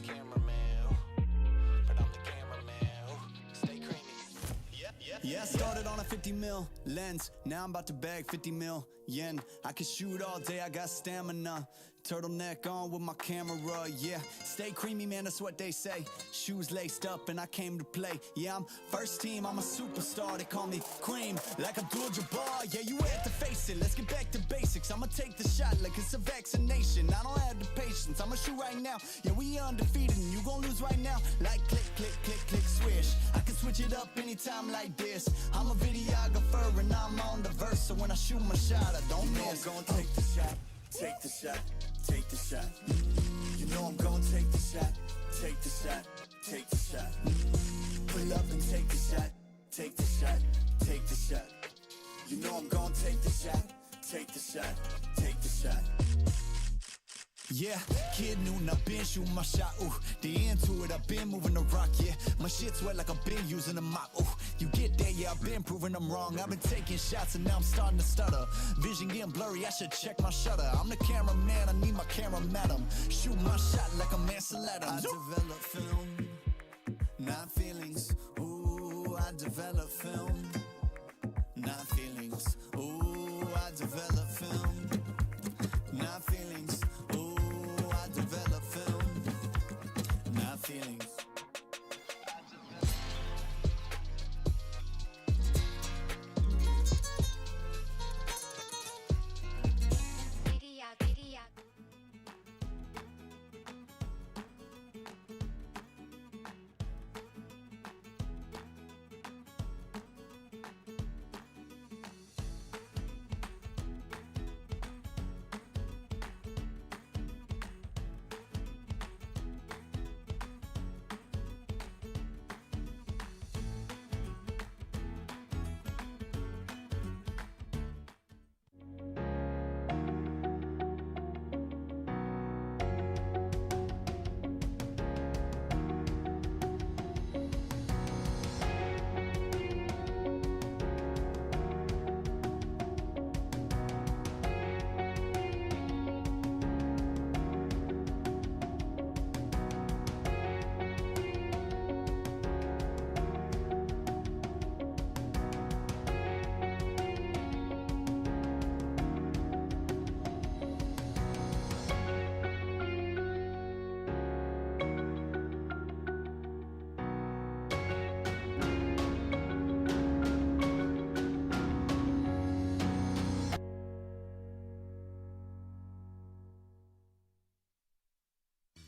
cameraman, but I'm the cameraman. Stay creamy. Yeah, I started on a 50 mil lens. Now I'm about to bag 50 mil yen. I can shoot all day, I got stamina. Turtleneck on with my camera, yeah. Stay creamy, man, that's what they say. Shoes laced up and I came to play. Yeah, I'm first team, I'm a superstar. They call me Cream, like Abdul-Jabbar. Yeah, you have to face it, let's get back to basics. I'ma take the shot like it's a vaccination. I don't have the patience, I'ma shoot right now. Yeah, we undefeated and you gon' lose right now. Like click, click, click, click, swish. I can switch it up anytime like this. I'm a videographer and I'm on the verse. So when I shoot my shot, I don't miss. I'm gonna take the shot, take the shot, take the shot. You know I'm gonna take the shot, take the shot, take the shot. Pull up and take the shot, take the shot, take the shot. You know I'm gonna take the shot, take the shot, take the shot. Yeah, kid Newton, I've been shooting my shot, ooh. The into it, I've been moving the rock, yeah. My shit's wet like I've been using a mop, ooh. You get that, yeah, I've been proving I'm wrong. I've been taking shots and now I'm starting to stutter. Vision getting blurry, I should check my shutter. I'm the cameraman, I need my camera madam. Shoot my shot like a Mansell Adams. I develop film, not feelings. Ooh, I develop film, not feelings. Ooh, I develop film, not feelings. Develop film, not feelings.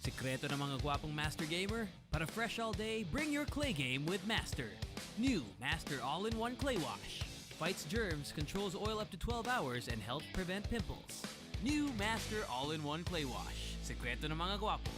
Sekreto ng mga gwapong Master Gamer? Para fresh all day, bring your clay game with Master. New Master All-in-One Clay Wash. Fights germs, controls oil up to 12 hours, and helps prevent pimples. New Master All-in-One Clay Wash. Sekreto ng mga gwapo.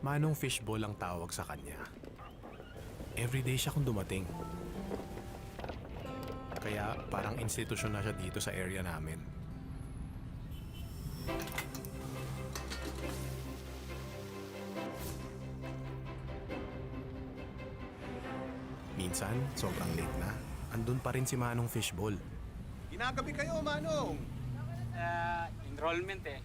Manong Fishball ang tawag sa kanya. Everyday siya kung dumating. Kaya parang institusyon na siya dito sa area namin. Minsan, sobrang late na. Andun pa rin si Manong Fishball. Ginagabi kayo, Manong! Enrollment eh.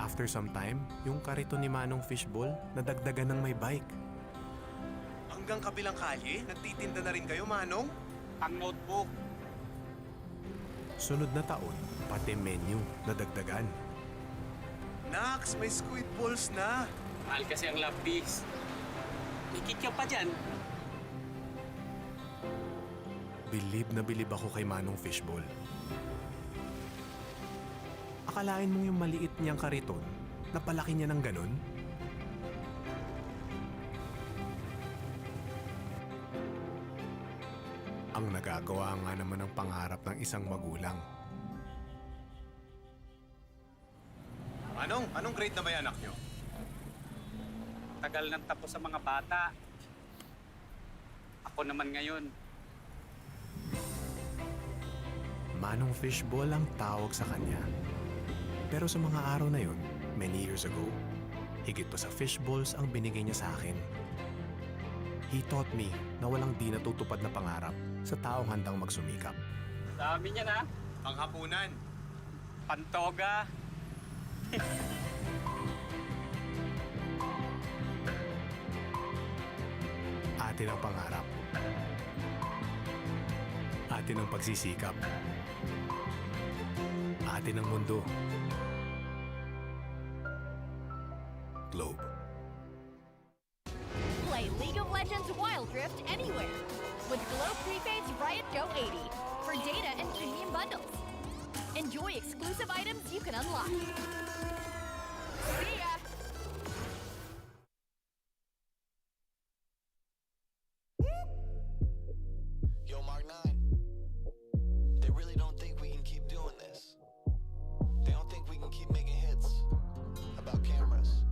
After some time, yung kariton ni Manong Fishball nadagdagan ng may bike. Hanggang kabilang kalye, nagtitinda na rin kayo, Manong? Ang notebook. Sunod na taon, pati menu nadagdagan. Nax, may squid balls na! Mahal kasi ang lapis. May kikya pa dyan. Bilib na bilib ako kay Manong Fishball. Akalain mong yung maliit niyang kariton, napalaki niya ng ganun? Ang nagagawa nga naman ng pangarap ng isang magulang. Manong, anong grade na ba yung anak nyo? Tagal nang tapos sa mga bata. Ako naman ngayon. Manong Fishball ang tawag sa kanya. Pero sa mga araw na yun, many years ago, higit pa sa fishballs ang binigay niya sa akin. He taught me na walang di natutupad na pangarap sa taong handang magsumikap. Dami niya na. Panghapunan. Pantoga. Atin ang pangarap. Atin ang pagsisikap. Atin ang mundo. Globe. Play League of Legends Wild Rift anywhere with Globe Prepaid's Riot Go 80 for data and premium bundles. Enjoy exclusive items you can unlock. See ya! Yo, Mark 9. They really don't think we can keep doing this. They don't think we can keep making hits about cameras.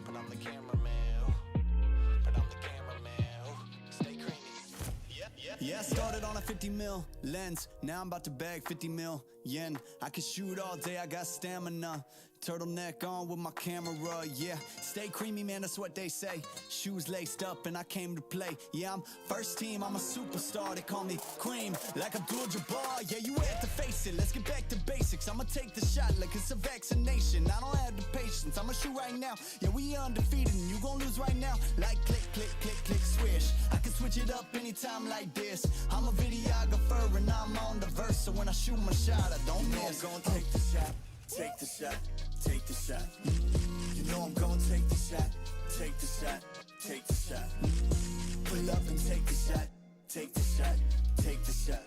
But I'm the cameraman. But I'm the cameraman. Stay creamy. Yeah, I started on a 50 mil lens. Now I'm about to bag 50 mil yen. I can shoot all day, I got stamina. Turtleneck on with my camera, yeah. Stay creamy, man, that's what they say. Shoes laced up and I came to play. Yeah, I'm first team, I'm a superstar. They call me cream, like Abdul-Jabbar. Yeah, you have to face it, let's get back to basics. I'ma take the shot like it's a vaccination. I don't have the patience, I'ma shoot right now. Yeah, we undefeated and you gon' lose right now. Like click, click, click, click, swish. I can switch it up anytime like this. I'm a videographer and I'm on the verse. So when I shoot my shot, I don't miss. I'm gonna take the shot, take the shot, take the shot. You know I'm gonna take the shot, take the shot, take the shot. Pull up and take the shot, take the shot, take the shot.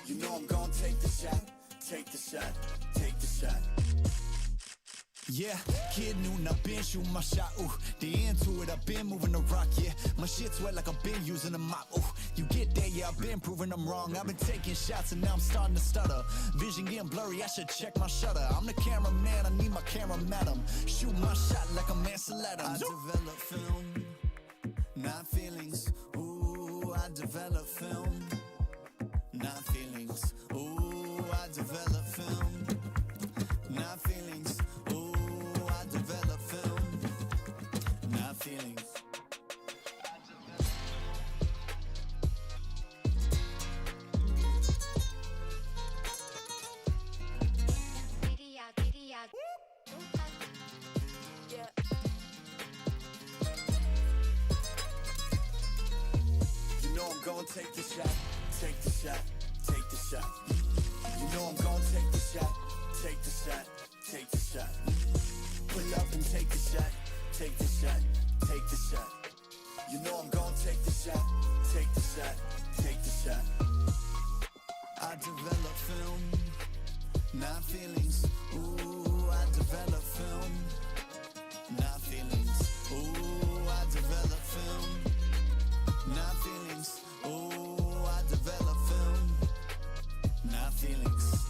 You know I'm gonna take the shot, take the shot, take the shot. Yeah, kid noon, I've been shooting my shot, ooh. The into it, I've been moving the rock, yeah. My shit's wet like I've been using a mop, ooh. You get that, yeah, I've been proving I'm wrong. I've been taking shots and now I'm starting to stutter. Vision getting blurry, I should check my shutter. I'm the cameraman, I need my camera madam. Shoot my shot like a Mansell Adams. I develop film, not feelings. Ooh, I develop film, not feelings. Ooh, I develop film, not feelings. Develop film, not feelings. You know I'm gonna take the shot, take the shot, take the shot. You know I'm gonna take the shot, take the shot, take the shot. Pull up and take the shot, take the shot, take the shot. You know I'm gonna take the shot, take the shot, take the shot. I develop film, not feelings. Ooh, I develop film, not feelings. Ooh, I develop film, not feelings. Ooh, I develop film, not feelings.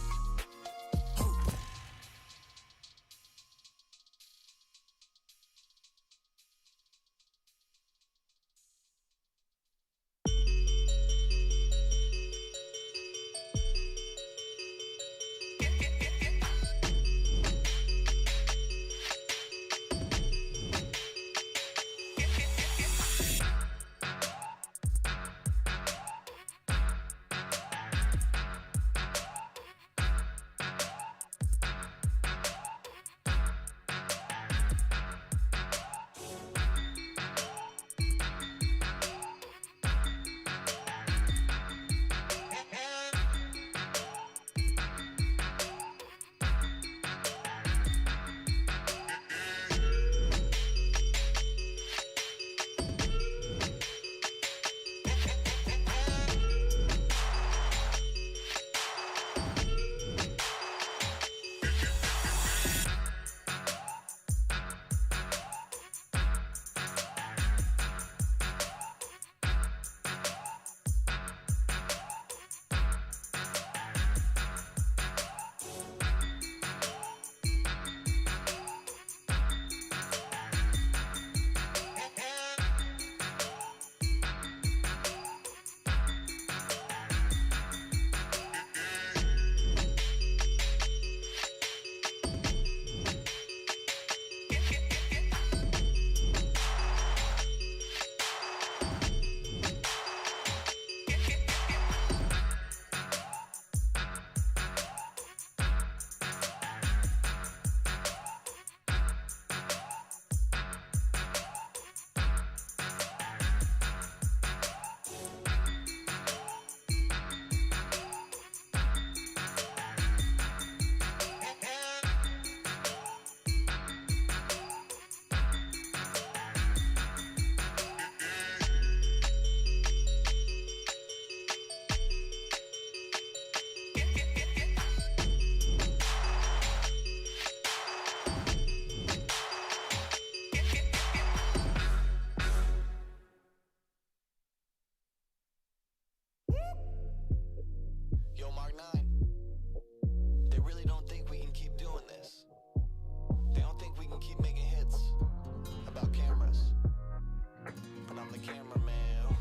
the cameraman.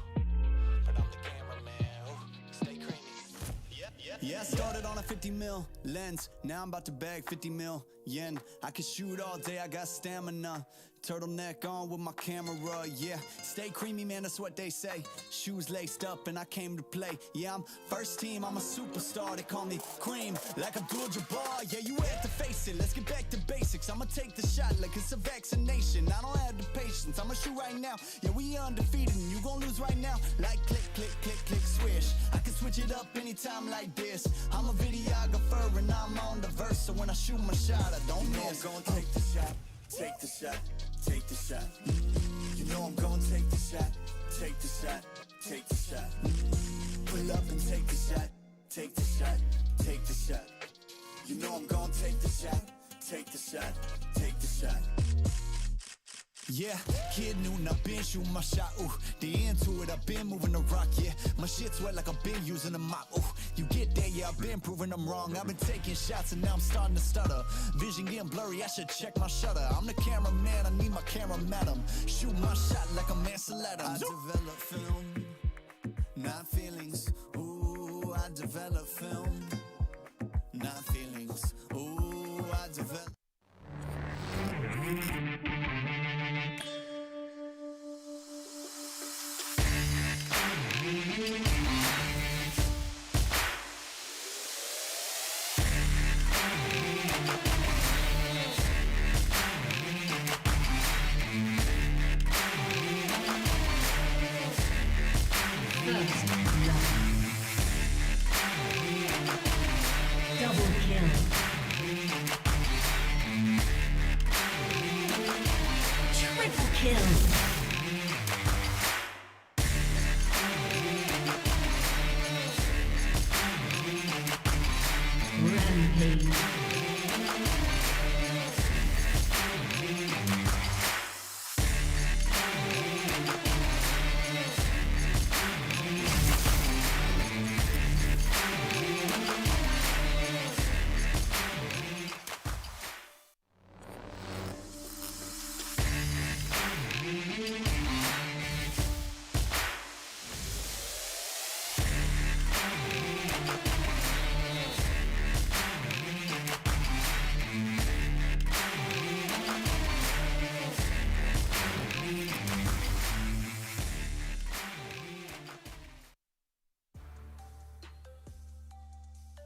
But I'm the cameraman. Stay creamy. Yeah, I started on a 50 mil lens. Now I'm about to bag 50 mil yen. I can shoot all day, I got stamina. Turtleneck on with my camera, yeah. Stay creamy, man, that's what they say. Shoes laced up and I came to play. Yeah, I'm first team, I'm a superstar. They call me Cream, like Abdul-Jabbar. Yeah, you have to face it, let's get back to basics. I'ma take the shot like it's a vaccination. I don't have the patience, I'ma shoot right now. Yeah, we undefeated and you gon' lose right now. Like click, click, click, click, swish. I can switch it up anytime like this. I'm a videographer and I'm on the verse. So when I shoot my shot, I don't miss. I'm gonna take the shot, take the shot, take the shot. You know I'm gonna take the shot, take the shot, take the shot. Pull up and take the shot, take the shot, take the shot. You know I'm gonna take the shot, take the shot, take the shot. Yeah, kid noon, I've been shooting my shot, ooh. The into it, I've been moving the rock, yeah. My shit's wet like I've been using a mop, ooh. You get there, yeah, I've been proving them wrong. I've been taking shots and now I'm starting to stutter. Vision getting blurry, I should check my shutter. I'm the cameraman, I need my camera madam. Shoot my shot like a Mansaletta. I develop film, not feelings. Ooh, I develop film, not feelings. Ooh, I develop. Double kill. Triple kill. Rampage.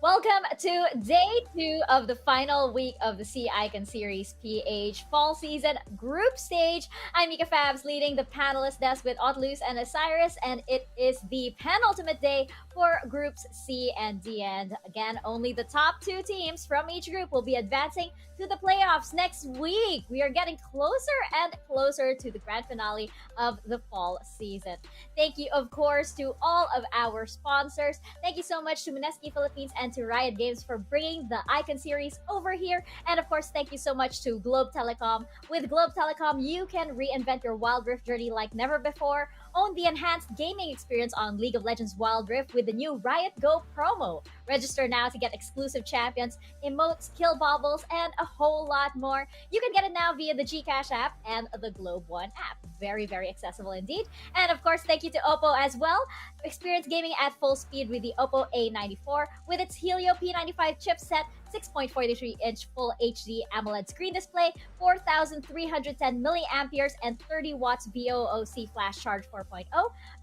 Welcome to day 2 of the final week of the Sea Icon Series PH Fall Season Group Stage. I'm Mika Fabs, leading the panelist desk with Otlus and Osiris, and it is the penultimate day for Groups C and D. And again, only the top 2 teams from each group will be advancing to the playoffs next week. We are getting closer and closer to the grand finale of the fall season. Thank you, of course, to all of our sponsors. Thank you so much to Mineski Philippines and to Riot Games for bringing the Icon Series over here. And of course, thank you so much to Globe Telecom. With Globe Telecom, you can reinvent your Wild Rift journey like never before. Own the enhanced gaming experience on League of Legends Wild Rift with the new Riot Go promo. Register now to get exclusive champions, emotes, kill baubles, and a whole lot more. You can get it now via the Gcash app and the Globe One app. Very, very accessible indeed. And of course, thank you to Oppo as well. Experience gaming at full speed with the Oppo A94 with its Helio P95 chipset, 6.43-inch Full HD AMOLED screen display, 4,310 milliamperes, and 30 watts BOOC flash charge 4.0.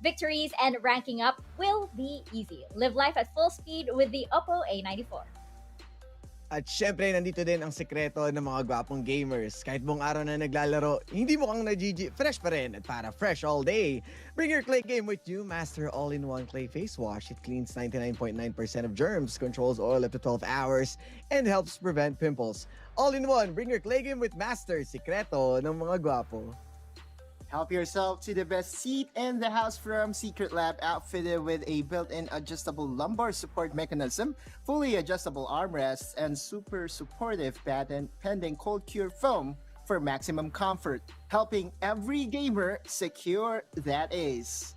Victories and ranking up will be easy. Live life at full speed with the Oppo A94. At syempre, nandito din ang sekreto ng mga gwapong gamers. Kahit buong araw na naglalaro, hindi mo kang na-GG, fresh pa rin. At para fresh all day, bring your clay game with you. Master All-in-One Clay Face Wash. It cleans 99.9% of germs, controls oil up to 12 hours, and helps prevent pimples. All-in-one, bring your clay game with Master. Sekreto ng mga gwapo. Help yourself to the best seat in the house from Secret Lab, outfitted with a built-in adjustable lumbar support mechanism, fully adjustable armrests, and super supportive pending cold cure foam for maximum comfort, helping every gamer secure that ace.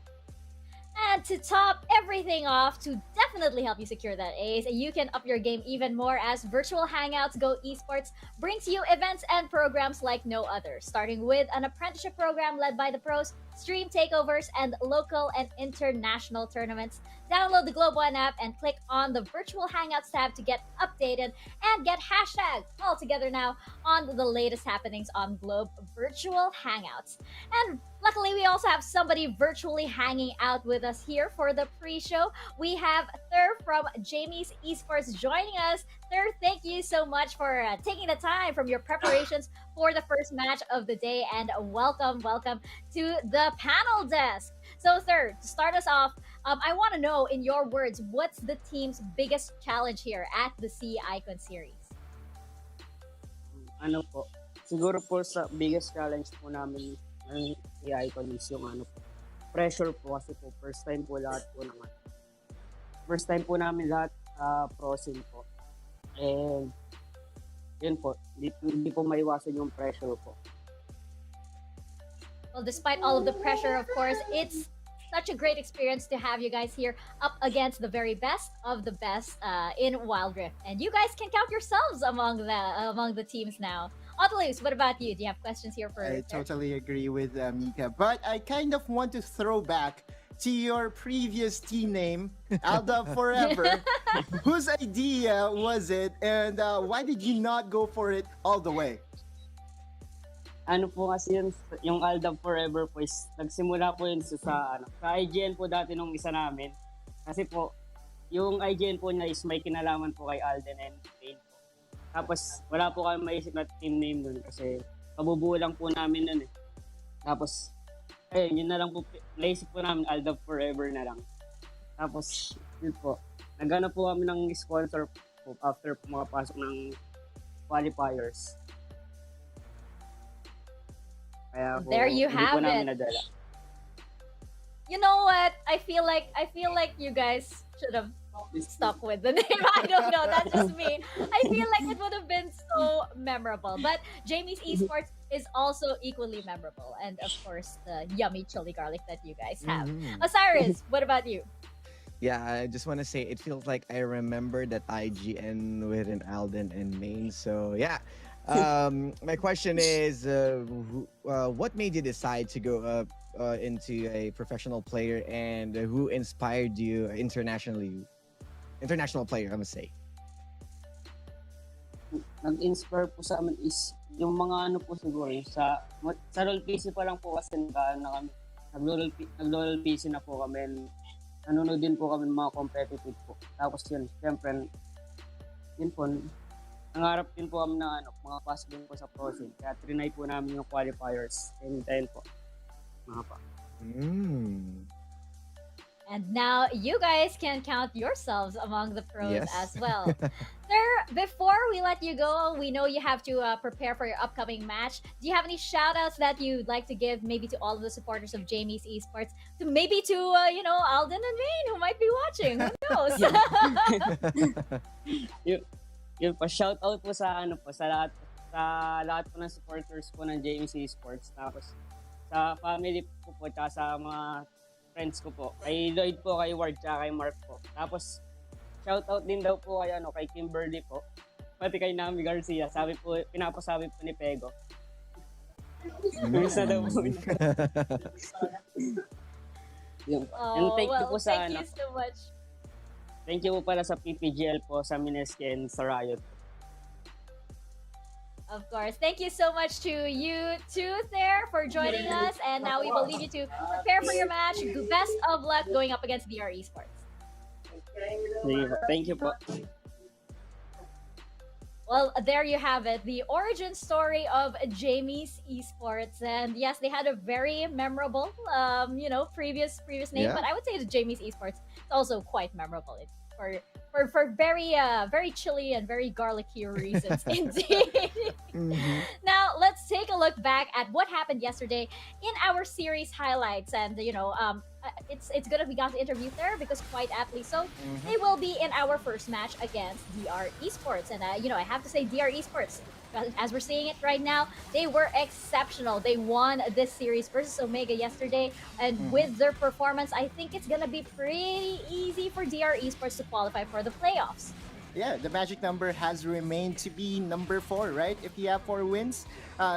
And to top everything off, to definitely help you secure that ace, you can up your game even more as Virtual Hangouts Go Esports brings you events and programs like no other, starting with an apprenticeship program led by the pros, stream takeovers, and local and international tournaments. Download the Globe One app and click on the Virtual Hangouts tab to get updated and get hashtag all together now on the latest happenings on Globe Virtual Hangouts. And luckily, we also have somebody virtually hanging out with us here for the pre-show. We have Thur from Jamie's Esports joining us. Thur, thank you so much for taking the time from your preparations for the first match of the day, and welcome to the panel desk. So Thur, to start us off, I want to know, in your words, what's the team's biggest challenge here at the Sea Icon Series? Ano po, siguro po sa biggest challenge po namin ng Sea Icon is yung ano po, pressure po kasi po first time po namin lahat prosin po. And yun po, hindi po maiwasan yung pressure po. Well, despite all of the pressure, of course, it's such a great experience to have you guys here up against the very best of the best in Wild Rift. And you guys can count yourselves among the teams now. Otolus, what about you? Do you have questions here for? I totally agree with Mika, but I kind of want to throw back to your previous team name, Alda Forever. Whose idea was it, and why did you not go for it all the way? Ano po kasi yun, yung Aldab Forever po is nagsimula po yun sa IGN po dati nung isa namin. Kasi po, yung IGN po niya is may kinalaman po kay Alden and Payne po. Tapos, wala po kami maisip na team name dun kasi kabubuo lang po namin nun eh. Tapos, ayun, yun na lang po, naisip po namin Aldab Forever na lang. Tapos, yun po, naghanap po kami ng sponsor po after po makapasok ng qualifiers. Kaya po, there you have it. Nadala. You know what? I feel like you guys should have stuck with the name. I don't know. That's just me. I feel like it would have been so memorable. But Jamie's Esports is also equally memorable, and of course the yummy chili garlic that you guys have. Osiris, what about you? Yeah, I just want to say it feels like I remember that IGN with an Alden and Main. So yeah. My question is, what made you decide to go into a professional player, and who inspired you international player, I must say? Nag-inspire po sa amin is yung mga ano po siguro sa role PC pa lang po kasi nag-role PC na po kami. Nanonood din po kami ng mga competitive po. Tapos yun, siyempre, yun po, nangarap din po kami na mga pass din po sa Pro Scene. Kaya trinay po namin yung qualifiers. And dahil po, mga pa. And now you guys can count yourselves among the pros as well. Sir, before we let you go, we know you have to prepare for your upcoming match. Do you have any shout-outs that you'd like to give maybe to all of the supporters of Jamie's Esports? Maybe to, Alden and Main who might be watching. Who knows? Yun po, shout out po sa lahat po ng supporters po ng Jamie's Esports. Tapos sa family ko po, tsaka sa mga friends ko po. Kay Lloyd po, kay Ward, tsaka kay Mark po. Tapos shout out din daw po kay Kimberly po. Pati kay Nami Garcia. Pinapasabi po ni Pego. Isa daw po na. And thank you po sa thank you so much. Thank you po pala sa PPGL po, sa Mineske and sa Riot. Of course. Thank you so much to you too there for joining us. And now we will leave you to prepare for your match. Best of luck going up against VR Esports. Thank you po. Well, there you have it. The origin story of Jamie's Esports. And yes, they had a very memorable, previous name. Yeah. But I would say the Jamie's Esports is also quite memorable for very chilly and very garlicky reasons indeed. Now, let's take a look back at what happened yesterday in our series highlights. And, it's good that we got to interview there because quite aptly so, they will be in our first match against DR Esports. And, I have to say DR Esports, as we're seeing it right now, they were exceptional. They won this series versus Omega yesterday. And with their performance, I think it's going to be pretty easy for DR Esports to qualify for the playoffs. Yeah, the magic number has remained to be number 4, right? If you have 4 wins,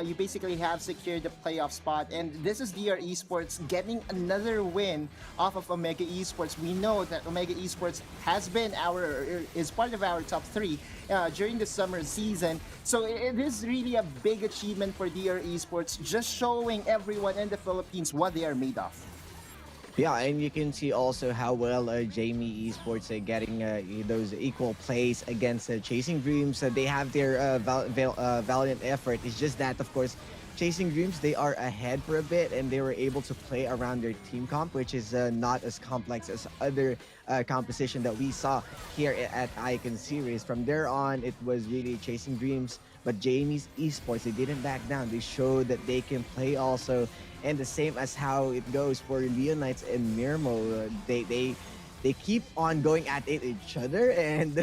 you basically have secured the playoff spot. And this is DR Esports getting another win off of Omega Esports. We know that Omega Esports is part of our top 3 during the summer season. So it is really a big achievement for DR Esports, just showing everyone in the Philippines what they are made of. Yeah, and you can see also how well Jamie Esports are getting those equal plays against Chasing Dreams. They have their valiant effort. It's just that, of course, Chasing Dreams, they are ahead for a bit, and they were able to play around their team comp, which is not as complex as other composition that we saw here at Icon Series. From there on, it was really Chasing Dreams, but Jamie's Esports, they didn't back down. They showed that they can play also. And the same as how it goes for Leonites and Mirmooo, they keep on going at each other, and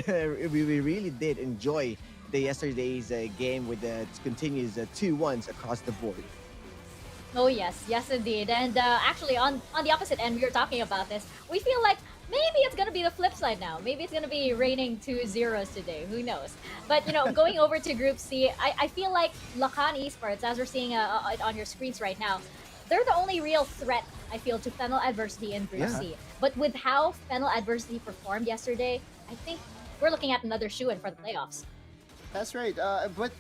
we really did enjoy the yesterday's game with the continuous 2-1s across the board. Oh yes, indeed. And actually, on the opposite end, we were talking about this. We feel like maybe it's gonna be the flip side now. Maybe it's gonna be raining 2 zeros today. Who knows? But going over to Group C, I feel like Lakan Esports, as we're seeing on your screens right now, they're the only real threat, I feel, to Fennel Adversity in Group C. But with how Fennel Adversity performed yesterday, I think we're looking at another shoe-in for the playoffs. That's right. But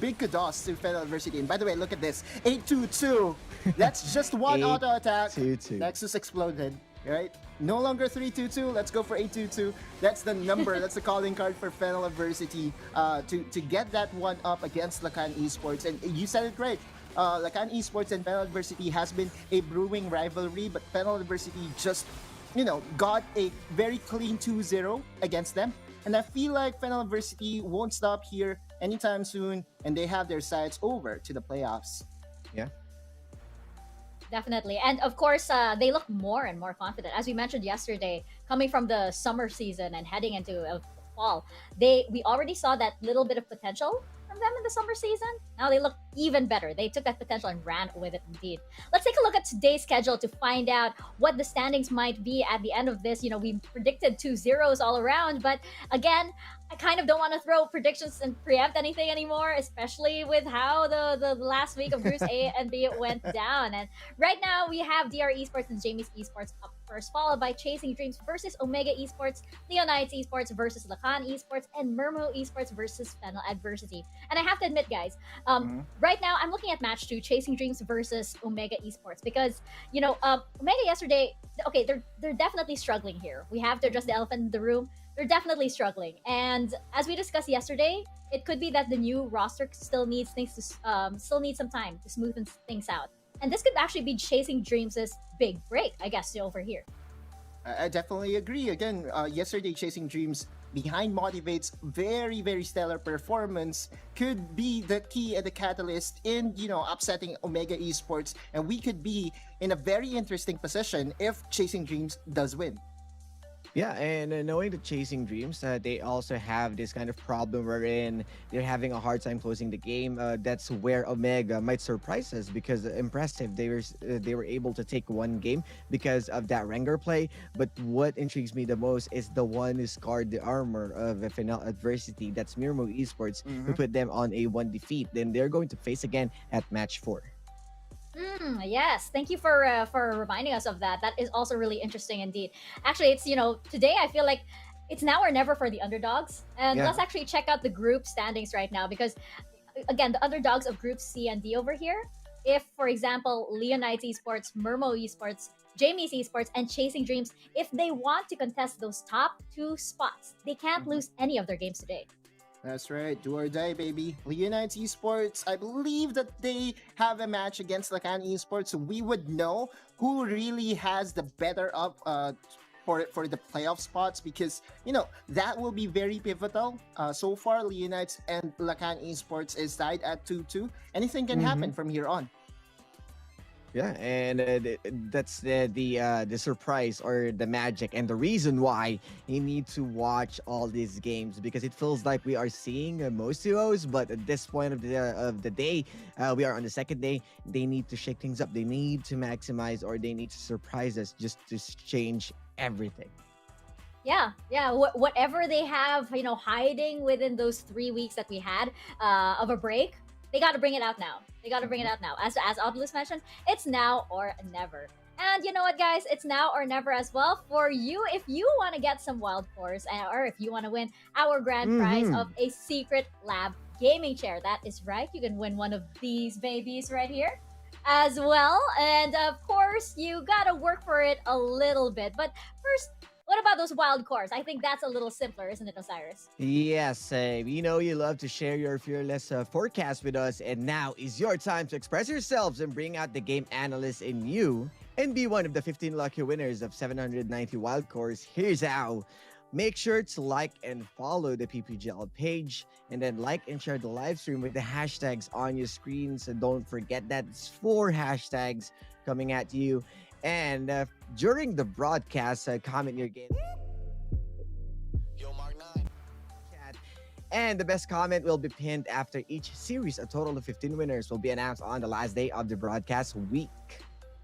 big kudos to Fennel Adversity. And by the way, look at this. 8-2-2. That's just one auto attack. 8-2-2. Nexus exploded, right? No longer 3-2-2. Let's go for 8-2-2. That's the number. That's the calling card for Fennel Adversity to get that one up against Lakan Esports. And you said it right. Lakan Esports and Fennel Adversity has been a brewing rivalry, but Fennel Adversity just, got a very clean 2-0 against them. And I feel like Fennel Adversity won't stop here anytime soon, and they have their sights over to the playoffs. Yeah. Definitely. And of course, they look more and more confident. As we mentioned yesterday, coming from the summer season and heading into fall, we already saw that little bit of potential from them in the summer season. Now they look even better. They took that potential and ran with it indeed. Let's take a look at today's schedule to find out what the standings might be at the end of this. We predicted 2 zeros all around, but again, I kind of don't want to throw predictions and preempt anything anymore, especially with how the last week of Groups A and B went down. And right now, we have DR Esports and Jamie's Esports up first, followed by Chasing Dreams versus Omega Esports, Leonites Esports versus Lakan Esports, and Mirmooo Esports versus Fennel Adversity. And I have to admit, guys, right now, I'm looking at match 2, Chasing Dreams versus Omega Esports, because, Omega yesterday, okay, they're definitely struggling here. We have to address the elephant in the room. They're definitely struggling. And as we discussed yesterday, it could be that the new roster still needs some time to smoothen things out. And this could actually be Chasing Dreams' big break, I guess, over here. I definitely agree. Again, yesterday, Chasing Dreams behind Motivate's very, very stellar performance could be the key and the catalyst in, upsetting Omega Esports. And we could be in a very interesting position if Chasing Dreams does win. Yeah, and knowing the Chasing Dreams, they also have this kind of problem wherein they're having a hard time closing the game. That's where Omega might surprise us, because impressive, they were able to take one game because of that Rengar play. But what intrigues me the most is the one who scarred the armor of Fennel Adversity. That's Mirmooo Esports, who put them on a 1 defeat. Then they're going to face again at match 4. Yes, thank you for reminding us of that. That is also really interesting indeed. Actually, it's today I feel like it's now or never for the underdogs. And let's actually check out the group standings right now, because again, the underdogs of Group C and D over here. If, for example, Leonites Esports, Mirmooo Esports, Jamie's Esports, and Chasing Dreams, if they want to contest those top 2 spots, they can't lose any of their games today. That's right, do or die, baby. Leonites Esports, I believe that they have a match against Lakan Esports, so we would know who really has the better for the playoff spots, because that will be very pivotal. So far, Leonites and Lakan Esports is tied at 2-2. Anything can happen from here on. Yeah, and that's the surprise or the magic and the reason why you need to watch all these games, because it feels like we are seeing most duos, but at this point of the day, we are on the second day. They need to shake things up. They need to maximize, or they need to surprise us just to change everything. Yeah. Whatever they have, hiding within those 3 weeks that we had of a break, they got to bring it out now. As Oculus mentioned, it's now or never. And you know what, guys? It's now or never as well for you if you want to get some wild cores, or if you want to win our grand prize of a Secret Lab gaming chair. That is right. You can win one of these babies right here as well. And of course, you got to work for it a little bit. But first, what about those wild cores? I think that's a little simpler, isn't it, Osiris? Yes, we know you love to share your fearless forecast with us, and now is your time to express yourselves and bring out the game analyst in you and be one of the 15 lucky winners of 790 wild cores. Here's how. Make sure to like and follow the PPGL page, and then like and share the live stream with the hashtags on your screen. So don't forget that it's 4 hashtags coming at you. And during the broadcast, comment your game. Yo, Mark 9. And the best comment will be pinned after each series. A total of 15 winners will be announced on the last day of the broadcast week.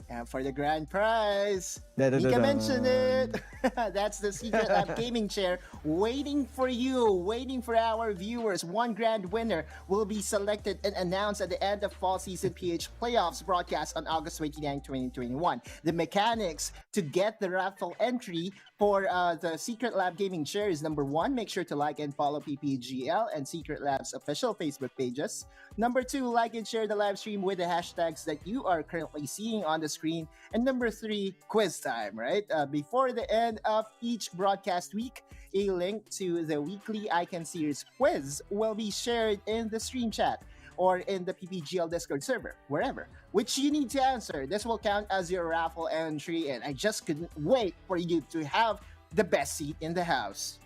And for the grand prize, Mika mentioned it. That's the Secret Lab gaming chair waiting for you, waiting for our viewers. 1 grand winner will be selected and announced at the end of fall season PH playoffs broadcast on August 29, 2021. The mechanics to get the raffle entry for the Secret Lab gaming chair is: number 1, make sure to like and follow PPGL and Secret Lab's official Facebook pages. Number 2, like and share the live stream with the hashtags that you are currently seeing on the screen. And number 3, quiz time, right? Before the end of each broadcast week, a link to the weekly Icon Series quiz will be shared in the stream chat or in the PPGL Discord server, wherever, which you need to answer. This will count as your raffle entry, and I just couldn't wait for you to have the best seat in the house.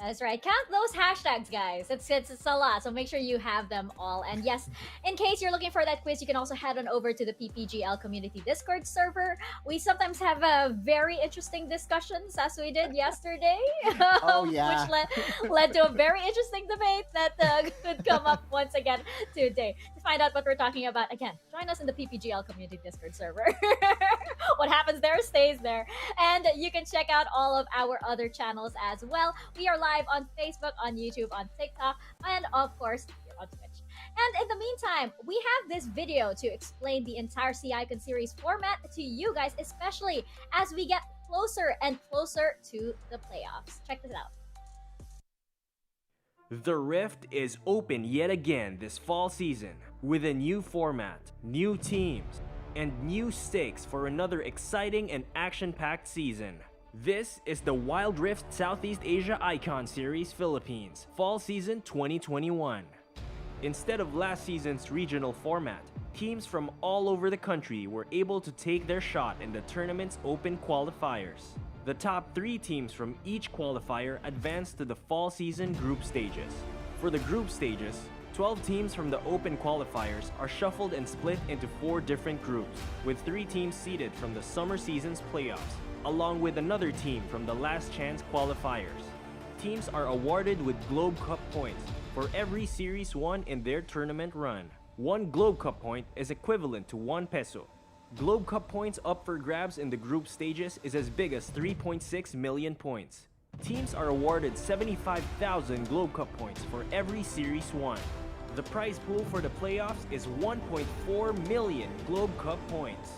That's right. Count those hashtags, guys. It's a lot, so make sure you have them all. And yes, in case you're looking for that quiz, you can also head on over to the PPGL Community Discord server. We sometimes have very interesting discussions, as we did yesterday. Oh, yeah. Which led to a very interesting debate that could come up once again today. To find out what we're talking about, again, join us in the PPGL Community Discord server. What happens there stays there. And you can check out all of our other channels as well. We are live on Facebook, on YouTube, on TikTok, and of course, here on Twitch. And in the meantime, we have this video to explain the entire C-Icon series format to you guys, especially as we get closer and closer to the playoffs. Check this out. The Rift is open yet again this fall season with a new format, new teams, and new stakes for another exciting and action-packed season. This is the Wild Rift Southeast Asia Icon Series Philippines Fall Season 2021. Instead of last season's regional format, teams from all over the country were able to take their shot in the tournament's open qualifiers. The top 3 teams from each qualifier advanced to the fall season group stages. For the group stages, 12 teams from the open qualifiers are shuffled and split into 4 different groups, with 3 teams seeded from the summer season's playoffs, along with another team from the last chance qualifiers. Teams are awarded with Globe Cup points for every series won in their tournament run. 1 Globe Cup point is equivalent to 1 peso. Globe Cup points up for grabs in the group stages is as big as 3.6 million points. Teams are awarded 75,000 Globe Cup points for every series won. The prize pool for the playoffs is 1.4 million Globe Cup points.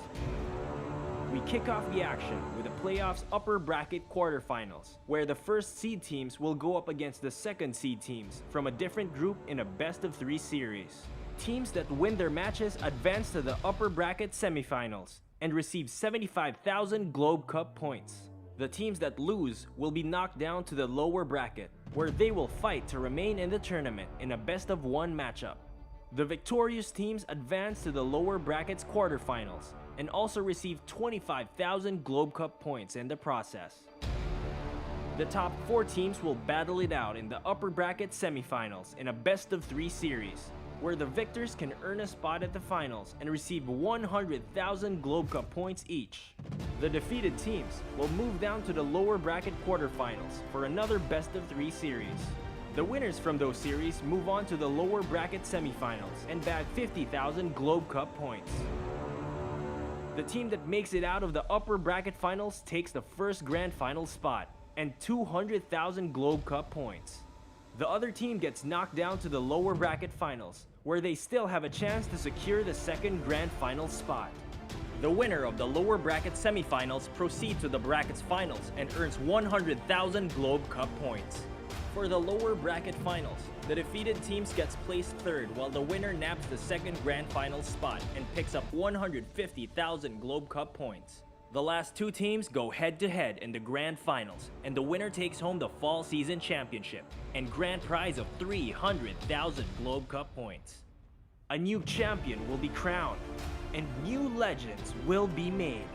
We kick off the action with the playoffs upper bracket quarterfinals, where the first seed teams will go up against the second seed teams from a different group in a best-of-3 series. Teams that win their matches advance to the upper bracket semifinals and receive 75,000 Globe Cup points. The teams that lose will be knocked down to the lower bracket, where they will fight to remain in the tournament in a best-of-1 matchup. The victorious teams advance to the lower brackets quarterfinals and also receive 25,000 Globe Cup points in the process. The top 4 teams will battle it out in the upper bracket semifinals in a best-of-3 series, where the victors can earn a spot at the finals and receive 100,000 Globe Cup points each. The defeated teams will move down to the lower bracket quarterfinals for another best-of-3 series. The winners from those series move on to the lower bracket semifinals and bag 50,000 Globe Cup points. The team that makes it out of the upper bracket finals takes the first grand final spot and 200,000 Globe Cup points. The other team gets knocked down to the lower bracket finals, where they still have a chance to secure the second grand final spot. The winner of the lower bracket semifinals proceeds to the brackets finals and earns 100,000 Globe Cup points. For the lower bracket finals, the defeated teams gets placed third, while the winner naps the second grand final spot and picks up 150,000 Globe Cup points. The last 2 teams go head-to-head in the grand finals, and the winner takes home the fall season championship and grand prize of 300,000 Globe Cup points. A new champion will be crowned, and new legends will be made.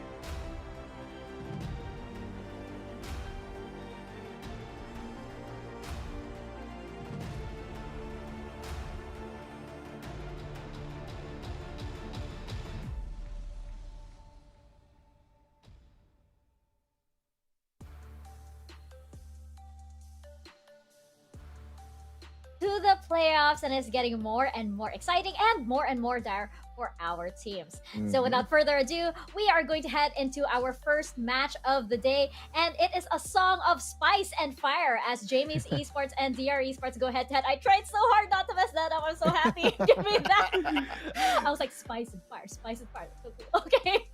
To the playoffs, and it's getting more and more exciting and more dire for our teams. So without further ado, we are going to head into our first match of the day, and it is a song of spice and fire as Jamie's Esports and DR Esports go head to head. I tried so hard not to mess that up. I'm so happy. Give me that. I was like, spice and fire, spice and fire. So cool. Okay.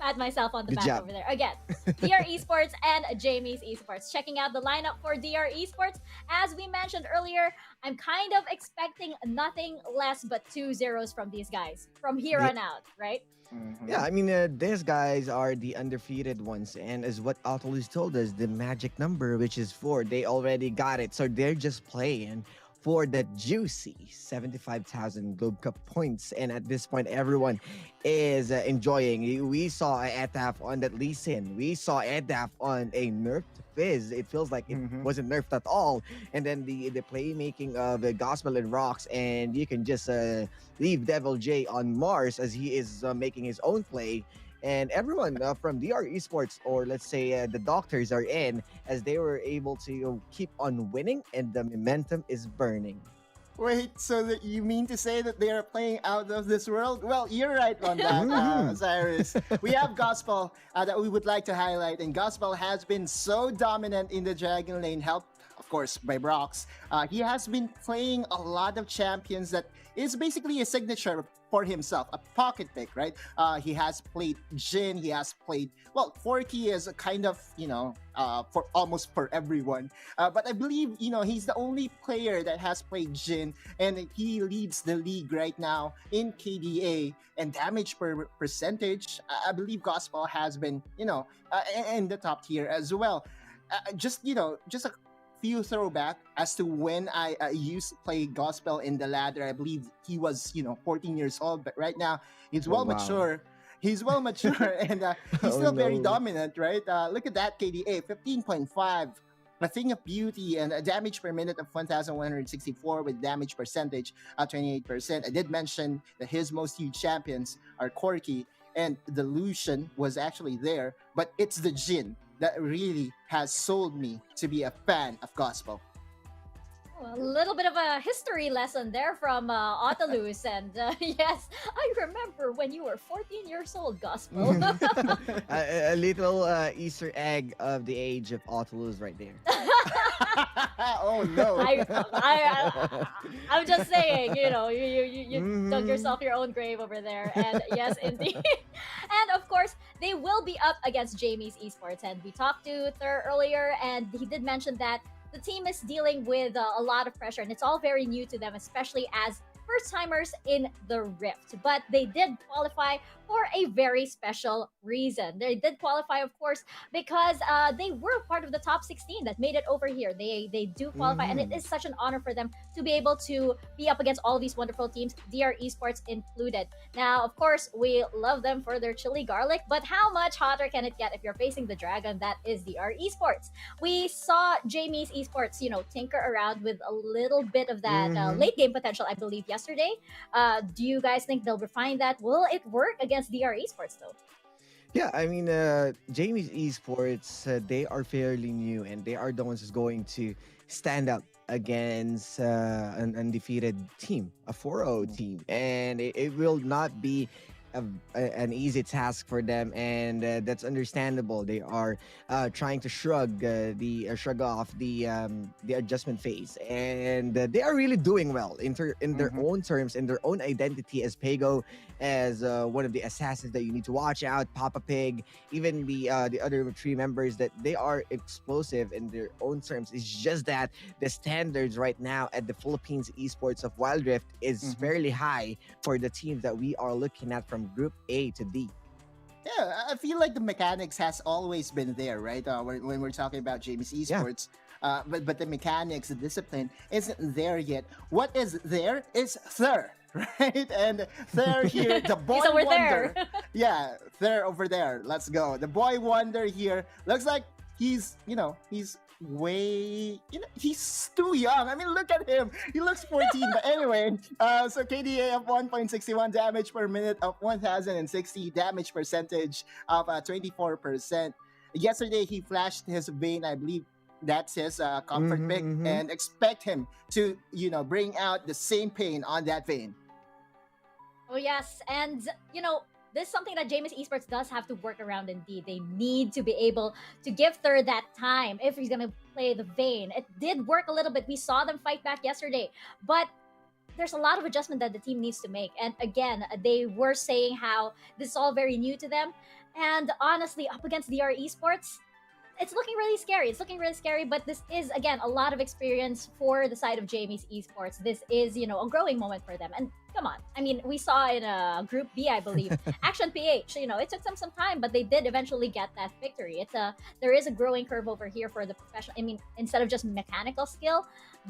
Pat myself on the Good back job. over there. Again, DR Esports and Jamie's Esports. Checking out the lineup for DR Esports. As we mentioned earlier, I'm kind of expecting nothing less but 2 zeros from these guys from here on out, right? Yeah, I mean, these guys are the undefeated ones. And as what Autolus told us, the magic number, which is 4, they already got it. So they're just playing for the juicy 75,000 Globe Cup points. And at this point, everyone is enjoying. We saw Etaf on that Lee Sin. We saw Etaf on a nerfed Fizz. It feels like it wasn't nerfed at all. And then the playmaking of Gospel and Rocks. And you can just leave Devil J on Mars as he is making his own play. And everyone from DR Esports, or let's say the doctors, are in as they were able to keep on winning, and the momentum is burning. Wait, so that you mean to say that they are playing out of this world? Well, you're right on that, Cyrus. We have Gospel that we would like to highlight, and Gospel has been so dominant in the Dragon Lane, helped, of course, by Brox. He has been playing a lot of champions that is basically a signature for himself, a pocket pick, right? He has played Jhin, he has played, well, Forky is a kind of, for almost for everyone. But I believe, he's the only player that has played Jhin, and he leads the league right now in KDA and damage per percentage. I believe Gospel has been, in the top tier as well. Just a few throwback as to when I used to play Gospel in the ladder. I believe he was 14 years old, but right now he's mature. He's well mature and he's still very dominant, right? Look at that KDA, 15.5, a thing of beauty, and a damage per minute of 1,164 with damage percentage at 28%. I did mention that his most huge champions are Corki, and the Lucian was actually there, but it's the Jhin that really has sold me to be a fan of Gospel. A little bit of a history lesson there from Autolus, and yes, I remember when you were 14 years old, Gospel. a little Easter egg of the age of Autolus right there. Oh no! I'm just saying, you dug yourself your own grave over there, and yes, indeed. And of course, they will be up against Jamie's Esports, and we talked to Thur earlier, and he did mention that the team is dealing with a lot of pressure, and it's all very new to them, especially as first timers in the Rift, but they did qualify for a very special reason. They did qualify, of course, because they were part of the top 16 that made it over here. They do qualify, and it is such an honor for them to be able to be up against all these wonderful teams, DR Esports included. Now, of course, we love them for their chili garlic, but how much hotter can it get if you're facing the dragon that is DR Esports? We saw Jamie's Esports, tinker around with a little bit of that late game potential, I believe, yesterday. Do you guys think they'll refine that? Will it work against DR Esports, though? Yeah, I mean, Jamie's Esports, they are fairly new, and they are the ones who's going to stand up against an undefeated team, a 4-0 team. And it will not be an easy task for them, and that's understandable. They are trying to shrug off the adjustment phase, and they are really doing well in their own terms, in their own identity as Pago, as one of the assassins that you need to watch out. Papa Pig, even the other three members, that they are explosive in their own terms. It's just that the standards right now at the Philippines Esports of Wild Rift is fairly high for the teams that we are looking at from Group A to D. Yeah, I feel like the mechanics has always been there, right? When we're talking about Jamie's Esports. Yeah. But the mechanics, the discipline isn't there yet. What is there is Thur, right? And Thur here, the boy wonder. Yeah, Thur over there. Let's go. The boy wonder here looks like he's way, he's too young. I mean, look at him. He looks 14. But anyway, so KDA of 1.61 damage per minute, of 1,060 damage percentage of 24%. Yesterday, he flashed his Vayne. I believe that's his comfort pick, and expect him to, bring out the same pain on that Vayne. Oh, yes. And, this is something that Jamie's Esports does have to work around indeed. They need to be able to give Thur that time if he's going to play the Vayne. It did work a little bit. We saw them fight back yesterday. But there's a lot of adjustment that the team needs to make. And again, they were saying how this is all very new to them. And honestly, up against DR Esports, it's looking really scary. It's looking really scary, but this is, again, a lot of experience for the side of Jamie's Esports. This is, a growing moment for them. And come on. I mean, we saw in Group B, I believe, Action PH, it took them some time, but they did eventually get that victory. There is a growing curve over here for the professional. I mean, instead of just mechanical skill,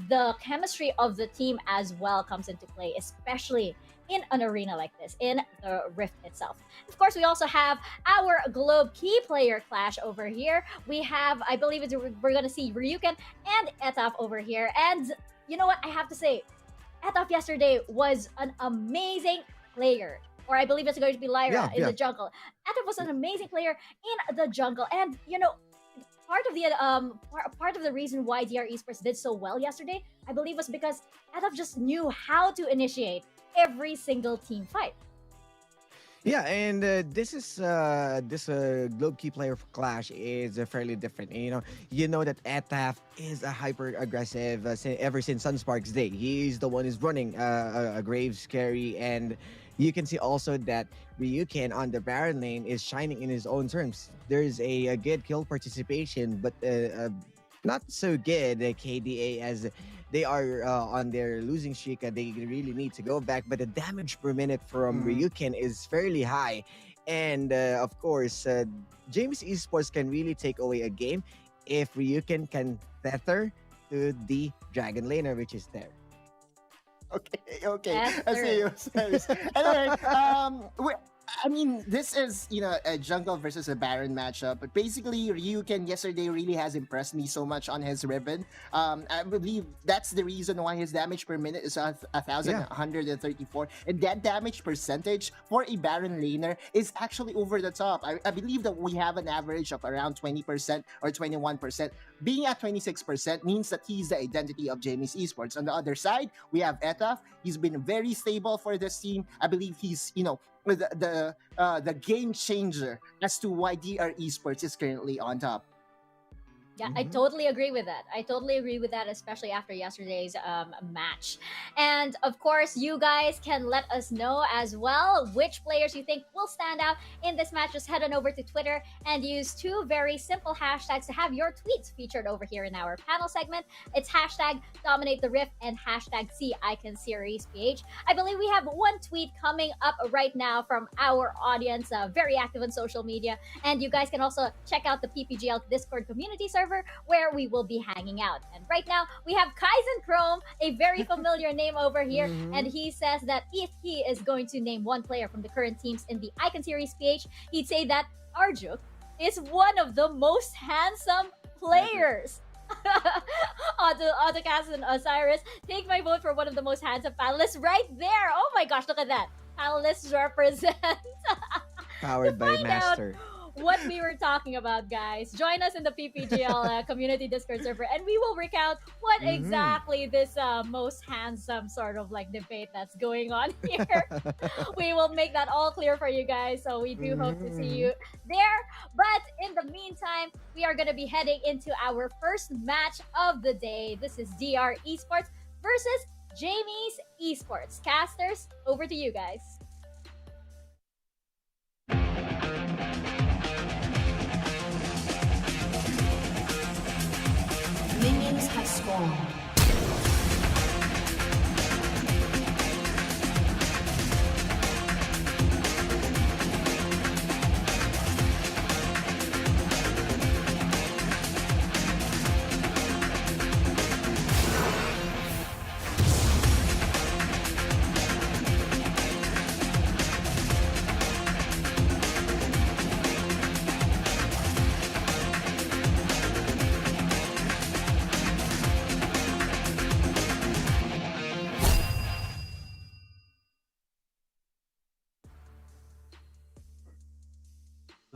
the chemistry of the team as well comes into play, especially in an arena like this, in the Rift itself. Of course, we also have our Globe key player clash over here. We have, I believe we're going to see Ryuken and Etaf over here. And you know what? I have to say, Etaf yesterday was an amazing player. Or I believe it's going to be Lyra in the jungle. Etaf was an amazing player in the jungle. And, part of the reason why DR Esports did so well yesterday, I believe, was because Etaf just knew how to initiate every single team fight. Yeah, and this Globe Key player clash is fairly different. And, you know that Etaf is a hyper aggressive ever since Sunspark's day. He's the one who's running a Graves carry, and you can see also that Ryuken on the Baron lane is shining in his own terms. There's a good kill participation, but not so good KDA, as they are on their losing streak. They really need to go back, but the damage per minute from Ryuken is fairly high. And of course, James Esports can really take away a game if Ryuken can tether to the Dragon laner, which is there. Okay. I see you. Anyway, I mean, this is, a jungle versus a Baron matchup, but basically Ryuken yesterday really has impressed me so much on his ribbon. I believe that's the reason why his damage per minute is 1,134, and that damage percentage for a Baron laner is actually over the top. I believe that we have an average of around 20% or 21%. Being at 26% means that he's the identity of Jamie's Esports. On the other side, we have Etaf. He's been very stable for this team. I believe he's, the game changer as to why DR Esports is currently on top. Yeah, I totally agree with that. I totally agree with that, especially after yesterday's match. And of course, you guys can let us know as well which players you think will stand out in this match. Just head on over to Twitter and use two very simple hashtags to have your tweets featured over here in our panel segment. It's hashtag Dominate the Rift and hashtag SeeIconSeriesPH. I believe we have one tweet coming up right now from our audience, very active on social media. And you guys can also check out the PPGL Discord community server where we will be hanging out. And right now, we have Kaizen Chrome, a very familiar name over here, and he says that if he is going to name one player from the current teams in the Icon Series PH, he'd say that Arjuk is one of the most handsome players. Autocast and Osiris, take my vote for one of the most handsome panelists right there. Oh my gosh, look at that. Panelists represent. Powered by Master. What we were talking about, guys. Join us in the PPGL community Discord server, and we will recount what exactly this most handsome sort of like debate that's going on here. We will make that all clear for you guys, so we do hope to see you there. But in the meantime, we are going to be heading into our first match of the day. This is DR Esports versus Jamie's Esports. Casters, over to you guys. Minions have spawned.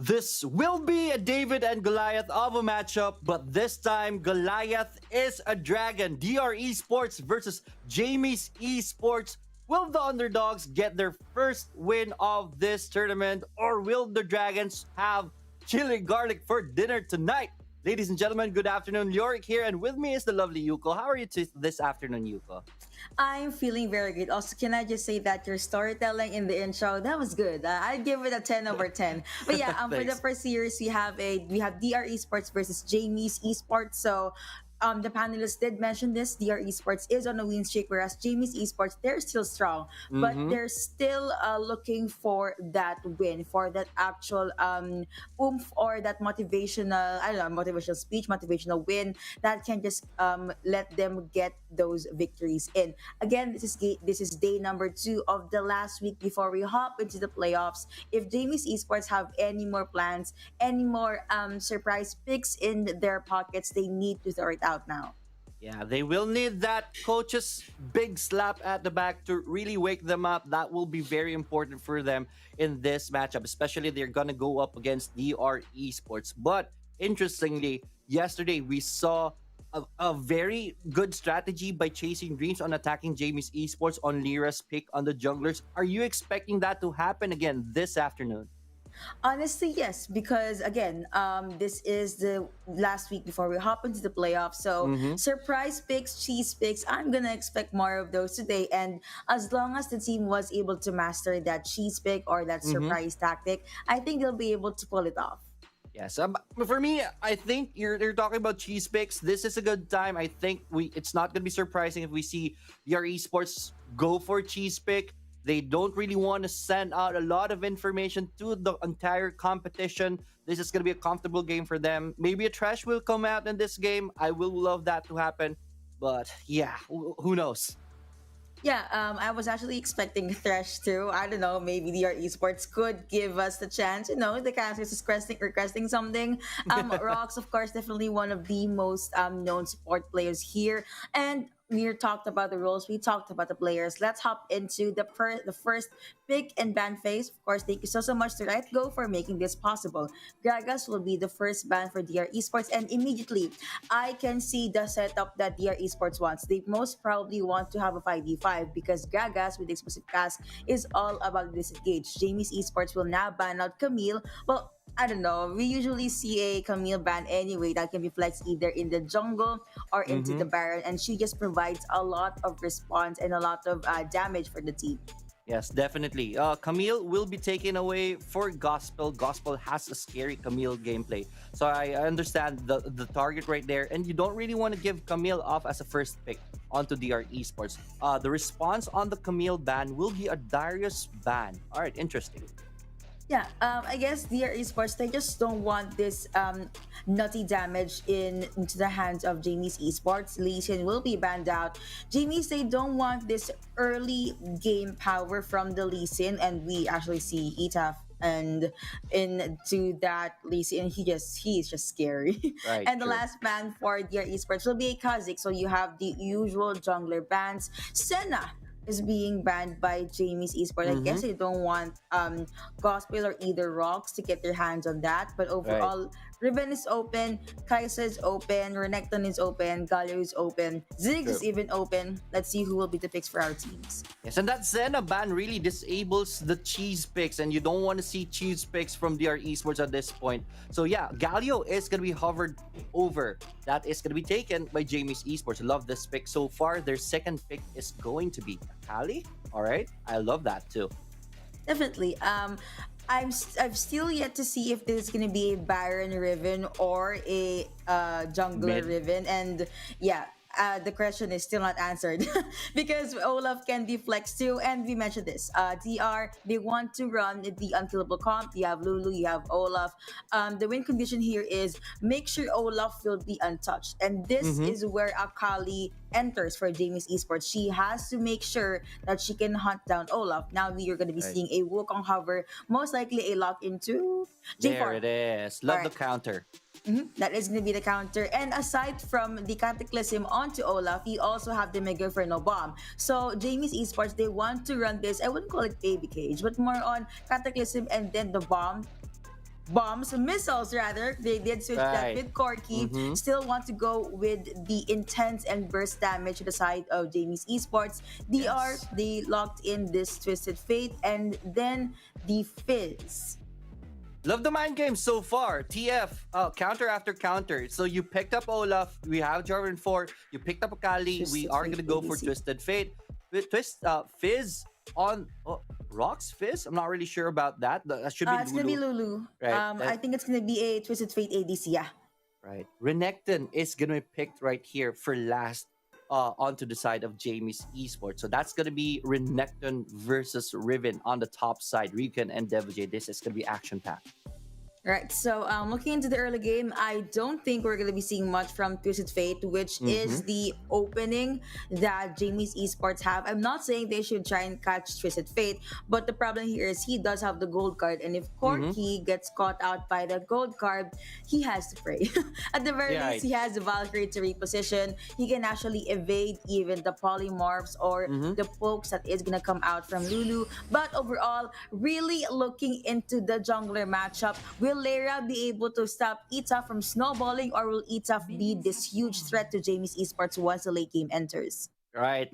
This will be a David and Goliath of a matchup, but this time Goliath is a dragon. DR Esports versus Jamie's Esports. Will the underdogs get their first win of this tournament, or will the dragons have chili garlic for dinner tonight? Ladies and gentlemen, good afternoon. Yorick here, and with me is the lovely Yuko. How are you this afternoon, Yuko? I'm feeling very good. Also, can I just say that your storytelling in the intro, that was good. I'd give it a 10 over 10. But yeah, for the first series, we have DR Esports versus Jamie's Esports. So the panelists did mention this. DR Esports is on a win streak, whereas Jamie's Esports, they're still strong, but they're still looking for that win, for that actual oomph or that motivational, I don't know, motivational speech, motivational win that can just let them get those victories in. Again, this is day number 2 of the last week before we hop into the playoffs. If Jamie's Esports have any more plans, any more surprise picks in their pockets, they need to throw it out now. Yeah, they will need that coach's big slap at the back to really wake them up. That will be very important for them in this matchup, especially they're going to go up against DR Esports. But interestingly, yesterday we saw a very good strategy by Chasing Dreams on attacking Jamie's Esports on Lyra's pick on the junglers. Are you expecting that to happen again this afternoon? Honestly, yes, because again, this is the last week before we hop into the playoffs. So surprise picks, cheese picks, I'm gonna expect more of those today. And as long as the team was able to master that cheese pick or that surprise tactic, I think they'll be able to pull it off. Yes, for me, I think you're talking about cheese picks. This is a good time. I think it's not gonna be surprising if we see your esports go for cheese pick. They don't really want to send out a lot of information to the entire competition. This is going to be a comfortable game for them. Maybe a trash will come out in this game. I will love that to happen. But yeah, who knows? Yeah, I was actually expecting Thresh too. I don't know, maybe DR Esports could give us the chance. You know, the casters is requesting something. Rox, of course, definitely one of the most known support players here. And we talked about the roles, we talked about the players. Let's hop into the first pick and ban phase. Of course, thank you so much to Right Go for making this possible. Gragas will be the first ban for DR Esports, and immediately I can see the setup that DR Esports wants. They most probably want to have a 5v5 because Gragas with Explosive Cast is all about disengage. Jamie's Esports will now ban out Camille. Well, I don't know. We usually see a Camille ban anyway that can be flexed either in the jungle or into the Baron, and she just provides a lot of response and a lot of damage for the team. Yes, definitely. Camille will be taken away for Gospel. Gospel has a scary Camille gameplay. So I understand the target right there. And you don't really want to give Camille off as a first pick onto DR Esports. The response on the Camille ban will be a Darius ban. All right, interesting. Yeah, I guess DR Esports, they just don't want this nutty damage into the hands of Jamie's Esports. Lee Sin will be banned out. Jamie's, they don't want this early game power from the Lee Sin, and we actually see Etaf and into that Lee Sin, he is just scary. Right, and the true. last ban for DR Esports will be a Kazik, so you have the usual jungler bans. Senna is being banned by Jamie's Esports. I guess they don't want Gospel or either Rocks to get their hands on that. But overall, Riven is open, Kai'Sa is open, Renekton is open, Galio is open, Ziggs is even open. Let's see who will be the picks for our teams. Yes, and that Senna ban really disables the cheese picks, and you don't want to see cheese picks from DR Esports at this point. So yeah, Galio is going to be hovered over. That is going to be taken by Jamie's Esports. Love this pick so far. Their second pick is going to be Kali. All right, I love that too. Definitely. I've still yet to see if this is gonna be a Baron Riven or a jungler Riven, and yeah. The question is still not answered because Olaf can be flexed too, and we mentioned this. DR, they want to run the unkillable comp. You have Lulu, you have Olaf. The win condition here is make sure Olaf will be untouched, and this is where Akali enters for Jamie's Esports. She has to make sure that she can hunt down Olaf. Now we are going to be seeing a Wukong hover, most likely a lock into J4. There it is. Love the counter. That is going to be the counter. And aside from the Cataclysm onto Olaf, you also have the Mega Inferno Bomb. So Jamie's Esports, they want to run this, I wouldn't call it baby cage, but more on Cataclysm and then the missiles rather. They did switch that with Corki. Still want to go with the intense and burst damage to the side of Jamie's Esports. DR, they locked in this Twisted Fate and then the Fizz. Love the mind game so far. TF, counter after counter. So you picked up Olaf. We have Jarvan 4. You picked up Akali. We are going to go for Twisted Fate. Fizz on Rocks Fizz? I'm not really sure about that. That should be Lulu. It's going to be Lulu. Right. I think it's going to be a Twisted Fate ADC, yeah. Right. Renekton is going to be picked right here for last onto the side of Jamie's Esports. So that's going to be Renekton versus Riven on the top side. Ryuken and Devil J. This is going to be action-packed. Right, so looking into the early game, I don't think we're going to be seeing much from Twisted Fate, which is the opening that Jamie's Esports have. I'm not saying they should try and catch Twisted Fate, but the problem here is he does have the gold card, and if Corki gets caught out by the gold card, he has to pray. At the very least, he has the Valkyrie to reposition. He can actually evade even the polymorphs or the pokes that is going to come out from Lulu. But overall, really looking into the jungler matchup, will Lara be able to stop Ita from snowballing, or will Ita be this huge threat to Jamie's Esports once the late game enters? Right,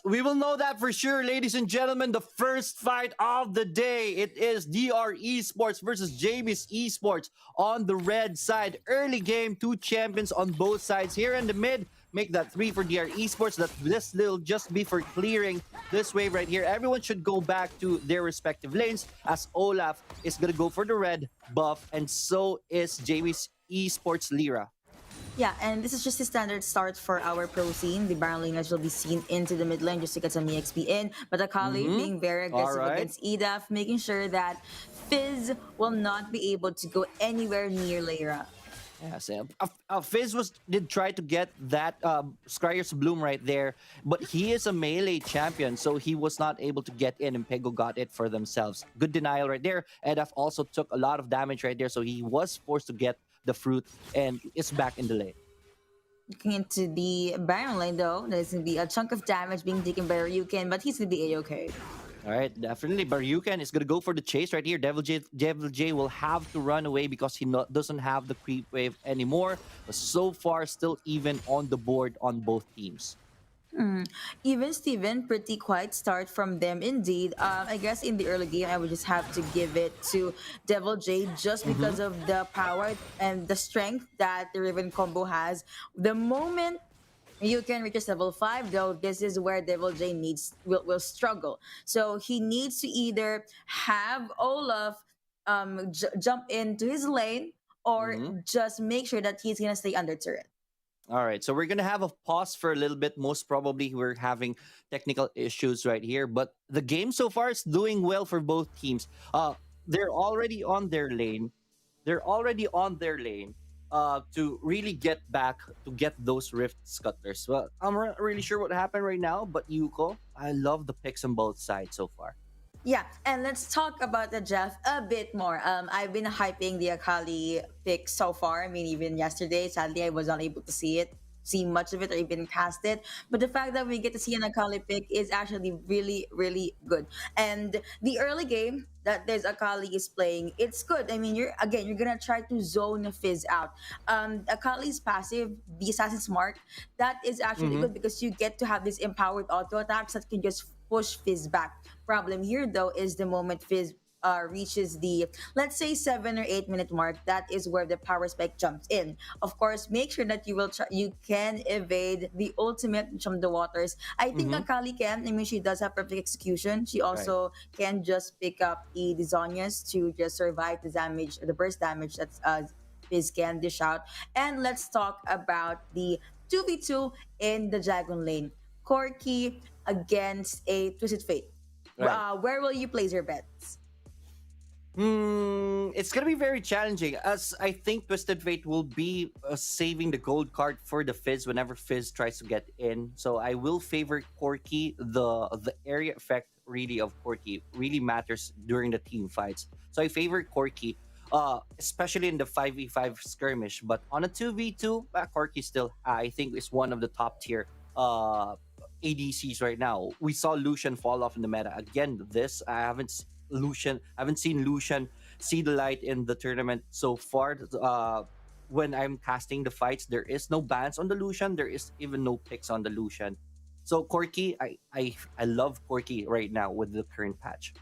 we will know that for sure, ladies and gentlemen. The first fight of the day, it is DR Esports versus Jamie's Esports on the red side. Early game, 2 champions on both sides. Here in the mid, make that 3 for DR Esports. That this will just be for clearing this wave right here. Everyone should go back to their respective lanes, as Olaf is gonna go for the red buff, and so is Jamie's Esports Lyra. Yeah, and this is just a standard start for our pro scene. The Baron laners will be seen into the mid lane just to get some EXP in. But Akali being very aggressive against EDAF, making sure that Fizz will not be able to go anywhere near Lyra. Yes, Fizz did try to get that Scryer's Bloom right there, but he is a melee champion, so he was not able to get in, and Pego got it for themselves. Good denial right there. Edaf also took a lot of damage right there, so he was forced to get the fruit, and it's back in the lane. Looking into the Baron lane though, there's going to be a chunk of damage being taken by Ryuken, but he's going to be a-okay. All right, definitely. Ryuken is going to go for the chase right here. Devil J will have to run away because he doesn't have the creep wave anymore. But so far, still even on the board on both teams. Even Steven, pretty quiet start from them indeed. I guess in the early game, I would just have to give it to Devil J just because of the power and the strength that the Riven combo has. The moment you can reach a level 5, though, this is where Devil J will struggle. So he needs to either have Olaf jump into his lane or just make sure that he's gonna stay under turret. All right, so we're gonna have a pause for a little bit. Most probably, we're having technical issues right here, but the game so far is doing well for both teams. They're already on their lane. They're already on their lane. To really get back to get those rift scuttlers. Well, I'm not really sure what happened right now, but Yuko, I love the picks on both sides so far. Yeah, and let's talk about the Jeff a bit more. I've been hyping the Akali pick so far. I mean, even yesterday, sadly, I was not able to see much of it or even cast it. But the fact that we get to see an Akali pick is actually really, really good. And the early game that there's Akali is playing, it's good. I mean, you're gonna try to zone a Fizz out. Akali's passive, the Assassin's Mark, that is actually good because you get to have these empowered auto attacks that can just push Fizz back. Problem here though is the moment Fizz reaches the, let's say, 7 or 8 minute mark, that is where the power spike jumps in. Of course, make sure that you can evade the ultimate from the waters. I think Akali can. I mean, she does have perfect execution. She also can just pick up the Zonias to just survive the damage, the burst damage that Fizz can dish out. And let's talk about the 2v2 in the Dragon lane. Corki against a Twisted Fate. Where will you place your bets? It's gonna be very challenging, as I think Twisted Fate will be saving the gold card for the Fizz whenever Fizz tries to get in. So I will favor Corki. The area effect really of Corki really matters during the team fights. So I favor Corki, especially in the 5v5 skirmish. But on a 2v2, Corki still, I think, is one of the top tier ADCs right now. We saw Lucian fall off in the meta again. I haven't seen Lucian see the light in the tournament so far. When I'm casting the fights, there is no bans on the Lucian. There is even no picks on the Lucian. So Corki, I love Corki right now with the current patch.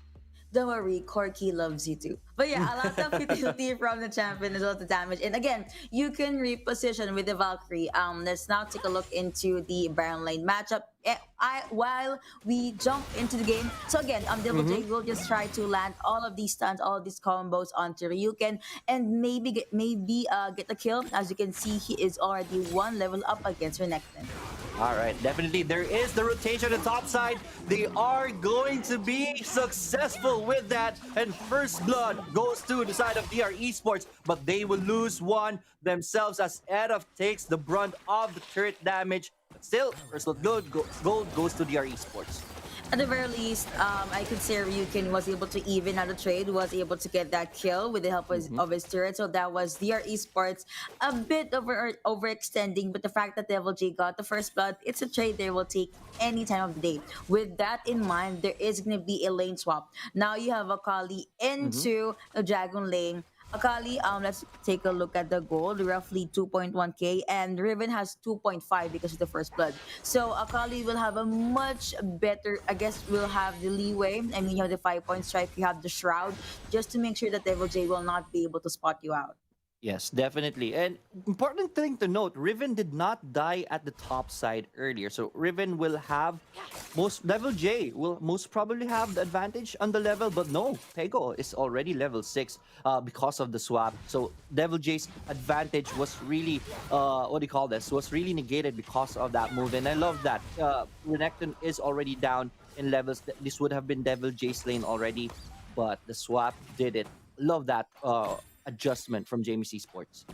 Don't worry, Corki loves you too. But yeah, a lot of utility from the champion as well as the damage. And again, you can reposition with the Valkyrie. Let's now take a look into the Baron lane matchup. While we jump into the game, so again, Devil J will just try to land all of these stuns, all of these combos onto Ryuken, and maybe get the kill. As you can see, he is already 1 level up against Renekton. All right, definitely there is the rotation on the top side. They are going to be successful with that, and first blood goes to the side of DR Esports, but they will lose one themselves as Edov takes the brunt of the turret damage. But still, first blood gold goes to DR Esports. At the very least, I could say Ryuken was able to even out the trade, was able to get that kill with the help of his turret. So that was DR Esports a bit overextending, but the fact that Devil J got the first blood, it's a trade they will take any time of the day. With that in mind, there is going to be a lane swap. Now you have Akali into the Dragon lane. Akali, let's take a look at the gold, roughly 2.1k, and Riven has 2.5 because of the first blood. So Akali will have a much better, I guess, will have the leeway. I mean, you have the 5-point strike, you have the shroud, just to make sure that Devil J will not be able to spot you out. Yes, definitely. And important thing to note, Riven did not die at the top side earlier. So Riven will have Devil J will most probably have the advantage on the level, but no, Tego is already level 6 because of the swap. So Devil J's advantage was really was really negated because of that move. And I love that. Renekton is already down in levels. This would have been Devil J's lane already, but the swap did it. Love that adjustment from Jamie's Esports.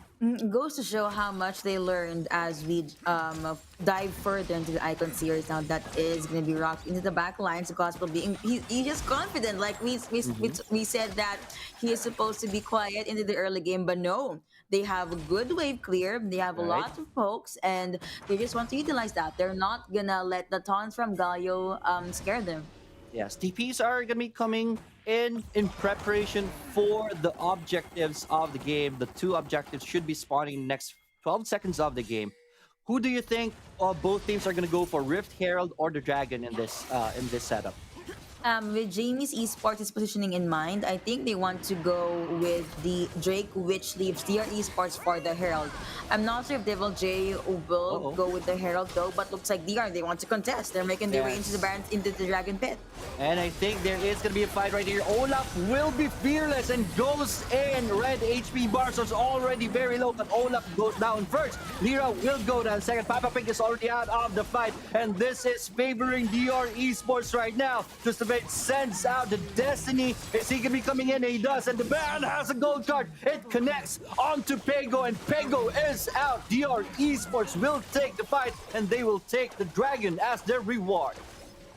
Goes to show how much they learned as we dive further into the Icon series. Now that is going to be rocked into the back lines. Gospel being he's just confident. Like we said that he is supposed to be quiet into the early game, but no, they have a good wave clear. They have a lot of pokes, and they just want to utilize that. They're not gonna let the taunts from Galio scare them. Yes, TPs are going to be coming in preparation for the objectives of the game. The 2 objectives should be spawning in the next 12 seconds of the game. Who do you think both teams are going to go for, Rift Herald or the Dragon in this setup? With Jamie's Esports' positioning in mind, I think they want to go with the Drake, which leaves DR Esports for the Herald. I'm not sure if Devil J will go with the Herald though, but looks like DR, they want to contest. They're making their way into the Dragon Pit. And I think there is going to be a fight right here. Olaf will be fearless and goes in. Red HP bars are already very low, but Olaf goes down first. Lyra will go down second. Papa Pig is already out of the fight, and this is favoring DR Esports right now. Just a bit sends out the Destiny. Is he going to be coming in? He does, and the Baron has a gold card. It connects onto Pego, and Pego is out. DR Esports will take the fight, and they will take the Dragon as their reward.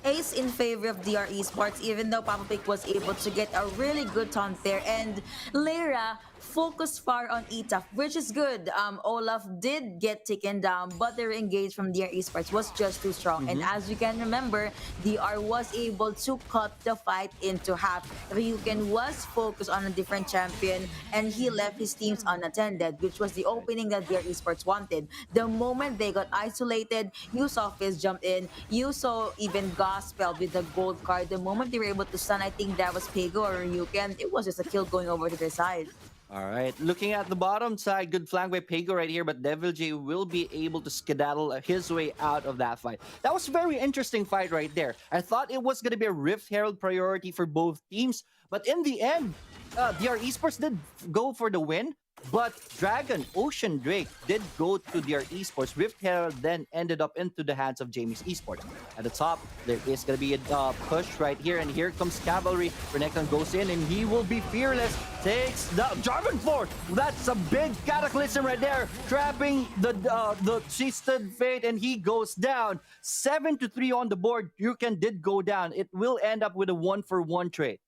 Ace in favor of DR Esports, even though Papa Pig was able to get a really good taunt there, and Lyra focused far on Etaf, which is good. Olaf did get taken down, but their engage from DR Esports was just too strong. And as you can remember, DR was able to cut the fight into half. Ryuken was focused on a different champion, and he left his teams unattended, which was the opening that DR Esports wanted. The moment they got isolated, you saw Fizz jump in, you saw even Gospel with the gold card. The moment they were able to stun, I think that was Pego or Ryuken, it was just a kill going over to their side. All right, looking at the bottom side, good flank by Pego right here, but Devil J will be able to skedaddle his way out of that fight. That was a very interesting fight right there. I thought it was going to be a Rift Herald priority for both teams, but in the end, DR Esports did go for the win. But Dragon, Ocean Drake did go to their Esports. Rift Herald then ended up into the hands of Jamie's Esports. At the top, there is going to be a push right here, and here comes Cavalry. Renekton goes in, and he will be fearless. Takes the Dragon Force. That's a big cataclysm right there, trapping the Twisted Fate, and he goes down. 7-3 on the board. Yuken did go down. It will end up with a 1-for-1 trade.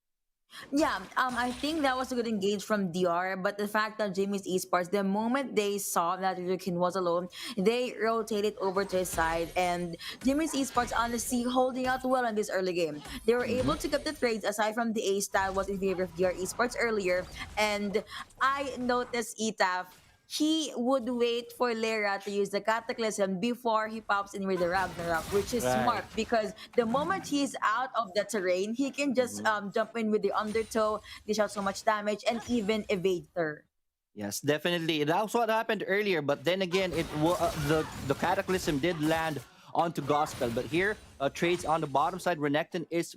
Yeah, I think that was a good engage from DR, but the fact that Jamie's Esports, the moment they saw that Ryuken was alone, they rotated over to his side, and Jamie's Esports honestly holding out well in this early game. They were able to get the trades aside from the ace that was in favor of DR Esports earlier, and I noticed Etaf, he would wait for Lyra to use the Cataclysm before he pops in with the Ragnarok, which is smart because the moment he's out of the terrain, he can just jump in with the Undertow, dish out so much damage, and even evade her. Yes, definitely. That's what happened earlier, but then again, the Cataclysm did land onto Gospel. But here, trades on the bottom side. Renekton is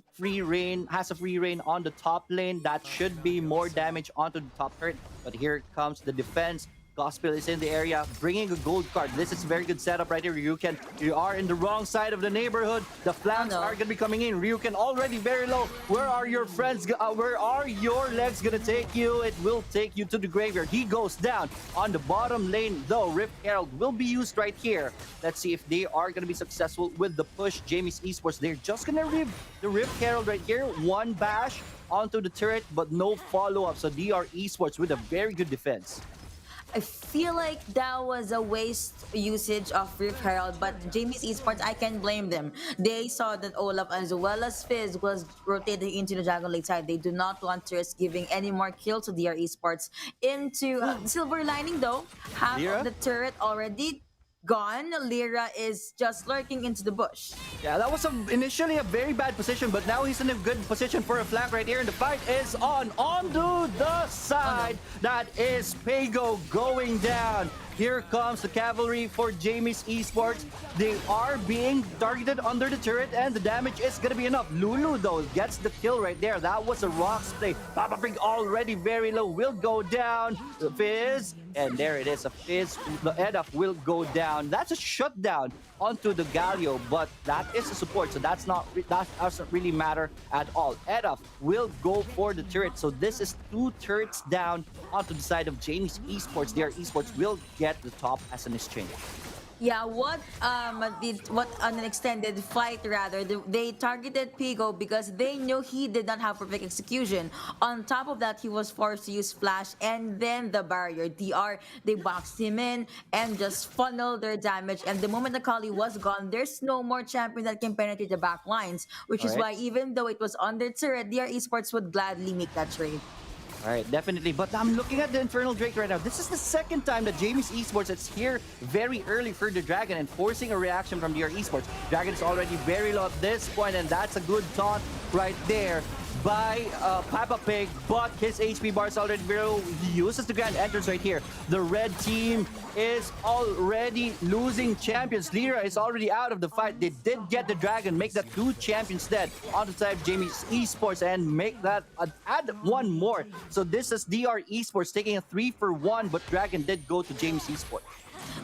has a free reign on the top lane. That should be more damage onto the top turret. But here comes the defense. Gospel is in the area, bringing a gold card. This is a very good setup right here. Ryuken, you are in the wrong side of the neighborhood. The flanks are going to be coming in. Ryuken already very low. Where are your friends? Where are your legs going to take you? It will take you to the graveyard. He goes down. On the bottom lane, though, Rift Herald will be used right here. Let's see if they are going to be successful with the push. Jamie's Esports, they're just going to leave the Rift Herald right here. One bash onto the turret, but no follow-up. So DR Esports with a very good defense. I feel like that was a waste usage of Rift Herald, but Jamie's Esports, I can't blame them. They saw that Olaf as well as Fizz was rotating into the Dragon Lake side. They do not want to risk giving any more kills to DR Esports. Into silver lining though, half of the turret already gone. Lyra is just lurking into the bush. Yeah, that was initially a very bad position, but now he's in a good position for a flank right here, and the fight is onto the side. That is Pego going down. Here comes the cavalry for Jamie's Esports. They are being targeted under the turret, and the damage is going to be enough. Lulu, though, gets the kill right there. That was a Rocks play. Papa Pig already very low. Will go down. Fizz. And there it is. A Fizz. The Edaf will go down. That's a shutdown onto the Galio, but that is a support, so that doesn't really matter at all. Edaf will go for the turret, so this is 2 turrets down onto the side of Jamie's Esports. Their Esports will get the top as an exchange. Yeah, what on an extended fight rather, they targeted Pego because they knew he did not have perfect execution. On top of that, he was forced to use Flash and then the barrier. DR, they boxed him in and just funneled their damage. And the moment the Kali was gone, there's no more champion that can penetrate the back lines, which is why even though it was under turret, DR Esports would gladly make that trade. All right, definitely. But I'm looking at the Infernal Drake right now. This is the second time that Jamie's Esports is here very early for the Dragon and forcing a reaction from DR Esports. Dragon is already very low at this point, and that's a good taunt right there by Papa Pig, but his HP bar is already low. He uses the Grand Entrance right here. The red team is already losing champions. Lyra is already out of the fight. They did get the Dragon, make that 2 champions dead on the side of Jamie's Esports and make that add 1 more. So this is DR Esports taking a 3-for-1, but Dragon did go to Jamie's Esports.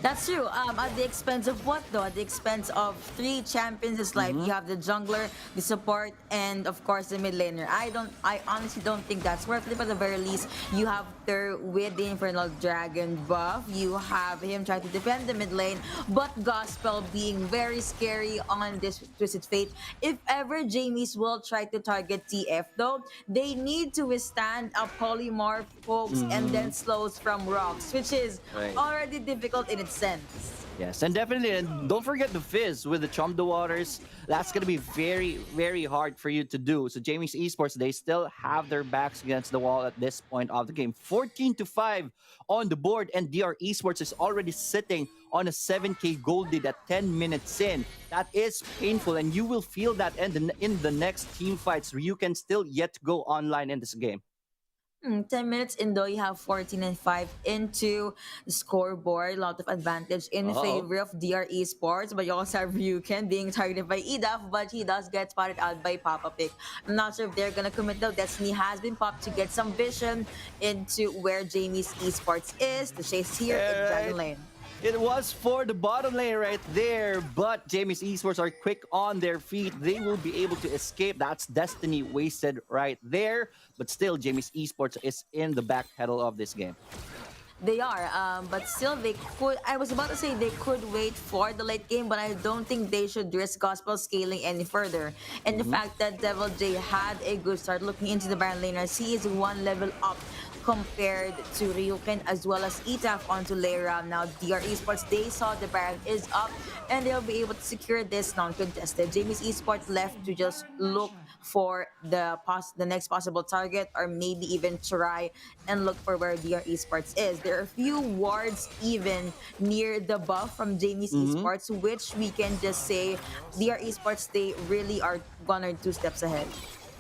That's true. At the expense of what though? At the expense of 3 champions. It's like you have the jungler, the support, and of course the mid laner. I honestly don't think that's worth it. But at the very least, you have there with the Infernal Dragon buff. You have him trying to defend the mid lane, but Gospel being very scary on this Twisted Fate. If ever Jamies will try to target TF though, they need to withstand a polymorph folks and then slows from rocks, which is already difficult in its sense. Yes, and definitely, and don't forget the Fizz with the Chum the Waters. That's going to be very, very hard for you to do. So Jamie's Esports, they still have their backs against the wall at this point of the game. 14-5 on the board, and DR Esports is already sitting on a 7k gold lead at 10 minutes in. That is painful, and you will feel that in the next team fights. You can still yet go online in this game. 10 minutes in though, you have 14-5 into the scoreboard. A lot of advantage in favor of DR Esports, but you also have Ryuken being targeted by EDAF, but he does get spotted out by Papa Pig. I'm not sure if they're gonna commit though. Destiny has been popped to get some vision into where Jamie's Esports is. The chase here in Dragon Lane. It was for the bottom lane right there, but Jamie's Esports are quick on their feet. They will be able to escape. That's Destiny wasted right there. But still, Jamie's Esports is in the back pedal of this game. They are, but still they could, I was about to say they could wait for the late game, but I don't think they should risk Gospel scaling any further. And the fact that Devil J had a good start looking into the Baron laners, he is 1 level up compared to Ryuken as well as ETAF onto Lyra. Now DR Esports, they saw the Baron is up and they'll be able to secure this non-contested. Jamie's Esports left to just look for the next possible target, or maybe even try and look for where DR Esports is. There are a few wards even near the buff from Jamie's Esports, which we can just say DR Esports, they really are 1 or 2 steps ahead.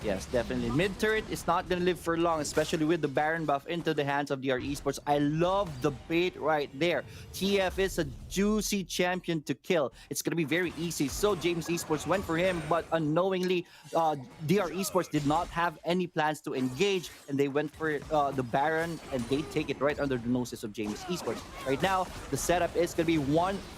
Yes, definitely. Mid turret is not going to live for long, especially with the Baron buff into the hands of DR Esports. I love the bait right there. TF is a juicy champion to kill. It's going to be very easy. So James Esports went for him, but unknowingly, DR Esports did not have any plans to engage, and they went for the Baron, and they take it right under the noses of James Esports. Right now, the setup is going to be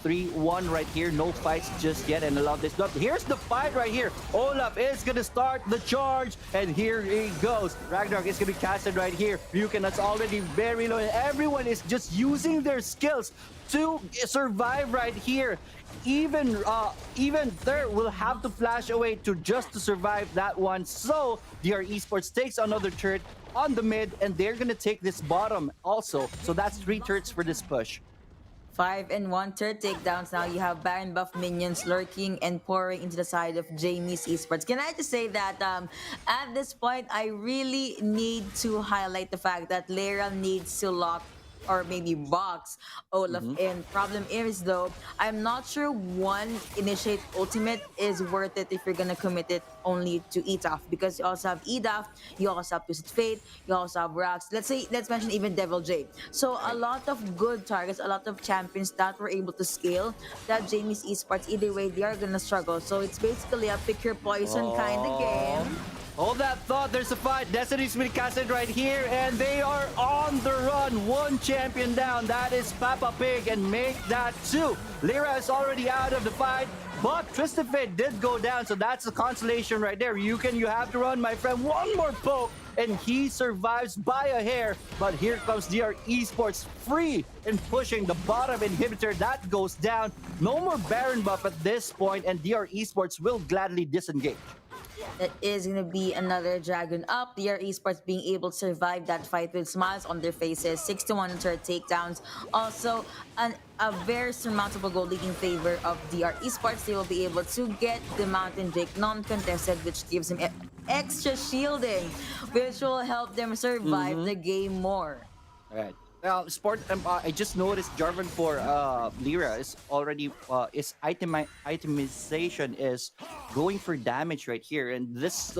1-3-1 right here. No fights just yet, and I love this. Look, here's the fight right here. Olaf is going to start the charge. And here he goes. Ragnarok is going to be casted right here. Ryuken, that's already very low. And everyone is just using their skills to survive right here. Even Third will have to flash away to survive that one. So DR Esports takes another turret on the mid, and they're going to take this bottom also. So that's 3 turrets for this push. 5 and 1 turret takedowns. Now you have Baron buff minions lurking and pouring into the side of Jamie's Esports. Can I just say that at this point, I really need to highlight the fact that Lyra needs to lock or maybe box Olaf in. Problem is though, I'm not sure one initiate ultimate is worth it if you're gonna commit it only to ETAF, because you also have EDAF, you also have Twisted Fate, you also have Rax. Let's mention even Devil J. So a lot of good targets, a lot of champions that were able to scale that Jamie's Esports, either way they are gonna struggle. So it's basically a pick your poison kind of game. Hold that thought, there's a fight. Destiny's been casted right here, and they are on the run. 1 champion down, that is Papa Pig, and make that 2. Lyra is already out of the fight, but Twisted Fate did go down, so that's a consolation right there. You have to run, my friend. 1 more poke, and he survives by a hair. But here comes DR Esports free and pushing the bottom inhibitor. That goes down. No more Baron buff at this point, and DR Esports will gladly disengage. That is going to be another dragon up. DR Esports being able to survive that fight with smiles on their faces. 6-1 third takedowns. Also, a very surmountable goal lead in favor of DR Esports. They will be able to get the Mountain Drake non-contested, which gives him extra shielding, which will help them survive the game more. All right. I just noticed Jarvan for Lyra is already itemization is going for damage right here, and this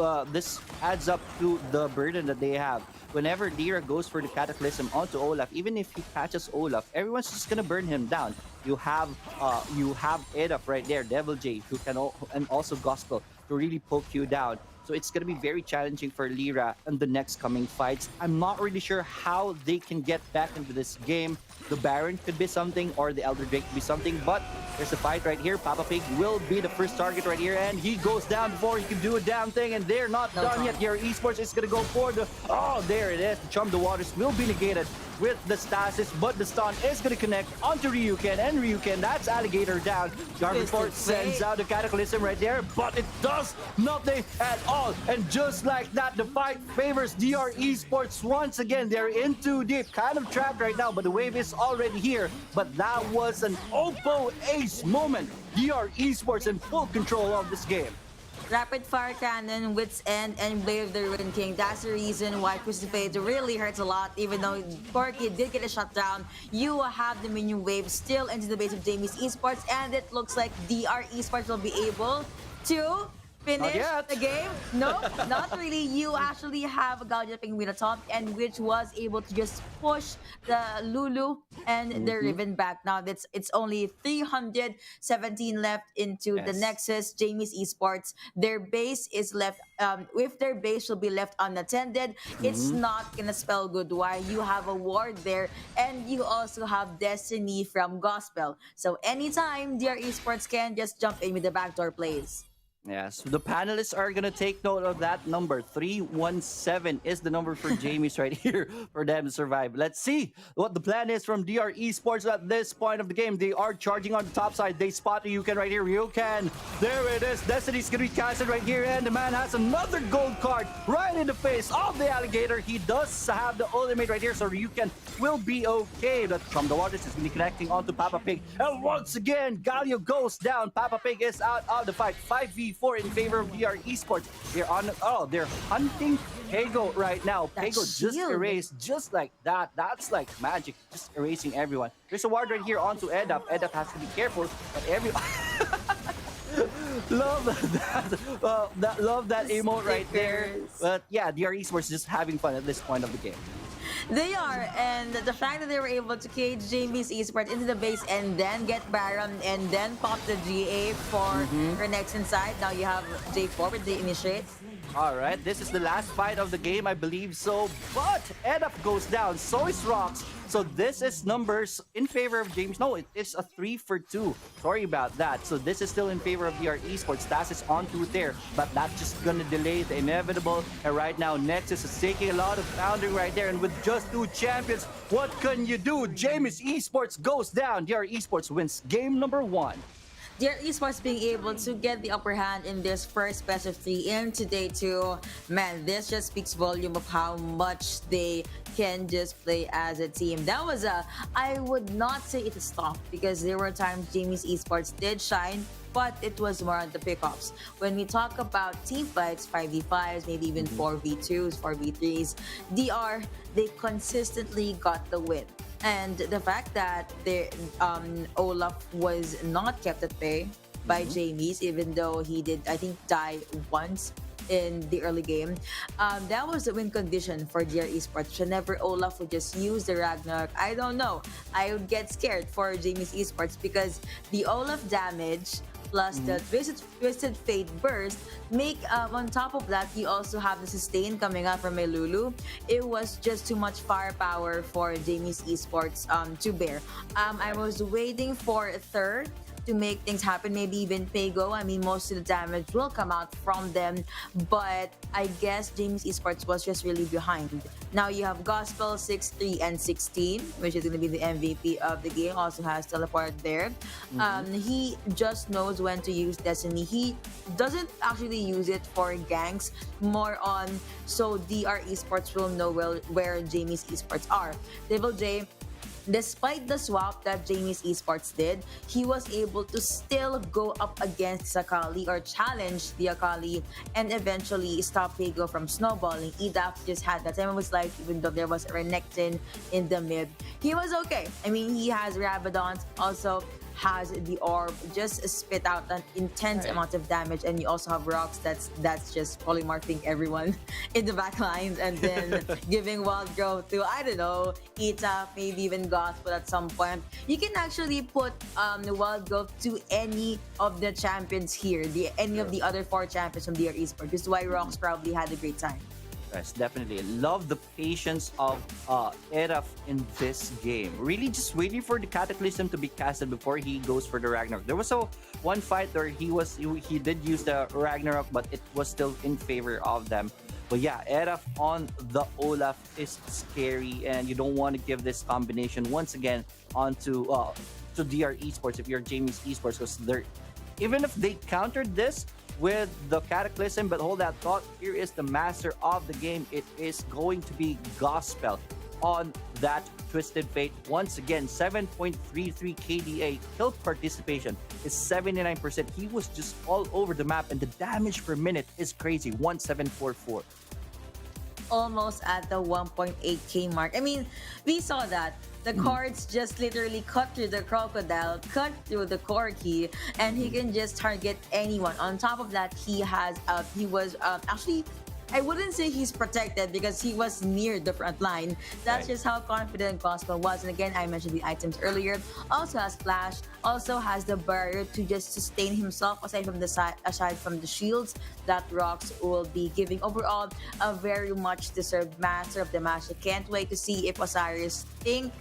adds up to the burden that they have. Whenever Lyra goes for the Cataclysm onto Olaf, even if he catches Olaf, everyone's just gonna burn him down. You have Edaf right there, Devil J, who can and also Gospel to really poke you down. So it's going to be very challenging for Lyra in the next coming fights. I'm not really sure how they can get back into this game. The Baron could be something, or the Elder Drake could be something, but there's a fight right here. Papa Pig will be the first target right here, and he goes down before he can do a damn thing, and they're not done yet here. Esports is going to go for the... Oh, there it is. The Chum the Waters will be negated with the stasis, but the stun is going to connect onto Ryuken, and Ryuken, that's Alligator down. Jarvan Fort sends out the Cataclysm right there, but it does nothing at all. And just like that, the fight favors DR Esports once again. They're in too deep, kind of trapped right now, but the wave is already here. But that was an Oppo ace moment. DR Esports in full control of this game. Rapid Fire Cannon, Wits End, and Blade the Ruin King. That's the reason why Crucifade really hurts a lot. Even though Corky did get a shutdown, you have the minion wave still into the base of Jamie's Esports, and it looks like DR Esports will be able to finish the game. No, not really. You actually have a Gaudia Penguin top, and which was able to just push the Lulu and the Riven back. Now it's only 317 left into the Nexus. Jamie's Esports, their base is left. If their base will be left unattended, it's not gonna spell good. Why? You have a ward there, and you also have Destiny from Gospel. So anytime DR Esports can just jump in with the backdoor plays. Yes, the panelists are going to take note of that number. 317 is the number for Jamie's right here for them to survive. Let's see what the plan is from DR Esports at this point of the game. They are charging on the top side. They spot the Ryuken right here. Ryuken, there it is. Destiny's going to be casted right here, and the man has another gold card right in the face of the Alligator. He does have the ultimate right here, so Ryuken will be okay. But from the waters is going to be connecting onto Papa Pig. And once again, Galio goes down. Papa Pig is out of the fight. 5v4 in favor of DR Esports. They're hunting Pego right now. Pego just erased just like that. That's like magic, just erasing everyone. There's a ward right here onto Edap. Edap has to be careful, but love that. Love that emote right there. But yeah, DR Esports just having fun at this point of the game. They are, and the fact that they were able to cage Jamie's Esports into the base and then get Baron and then pop the GA for her next inside. Now you have J4 with the initiate. All right, this is the last fight of the game, I believe so. But Edap goes down, so is Rox. So this is numbers in favor of James. No, it is a 3-for-2. Sorry about that. So this is still in favor of DR Esports. Stas is on to there, but that's just gonna delay the inevitable. And right now, Nexus is taking a lot of pounding right there. And with just 2 champions, what can you do? James Esports goes down. DR Esports wins game number 1. DR Esports being able to get the upper hand in this first best of 3 into day 2. Man, this just speaks volume of how much they can just play as a team. That was I would not say it's a stop, because there were times Jamie's Esports did shine, but it was more on the pickups. When we talk about team fights, 5v5s, maybe even 4v2s, 4v3s, DR, they consistently got the win. And the fact that Olaf was not kept at bay by Jamie's, even though he did, I think, die once in the early game, that was the win condition for DR Esports. Whenever Olaf would just use the Ragnarok, I don't know, I would get scared for Jamie's Esports, because the Olaf damage plus the Twisted Fate burst make, on top of that, you also have the sustain coming out from Lulu. It was just too much firepower for Jamie's Esports to bear. I was waiting for Third to make things happen. Maybe even Pago. I mean, most of the damage will come out from them. But I guess James Esports was just really behind. Now you have Gospel 6-3 and 16, which is going to be the MVP of the game. Also has teleport there. He just knows when to use Destiny. He doesn't actually use it for ganks, more on so DR Esports will know where Jamie's Esports are. Devil J, despite the swap that Jamie's Esports did, he was able to still go up against Akali or challenge the Akali and eventually stop Pago from snowballing. EDAF just had that time. It was like, even though there was a Renekton in the mid, he was okay. I mean, he has Rabadons, also has the orb, just spit out an intense amount of damage, and you also have rocks that's just polymorphing everyone in the back lines and then giving wild growth to, I don't know, Ita, maybe even Gospel at some point. You can actually put the wild growth to any of the champions here, any of the other 4 champions from DR Esports. This is why Rocks probably had a great time. Yes, definitely. Love the patience of Eraf in this game. Really just waiting for the Cataclysm to be casted before he goes for the Ragnarok. There was one fight where he did use the Ragnarok, but it was still in favor of them. But yeah, Eraf on the Olaf is scary, and you don't want to give this combination once again onto to DR Esports if you're Jamie's Esports, because even if they countered this with the Cataclysm, but hold that thought, here is the master of the game. It is going to be Gospel on that Twisted Fate. Once again, 7.33 KDA. Kill participation is 79%. He was just all over the map, and the damage per minute is crazy, 1744. Almost at the 1.8k mark. I mean, we saw that. The cards just literally cut through the crocodile, cut through the corki, and he can just target anyone. On top of that, he was actually, I wouldn't say he's protected because he was near the front line. That's just how confident Gospel was. And again, I mentioned the items earlier. Also has Flash, also has the barrier to just sustain himself aside from the shields that Rocks will be giving. Overall, a very much deserved master of the match. I can't wait to see if Osiris think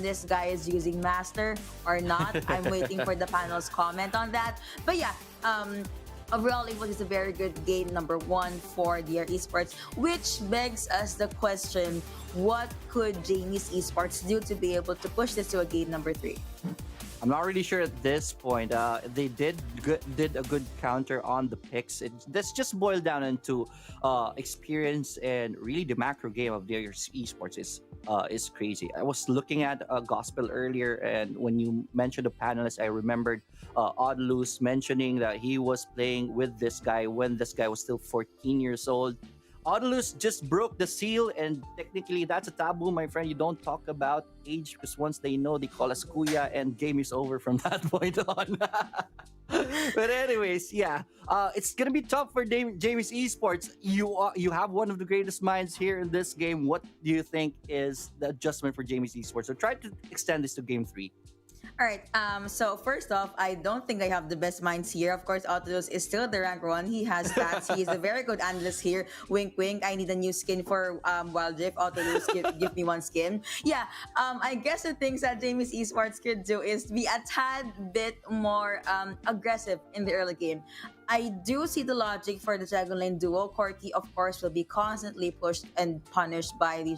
this guy is using master or not. I'm waiting for the panel's comment on that. But yeah, overall, it was just a very good game number 1 for DR Esports, which begs us the question, what could Jamie's Esports do to be able to push this to a game number 3? I'm not really sure at this point. They did a good counter on the picks. This just boiled down into experience, and really the macro game of their esports is crazy. I was looking at Gospel earlier, and when you mentioned the panelists, I remembered Oddloose mentioning that he was playing with this guy when this guy was still 14 years old. Oddloose just broke the seal, and technically that's a taboo, my friend. You don't talk about age, because once they know, they call us kuya, and game is over from that point on. But anyways, yeah, it's gonna be tough for Jamie's Esports. You have one of the greatest minds here in this game. What do you think is the adjustment for Jamie's Esports? So try to extend this to game 3. All right. So first off, I don't think I have the best minds here. Of course, Autolus is still the rank 1. He has stats. He is a very good analyst here. Wink, wink. I need a new skin for Wild Rift. Autolus, give me one skin. Yeah. I guess the things that Jamie's Esports could do is be a tad bit more aggressive in the early game. I do see the logic for the Dragon Lane duo. Corki, of course, will be constantly pushed and punished by the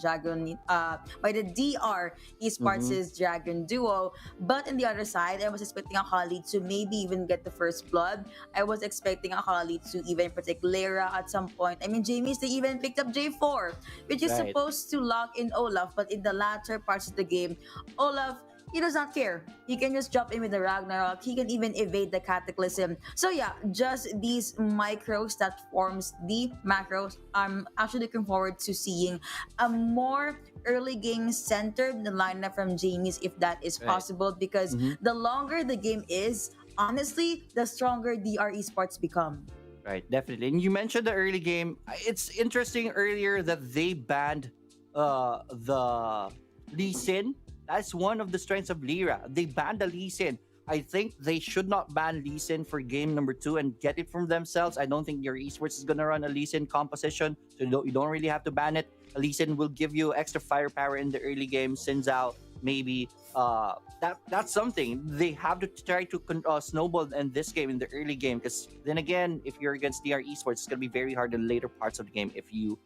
by the DR Esports' Dragon duo. But on the other side, I was expecting Akali to maybe even get the first blood. I was expecting Akali to even protect Lyra at some point. I mean, Jamie's, they even picked up J4, which is supposed to lock in Olaf. But in the latter parts of the game, Olaf, he does not care. He can just jump in with the Ragnarok. He can even evade the Cataclysm. So yeah, just these micros that forms the macros. I'm actually looking forward to seeing a more early game centered lineup from Jamie's, if that is possible, because the longer the game is, honestly, the stronger DR Esports become. Right, definitely. And you mentioned the early game. It's interesting earlier that they banned the Lee Sin. That's one of the strengths of Lyra. They banned the Lee Sin. I think they should not ban Lee Sin for game number 2 and get it from themselves. I don't think your esports is gonna run a Lee Sin composition, so you don't really have to ban it. A Lee Sin will give you extra firepower in the early game. Xin Zhao maybe that's something they have to try to snowball in this game, in the early game, because then again, if you're against DR Esports, it's gonna be very hard in later parts of the game if you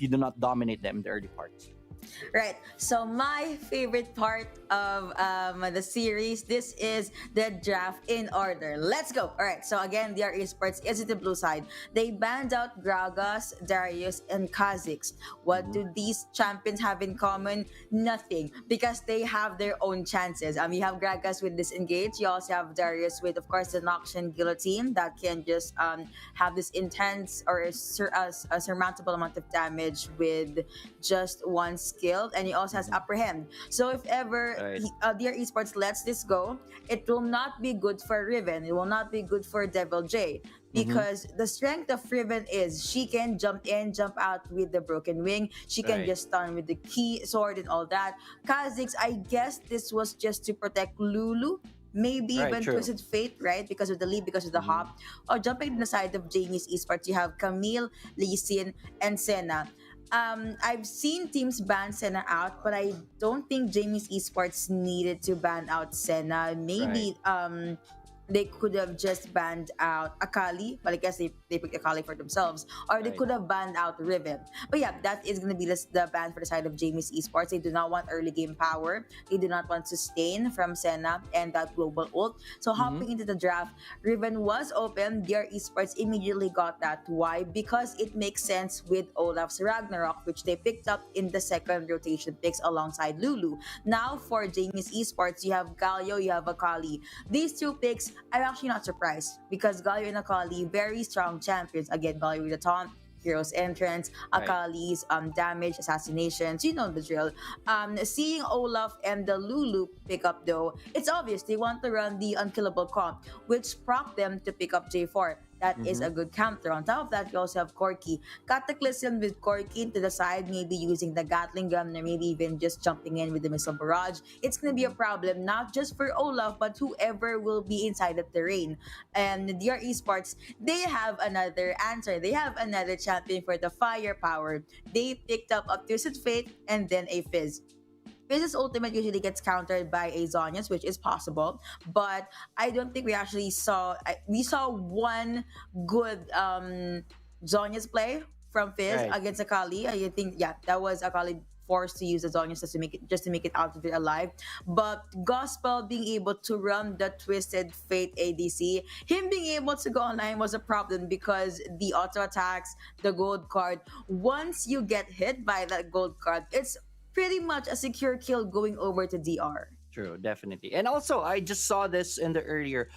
do not dominate them in the early parts. Right. So my favorite part of the series, this is the draft in order. Let's go. All right. So again, DR Esports is the blue side. They banned out Gragas, Darius, and Kha'Zix. What do these champions have in common? Nothing, because they have their own chances. You have Gragas with disengage. You also have Darius with, of course, the Noxian Guillotine that can just have this intense or a surmountable amount of damage with just one skill, and he also has apprehend. So if ever DR Esports lets this go, it will not be good for Riven. It will not be good for Devil J, because the strength of Riven is she can jump in, jump out with the broken wing. She can just stun with the key sword and all that. Kha'Zix, I guess this was just to protect Lulu. Maybe even Twisted Fate, right? Because of the lead, because of the hop. Or jumping to the side of Jamie's Esports, you have Camille, Lee Sin, and Senna. I've seen teams ban Senna out, but I don't think Jamie's Esports needed to ban out Senna. Maybe they could have just banned out Akali, but I guess they picked Akali for themselves, or they could have banned out Riven. But yeah, that is going to be the ban for the side of Jamie's Esports. They do not want early game power. They do not want sustain from Senna and that global ult. So hopping into the draft, Riven was open. DR Esports immediately got that. Why? Because it makes sense with Olaf's Ragnarok, which they picked up in the second rotation picks alongside Lulu. Now for Jamie's Esports, you have Galio, you have Akali. These two picks, I'm actually not surprised, because Galio and Akali, very strong champions. Again, Galio with the taunt, Hero's Entrance, Akali's damage, assassinations, you know the drill. Seeing Olaf and the Lulu pick up though, it's obvious they want to run the unkillable comp, which prompted them to pick up J4. That is a good counter. On top of that, you also have Corki. Cataclysm with Corki to the side, maybe using the Gatling gun, or maybe even just jumping in with the missile barrage. It's going to be a problem, not just for Olaf, but whoever will be inside the terrain. And DR Esports, they have another answer. They have another champion for the firepower. They picked up a Twisted Fate and then a Fizz. Fizz's ultimate usually gets countered by a Zhonya's, which is possible, but I don't think we actually saw. We saw one good Zhonya's play from Fizz against Akali. I think that was Akali forced to use the Zhonya's just to make it out of it alive. But Gospel being able to run the Twisted Fate ADC, him being able to go online was a problem, because the auto attacks, the gold card. Once you get hit by that gold card, it's pretty much a secure kill going over to DR. True, definitely. And also, I just saw this in the earlier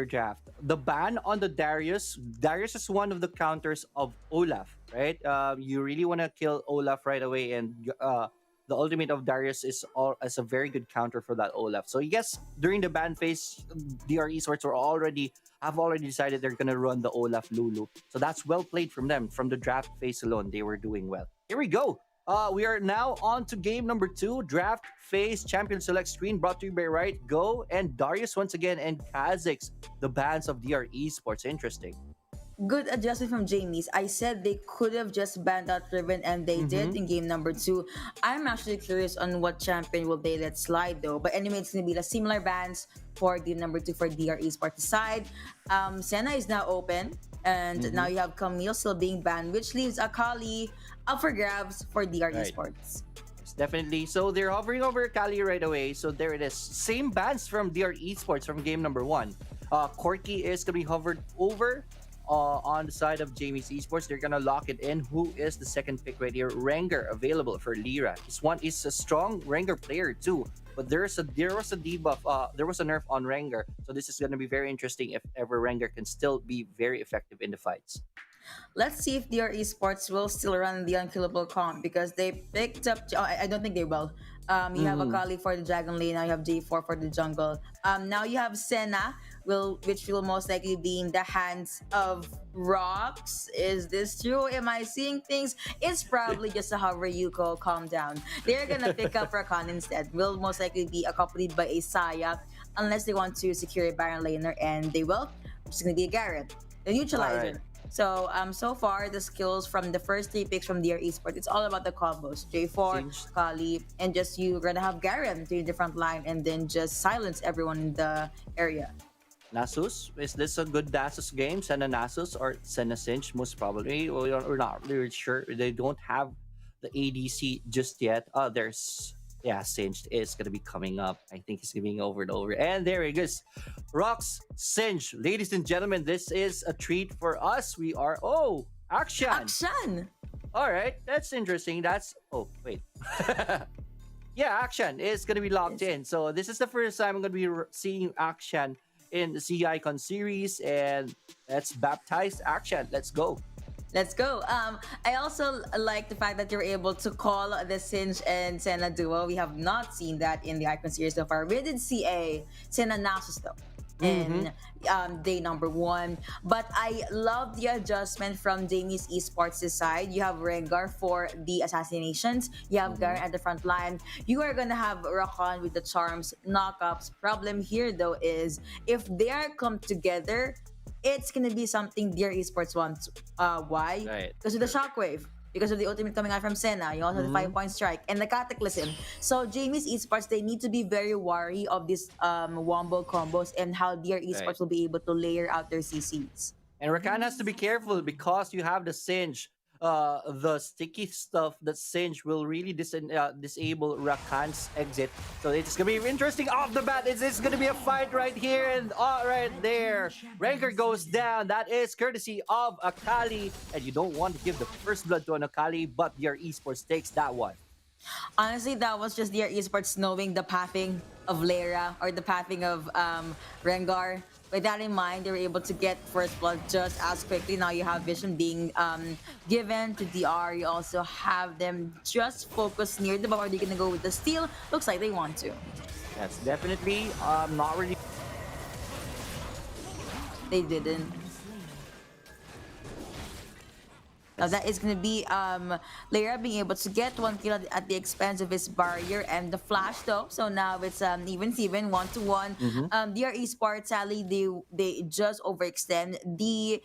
draft. The ban on the Darius. Darius is one of the counters of Olaf, right? You really want to kill Olaf right away, and the ultimate of Darius is as a very good counter for that Olaf. So yes, during the ban phase, DR Esports have already decided they're gonna run the Olaf Lulu. So that's well played from them. From the draft phase alone, they were doing well. Here we go. We are now on to game number 2, draft phase champion select screen, brought to you by Right Go and Darius once again, and Kha'Zix, the bans of DR Esports. Interesting. Good adjustment from Jamie's. I said they could have just banned out Riven, and they did in game number 2. I'm actually curious on what champion will they let slide though. But anyway, it's gonna be the similar bans for game number 2 for DR Esports side. Senna is now open, and now you have Camille still being banned, which leaves Akali up for grabs for DR Esports. Yes, definitely. So they're hovering over Kali right away. So there it is. Same bans from DR Esports from game number 1. Corki is going to be hovered over on the side of Jamie's Esports. They're going to lock it in. Who is the second pick right here? Rengar available for Lyra. This one is a strong Rengar player too. But there was a debuff, there was a nerf on Rengar. So this is going to be very interesting if ever Rengar can still be very effective in the fights. Let's see if DR Esports will still run the unkillable comp, because they picked up. I don't think they will. You have Akali for the Dragon Lane. Now you have J4 for the jungle. Now you have Senna, which will most likely be in the hands of Rocks. Is this true? Am I seeing things? It's probably just a hover, Yuko. Calm down. They're gonna pick up Rakan instead. Will most likely be accompanied by a Saya, unless they want to secure a Baron laner, and they will. It's gonna be a Garrett, the neutralizer. So so far the skills from the first 3 picks from DR Esports, it's all about the combos. J4, Singe. Kali, and just you're gonna have Garen to the front line and then just silence everyone in the area. Nasus, is this a good Nasus game? Senna Nasus or Senna Singe? Most probably. We're not really sure. They don't have the ADC just yet. There's Singe is gonna be coming up. I think he's gonna be over and over. And there he goes. Rox Singe. Ladies and gentlemen, this is a treat for us. We are action. Action. Alright, that's interesting. Wait. Yeah, Action is gonna be locked in. So this is the first time I'm gonna be seeing Action in the C Icon series, and let's baptize Action. Let's go. Let's go. I also like the fact that you're able to call the Singe and Senna duo. We have not seen that in the Icon series so far. We did see a Senna Nasus though in day number 1. But I love the adjustment from Jamie's Esports' side. You have Rengar for the assassinations. You have Garen at the front line. You are going to have Rakan with the charms, knockups. Problem here though is if they are come together, it's gonna be something Dear Esports wants. Why? Right. Because of the shockwave. Because of the ultimate coming out from Senna. You also have the 5-point strike and the cataclysm. So Jamie's Esports, they need to be very wary of these wombo combos and how Dear Esports will be able to layer out their CCs. And Rakan has to be careful because you have the Singe. The sticky stuff that Singe will really disable Rakan's exit. So it's gonna be interesting off the bat. It's gonna be a fight right here and right there. Rengar goes down. That is courtesy of Akali, and you don't want to give the first blood to an Akali, but your Esports takes that one. Honestly, that was just their Esports knowing the pathing of Lara or the pathing of Rengar. With that in mind, they were able to get first blood just as quickly. Now you have vision being given to DR. You also have them just focus near the bomb. Are they going to go with the steal? Looks like they want to. That's definitely not really. They didn't. Now that is going to be Lara being able to get 1 kill at the expense of his barrier and the flash though. So now it's even Steven 1-1. DR Esports, sadly, they just overextend. The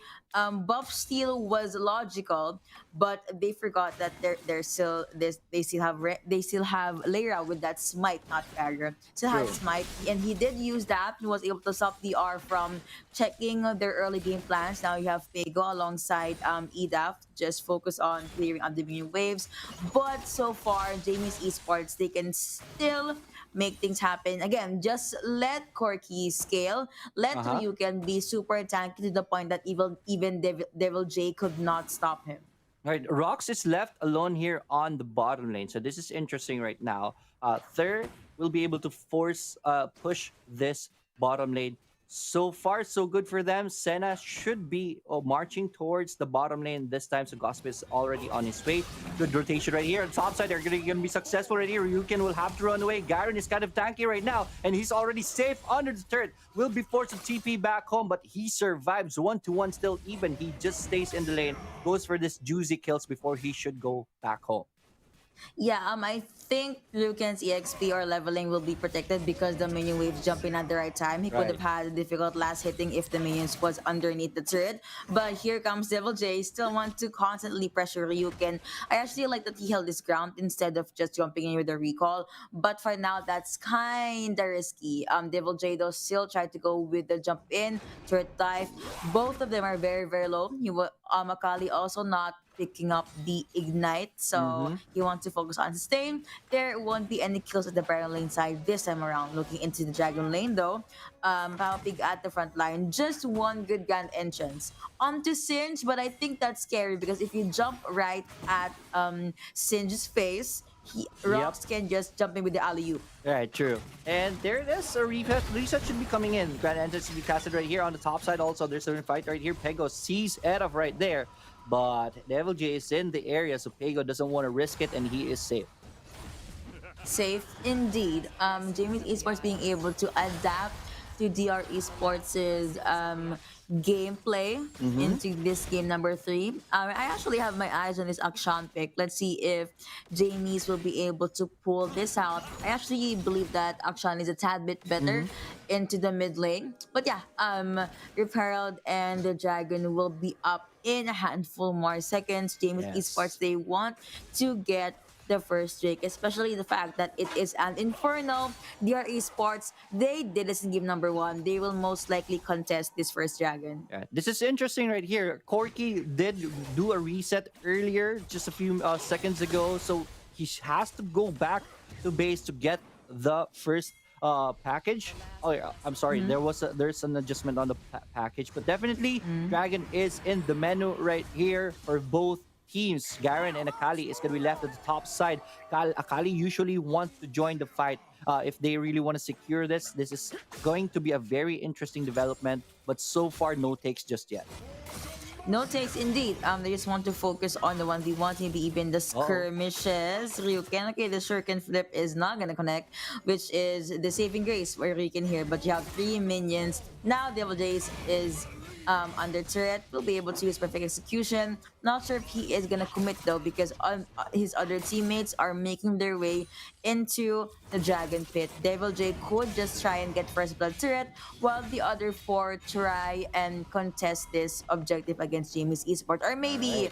buff steal was logical, but they forgot that they still have Lara with that smite, not barrier. Still has smite, and he did use that. He was able to stop DR from checking their early game plans. Now you have Pego alongside EDAF. Just focus on clearing out the minion waves. But so far, Jamie's Esports, they can still make things happen. Again, just let Corky scale. Let Ryuken be super tanky to the point that even Devil J could not stop him. Right, Rox is left alone here on the bottom lane. So this is interesting right now. Third will be able to force push this bottom lane. So far, so good for them. Senna should be marching towards the bottom lane this time. So Gospel is already on his way. Good rotation right here. On top side, they're going to be successful right here. Ryuken will have to run away. Garen is kind of tanky right now, and he's already safe under the turret. Will be forced to TP back home, but he survives 1-1 still even. He just stays in the lane, goes for this juicy kills before he should go back home. Yeah, I think Ryuken's EXP or leveling will be protected because the minion waves jump in at the right time. He could have had a difficult last hitting if the minions was underneath the turret. But here comes Devil J, still want to constantly pressure Ryuken. I actually like that he held his ground instead of just jumping in with a recall. But for now, that's kinda risky. Devil J though still tried to go with the jump in, turret dive. Both of them are very, very low. Akali also not picking up the ignite, so you want to focus on sustain. There won't be any kills at the Baron lane side this time around. Looking into the Dragon lane though, Pig at the front line, just one good gun entrance onto Singe, but I think that's scary because if you jump right at Singe's face, Rox can just jump in with the alley-oop. Right, true. And there it is. A reset should be coming in. Grand entrance to be casted right here on the top side also. There's a fight right here. Pego sees Edov right there. But Devil J is in the area, so Pego doesn't want to risk it, and he is safe. Safe indeed. Jamie's Esports being able to adapt to DR Esports' gameplay Mhm. into this game number 3. I actually have my eyes on this Akshan pick. Let's see if Jamies will be able to pull this out. I actually believe that Akshan is a tad bit better into the mid lane. But yeah, Rip Herald and the Dragon will be up in a handful more seconds. Jamies Esports, Yes. they want to get the first Drake, especially the fact that it is an Inferno. DR Esports, they did this in game number 1. They will most likely contest this first Dragon. Yeah, this is interesting right here. Corky did do a reset earlier, just a few seconds ago, so he has to go back to base to get the first package. Oh yeah, I'm sorry. There's an adjustment on the package, but definitely Dragon is in the menu right here for both teams. Garen and Akali is going to be left at the top side. Akali usually wants to join the fight if they really want to secure this. This is going to be a very interesting development, but so far no takes just yet. No takes indeed. They just want to focus on the 1v1, maybe even the skirmishes. Ryuken, okay, the shuriken flip is not gonna connect, which is the saving grace for Ryuken here. But you have 3 minions. Now Devil Jace is under turret, will be able to use perfect execution. Not sure if he is gonna commit though, because his other teammates are making their way into the Dragon Pit. Devil J could just try and get first blood turret, while the other 4 try and contest this objective against Jamies Esports. Or maybe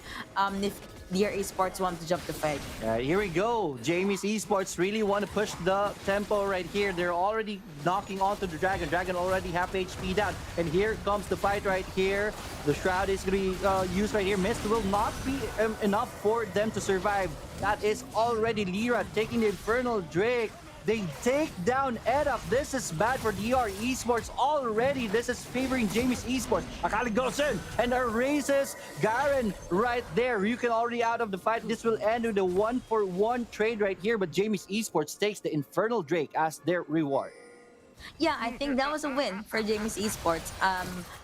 if DR Esports want to jump the fight. Here we go. Jamies Esports really want to push the tempo right here. They're already knocking onto the Dragon. Dragon already half HP down. And here comes the fight right here. The Shroud is going to be used right here. Mist will not be enough for them to survive. That is already Lyra taking the Infernal Drake. They take down Edaf. This is bad for DR Esports already. This is favoring Jamies Esports. Akali goes in and erases Garen right there. You can already out of the fight. This will end with a 1-for-1 trade right here, but Jamies Esports takes the Infernal Drake as their reward. Yeah, I think that was a win for Jamies Esports.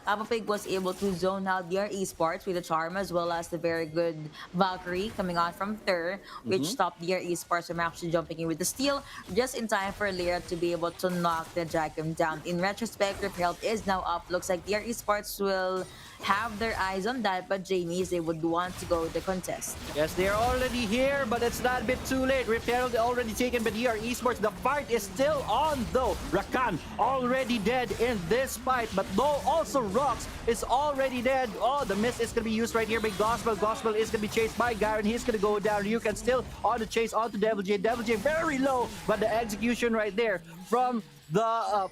Papa Pig was able to zone out their esports with the charm, as well as the very good Valkyrie coming on from Thur, which stopped their esports from actually jumping in with the steal just in time for Lyra to be able to knock the Dragon down. In retrospect, Rip Herald is now up. Looks like their esports will have their eyes on that, but Jamies, they would want to go the contest. Yes, they're already here, but it's not a bit too late. Rip Herald already taken by DR Esports. The fight is still on though. Rakan already dead in this fight, but no, also Rox is already dead. Oh, the mist is going to be used right here by Gospel. Gospel is going to be chased by Garen. He's going to go down. You can still on the chase onto Devil J. Devil J very low, but the execution right there from the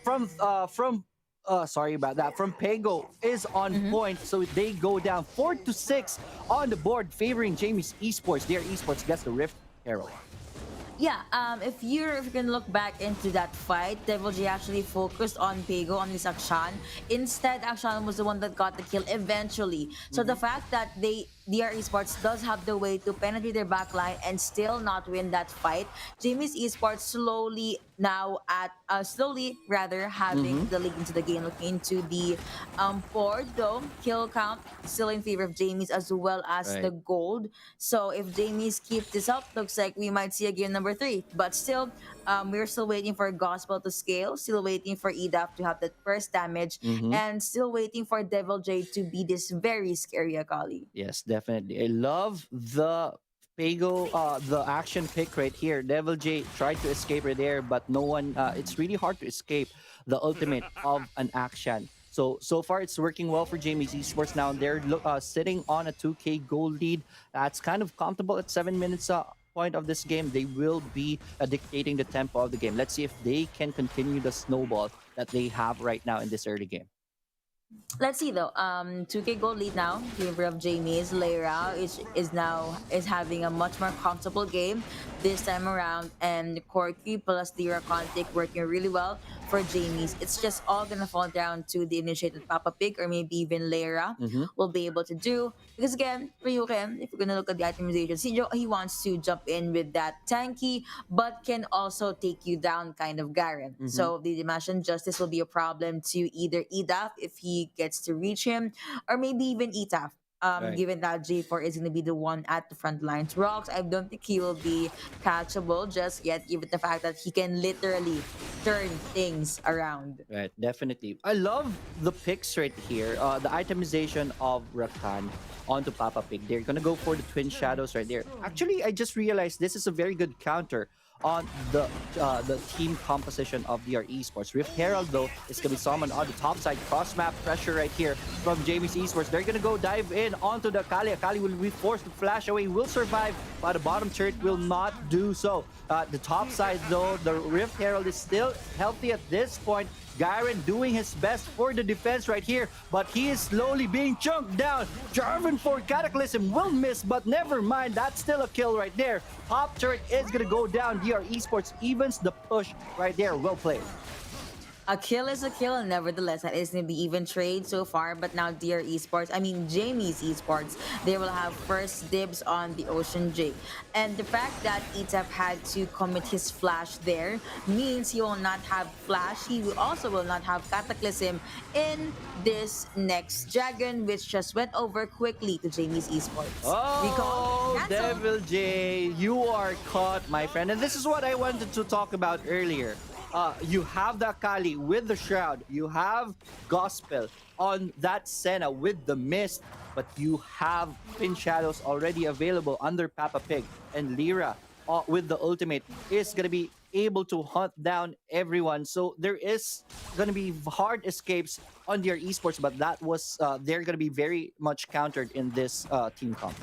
sorry about that, from Pego is on point, so they go down 4-6 on the board, favoring Jamies Esports. Their Esports gets the Rift Herald. Yeah, if you can look back into that fight, Devil J actually focused on Pego, on this Akshan. Instead, Akshan was the one that got the kill eventually. So the fact that DR Esports does have the way to penetrate their backline and still not win that fight, Jamies Esports slowly having the lead into the game. Looking into the board though, kill count still in favor of Jamies as well as the gold. So if Jamies keep this up, looks like we might see a game number 3. But still, we're still waiting for Gospel to scale, still waiting for EDAF to have that first damage, and still waiting for Devil J to be this very scary Akali. Yes, definitely. I love the Pego, the action pick right here. Devil J tried to escape right there, but no one, it's really hard to escape the ultimate of an action. So far it's working well for Jamies Esports. Now they're sitting on a 2K gold lead. That's kind of comfortable at 7 minutes point of this game. They will be dictating the tempo of the game. Let's see if they can continue the snowball that they have right now in this early game. Let's see though. 2K gold lead now in favor of Jamies. Lyra is having a much more comfortable game this time around, and Corky plus Lyra Contic working really well for Jamies. It's just all gonna fall down to the initiated Papa Pig, or maybe even Lyra will be able to do. Because again, Ryuken, if we're gonna look at the itemizations, he wants to jump in with that tanky, but can also take you down kind of Garen. So the Dimension Justice will be a problem to either EDAF if he gets to reach him, or maybe even ETAF. Given that J4 is going to be the one at the front lines. Rox, I don't think he will be catchable just yet, given the fact that he can literally turn things around. Right, definitely. I love the picks right here. The itemization of Rakan onto Papa Pig. They're gonna go for the Twin Shadows right there. Actually, I just realized this is a very good counter on the team composition of DR Esports. Rift Herald, though, is going to be summoned on the top side. Cross-map pressure right here from Jamie's Esports. They're going to go dive in onto the Akali. Akali will be forced to flash away, will survive, but the bottom turret will not do so. The top side, though, the Rift Herald is still healthy at this point. Garen doing his best for the defense right here, but he is slowly being chunked down. Jarvan for Cataclysm will miss, but never mind. That's still a kill right there. Top turret is going to go down. DR Esports evens the push right there. Well played. A kill is a kill, nevertheless. That is going to be even trade so far. But now, Jamie's Esports, they will have first dibs on the Ocean Jade. And the fact that Etap had to commit his flash there means he will not have flash. He will also will not have Cataclysm in this next dragon, which just went over quickly to Jamie's Esports. Oh, Devil J, you are caught, my friend. And this is what I wanted to talk about earlier. You have the Akali with the Shroud. You have Gospel on that Senna with the Mist. But you have Twin Shadows already available under Papa Pig. And Lyra with the ultimate is going to be able to hunt down everyone. So there is going to be hard escapes on their esports. But that was, they're going to be very much countered in this team comp.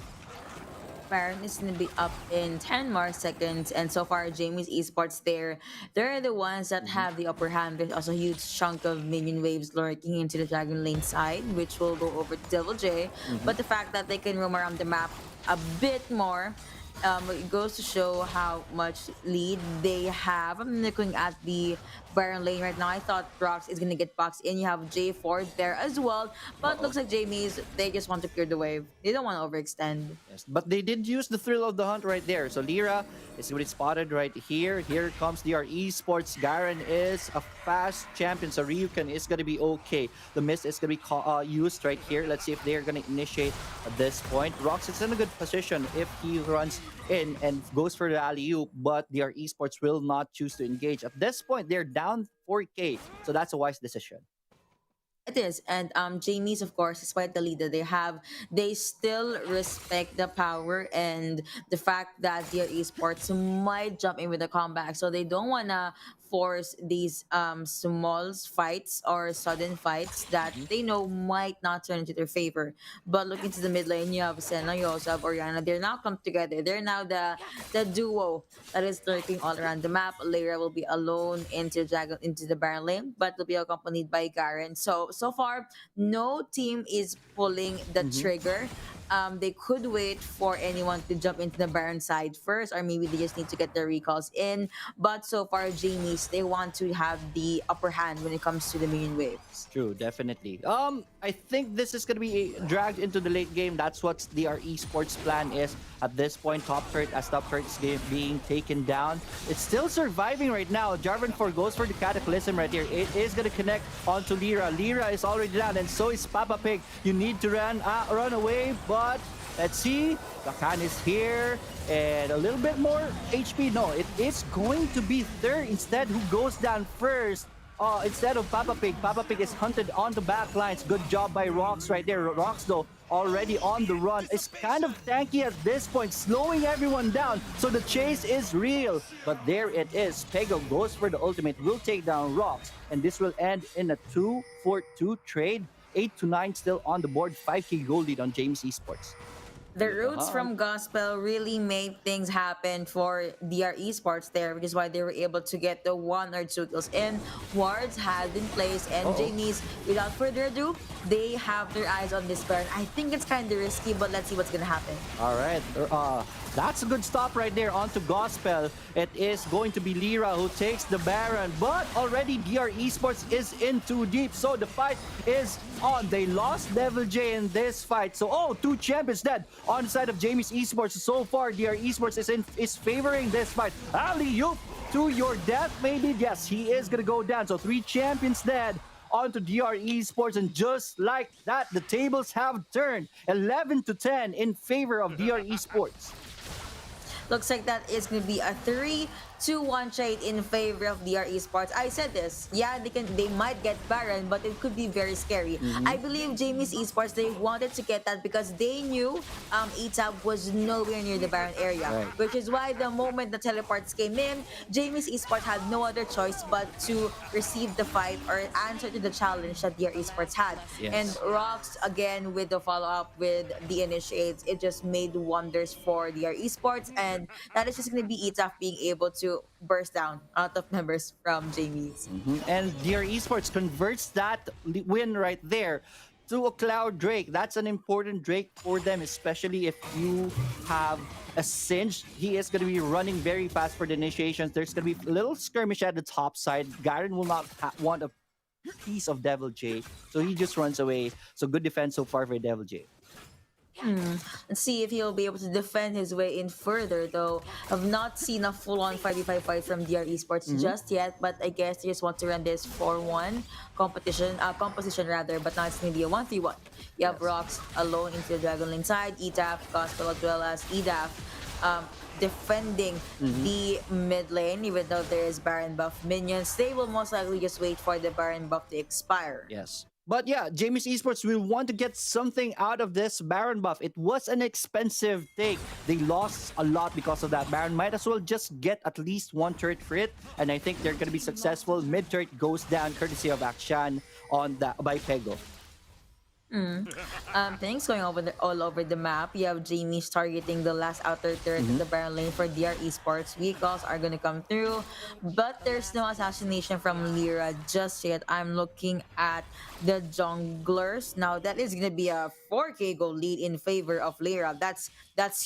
Baron is going to be up in 10 more seconds, and so far Jamie's Esports they're the ones that have the upper hand. There's also a huge chunk of minion waves lurking into the Dragon Lane side, which will go over to Devil J. But the fact that they can roam around the map a bit more, it goes to show how much lead they have. I'm looking at the Baron lane right now. I thought Rox is gonna get boxed in. You have J4 there as well, but looks like Jamie's, they just want to clear the wave. They don't want to overextend. Yes, but they did use the thrill of the hunt right there. So Lyra is already spotted right here. Here comes DR Esports. Garen is a fast champion, so Ryuken is gonna be okay. The mist is gonna be used right here. Let's see if they're gonna initiate at this point. Rox is in a good position if he runs in and goes for the alley-oop, but DR Esports will not choose to engage. At this point, they're down 4K, so that's a wise decision. It is, and Jamie's, of course, despite the lead that they have, they still respect the power and the fact that their esports might jump in with the comeback, so they don't wanna force these small fights or sudden fights that they know might not turn into their favor. But look into the mid lane, you have Senna, you also have Oriana. They're now come together. They're now the duo that is lurking all around the map. Lyra will be alone into the Baron lane, but will be accompanied by Garen. So far, no team is pulling the trigger. They could wait for anyone to jump into the Baron side first, or maybe they just need to get their recalls in. But so far, Jamie's, they want to have the upper hand when it comes to the minion waves. True, definitely. I think this is going to be dragged into the late game. That's what DR Esports' plan is. At this point, top turret is being taken down. It's still surviving right now. Jarvan goes for the Cataclysm right here. It is going to connect onto Lyra. Lyra is already down, and so is Papa Pig. You need to run away, but let's see. Lakan is here, and a little bit more HP. No, it is going to be Third instead who goes down first. Instead of Papa Pig. Papa Pig is hunted on the back lines. Good job by Rox right there. Rox, though, already on the run. Is kind of tanky at this point, slowing everyone down. So the chase is real. But there it is. Pego goes for the ultimate, will take down Rox. And this will end in a 2-4-2 trade. 8-9 still on the board. 5K gold lead on James Esports. The roots from Gospel really made things happen for DR Esports there, which is why they were able to get the 1 or 2 kills in. Wards had been placed, and Jamie's, without further ado, they have their eyes on this Baron. I think it's kind of risky, but let's see what's gonna happen. All right, that's a good stop right there onto Gospel. It is going to be Lyra who takes the Baron, but already DR Esports is in too deep, so the fight is on. They lost Devil J in this fight, so 2 champions dead on the side of Jamie's Esports. So far, DR Esports is favoring this fight. Alley-oop to your death, maybe? Yes, he is gonna go down. So 3 champions dead onto DR Esports, and just like that, the tables have turned. 11-10 in favor of DR Esports. Looks like that is going to be a 3 2-1 trade in favor of DR Esports. I said this. Yeah, they might get Baron, but it could be very scary. I believe Jamie's Esports, they wanted to get that because they knew ETAP was nowhere near the Baron area. Which is why the moment the teleports came in, Jamie's Esports had no other choice but to receive the fight or answer to the challenge that DR Esports had. And Rox, again, with the follow-up with the initiates, it just made wonders for DR Esports, and that is just going to be ETAP being able to burst down out of members from Jamie's. And DR Esports converts that win right there to a Cloud Drake. That's an important Drake for them, especially if you have a Singe. He is going to be running very fast for the initiations. There's going to be a little skirmish at the top side. Garen will not want a piece of Devil J, so he just runs away. So good defense so far for Devil J. Let's see if he'll be able to defend his way in further, though. I've not seen a full-on 5v5 fight from DR Esports just yet, but I guess they just want to run this 4-1 composition rather, but now it's going to be a 1v1. You have Rox alone into the Dragon Lane side, ETAP, Gospel, as well as EDAF defending the mid lane, even though there is Baron buff minions. They will most likely just wait for the Baron buff to expire. Yes. But yeah, Jamie's Esports will want to get something out of this Baron buff. It was an expensive take. They lost a lot because of that. Baron might as well just get at least one turret for it. And I think they're going to be successful. Mid turret goes down courtesy of Akshan on by Pego. Things going all over the map. You have Jamie's targeting the last outer turret in the Baron lane for DR Esports. Vehicles are going to come through, but there's no assassination from Lyra just yet. I'm looking at the junglers. Now, that is going to be a 4K goal lead in favor of Lyra. That's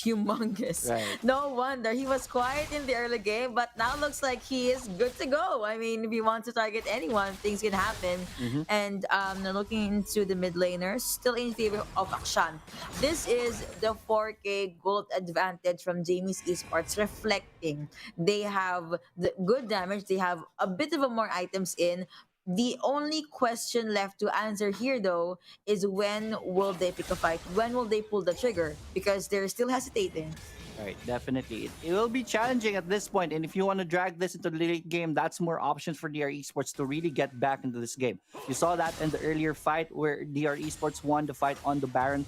humongous. No wonder he was quiet in the early game, but now looks like he is good to go. I mean, if you want to target anyone, things can happen. And looking into the mid laner, still in favor of Akshan. This is the 4K gold advantage from Jamie's Esports, reflecting they have the good damage, they have a bit of more items in. The only question left to answer here, though, is when will they pick a fight? When will they pull the trigger? Because they're still hesitating. Right, definitely. It will be challenging at this point, and if you want to drag this into the late game, that's more options for DR Esports to really get back into this game. You saw that in the earlier fight where DR Esports won the fight on the Baron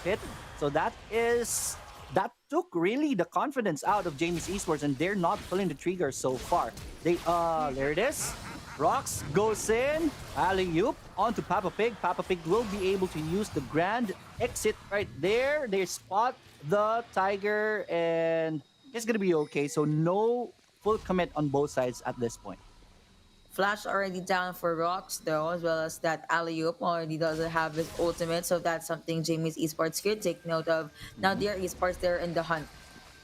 pit. So that took really the confidence out of Jamie's Esports, and they're not pulling the trigger so far. There it is. Rox goes in, alley-oop onto Papa Pig. Papa Pig will be able to use the grand exit right there. They spot the Tiger, and it's gonna be okay. So no full commit on both sides at this point. Flash already down for Rox, though, as well as that alley-oop already doesn't have his ultimate, so that's something Jamie's Esports could take note of. Now, their Esports, they're in the hunt.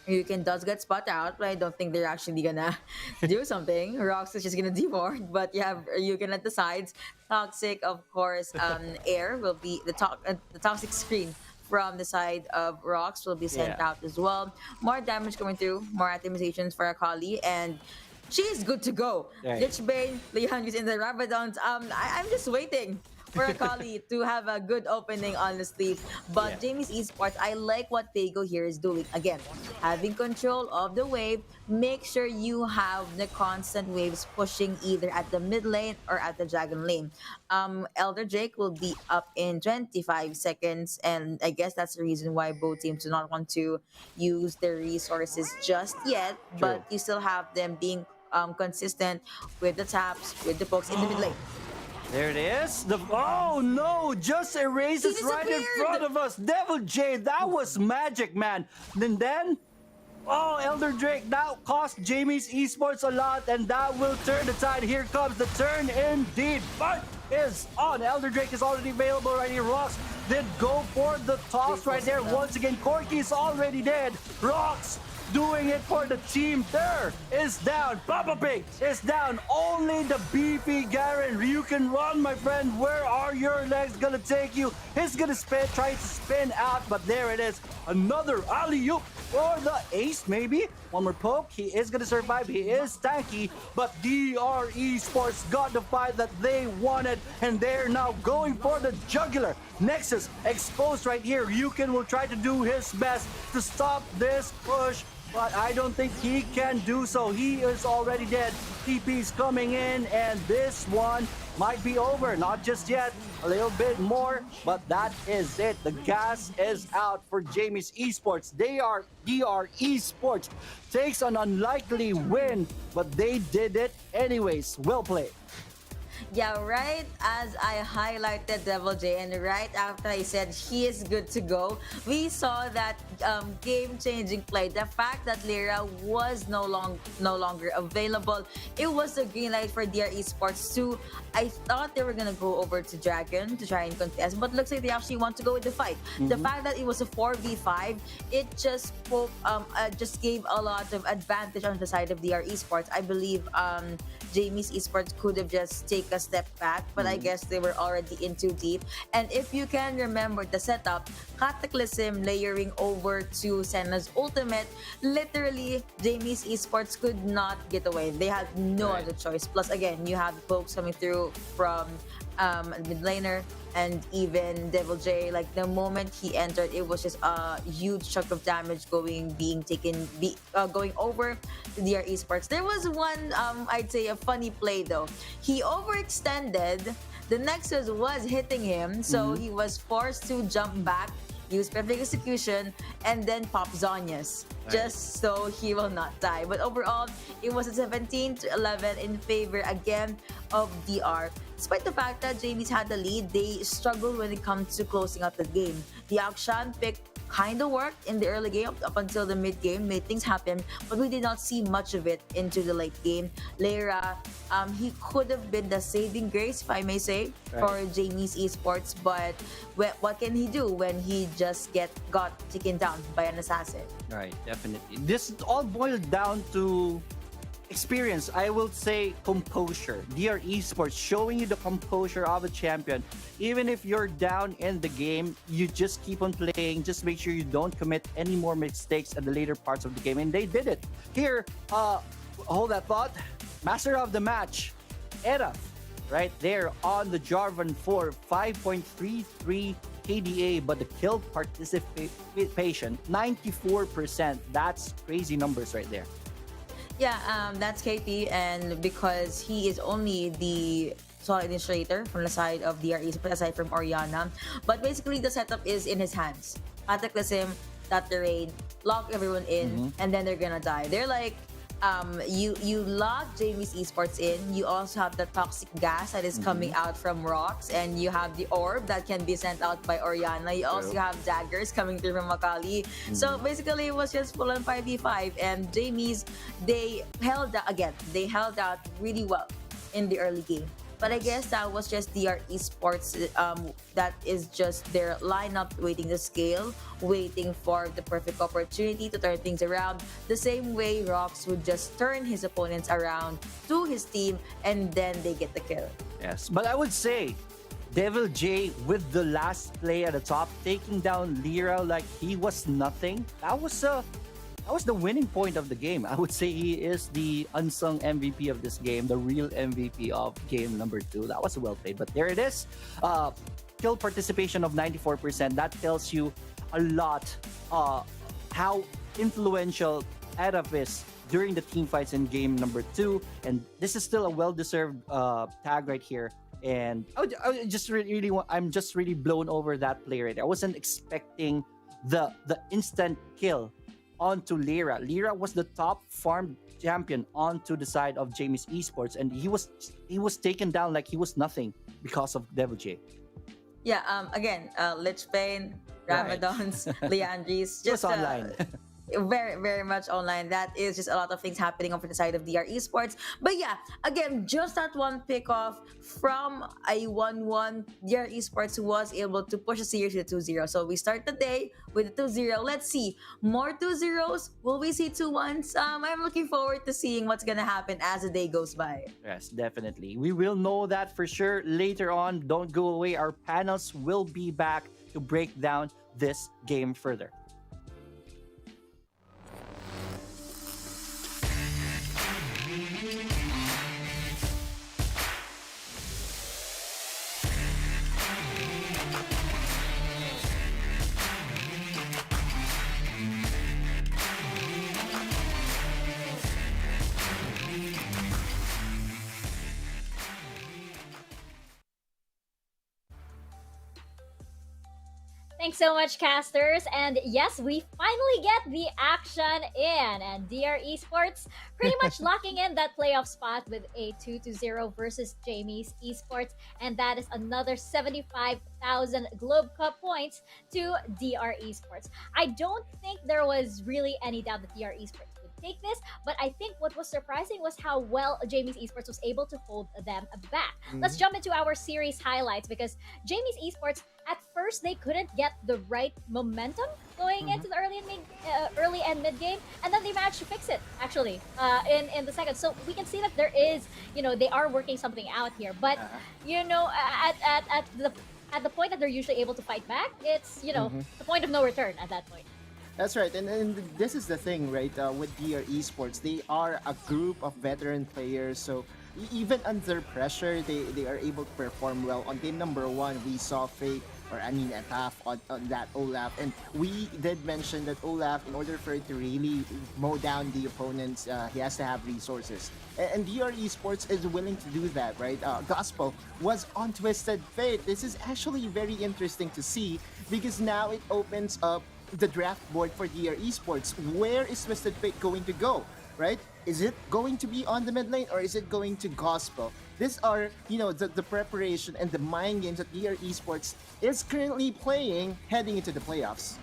Yukin does get spot out, but I don't think they're actually gonna do something. Rox is just gonna deboard, but you have Yukin at the sides. Toxic, of course, air will be the toxic screen from the side of Rox will be sent out as well. More damage coming through, more itemizations for Akali, and she's good to go. Lich Bane, Leon is in the Rabadons. I'm just waiting for Akali to have a good opening, honestly. But Jamie's Esports, I like what Pego here is doing. Again, having control of the wave, make sure you have the constant waves pushing either at the mid lane or at the dragon lane. Elder Drake will be up in 25 seconds, and I guess that's the reason why both teams do not want to use their resources just yet. But you still have them being consistent with the taps, with the pokes in the mid lane. There it is. Oh no! Just erases right in front of us. Devil J, that was magic, man. And then, Elder Drake, that cost Jamie's Esports a lot, and that will turn the tide. Here comes the turn indeed. Fight is on. Elder Drake is already available right here. Rox did go for the toss right there. Once again, Corky is already dead. Rox doing it for the team. There is down. Papa Pig is down. Only the beefy Garen. You can run, my friend. Where are your legs gonna take you? He's gonna try to spin out, but there it is. Another alley-oop for the ace, maybe. One more poke. He is gonna survive. He is tanky, but DR Esports got the fight that they wanted, and they're now going for the jugular. Nexus exposed right here. Yukin will try to do his best to stop this push. but I don't think he can do so. He is already dead. TP's coming in, and this one might be over. Not just yet, a little bit more, but that is it. The gas is out for Jamie's Esports. DR Esports takes an unlikely win, but they did it anyways. Well played. Yeah, right as I highlighted Devil J, and right after I said he is good to go, we saw that game-changing play. The fact that Lyra was no longer available, it was a green light for DR Esports too. I thought they were gonna go over to Dragon to try and contest, but looks like they actually want to go with the fight. The fact that it was a 4v5, it just gave a lot of advantage on the side of DR Esports. I believe Jamie's Esports could have just taken a step back, but I guess they were already in too deep. And if you can remember the setup, Cataclysm layering over to Senna's ultimate, literally Jamie's Esports could not get away. They had no other choice. Plus, again, you have folks coming through from mid laner, and even Devil J. Like the moment he entered, it was just a huge chunk of damage going over to DR Esports. There was one, I'd say, a funny play though. He overextended. The Nexus was hitting him, so he was forced to jump back, use perfect execution, and then pop Zhonya's, just so he will not die. But overall, it was a 17-11 in favor again of DR. Despite the fact that Jamie's had the lead, they struggled when it comes to closing out the game. The Akshan pick kind of worked in the early game up until the mid game, made things happen, but we did not see much of it into the late game. Lyra, he could have been the saving grace, if I may say, for Jamie's Esports, but what can he do when he just got taken down by an assassin? Right, definitely. This all boiled down to experience. I will say composure. DR Esports showing you the composure of a champion. Even if you're down in the game, you just keep on playing. Just make sure you don't commit any more mistakes at the later parts of the game. And they did it. Here, hold that thought. Master of the match, Era, right there on the Jarvan for 5.33 KDA, but the kill participation, 94%. That's crazy numbers right there. Yeah, that's KP, and because he is only the solo initiator from the side of DR Esports, aside from Orianna. But basically, the setup is in his hands. Cataclysm, that terrain, lock everyone in, and then they're gonna die. They're like, you lock Jamie's Esports in. You also have the toxic gas that is coming out from rocks, and you have the orb that can be sent out by Orianna. You also have daggers coming through from Akali. So basically, it was just full on 5v5, and Jamie's, they held out really well in the early game. But I guess that was just DR Esports. That is just their lineup waiting to scale, waiting for the perfect opportunity to turn things around. The same way Rox would just turn his opponents around to his team, and then they get the kill. Yes, but I would say Devil J with the last play at the top, taking down Lyra like he was nothing. That was the winning point of the game. I would say he is the unsung MVP of this game, the real MVP of game number 2. That was well played, but there it is. Kill participation of 94%. That tells you a lot how influential Araf is during the team fights in game number 2. And this is still a well-deserved tag right here. And I'm just really blown over that play right there. I wasn't expecting the instant kill onto Lyra. Lyra was the top farm champion onto the side of Jamie's Esports, and he was taken down like he was nothing because of Devil J. Yeah, again, Lich Bane, Ramadan's, Leandris, just online. Very, very much online. That is just a lot of things happening on the side of DR Esports. But yeah, again, just that one pick off from a 1-1, DR Esports was able to push the series to 2-0. So we start the day with a 2-0. Let's see. More 2-0s? Will we see 2-1s? I'm looking forward to seeing what's gonna happen as the day goes by. Yes, definitely. We will know that for sure later on. Don't go away. Our panels will be back to break down this game further. Thanks so much, casters. And yes, we finally get the action in. And DR Esports pretty much locking in that playoff spot with a 2-0 versus Jamie's Esports. And that is another 75,000 Globe Cup points to DR Esports. I don't think there was really any doubt that DR Esports would take this, but I think what was surprising was how well Jamie's Esports was able to hold them back. Let's jump into our series highlights, because Jamie's Esports, at first they couldn't get the right momentum going into the early and mid game, and then they managed to fix it actually in the second. So we can see that there is, they are working something out here. But at the point that they're usually able to fight back, it's the point of no return at that point. That's right, and this is the thing, right? With DR Esports, they are a group of veteran players, so even under pressure, they are able to perform well. On game number 1, we saw Fake, Ataf on that Olaf, and we did mention that Olaf, in order for it to really mow down the opponents, he has to have resources. And DR Esports is willing to do that, right? Gospel was on Twisted Fate. This is actually very interesting to see, because now it opens up the draft board for DR Esports. Where is Twisted Fate going to go, right? Is it going to be on the mid lane, or is it going to Gospel? These are, the preparation and the mind games that DR Esports is currently playing heading into the playoffs.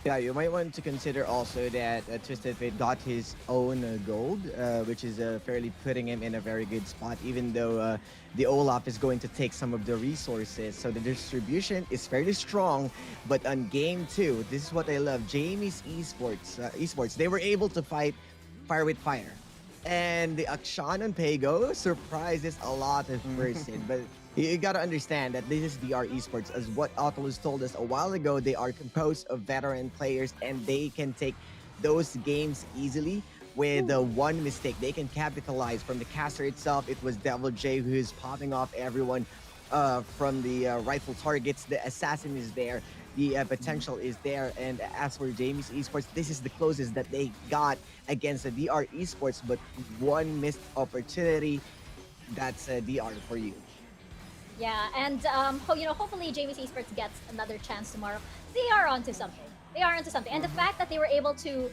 Yeah, you might want to consider also that Twisted Fate got his own gold, which is fairly putting him in a very good spot, even though the Olaf is going to take some of the resources. So the distribution is fairly strong, but on game 2, this is what I love. Jamie's Esports, they were able to fight fire with fire. And the Akshan and Pego surprises a lot of person, but you gotta understand that this is DR Esports. As what Oculus told us a while ago, they are composed of veteran players, and they can take those games easily with one mistake. They can capitalize. From the caster itself, it was Devil J who's popping off everyone from the rifle targets. The assassin is there. The potential is there. And as for Jamie's Esports, this is the closest that they got against the DR Esports, but one missed opportunity. That's DR for you. Yeah, and hopefully Jamie's Esports gets another chance tomorrow. They are onto something. And the fact that they were able to,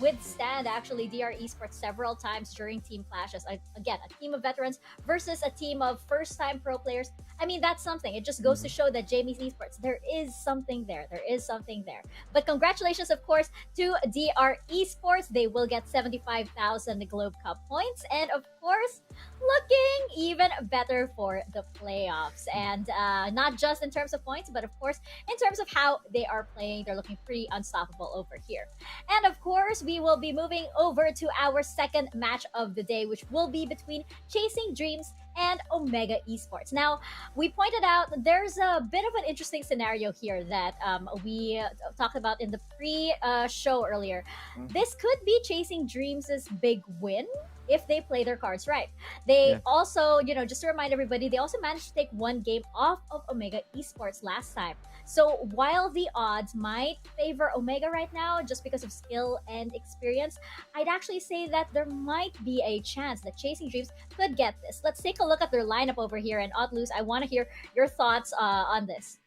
withstand actually DR Esports several times during team clashes. Again, a team of veterans versus a team of first-time pro players. I mean, that's something. It just goes to show that Jamie's Esports, there is something there. But congratulations, of course, to DR Esports. They will get 75,000 Globe Cup points. And of course, looking even better for the playoffs. And not just in terms of points, but of course, in terms of how they are playing, they're looking pretty unstoppable over here. And of course, we will be moving over to our second match of the day, which will be between Chasing Dreams and Omega Esports. Now, we pointed out there's a bit of an interesting scenario here that we talked about in the pre-show earlier. This could be Chasing Dreams' big win if they play their cards right. They also, just to remind everybody, they also managed to take one game off of Omega Esports last time. So while the odds might favor Omega right now just because of skill and experience, I'd actually say that there might be a chance that Chasing Dreams could get this. Let's take a look at their lineup over here. And Otlus, I want to hear your thoughts on this.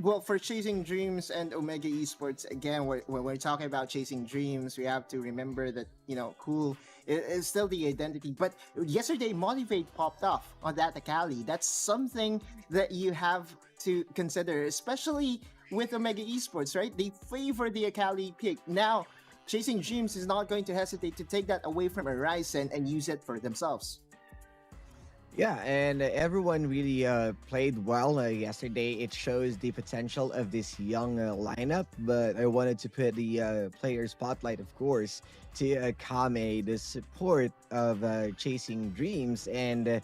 Well, for Chasing Dreams and Omega Esports, again, when we're talking about Chasing Dreams, we have to remember that, Cool is still the identity. But yesterday, Motivate popped off on that Akali. That's something that you have to consider, especially with Omega Esports, right? They favor the Akali pick. Now, Chasing Dreams is not going to hesitate to take that away from Horizon and use it for themselves. Yeah, and everyone really played well yesterday. It shows the potential of this young lineup, but I wanted to put the player spotlight, of course, to Kame, the support of Chasing Dreams. And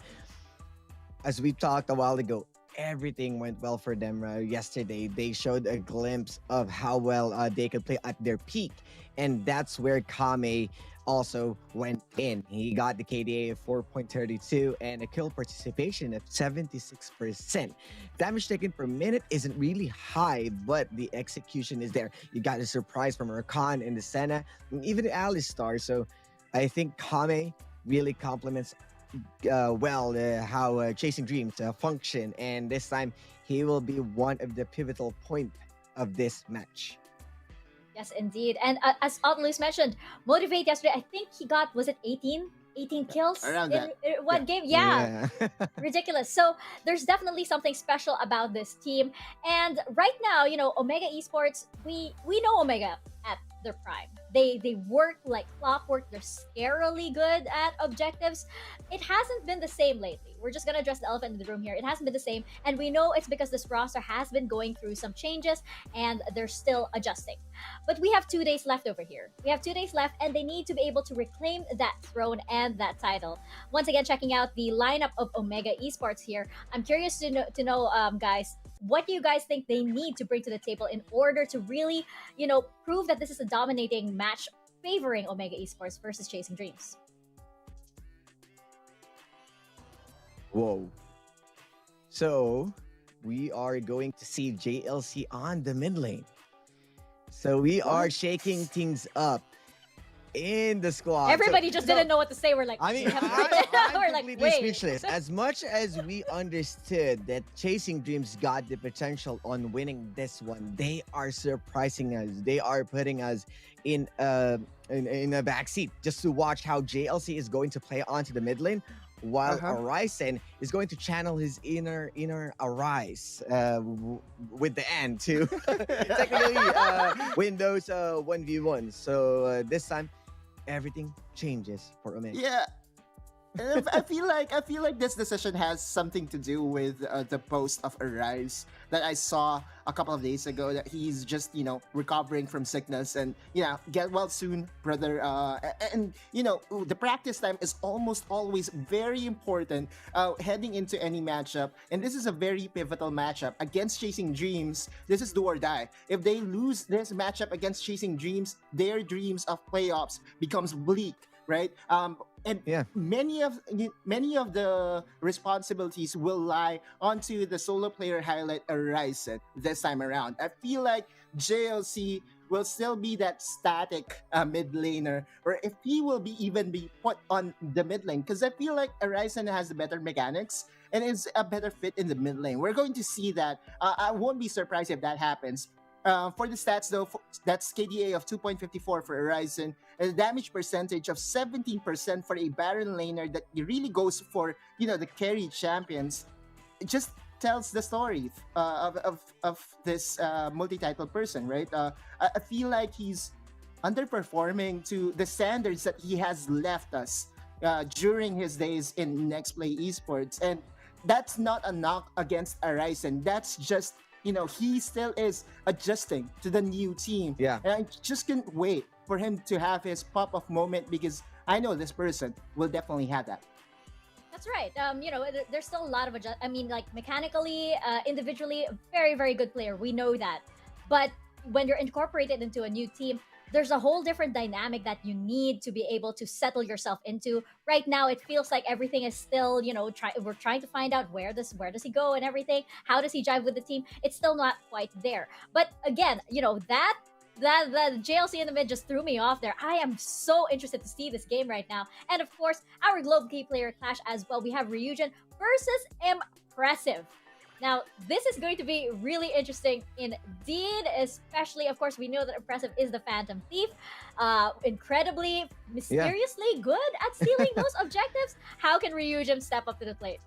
as we talked a while ago, everything went well for them yesterday. They showed a glimpse of how well they could play at their peak, and that's where Kame also went in. He got the KDA of 4.32 and a kill participation of 76%. Damage taken per minute isn't really high, but the execution is there. You got a surprise from Rakan and the Senna, and even the Alistar. So I think Kame really complements how Chasing Dreams function, and this time he will be one of the pivotal point of this match. Yes, indeed. And as Otlus mentioned, Motivate yesterday, I think he got, was it 18 kills Around in, that. in one game? Yeah. Ridiculous. So there's definitely something special about this team. And right now, Omega Esports, we know Omega at their prime. They work like clockwork. They're scarily good at objectives. It hasn't been the same lately. We're just gonna address the elephant in the room here. It hasn't been the same, and we know it's because this roster has been going through some changes, and they're still adjusting. But we have 2 days left over here. We have 2 days left, and they need to be able to reclaim that throne and that title. Once again, checking out the lineup of Omega Esports here, I'm curious to know, guys, what do you guys think they need to bring to the table in order to really, prove that this is a dominating match favoring Omega Esports versus Chasing Dreams? Whoa. So, we are going to see JLC on the mid lane. So, we are shaking things up in the squad. Everybody just didn't know what to say. We're like, I'm we're like, completely wait. speechless. As much as we understood that Chasing Dreams got the potential on winning this one, they are surprising us. They are putting us in a backseat just to watch how JLC is going to play onto the mid lane, while Arisen is going to channel his inner Arise with the end to technically win those 1v1s. So this time, everything changes for Omega. Yeah. And I feel like this decision has something to do with the post of Arise that I saw a couple of days ago, that he's just recovering from sickness, and get well soon, brother. And the practice time is almost always very important heading into any matchup, and this is a very pivotal matchup against Chasing Dreams. This is do or die. If they lose this matchup against Chasing Dreams, their dreams of playoffs becomes bleak, right? And many of the responsibilities will lie onto the solo player highlight Arisen this time around. I feel like JLC will still be that static mid laner, or if he will even be put on the mid lane, because I feel like Arisen has the better mechanics and is a better fit in the mid lane. We're going to see that. I won't be surprised if that happens. For the stats though, that's KDA of 2.54 for Arisen, and a damage percentage of 17% for a Baron laner that really goes for the carry champions. It just tells the story of this multi-title person, right? I feel like he's underperforming to the standards that he has left us during his days in Next Play Esports, and that's not a knock against Arisen. That's just he still is adjusting to the new team. Yeah. And I just can't wait for him to have his pop-off moment, because I know this person will definitely have that. That's right. There's still a lot of mechanically, individually, very, very good player. We know that. But when you're incorporated into a new team, there's a whole different dynamic that you need to be able to settle yourself into. Right now, it feels like everything is still, we're trying to find out where does he go and everything. How does he jive with the team? It's still not quite there. But again, that JLC in the mid just threw me off there. I am so interested to see this game right now. And of course, our global key player clash as well. We have Ryujin versus Impressive. Now, this is going to be really interesting indeed, especially, of course, we know that Impressive is the Phantom Thief. Incredibly, mysteriously good at stealing those objectives. How can Ryujin step up to the plate?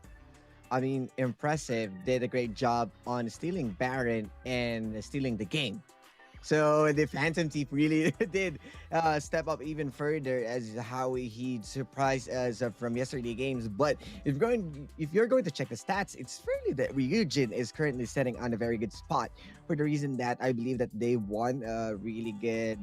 I mean, Impressive did a great job on stealing Baron and stealing the game. So the Phantom Thief really did step up even further as how he surprised us from yesterday games. But if you're going to check the stats, it's fairly that Ryujin is currently sitting on a very good spot, for the reason that I believe that they won a really good,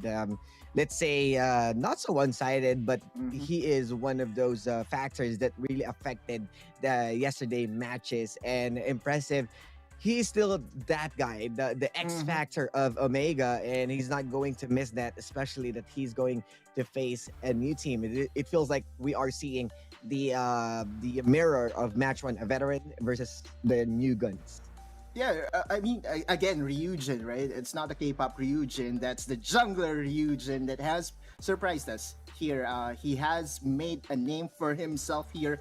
let's say, not so one-sided, but he is one of those factors that really affected the yesterday matches. And Impressive, he's still that guy, the X factor of Omega, and he's not going to miss that, especially that he's going to face a new team. It feels like we are seeing the mirror of match one, a veteran versus the new guns. Yeah, I mean, again, Ryujin, right? It's not the K-pop Ryujin. That's the jungler Ryujin that has surprised us here. He has made a name for himself here.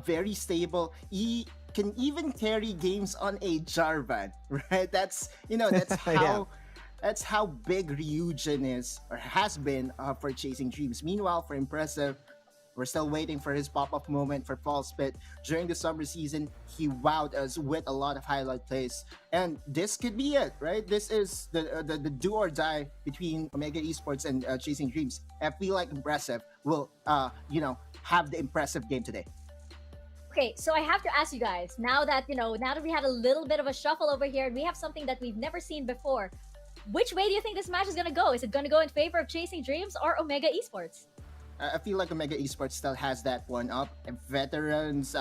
Very stable. He can even carry games on a Jarvan, right? That's how. That's how big Ryujin is or has been for Chasing Dreams. Meanwhile, for Impressive, we're still waiting for his pop-up moment for Fall Spit. During the summer season, he wowed us with a lot of highlight plays. And this could be it, right? This is the do or die between Omega Esports and Chasing Dreams. I feel like Impressive will, have the impressive game today. Okay, so I have to ask you guys, now that we had a little bit of a shuffle over here and we have something that we've never seen before, which way do you think this match is going to go? Is it going to go in favor of Chasing Dreams or Omega Esports? I feel like Omega Esports still has that one up. And veterans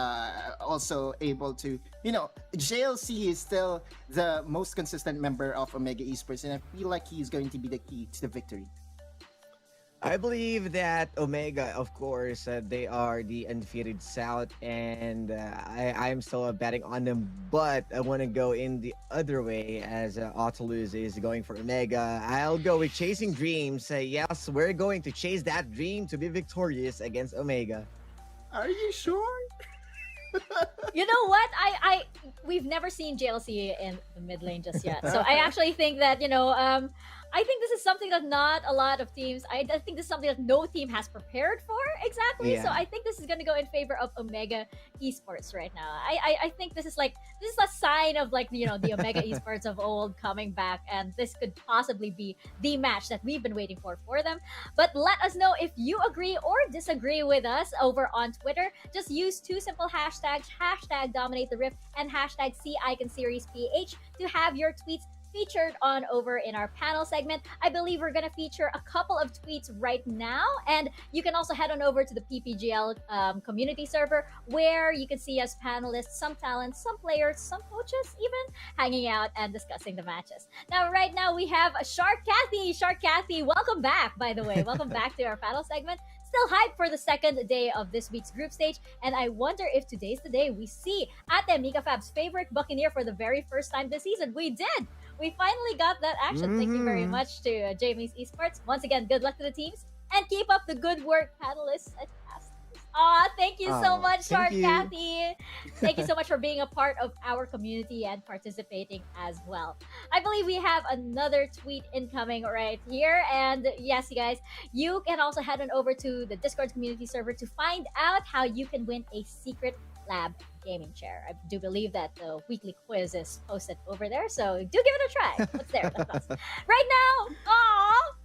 also able to, JLC is still the most consistent member of Omega Esports, and I feel like he's going to be the key to the victory. I believe that Omega, of course, they are the undefeated South, and I'm still betting on them. But I want to go in the other way, as Autolus is going for Omega. I'll go with Chasing Dreams. Yes, we're going to chase that dream to be victorious against Omega. Are you sure? You know what? We've never seen JLC in the mid lane just yet, so I actually think that I think this is something that not a lot of teams. I think this is something that no team has prepared for exactly. Yeah. So I think this is gonna go in favor of Omega Esports right now. I think this is a sign of the Omega Esports of old coming back, and this could possibly be the match that we've been waiting for them. But let us know if you agree or disagree with us over on Twitter. Just use two simple hashtags: #Dominate the Rift and #SeeIconSeriesPH to have your tweets featured on over in our panel segment. I believe we're going to feature a couple of tweets right now, and you can also head on over to the PPGL community server, where you can see us panelists, some talents, some players, some coaches even, hanging out and discussing the matches. Now, right now, we have Shark Kathy. Shark Kathy, welcome back, by the way. Welcome back to our panel segment. Still hyped for the second day of this week's group stage, and I wonder if today's the day we see Ate Mika Fab's favorite Buccaneer for the very first time this season. We did! We finally got that action. Thank you very much to Jamie's Esports. Once again, good luck to the teams, and keep up the good work, panelists. Thank you so much, Shark Kathy. Thank you so much for being a part of our community and participating as well. I believe we have another tweet incoming right here. And yes, you guys, you can also head on over to the Discord community server to find out how you can win a secret lab gaming chair. I do believe that the weekly quiz is posted over there, so do give it a try. What's there? That's us. Right now,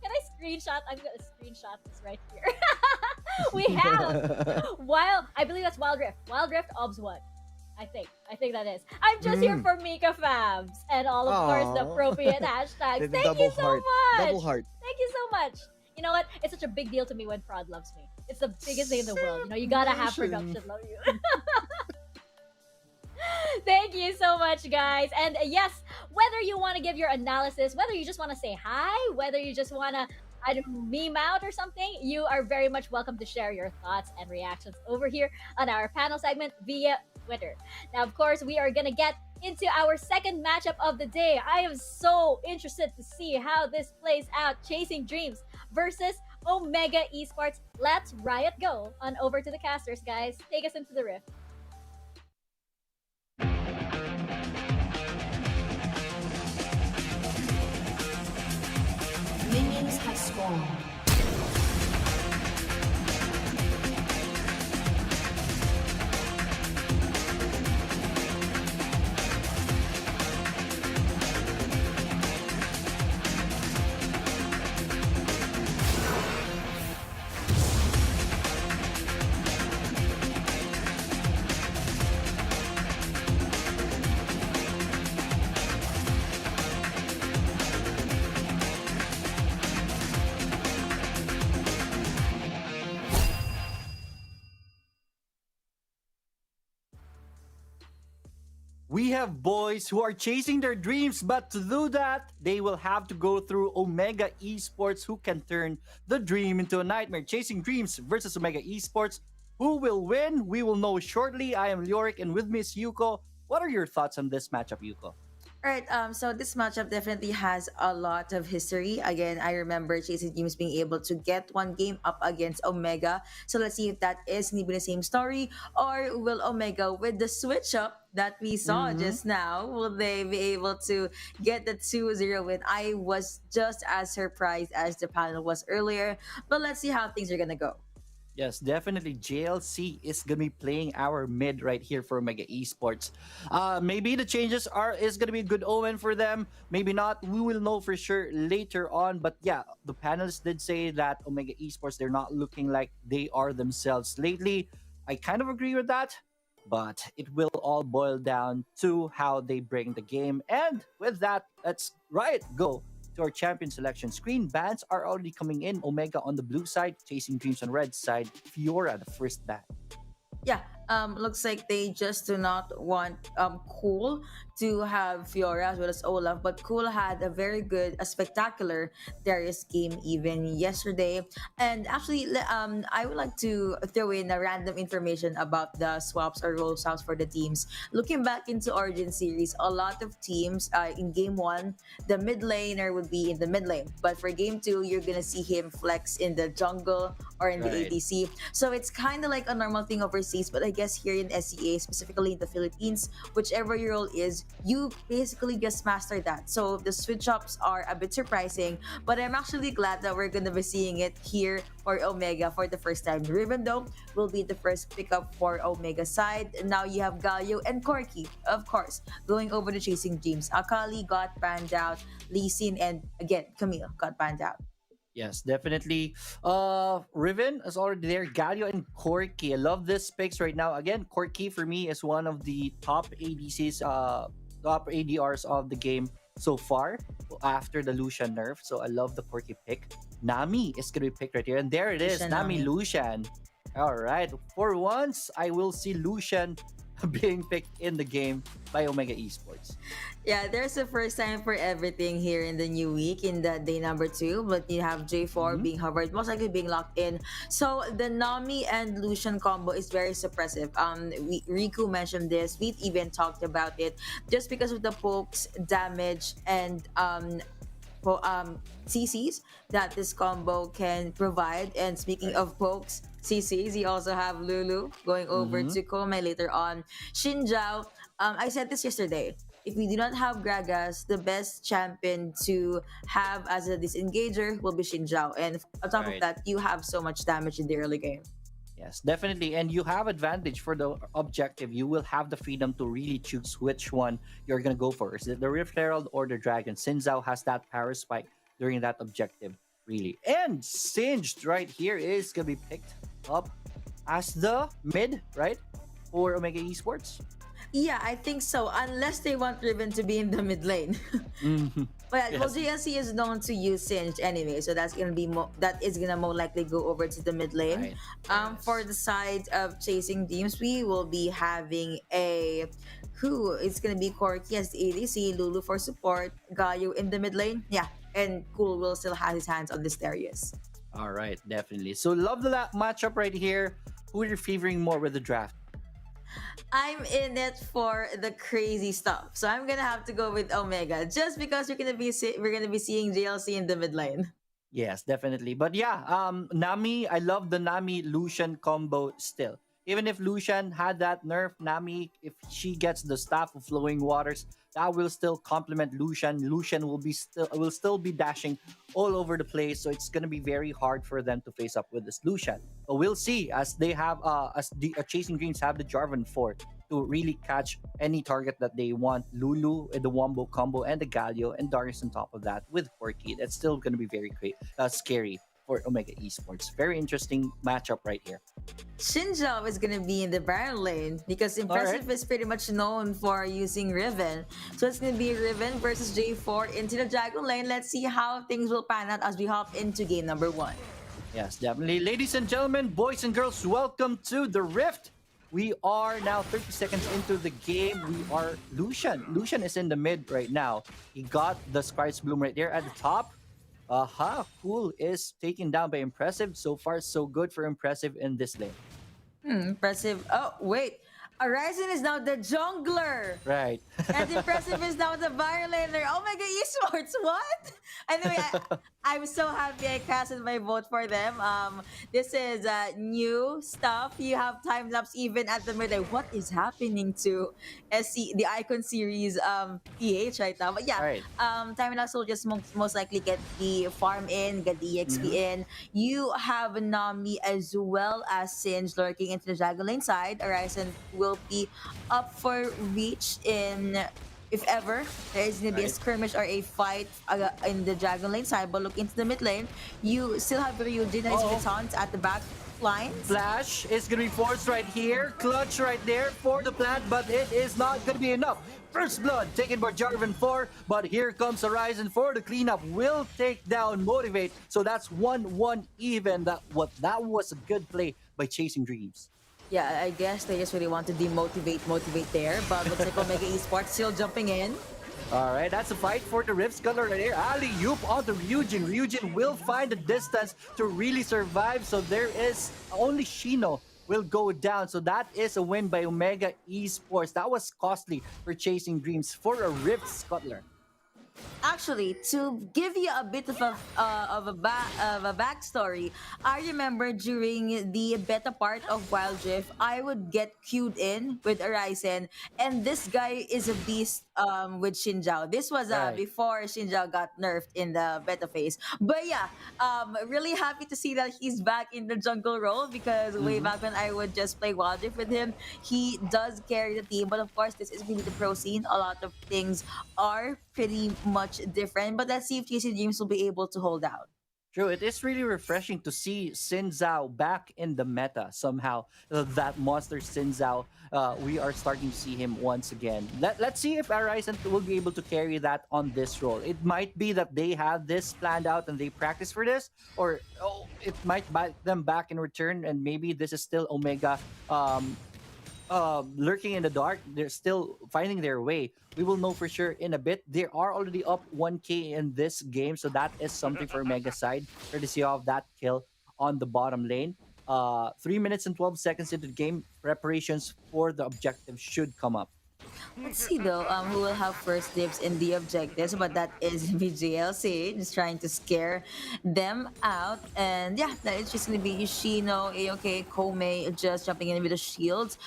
can I screenshot? I'm gonna screenshot this right here. We have I believe that's Wild Rift. Wild Rift Obs 1. I think that is. I'm just here for Mika Fabs and all, of course, the appropriate hashtags. Thank you so much. Double heart. Thank you so much. You know what? It's such a big deal to me when Prod loves me. It's the biggest thing in the world. You gotta have production love you. Thank you so much, guys. And yes, whether you want to give your analysis, whether you just want to say hi, whether you just want to, meme out or something, you are very much welcome to share your thoughts and reactions over here on our panel segment via Twitter. Now, of course, we are going to get into our second matchup of the day. I am so interested to see how this plays out. Chasing Dreams versus Omega Esports. Let's riot go on over to the casters, guys. Take us into the rift. Minions have spawned. We have boys who are chasing their dreams, but to do that, they will have to go through Omega Esports, who can turn the dream into a nightmare. Chasing Dreams versus Omega Esports. Who will win? We will know shortly. I am Lyoric, and with me is Yuko. What are your thoughts on this matchup, Yuko? All right, so this matchup definitely has a lot of history. Again, I remember Chasing Teams being able to get one game up against Omega. So let's see if that is going to be the same story, or will Omega, with the switch up that we saw Mm-hmm. just now, will they be able to get the 2-0 win? I was just as surprised as the panel was earlier, but let's see how things are going to go. Yes, definitely. JLC is gonna be playing our mid right here for Omega Esports. Maybe the changes is gonna be a good omen for them. Maybe not. We will know for sure later on. But yeah, the panelists did say that Omega Esports, they're not looking like they are themselves lately. I kind of agree with that. But it will all boil down to how they bring the game. And with that, let's go to our champion selection screen. Bans are already coming in. Omega on the blue side, Chasing Dreams on red side, Fiora the first ban. Yeah, looks like they just do not want Cool to have Fiora as well as Olaf, but Cool had a very good, a spectacular Darius game even yesterday. And actually, I would like to throw in a random information about the swaps or role swaps for the teams. Looking back into Origin series, a lot of teams in game one, the mid laner would be in the mid lane, but for game two, you're gonna see him flex in the jungle or in the Right. ADC. So it's kind of like a normal thing overseas, but I guess here in SEA, specifically in the Philippines, whichever your role is, you basically just master that. So the switch ups are a bit surprising, but I'm actually glad that we're gonna be seeing it here for Omega for the first time. Riven though will be the first pickup for Omega side. Now you have Galio and Corky, of course, going over to Chasing Dreams. Akali got banned out, Lee Sin, and again Camille got banned out. Yes, definitely. Riven is already there. Galio and Corky. I love this picks right now. Again, Corky for me is one of the top ADCs, top ADRs of the game so far after the Lucian nerf. So I love the Corky pick. Nami is gonna be picked right here. And there it is. Lucian, Nami Nami. Lucian. Alright. For once, I will see Lucian being picked in the game by Omega Esports. Yeah, there's a first time for everything here in the new week in the day number 2, but you have J4 being hovered, most likely being locked in. So the Nami and Lucian combo is very suppressive. Riku mentioned this. We even talked about it just because of the pokes, damage, and CCs that this combo can provide. And speaking of pokes, CCs, you also have Lulu going over to Kome later on. Xinjiao, I said this yesterday. If we do not have Gragas, the best champion to have as a disengager will be Xinjiao. And on top of Right. that, you have so much damage in the early game. Yes, definitely. And you have advantage for the objective. You will have the freedom to really choose which one you're going to go for. Is it the Rift Herald or the Dragon? Sinzao has that power spike during that objective, really. And Singed right here is going to be picked up as the mid, right? For Omega Esports. Yeah, I think so. Unless they want Riven to be in the mid lane. Mhm. But well, Yes. GLC is known to use Singed anyway, so that's gonna be that is gonna more likely go over to the mid lane. Right. For the side of Chasing Dreams, we will be having a who it's gonna be Corky as the ADC, Lulu for support, Gaio in the mid lane. Yeah, and Cool will still have his hands on this Darius. All right, definitely. So love the matchup right here. Who are you favoring more with the draft? I'm in it for the crazy stuff, so I'm gonna have to go with Omega just because we're gonna be seeing JLC in the mid lane. Yes, definitely. But yeah, Nami, I love the Nami Lucian combo still. Even if Lucian had that nerf, Nami, if she gets the staff of flowing waters, that will still complement Lucian. Lucian will still be dashing all over the place, so it's gonna be very hard for them to face up with this Lucian. But we'll see as they have as the Chasing Dreams have the Jarvan 4 to really catch any target that they want. Lulu, the Wombo combo, and the Galio, and Darius on top of that with Corky. That's still gonna be very scary for Omega Esports. Very interesting matchup right here. Xinjiao is gonna be in the Baron lane because Impressive is pretty much known for using Riven. So it's gonna be Riven versus J4 into the Dragon lane. Let's see how things will pan out as we hop into game number 1. Yes, definitely. Ladies and gentlemen, boys and girls, welcome to the Rift. We are now 30 seconds into the game. We are Lucian. Lucian is in the mid right now. He got the Sky's Bloom right there at the top. Cool is taken down by Impressive. So far, so good for Impressive in this lane. Impressive. Oh, wait. Horizon is now the jungler. Right. And Impressive is now the violator. Oh my god, Esports, what? Anyway, I'm so happy I casted my vote for them. This is new stuff. You have time lapse even at the middle. What is happening to the Icon series PH right now? But yeah, Right. time lapse will just most likely get the farm in, get the EXP in. You have Nami as well as Singe lurking into the jungle lane side. Horizon will be up for reach in if ever there is going to be a Right. skirmish or a fight in the dragon lane side. But look into the mid lane, you still have Ryujin and his Batons at the back lines. Flash is going to be forced right here. Clutch right there for the plant, but it is not going to be enough. First blood taken by Jarvan 4, but here comes Horizon for the cleanup. Will take down Motivate. So that's 1-1 even. That was a good play by Chasing Dreams. Yeah, I guess they just really want to demotivate there, but looks like Omega Esports still jumping in. All right, that's a fight for the Rift Scuttler right here. Alley-oop onto Ryujin. Ryujin will find the distance to really survive, so there is only Shino will go down. So that is a win by Omega Esports. That was costly for Chasing Dreams for a Rift Scuttler. Actually, to give you a bit of a backstory, I remember during the beta part of Wild Rift, I would get queued in with Horizon, and this guy is a beast with Xinjiao. This was Right. before Xinjiao got nerfed in the beta phase. But yeah, really happy to see that he's back in the jungle role because way back when I would just play Wild Rift with him, he does carry the team. But of course, this is really the pro scene. A lot of things are pretty much different, but let's see if Chasing Dreams will be able to hold out. True, it is really refreshing to see Xin Zhao back in the meta somehow. That monster Xin Zhao, we are starting to see him once again. Let's see if Horizon will be able to carry that on this role. It might be that they have this planned out and they practice for this, or it might bite them back in return, and maybe this is still Omega lurking in the dark. They're still finding their way. We will know for sure in a bit. They are already up 1k in this game, so that is something for Mega side, courtesy of that kill on the bottom lane. 3 minutes and 12 seconds into the game, preparations for the objective should come up. Let's see though, who will have first dibs in the objectives, but that is PPGL just trying to scare them out. And yeah, that is just gonna be Yoshino, AOK, Komei just jumping in with the shields.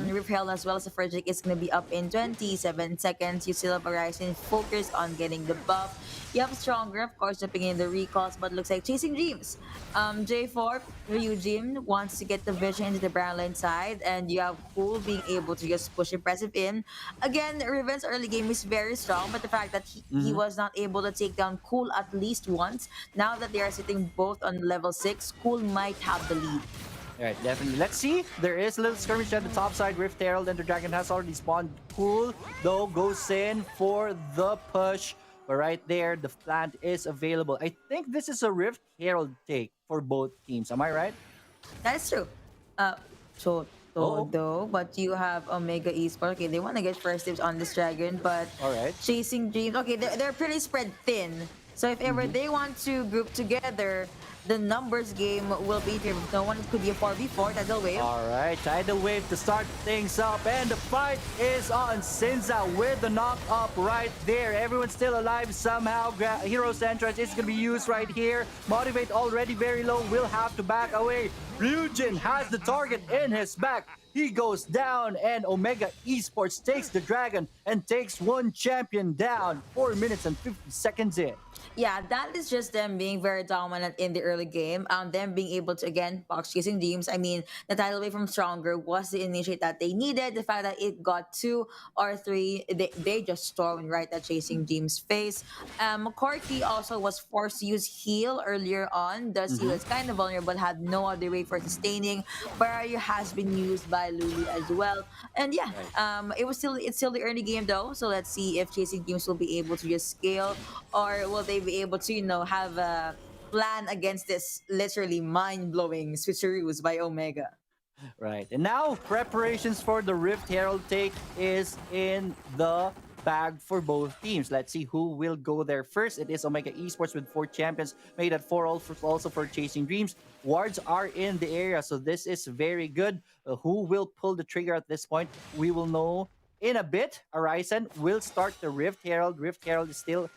Repel as well as the Frederick is gonna be up in 27 seconds. You still have Horizon focused on getting the buff. You have Stronger, of course, jumping in the recalls, but looks like Chasing Dreams. J4, Ryujin wants to get the vision into the brown lane side, and you have Cool being able to just push Impressive in. Again, Riven's early game is very strong, but the fact that he was not able to take down Cool at least once, now that they are sitting both on level 6, Cool might have the lead. Alright, definitely. Let's see. There is a little skirmish at the top side. Rift Herald and the Dragon has already spawned. Cool, though, goes in for the push. But right there, the plant is available. I think this is a Rift Herald take for both teams. Am I right? That is true. Though, but you have Omega Esports. Okay, they want to get first dibs on this dragon, but Alright. Chasing Dreams. Okay, they're pretty spread thin. So if ever they want to group together, the numbers game will be there. If no one, it could be a 4v4 Tidal Wave. Alright, Tidal Wave to start things up. And the fight is on. Sinza with the knock up right there. Everyone's still alive somehow. Hero's Entrance is going to be used right here. Motivate already very low. Will have to back away. Ryujin has the target in his back. He goes down, and Omega Esports takes the dragon and takes one champion down. 4 minutes and 50 seconds in. Yeah, that is just them being very dominant in the early game. Them being able to, again, box Chasing Dreams. I mean, the Tidal Wave from Stronger was the initiate that they needed. The fact that it got 2 or 3, they just stormed right at Chasing Dreams' face. Corky also was forced to use heal earlier on. Thus, he was kind of vulnerable, had no other way for sustaining. Barrier has been used by Lulu as well. And yeah, it's still the early game though. So let's see if Chasing Dreams will be able to just scale, or will they be able to, have a plan against this literally mind-blowing switcheroos by Omega. Right, and now preparations for the Rift Herald take is in the bag for both teams. Let's see who will go there first. It is Omega Esports with 4 champions, made at 4 also for Chasing Dreams. Wards are in the area, so this is very good. Who will pull the trigger at this point? We will know in a bit. Arisen will start the Rift Herald. Rift Herald is still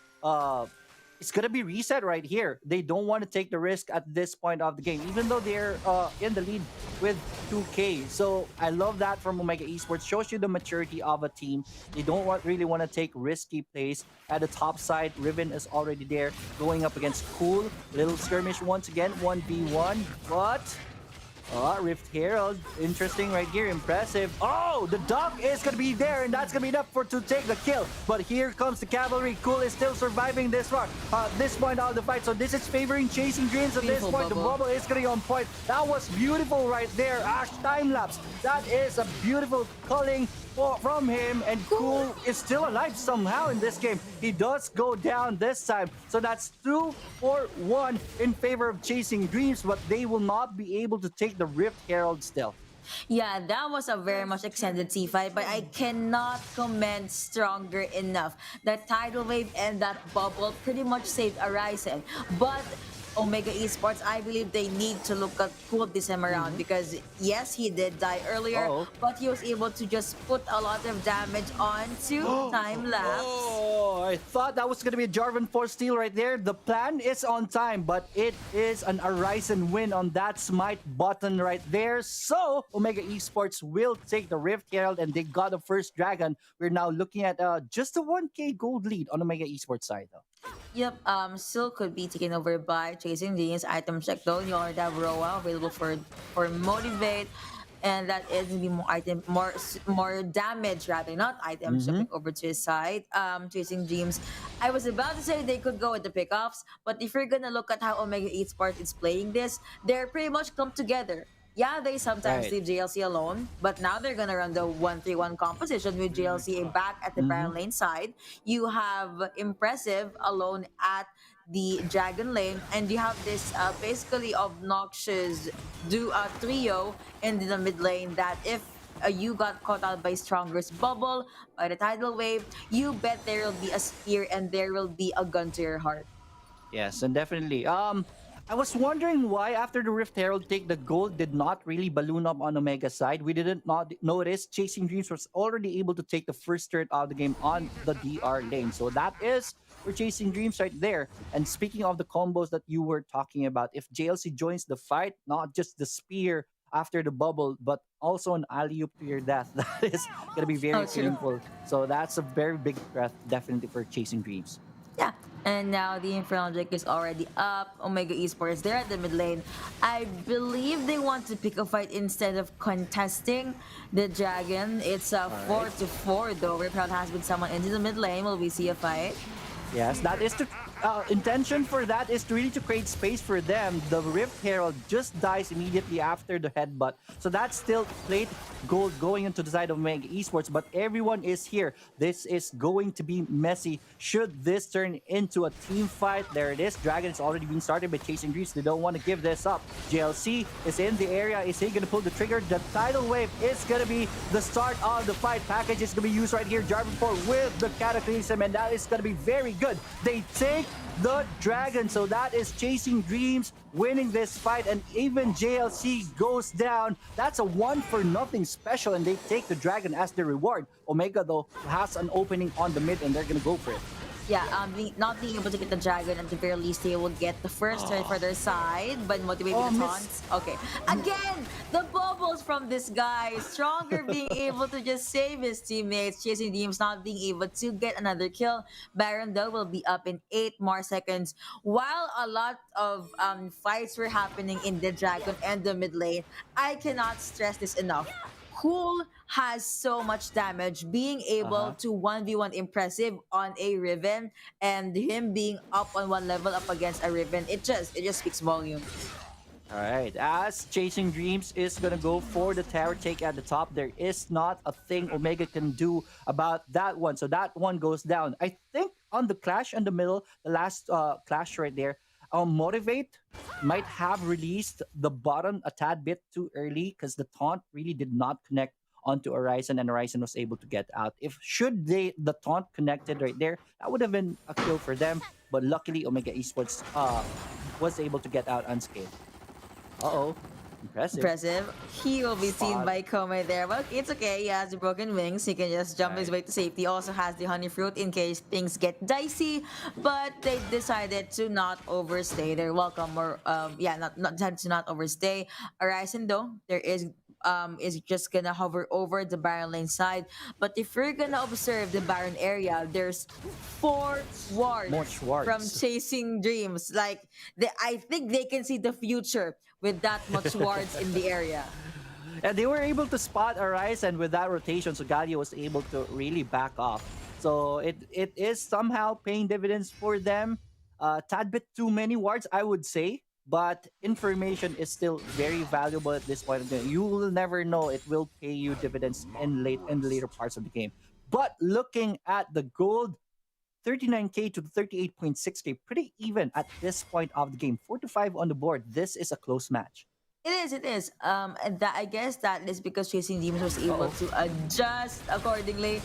it's gonna be reset right here. They don't want to take the risk at this point of the game, even though they're in the lead with 2K. So I love that from Omega Esports. Shows you the maturity of a team. They don't really want to take risky plays. At the top side, Riven is already there, going up against Cool. Little skirmish once again, 1v1, but Rift Herald, interesting right here, impressive. Oh, the duck is going to be there, and that's going to be enough to take the kill. But here comes the cavalry. Cool is still surviving this one, this point of the fight. So this is favoring Chasing Dreams at this point. The bubble is going to be on point. That was beautiful right there. Ash time-lapse. That is a beautiful culling from him, and Cool is still alive somehow in this game. He does go down this time, so that's 2-4-1 in favor of Chasing Dreams, but they will not be able to take the Rift Herald still. Yeah, that was a very much extended T5, but I cannot comment stronger enough. That tidal wave and that bubble pretty much saved Arisen, but Omega Esports, I believe they need to look at Cool this time around because yes, he did die earlier, but he was able to just put a lot of damage onto time lapse. Oh, I thought that was going to be a Jarvan Force steal right there. The plan is on time, but it is an Arisen win on that smite button right there. So Omega Esports will take the Rift Herald, and they got the first dragon. We're now looking at just a 1k gold lead on Omega Esports side though. Yep, still could be taken over by Chasing Dreams. Item check though, you already have Roa available for Motivate, and that is gonna be more damage rather, not items shipping over to his side. Chasing Dreams, I was about to say they could go with the pickoffs, but if you're gonna look at how Omega Esports is playing this, they're pretty much come together. Yeah, they sometimes leave JLC alone, but now they're gonna run the 1-3-1 composition with JLC back at the Baron lane side. You have Impressive alone at the Dragon lane, and you have this basically obnoxious trio in the mid lane that if you got caught out by Stronger's bubble, by the tidal wave, you bet there will be a spear and there will be a gun to your heart. Yes, and definitely. I was wondering why after the Rift Herald take the gold did not really balloon up on Omega side. We didn't notice Chasing Dreams was already able to take the first turret of the game on the DR lane. So that is for Chasing Dreams right there. And speaking of the combos that you were talking about, if JLC joins the fight, not just the spear after the bubble, but also an alley-oop to your death, that is going to be very painful. So that's a very big threat definitely for Chasing Dreams. Yeah, and now the Infernal Drake is already up. Omega Esports, they're at the mid lane. I believe they want to pick a fight instead of contesting the Dragon. It's a 4-4 though. Riphead has been someone into the mid lane. Will we see a fight? Yes, that is the intention for that is to really to create space for them. The Rift Herald just dies immediately after the headbutt. So that's still plate gold going into the side of Omega Esports, but everyone is here. This is going to be messy. Should this turn into a team fight? There it is. Dragon is already being started by Chasing Dreams. They don't want to give this up. JLC is in the area. Is he going to pull the trigger? The tidal wave is going to be the start of the fight. Package is going to be used right here. Jarvan 4 with the Cataclysm, and that is going to be very good. They take the Dragon, so that is Chasing Dreams winning this fight, and even JLC goes down. That's a 1-for-0 special, and they take the Dragon as the reward. Omega though has an opening on the mid, and they're gonna go for it. Yeah, not being able to get the Dragon, at the very least they will get the first turn for their side, but motivated the taunts. Okay, again, the bubbles from this guy. Stronger being able to just save his teammates. Chasing Dreams not being able to get another kill. Baron though will be up in 8 more seconds. While a lot of fights were happening in the Dragon and the mid lane, I cannot stress this enough. Cool has so much damage, being able to 1v1 Impressive on a Riven, and him being up on one level up against a Riven, it just speaks volume. Alright, as Chasing Dreams is gonna go for the tower take at the top, there is not a thing Omega can do about that one. So that one goes down. I think on the clash in the middle, the last clash right there, Motivate might have released the button a tad bit too early because the taunt really did not connect onto Horizon, and Horizon was able to get out. If should the taunt connected right there, that would have been a kill for them. But luckily, Omega Esports was able to get out unscathed. Uh-oh. Impressive. He will be seen Spot. by Kome there. But it's okay. He has the broken wings. He can just jump his Right. way to safety. Also has the honey fruit in case things get dicey. But they decided to not overstay their welcome, or not decided to not overstay. Horizon though, there is just gonna hover over the Baron lane side. But if you're gonna observe the Baron area, there's 4 wards More Schwartz. from Chasing Dreams. Like I think they can see the future with that much wards in the area. And they were able to spot Arise, and with that rotation, so Galio was able to really back off. So it is somehow paying dividends for them. Tad bit too many wards, I would say, but information is still very valuable at this point of the game. You will never know; it will pay you dividends in the later parts of the game. But looking at the gold, 39k to 38.6k, pretty even at this point of the game. 4 to 5 on the board. This is a close match. It is. And that I guess that is because Chasing Dreams was able to adjust accordingly.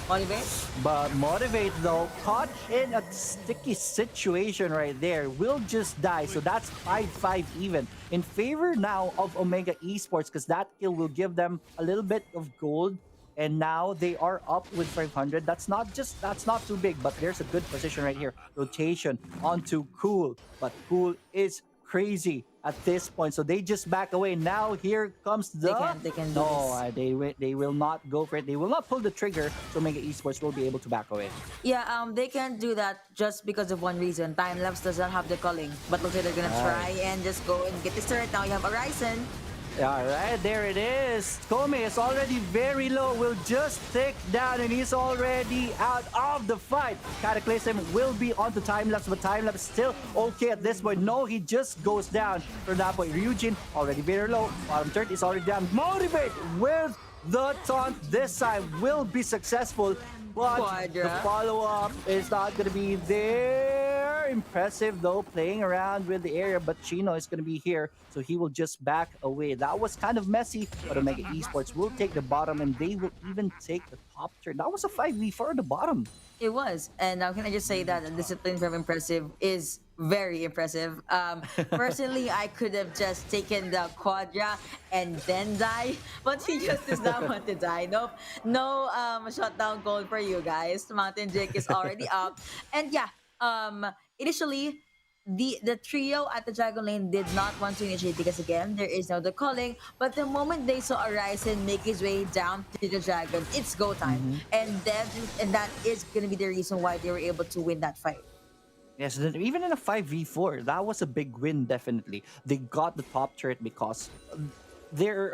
Motivate. But Motivate, though, caught in a sticky situation right there, will just die. So that's 5-5 even in favor now of Omega Esports, because that kill will give them a little bit of gold. And now they are up with 500. That's not too big, but there's a good position right here. Rotation onto Cool, but Cool is crazy at this point, so they just back away. Now here comes the They can do this. they will not go for it. They will not pull the trigger, so Mega Esports will be able to back away. Yeah, they can't do that just because of one reason. Time-lapse does not have the culling. But looks like they're gonna try and just go and get this turret. Now you have Horizon. All right, there it is. Kome is already very low, will just tick down, and he's already out of the fight. Cataclysm will be on the time-lapse, but time-lapse still okay at this point. No, he just goes down from that point. Ryujin already very low. Bottom turret is already down. Motivate with the taunt this time will be successful, but Quadra. the follow-up is not going to be there. Impressive though, playing around with the area, but Chino is going to be here, so he will just back away. That was kind of messy, but Omega Esports will take the bottom, and they will even take the top turn. That was a 5v4 at the bottom. It was. And now can I just say that the discipline from Impressive is very impressive. Personally, I could have just taken the Quadra and then die, but he just does not want to die. Nope. No shutdown goal for you guys. Mountain Jake is already up. And yeah, initially, the trio at the Dragon Lane did not want to initiate because again, there is no the calling. But the moment they saw Horizon make his way down to the Dragon, it's go time. And that is gonna be the reason why they were able to win that fight. Yes, even in a 5v4, that was a big win, definitely. They got the top turret because their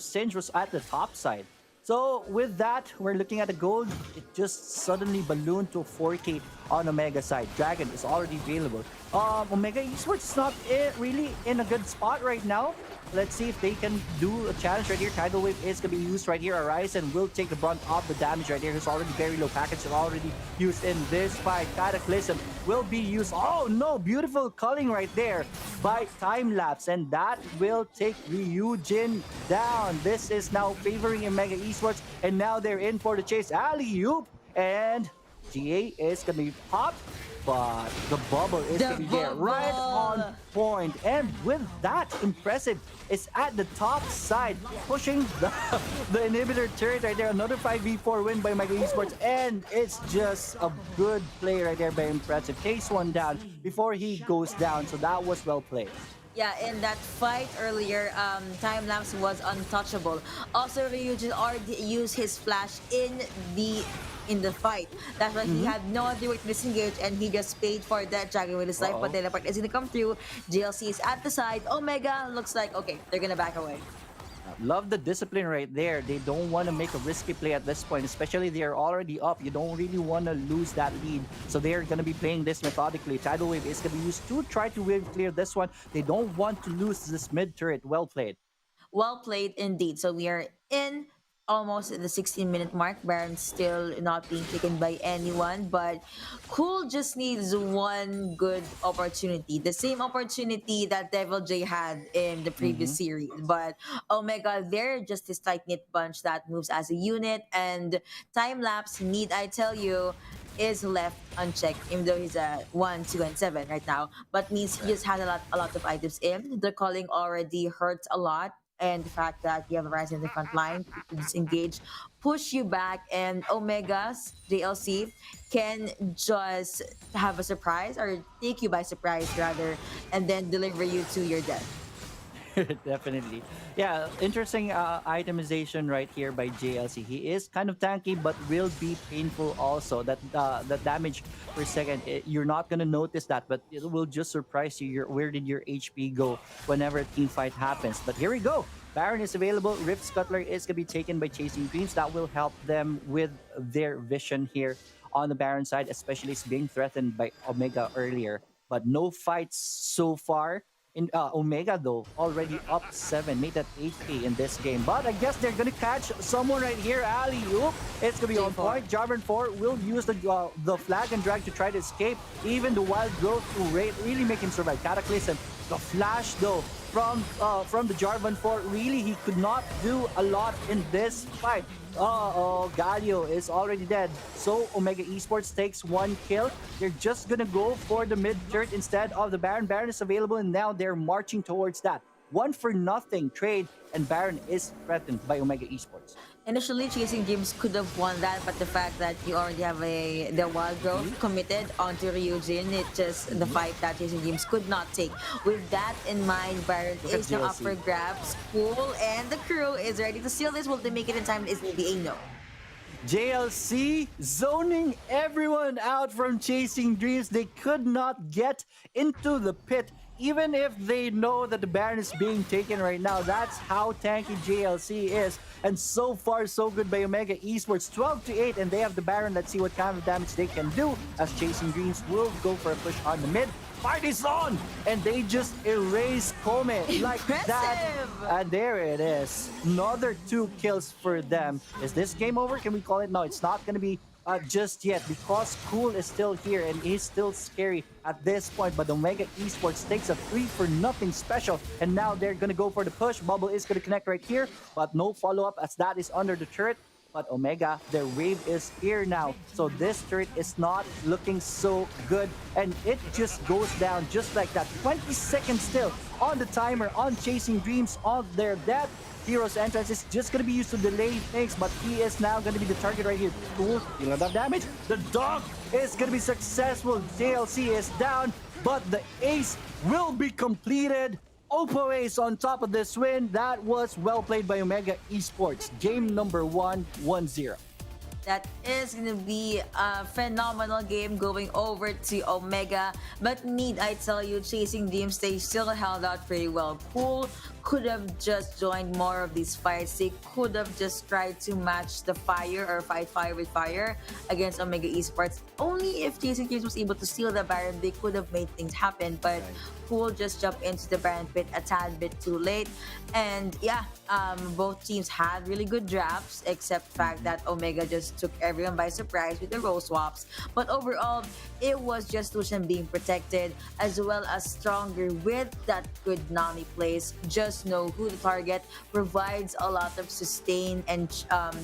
Singe was at the top side. So with that, we're looking at the gold. It just suddenly ballooned to 4k on Omega side. Dragon is already available. Omega Esports is not really in a good spot right now. Let's see if they can do a challenge right here. Tidal Wave is going to be used right here. Horizon will take the brunt of the damage right here. It's already very low. Package is already used in this fight. Cataclysm will be used. Oh no, beautiful culling right there by Time-lapse. And that will take Ryujin down. This is now favoring Omega Esports. And now they're in for the chase. Alley-oop. And GA is going to be popped. But the bubble is going to be there right on point. And with that, Impressive is at the top side, pushing the inhibitor turret right there. Another 5v4 win by Mega Esports. And it's just a good play right there by Impressive. Takes one down before he goes down. So that was well played. Yeah, in that fight earlier, Time-lapse was untouchable. Also, Ryujin already used his flash in the fight. That's why he had no other way to disengage, and he just paid for that Dragon with his life. But teleport is gonna come through. GLC is at the side. Omega looks like okay, they're gonna back away. Love the discipline right there. They don't want to make a risky play at this point, especially they are already up. You don't really want to lose that lead. So they're going to be playing this methodically. Tidal Wave is going to be used to try to wave clear this one. They don't want to lose this mid turret. Well played. Well played indeed. So we are in almost at the 16-minute mark. Baron still not being taken by anyone, but Cool just needs one good opportunity. The same opportunity that Devil J had in the previous series. But Omega, they're just this tight-knit bunch that moves as a unit, and time lapse, need I tell you, is left unchecked, even though he's a 1, 2, and 7 right now. But means he just had a lot of items in. The calling already hurts a lot. And the fact that you have Rise in the front line to disengage, push you back, and Omega's JLC can just have a surprise or take you by surprise rather, and then deliver you to your death. Definitely. Yeah, interesting itemization right here by JLC. He is kind of tanky, but will be painful also. That the damage per second, you're not gonna notice that, but it will just surprise you. Where did your HP go whenever a team fight happens? But here we go. Baron is available. Rift Scuttler is gonna be taken by Chasing Dreams. That will help them with their vision here on the Baron side, especially it's being threatened by Omega earlier. But no fights so far. In Omega though, already up 7, made that 8K in this game. But I guess they're gonna catch someone right here. Alley-oop. It's gonna be on point. Jarvan 4 will use the flag and drag to try to escape. Even the wild growth to really make him survive. Cataclysm. The flash though from the Jarvan 4, really he could not do a lot in this fight. Galio is already dead. So Omega Esports takes 1 kill. They're just gonna go for the mid turret instead of the Baron. Baron is available and now they're marching towards that. 1-for-0 trade, and Baron is threatened by Omega Esports. Initially, Chasing Dreams could have won that, but the fact that you already have the wild growth committed onto Ryujin, it just the fight that Chasing Dreams could not take. With that in mind, Baron is now up for grabs. Cool, and the crew is ready to steal this. Will they make it in time? Is maybe a no. JLC zoning everyone out from Chasing Dreams. They could not get into the pit. Even if they know that the Baron is being taken right now, that's how tanky JLC is. And so far, so good by Omega Esports. 12-8, and they have the Baron. Let's see what kind of damage they can do as Chasing Dreams will go for a push on the mid. Fight is on! And they just erase Comet like that. And there it is. Another 2 kills for them. Is this game over? Can we call it? No, it's not going to be just yet, because Cool is still here and he's still scary at this point. But Omega Esports takes a 3-for-0 special, and now they're gonna go for the push. Bubble is gonna connect right here, but no follow-up as that is under the turret. But Omega, their wave is here now, so this turret is not looking so good, and it just goes down just like that. 20 seconds still on the timer on Chasing Dreams on their death. Hero's entrance is just going to be used to delay things, but he is now going to be the target right here. Cool, deal enough damage. The dog is going to be successful. JLC is down, but the ace will be completed. Oppo ace on top of this win. That was well played by Omega Esports. Game number 1, 1-0. That is going to be a phenomenal game going over to Omega. But need I tell you, Chasing Dreams, they still held out pretty well. Cool could have just joined more of these fights. They could have just tried to match the fire or fight fire with fire against Omega Esports. Only if Chasing Dreams was able to steal the Baron, they could have made things happen. But Cool just jumped into the Baron pit a tad bit too late. And yeah, both teams had really good drafts, except the fact that Omega just took everyone by surprise with the role swaps. But overall, it was just Lucian being protected, as well as stronger with that good Nami plays. Just know who to target, provides a lot of sustain and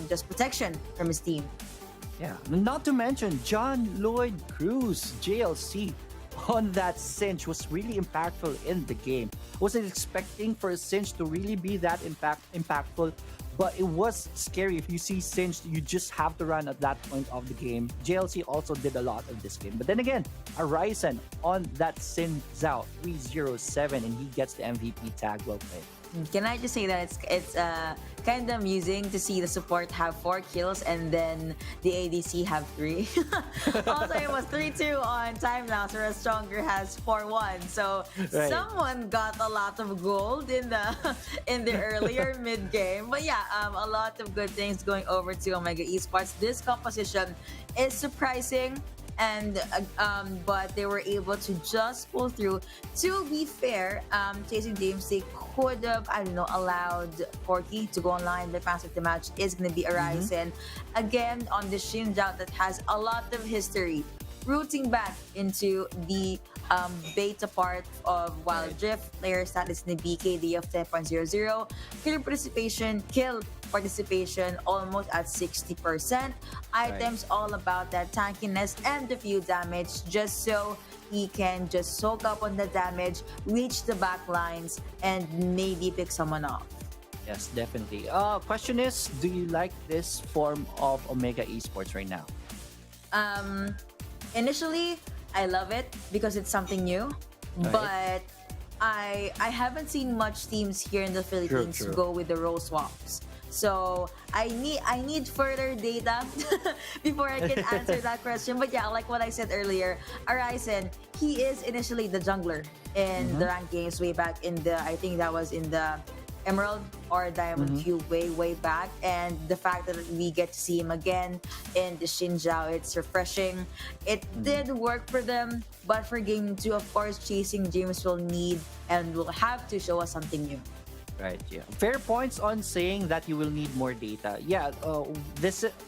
just protection from his team. Yeah, not to mention John Lloyd Cruz, JLC, on that cinch was really impactful in the game. Wasn't expecting for a cinch to really be that impactful, but it was scary. If you see cinch, you just have to run at that point of the game. JLC also did a lot of this game, but then again, Arisen on that Sin Zhao 307, and he gets the MVP tag. Well played. Can I just say that it's kind of amusing to see the support have 4 kills and then the ADC have 3. Also, it was 3-2 on time lapse, whereas Stronger has 4-1. So someone got a lot of gold in the earlier mid game. But yeah, a lot of good things going over to Omega Esports. This composition is surprising. and but they were able to just pull through. To be fair, Chasing James, they could have, I don't know, allowed Corky to go online. The fans of the match is going to be Arise. Again, on the Shinjao that has a lot of history, rooting back into the beta part of Wild Drift. Player stat is in the BKD of 10.00. Kill participation almost at 60%. Items all about that tankiness and the few damage, just so he can just soak up on the damage, reach the back lines, and maybe pick someone off. Yes, definitely. Question is, do you like this form of Omega Esports right now? Initially, I love it because it's something new, but I haven't seen much teams here in the Philippines go with the role swaps. So I need further data before I can answer that question. But yeah, like what I said earlier, Arisen, he is initially the jungler in the ranked games way back in the, I think that was in the Emerald or Diamond Cube way back, and the fact that we get to see him again in the Shinjao, it's refreshing. It did work for them, but for game 2, of course, Chasing James will need and will have to show us something new. Right, yeah. Fair points on saying that you will need more data. Yeah,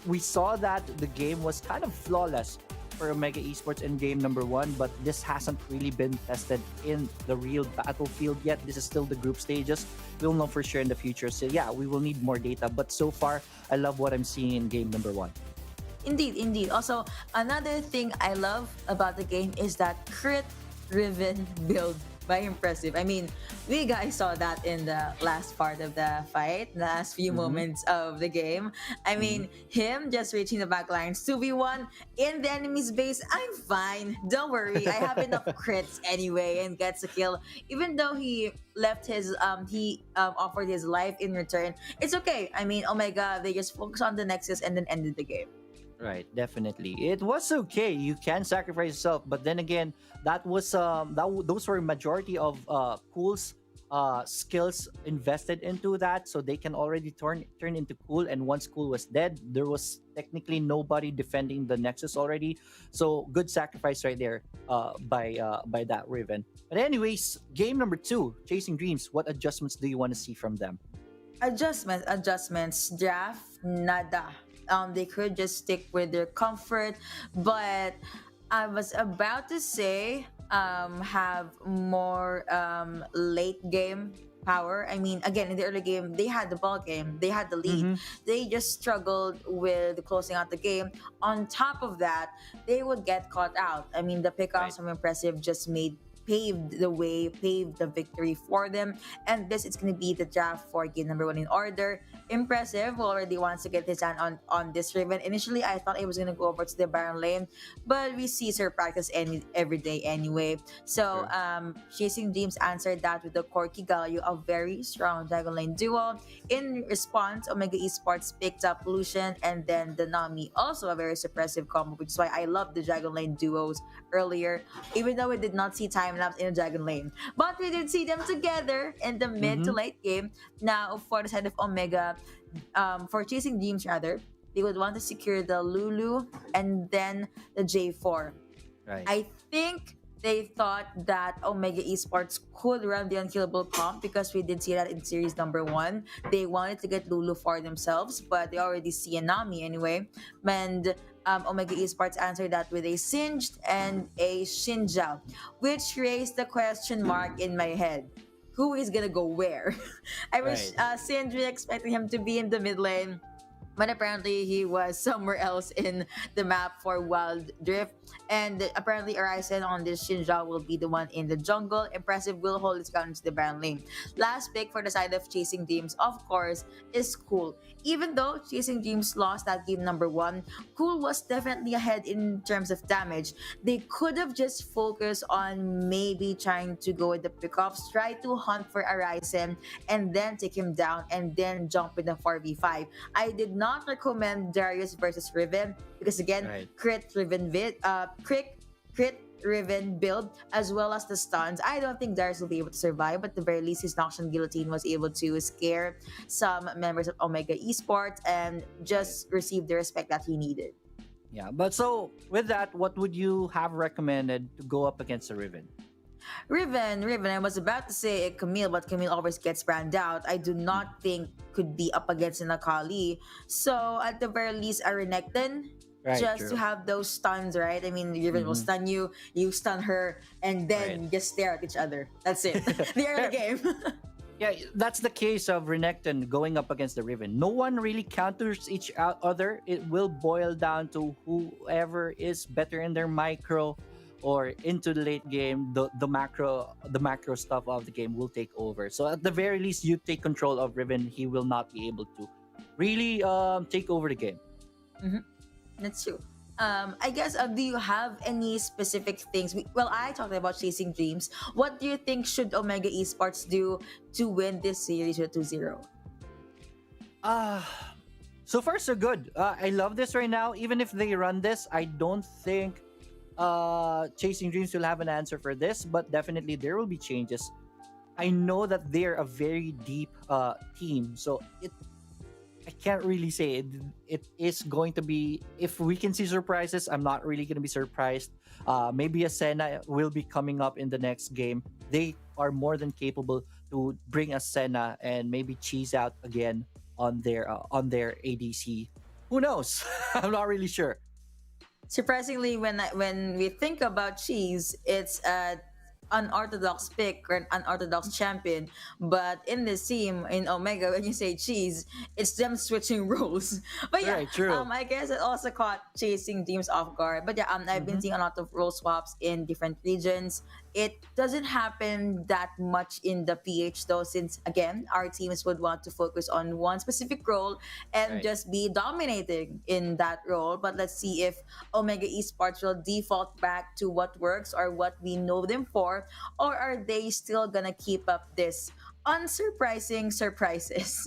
we saw that the game was kind of flawless for Omega Esports in game number 1, but this hasn't really been tested in the real battlefield yet. This is still the group stages. We'll know for sure in the future. So yeah, we will need more data. But so far, I love what I'm seeing in game number 1. Indeed. Also, another thing I love about the game is that crit-driven build by Impressive. I mean, we guys saw that in the last part of the fight, the last few moments of the game. I mean, him just reaching the back lines, 2v1 in the enemy's base. I'm fine. Don't worry. I have enough crits anyway and gets a kill. Even though he left his, offered his life in return. It's okay. I mean, Omega, they just focus on the Nexus and then ended the game. Right, definitely. It was okay. You can sacrifice yourself, but then again, that was those were majority of Cool's skills invested into that, so they can already turn into Cool. And once Cool was dead, there was technically nobody defending the Nexus already. So good sacrifice right there by that Riven. But anyways, game number 2, Chasing Dreams. What adjustments do you want to see from them? Adjustments. Draft, nada. They could just stick with their comfort, but I was about to say have more late game power. I mean, again, in the early game, they had the ball game, they had the lead. They just struggled with closing out the game. On top of that, they would get caught out. I mean, the pickoffs from Impressive just paved the victory for them. And this is going to be the draft for game number 1 in order. Impressive already wants to get his hand on this Riven. Initially, I thought it was going to go over to the Baron lane, but we see Sir practice every day anyway. So Chasing Dreams answered that with the Corky Galio, a very strong Dragon Lane duo. In response, Omega Esports picked up Lucian and then the Nami, also a very suppressive combo, which is why I love the Dragon Lane duos earlier, even though we did not see time lapse in the Dragon Lane. But we did see them together in the mid to late game. Now, for the side of Omega, for Chasing Dreams rather, they would want to secure the Lulu and then the J4. Right. I think they thought that Omega Esports could run the unkillable comp because we did see that in series number 1. They wanted to get Lulu for themselves, but they already see a Nami anyway. And Omega Esports answered that with a Singed and a Shinjao, which raised the question mark in my head. Who is gonna go where? I was Sindri expecting him to be in the mid lane, but apparently he was somewhere else in the map for Wild Drift. And apparently Arisen on this Shinjao will be the one in the jungle. Impressive will hold its ground into the Baron lane. Last pick for the side of Chasing Dreams, of course, is Cool. Even though Chasing Dreams lost that game number 1, Cool was definitely ahead in terms of damage. They could have just focused on maybe trying to go with the pickups, try to hunt for Arisen, and then take him down, and then jump in the 4v5. I did not recommend Darius versus Riven because again, crit-driven Riven build as well as the stuns. I don't think Darius will be able to survive, but at the very least his Noxian Guillotine was able to scare some members of Omega Esports and just receive the respect that he needed. Yeah, but so with that, what would you have recommended to go up against the Riven? Riven. I was about to say Camille, but Camille always gets banned out. I do not think could be up against an Akali. So at the very least, a Renekton. Right, Just to true. have those stuns, right? I mean, Riven will Mhm. stun you, you stun her, and then Right. you just stare at each other. That's it. The early game. Yeah, that's the case of Renekton going up against the Riven. No one really counters each other. It will boil down to whoever is better in their micro or into the late game. The macro stuff of the game will take over. So at the very least, you take control of Riven. He will not be able to really take over the game. That's true. I guess, do you have any specific things? Well, I talked about chasing dreams. What do you think should Omega Esports do to win this series with 2-0? So far so good. I love this right now. Even if they run this, I don't think Chasing Dreams will have an answer for this, but definitely there will be changes. I know that they're a very deep team, so I can't really say it. It is going to be, if we can see surprises, I'm not really going to be surprised. Maybe a Senna will be coming up in the next game. They are more than capable to bring a Senna and maybe cheese out again on their ADC. Who knows? I'm not really sure. Surprisingly, when we think about cheese, it's unorthodox pick or an unorthodox champion. But in this team, in Omega, when you say cheese, it's them switching roles. But yeah, Right, true. I guess it also caught chasing teams off guard. But yeah, I've been seeing a lot of role swaps in different regions. It doesn't happen that much in the PH though, since again, our teams would want to focus on one specific role and Right. just be dominating in that role. But let's see if Omega Esports will default back to what works or what we know them for, or are they still gonna keep up this unsurprising surprises?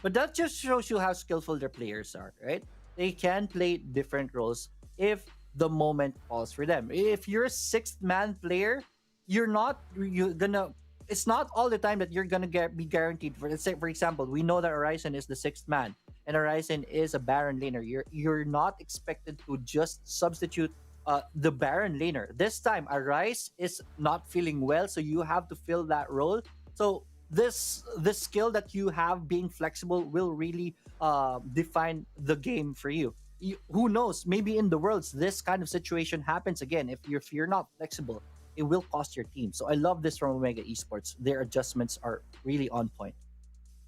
But that just shows you how skillful their players are, right? They can play different roles if the moment calls for them. If you're a sixth man player, it's not all the time that you're gonna be guaranteed. Let's say, for example, we know that Horizon is the sixth man and Horizon is a Baron laner. You're not expected to just substitute the Baron laner. This time, Arise is not feeling well, so you have to fill that role. So this skill that you have, being flexible, will really define the game for you. Who knows? Maybe in the Worlds, this kind of situation happens again. If you're not flexible, it will cost your team. So I love this from Omega Esports. Their adjustments are really on point.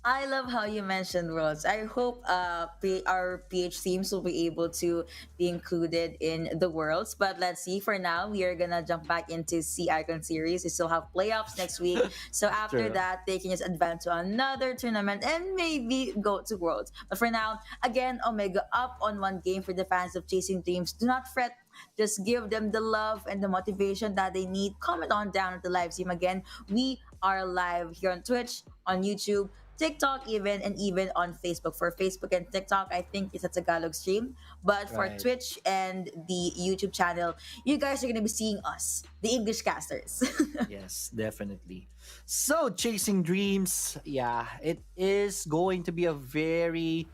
I love how you mentioned worlds. I hope our PH teams will be able to be included in the worlds. But let's see. For now, we are gonna jump back into C Icon series. We still have playoffs next week. So after True. that, they can just advance to another tournament and maybe go to worlds. But for now, again, Omega up on one game for the fans of Chasing Dreams. Do not fret. Just give them the love and the motivation that they need. Comment on down at the live stream again. We are live here on Twitch, on YouTube, TikTok and even on Facebook. For Facebook and TikTok, I think it's a Tagalog stream. But for Right. Twitch and the YouTube channel, you guys are gonna be seeing us, the English casters. Yes, definitely. So, Chasing Dreams, yeah, it is going to be a very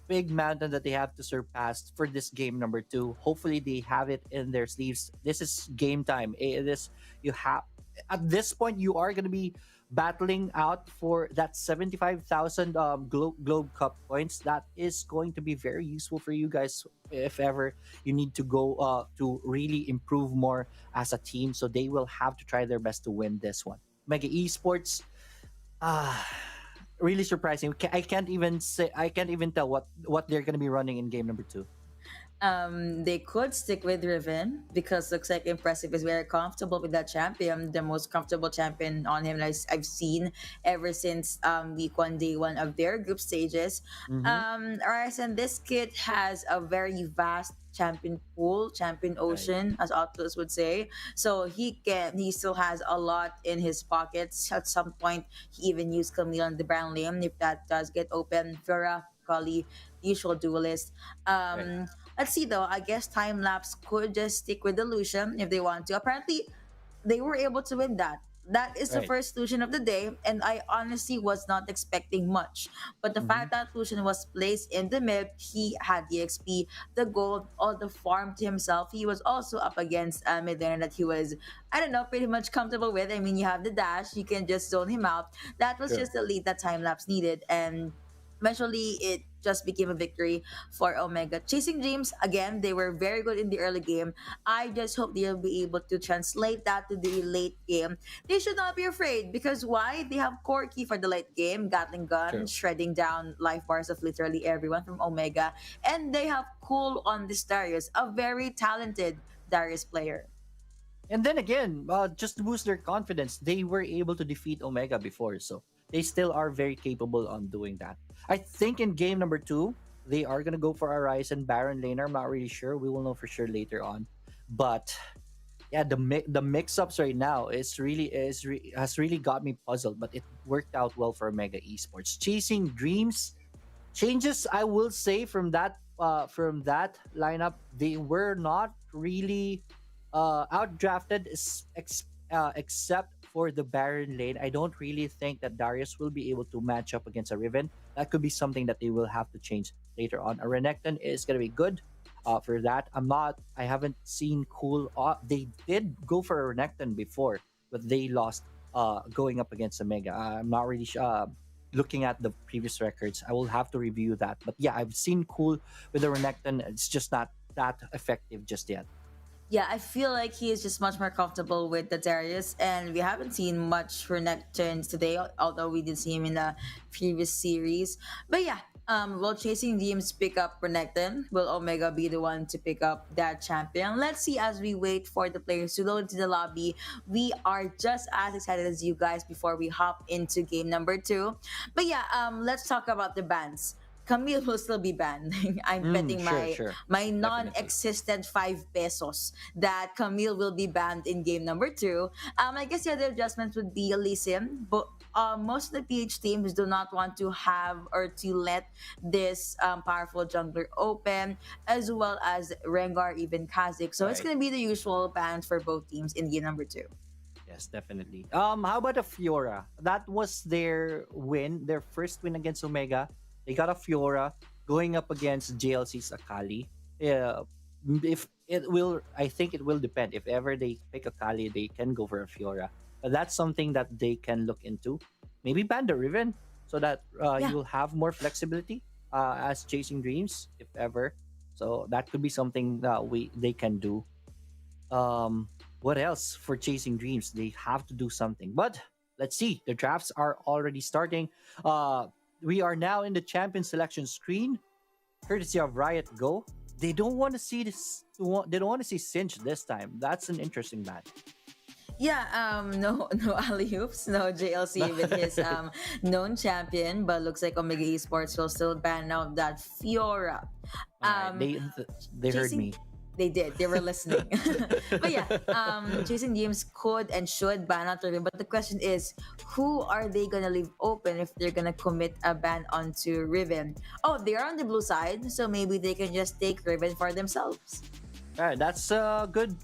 big mountain that they have to surpass for this game number 2. Hopefully, they have it in their sleeves. This is game time. At this point, you are going to be battling out for that 75,000 Globe Cup points. That is going to be very useful for you guys if ever you need to go to really improve more as a team. So they will have to try their best to win this one. Mega Esports, really surprising. I can't even tell what they're going to be running in game number 2. They could stick with Riven because looks like Impressive is very comfortable with that champion, the most comfortable champion on him I've seen ever since week 1, day 1 of their group stages. Alright, and this kit has a very vast champion pool, champion ocean, as Oculus would say. So he still has a lot in his pockets. At some point, he even used Camille on the brand lane if that does get open. Vera, Kali, usual duelist. Let's see though. I guess time lapse could just stick with Illusion if they want to. Apparently, they were able to win that. that is the Right. first Lucian of the day, and I honestly was not expecting much. But the fact that Lucian was placed in the mid, he had the XP, the gold, all the farm to himself. He was also up against a mid laner that he was, I don't know, pretty much comfortable with. I mean, you have the dash, you can just zone him out. That was Sure. just the lead that time lapse needed, and eventually it just became a victory for Omega. Chasing Dreams, again, they were very good in the early game. I just hope they'll be able to translate that to the late game. They should not be afraid because why? They have Corki for the late game, Gatling Gun, True. shredding down life bars of literally everyone from Omega. And they have Cool on this Darius, a very talented Darius player. And then again, just to boost their confidence, they were able to defeat Omega before, so they still are very capable on doing that. I think in game number 2, they are gonna go for a Ryzen Baron laner. I'm not really sure. We will know for sure later on. But yeah, the mix-ups right now has really got me puzzled. But it worked out well for Omega Esports. Chasing Dreams changes, I will say, from that lineup. They were not really outdrafted, except for the Baron lane. I don't really think that Darius will be able to match up against a Riven. That could be something that they will have to change later on. A Renekton is going to be good for that. I haven't seen Cool. They did go for a Renekton before, but they lost going up against Omega. I'm not really looking at the previous records. I will have to review that. But yeah, I've seen Cool with a Renekton. It's just not that effective just yet. Yeah, I feel like he is just much more comfortable with the Darius, and we haven't seen much for Nectarines today, although we did see him in the previous series. But yeah, will Chasing Dreams pick up Renekton? Will Omega be the one to pick up that champion? Let's see as we wait for the players to load into the lobby. We are just as excited as you guys before we hop into game number 2. But yeah, let's talk about the bans. Camille will still be banned. I'm betting my non-existent 5 pesos that Camille will be banned in game number 2. I guess the other adjustments would be Lee Sin, but most of the PH teams do not want to have or to let this powerful jungler open, as well as Rengar, even Kha'Zix. So it's going to be the usual bans for both teams in game number 2. Yes, definitely. How about a Fiora? That was their win, their first win against Omega. They got a Fiora going up against JLC's Akali. If it will, I think it will depend. If ever they pick Akali, they can go for a Fiora. But that's something that they can look into. Maybe ban the Riven so that you will have more flexibility as Chasing Dreams, if ever. So that could be something that they can do. What else for Chasing Dreams? They have to do something. But let's see. The drafts are already starting. We are now in the champion selection screen, courtesy of Riot Go. They don't want to see this. They don't want to see Sinch this time. That's an interesting match. Yeah, no alley-oops, no JLC with his known champion, but looks like Omega Esports will still ban out that Fiora. They heard me. They did. They were listening. But yeah, Chasing Dreams could and should ban out Riven. But the question is, who are they going to leave open if they're going to commit a ban onto Riven? Oh, they are on the blue side, so maybe they can just take Riven for themselves. All right, that's a good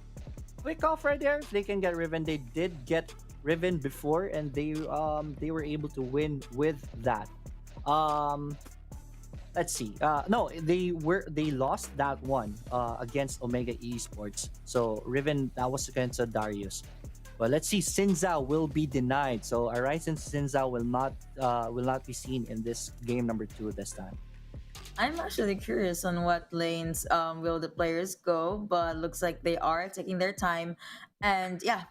quick off right there. If they can get Riven, they did get Riven before, and they were able to win with that. Let's see. No, they lost that one against Omega Esports. So Riven, that was against Darius. But let's see. Sinza will be denied. So Arise and Sinza will not be seen in this game number 2 this time. I'm actually curious on what lanes will the players go, but looks like they are taking their time. And yeah,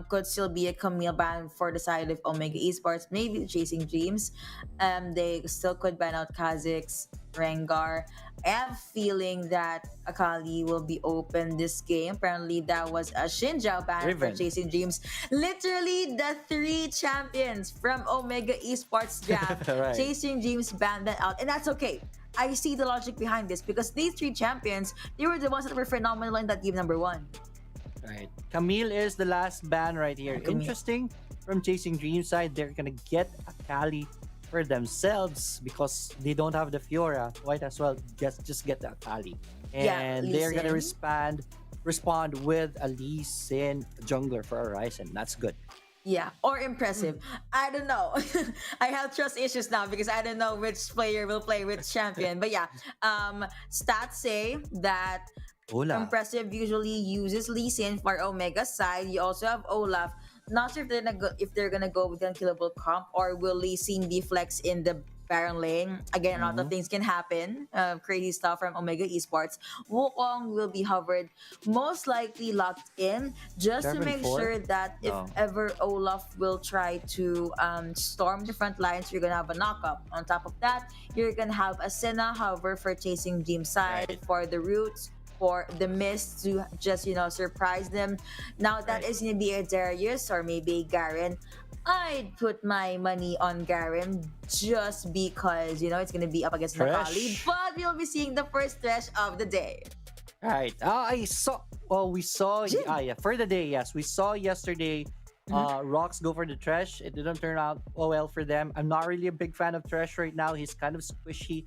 could still be a Camille ban for the side of Omega Esports, maybe Chasing Dreams. They still could ban out Kha'Zix, Rengar. I have a feeling that Akali will be open this game. Apparently, that was a Xinjiao ban for Chasing Dreams. Literally, the 3 champions from Omega Esports draft. Right. Chasing Dreams banned that out, and that's okay. I see the logic behind this because these 3 champions, they were the ones that were phenomenal in that game number 1. Right. Camille is the last ban right here. Interesting. From Chasing Dreams side, they're gonna get Akali for themselves because they don't have the Fiora. Might as well just get the Akali. And they're gonna respond with a Lee Sin jungler for Horizon. That's good. Yeah, or impressive. I don't know. I have trust issues now because I don't know which player will play which champion. But yeah, stats say that Olaf. impressive usually uses Lee Sin for Omega side. You also have Olaf. Not sure if they're gonna go with the unkillable comp or will Lee Sin be flex in the Baron lane. Again, a lot of things can happen. Crazy stuff from Omega Esports. Wukong will be hovered, most likely locked in, just to make 7-4? sure that if No. ever Olaf will try to storm the front lines, you're gonna have a knockup. On top of that, you're gonna have a Senna hover for chasing Dream side, for the roots, for the mist to just surprise them. Now that is gonna be a Darius or maybe a Garen. I'd put my money on Garen just because it's gonna be up against Nakali, Thresh. but we'll be seeing the first Thresh of the day. Right. I saw. Well, we saw. Jin. Yeah, for the day, yes, we saw yesterday. Rocks go for the Thresh. It didn't turn out well for them. I'm not really a big fan of Thresh right now. He's kind of squishy.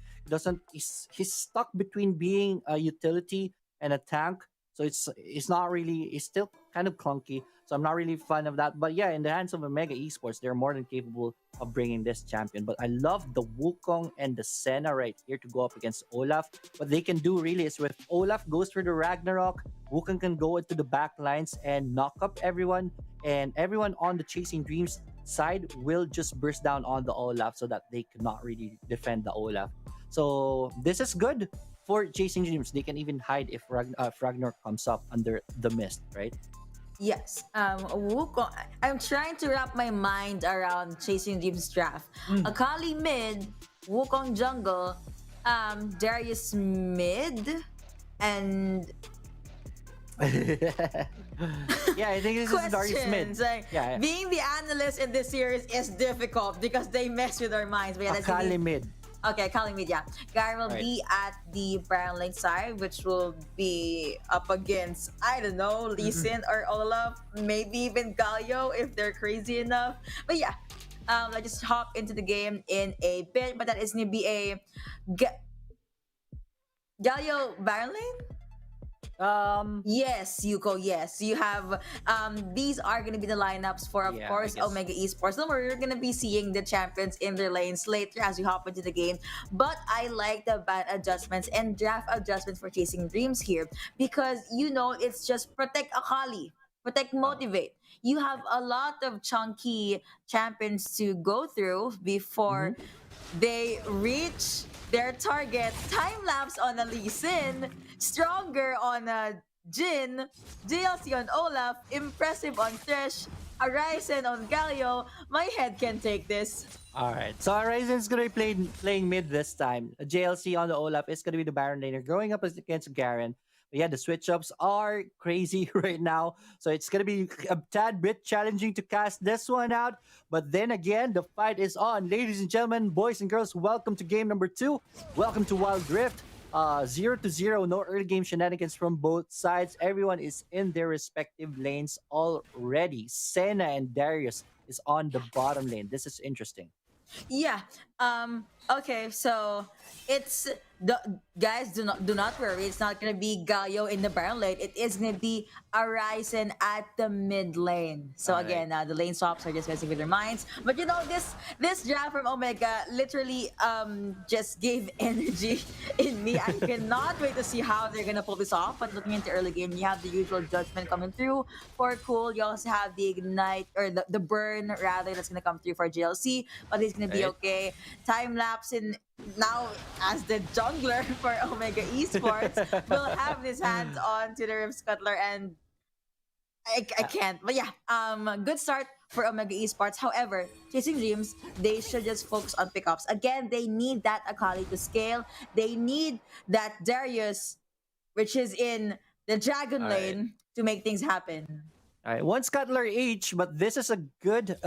He's stuck between being a utility and a tank. So it's not really. It's still kind of clunky. So I'm not really a fan of that. But yeah, in the hands of Omega Esports, they're more than capable of bringing this champion. But I love the Wukong and the Senna right here to go up against Olaf. What they can do really is if Olaf goes for the Ragnarok, Wukong can go into the back lines and knock up everyone. And everyone on the Chasing Dreams side will just burst down on the Olaf so that they cannot really defend the Olaf. So this is good for Chasing Dreams. They can even hide if Ragnarok comes up under the mist, right? Yes. Wukong. I'm trying to wrap my mind around Chasing Dreams draft. Akali mid, Wukong jungle, Darius mid, and Yeah, I think this is Darius mid. questions. Like, Yeah, being the analyst in this series is difficult because they mess with our minds. But yeah, that's Akali mid. Okay, Kali mid, yeah. Garen will Right. be at the Baron lane side, which will be up against, I don't know, Lee Sin or Olaf, maybe even Galio if they're crazy enough. But yeah, let's just hop into the game in a bit. But that is going to be a Galio Baron lane? Yes, Yuko, yes. You have these are gonna be the lineups for of Yeah, course I guess. Omega Esports. Don't worry, you're gonna be seeing the champions in their lanes later as you hop into the game. But I like the ban adjustments and draft adjustments for Chasing Dreams here because it's just protect Akali, protect motivate. You have a lot of chunky champions to go through before they reach their target. Time lapse on a Lee Sin, stronger on a Jin, DLC on Olaf, impressive on Thresh, Arisen on Galio. My head can take this. All right. So Horizon's going to be playing mid this time. A JLC on the Olaf is going to be the Baron laner going up against Garen. But yeah, the switch ups are crazy right now. So it's going to be a tad bit challenging to cast this one out. But then again, the fight is on. Ladies and gentlemen, boys and girls, welcome to game number 2. Welcome to Wild Rift. 0-0, no early game shenanigans from both sides. Everyone is in their respective lanes already. Senna and Darius is on the bottom lane. This is interesting. Yeah. Okay, so it's the guys do not worry. It's not gonna be Galio in the Baron lane. It is gonna be Arisen at the mid lane. So Alright. again, the lane swaps are just messing with their minds. But this draft from Omega literally just gave energy in me. I cannot wait to see how they're gonna pull this off. But looking into early game, you have the usual judgment coming through for cool. You also have the ignite or the burn rather that's gonna come through for GLC, but it's gonna be Right. okay. Time lapse in now as the jungler for Omega Esports will have his hands on to the Rift Scuttler and I can't. But yeah, good start for Omega Esports. However, Chasing Dreams, they should just focus on pickups. Again, they need that Akali to scale. They need that Darius, which is in the Dragon Alright. lane, to make things happen. All right, one Scuttler each, but this is a good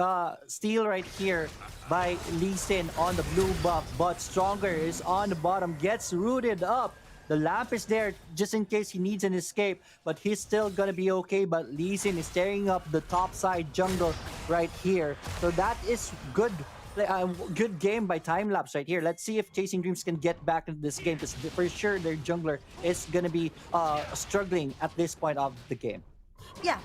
steal right here by Lee Sin on the blue buff. But Stronger is on the bottom, gets rooted up. The lamp is there just in case he needs an escape, but he's still gonna be okay. But Lee Sin is tearing up the top side jungle right here. So that is good. Good game by Timelapse right here. Let's see if Chasing Dreams can get back into this game because for sure their jungler is gonna be struggling at this point of the game. Yeah.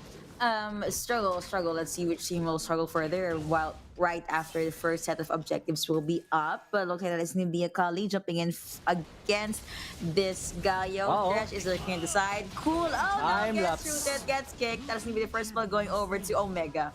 Struggle. Let's see which team will struggle further. While right after the first set of objectives will be up, but looking at it's Nibia Kali jumping in against this Gaio. Uh-oh. Thresh is looking at the side. Cool. Oh no, Time gets lapse. rooted, gets kicked. That's gonna be the first ball going over to Omega.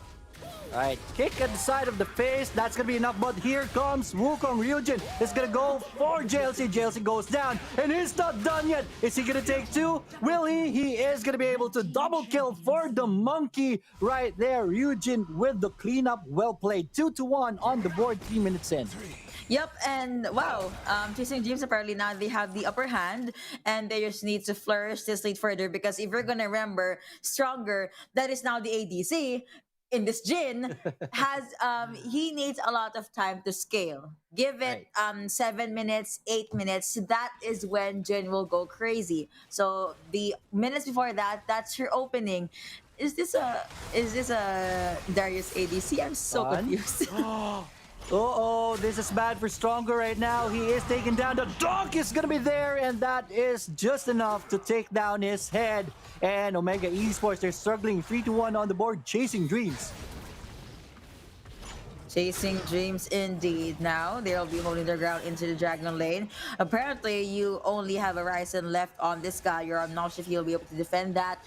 Alright, kick at the side of the face. That's gonna be enough, but here comes Wukong. Ryujin is gonna go for JLC. JLC goes down, and he's not done yet. Is he gonna take two? Will he? He is gonna be able to double kill for the monkey right there. Ryujin with the cleanup. Well played. 2-1 on the board, 3 minutes in. Yep, and wow, Chasing Dreams apparently now they have the upper hand, and they just need to flourish this lead further because if you're gonna remember, Stronger, that is now the ADC in this Jin, has he needs a lot of time to scale. Give it 7 minutes, 8 minutes. That is when Jin will go crazy. So the minutes before that, that's your opening. Is this a Darius ADC? I'm so confused. Uh-oh, this is bad for Stronger right now. He is taken down. The dog is gonna be there, and that is just enough to take down his head. And Omega Esports, they're struggling 3-1 on the board, Chasing Dreams. Chasing Dreams indeed. Now they'll be holding their ground into the Dragon lane. Apparently, you only have a Ryzen left on this guy. I'm not sure if he'll be able to defend that.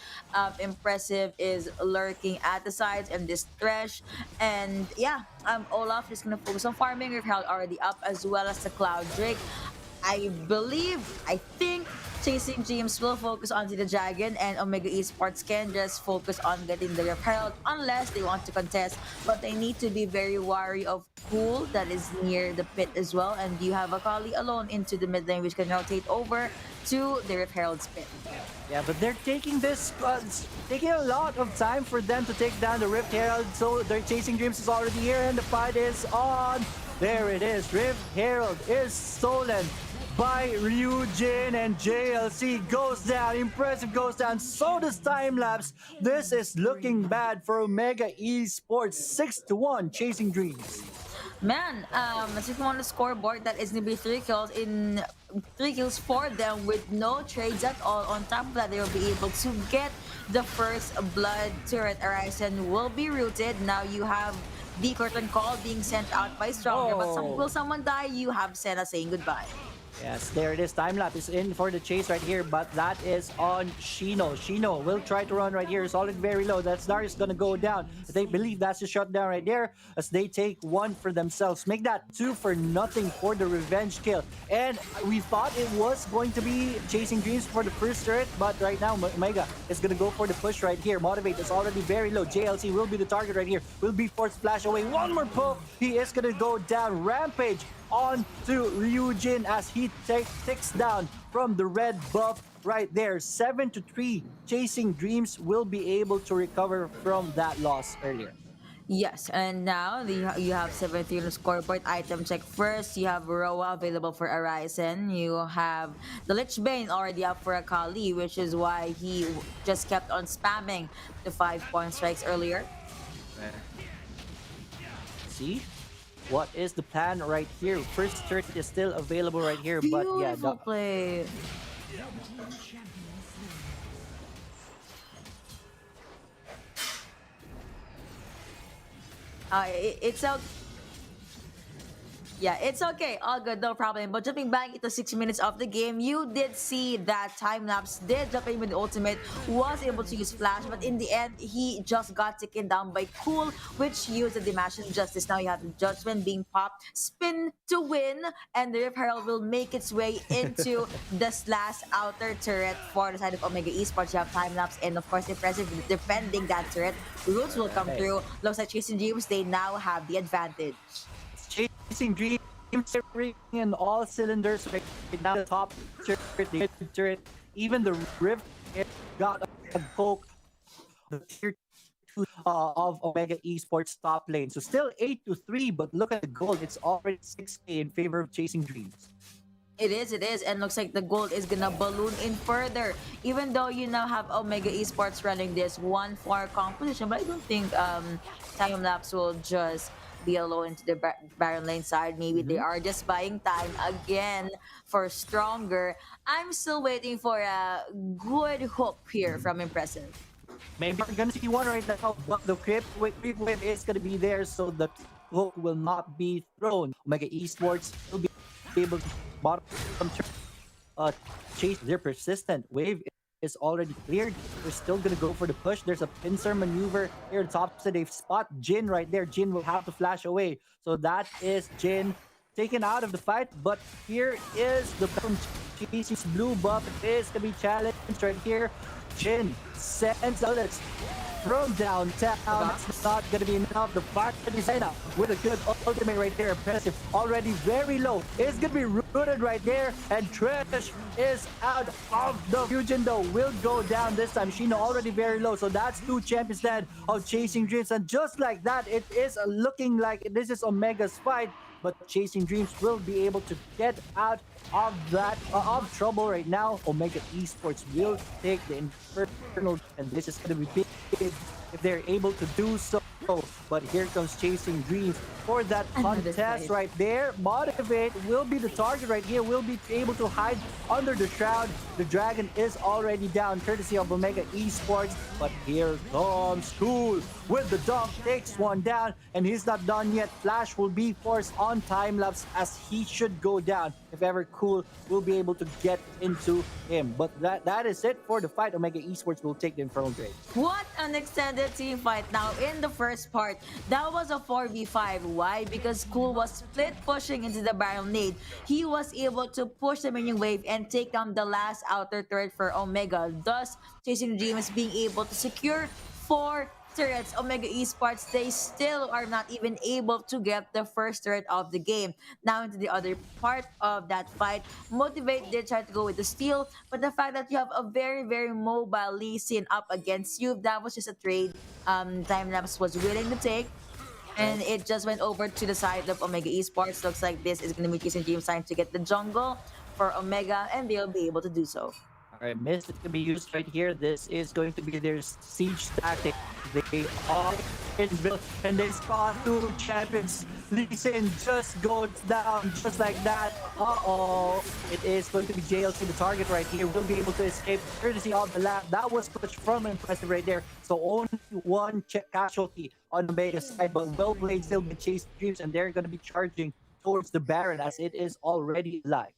Impressive is lurking at the sides and this Thresh. And yeah, Olaf is gonna focus on farming. We've held already up as well as the Cloud Drake. I think Chasing Dreams will focus onto the Dragon, and Omega Esports can just focus on getting the Herald unless they want to contest. But they need to be very wary of Cool that is near the pit as well. And you have Akali alone into the mid lane, which can rotate over to the Rift Herald's pit. Yeah, but they're taking this, taking a lot of time for them to take down the Rift Herald. So their Chasing Dreams is already here, and the fight is on. There it is. Rift Herald is stolen by Ryujin, and JLC goes down. Impressive goes down. So does Time Lapse. This is looking bad for Omega Esports. 6-1, Chasing Dreams. Man, as if you want the scoreboard, that is gonna be 3 kills in 3 kills for them with no trades at all. On top of that, they will be able to get the first blood turret. Horizon will be rooted. Now you have the curtain call being sent out by Stronger, but will someone die? You have Senna saying goodbye. Yes, there it is. Timelapse is in for the chase right here, but that is on Shino. Shino will try to run right here. Solid very low. That's Darius gonna go down. They believe that's the shutdown right there as they take one for themselves. Make that 2-0 for the revenge kill. And we thought it was going to be Chasing Dreams for the first turret, but right now Omega is gonna go for the push right here. Motivate is already very low. JLC will be the target right here. Will be forced flash away. One more pull. He is gonna go down. Rampage on to Ryujin as he ticks down from the red buff right there. 7-3. Chasing Dreams will be able to recover from that loss earlier. Yes, and now you have 17 on the scoreboard. Item check first. You have Roa available for Horizon. You have the Lich Bane already up for Akali, which is why he just kept on spamming the 5-point strikes earlier. See? What is the plan right here? First turret is still available right here, but yeah, beautiful play. It's out. Yeah, it's okay. All good, no problem. But jumping back into 6 minutes of the game, you did see that Timelapse did jump in with the ultimate, was able to use Flash, but in the end, he just got taken down by Cool, which used the Dimash Justice. Now you have the Judgment being popped, spin to win, and the Rift Herald will make its way into this last outer turret for the side of Omega Esports. You have Timelapse, and of course, Impressive defending that turret. Roots will come through. Looks like Chasing Dreams, they now have the advantage. Chasing Dreams in all cylinders right now. The top turret, even the Rift got a poke. The tier 2 of Omega Esports top lane. So still 8-3, but look at the gold. It's already 6K in favor of Chasing Dreams. It is, and looks like the gold is gonna balloon in further. Even though you now have Omega Esports running this 1-4 composition, but I don't think Timelapse will just be alone into the Baron lane side. Maybe they are just buying time again for Stronger. I'm still waiting for a good hook here from Impressive. Maybe we're gonna see one right now, but the creep wave is gonna be there, so the hook will not be thrown. Omega Esports will be able to bottom chase their persistent wave is already cleared. They're still gonna go for the push. There's a pincer maneuver here at the top, so they've spot Jin right there. Jin will have to flash away, so that is Jin taken out of the fight. But here is the Chasing's blue buff is gonna be challenged right here. Jin sends Alex from downtown. It's not gonna be enough. The fire designer with a good ultimate right there. Impressive. Already very low. It's gonna be rooted right there. And Trish is out of the fusion though. Will go down this time. Shino already very low. So that's 2 champions dead of Chasing Dreams. And just like that, it is looking like this is Omega's fight. But Chasing Dreams will be able to get out of that of trouble right now. Omega Esports will take the Infernal, and this is going to be big if they're able to do so. But here comes Chasing Dreams for that contest right there. Motivate will be the target right here. Will be able to hide under the shroud. The dragon is already down, courtesy of Omega Esports. But here comes Cool with the dog, takes one down, and he's not done yet. Flash will be forced on time lapse as he should go down. If ever Cool will be able to get into him. But that is it for the fight. Omega Esports will take the Infernal Grade. What an extended team fight now in the first part. That was a 4v5. Why? Because Cool was split pushing into the Baron lead. He was able to push the minion wave and take down the last outer turret for Omega. Thus, Chasing Dreams being able to secure 4 turrets. Omega Esports, they still are not even able to get the first turret of the game. Now into the other part of that fight, Motivate did try to go with the steal, but the fact that you have a very, very mobile Lee Sin up against you, that was just a trade Timelapse was willing to take. And it just went over to the side of Omega Esports. Looks like this is going to be Chasing Dreams trying to get the jungle for Omega, and they'll be able to do so. Alright, Mist is going to be used right here. This is going to be their siege tactic. They are inbuilt, and they spot 2 champions. Lee Sin just goes down just like that. Uh-oh. It is going to be JLC, the target right here. Will be able to escape courtesy of the lab. That was clutch from Impressive right there. So only 1 casualty on Omega's side, but well played still with Chasing Dreams, and they're going to be charging towards the Baron as it is already live.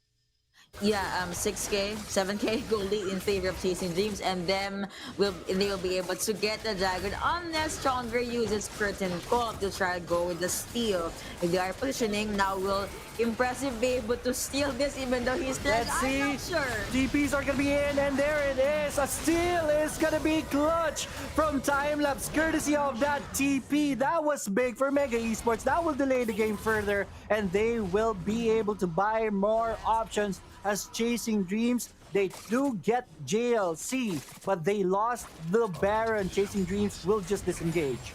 Yeah, 6k, 7k goal lead in favor of Chasing Dreams, and they will be able to get the dragon unless Stronger uses Curtain Call to try to go with the steal. If they are positioning, now will Impressive be able to steal this even though he's dead? I'm not sure. TPs are gonna be in, and there it is. A steal is gonna be clutch from Timelapse, courtesy of that TP. That was big for Mega Esports. That will delay the game further, and they will be able to buy more options as Chasing Dreams. They do get JLC, but they lost the Baron. Chasing Dreams will just disengage.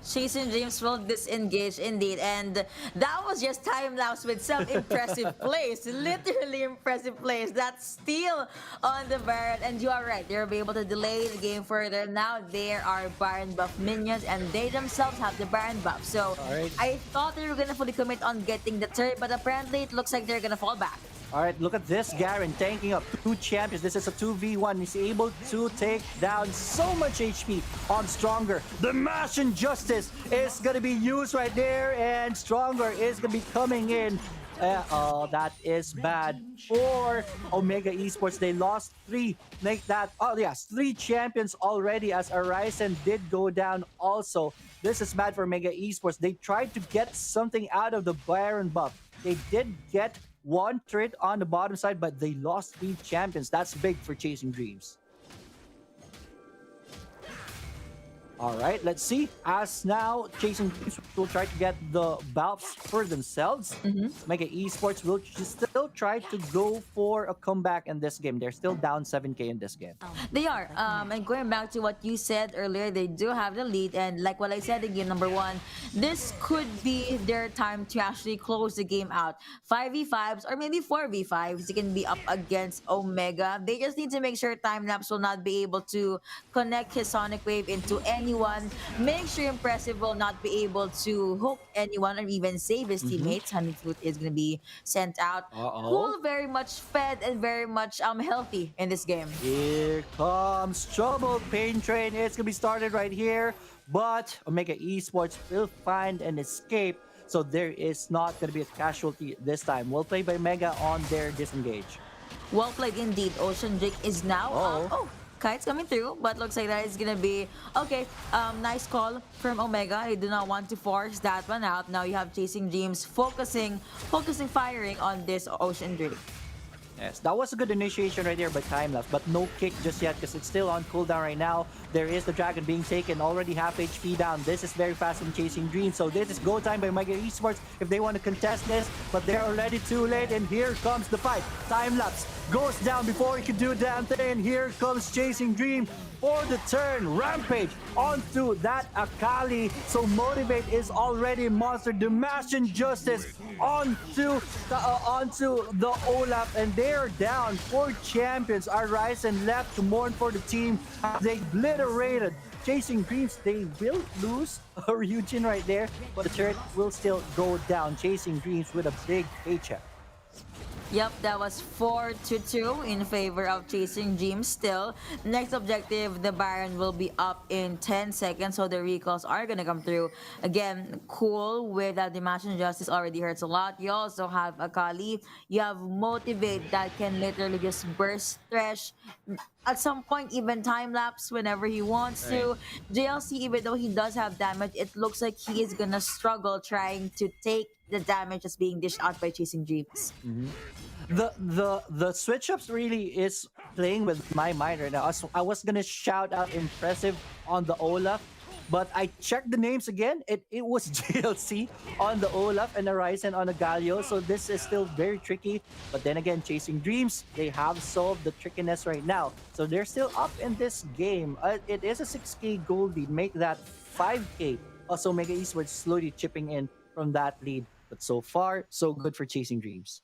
Chasing Dreams will disengage indeed, and that was just time lapse with some impressive plays, literally impressive plays. That's still on the Baron, and you are right, they'll be able to delay the game further. Now there are Baron buff minions, and they themselves have the Baron buff. So I thought they were gonna fully commit on getting the turret, but apparently it looks like they're gonna fall back. Alright, look at this Garen tanking up 2 champions. This is a 2v1. He's able to take down so much HP on Stronger. The Mash Injustice is going to be used right there, and Stronger is going to be coming in. Oh, that is bad for Omega Esports. They lost 3. Make that, 3 champions already as Arisen did go down also. This is bad for Omega Esports. They tried to get something out of the Baron buff. They did get 1 turret on the bottom side, but they lost 3 champions. That's big for Chasing Dreams. Alright, let's see. As now, Chasing Dreams will try to get the buffs for themselves. Mega Esports will still try to go for a comeback in this game. They're still down 7k in this game. They are. And going back to what you said earlier, they do have the lead. And like what I said in game number 1, this could be their time to actually close the game out. 5v5s or maybe 4v5s, they can be up against Omega. They just need to make sure Timelapse will not be able to connect his Sonic Wave into any anyone. Make sure Impressive will not be able to hook anyone or even save his teammates. Honeyfoot is going to be sent out. Cool, very much fed and very much healthy in this game. Here comes trouble. Pain train. It's gonna be started right here, but Omega Esports will find an escape. So there is not gonna be a casualty this time. Well played by Mega on their disengage. Well played indeed. Ocean Drake is now. Kite's coming through, but looks like that is gonna be okay. Nice call from Omega. They do not want to force that one out. Now you have Chasing Dreams focusing firing on this Ocean Drake. Yes, that was a good initiation right there by Timelapse, but no kick just yet because it's still on cooldown right now. There is the dragon being taken, already half HP down. This is very fast from Chasing Dreams, so this is go time by Mega Esports if they want to contest this, but they're already too late, and here comes the fight. Timelapse goes down before he can do a damn thing, and here comes Chasing Dream for the turn. Rampage onto that Akali, so Motivate is already monster. Demacian Justice onto the Olaf, and they're down. 4 champions are rising left to mourn for the team. They obliterated Chasing Dreams. They will lose Ryujin right there, but the turret will still go down. Chasing Dreams with a big paycheck. Yep, that was 4-2 in favor of Chasing Dreams still. Next objective, the Baron will be up in 10 seconds, so the recalls are gonna come through. Again, cool with that Demacian Justice already hurts a lot. You also have Akali. You have Motivate that can literally just burst Thresh. At some point, even time-lapse whenever he wants to. JLC, even though he does have damage, it looks like he is gonna struggle trying to take the damage that's being dished out by Chasing Dreams. The switch ups really is playing with my mind right now. I was gonna shout out Impressive on the Olaf, but I checked the names again. It was JLC on the Olaf and Horizon on the Galio, so this is still very tricky. But then again, Chasing Dreams, they have solved the trickiness right now, so they're still up in this game. It is a 6k gold lead, make that 5k. Also, Mega Esports slowly chipping in from that lead. But so far, so good for Chasing Dreams.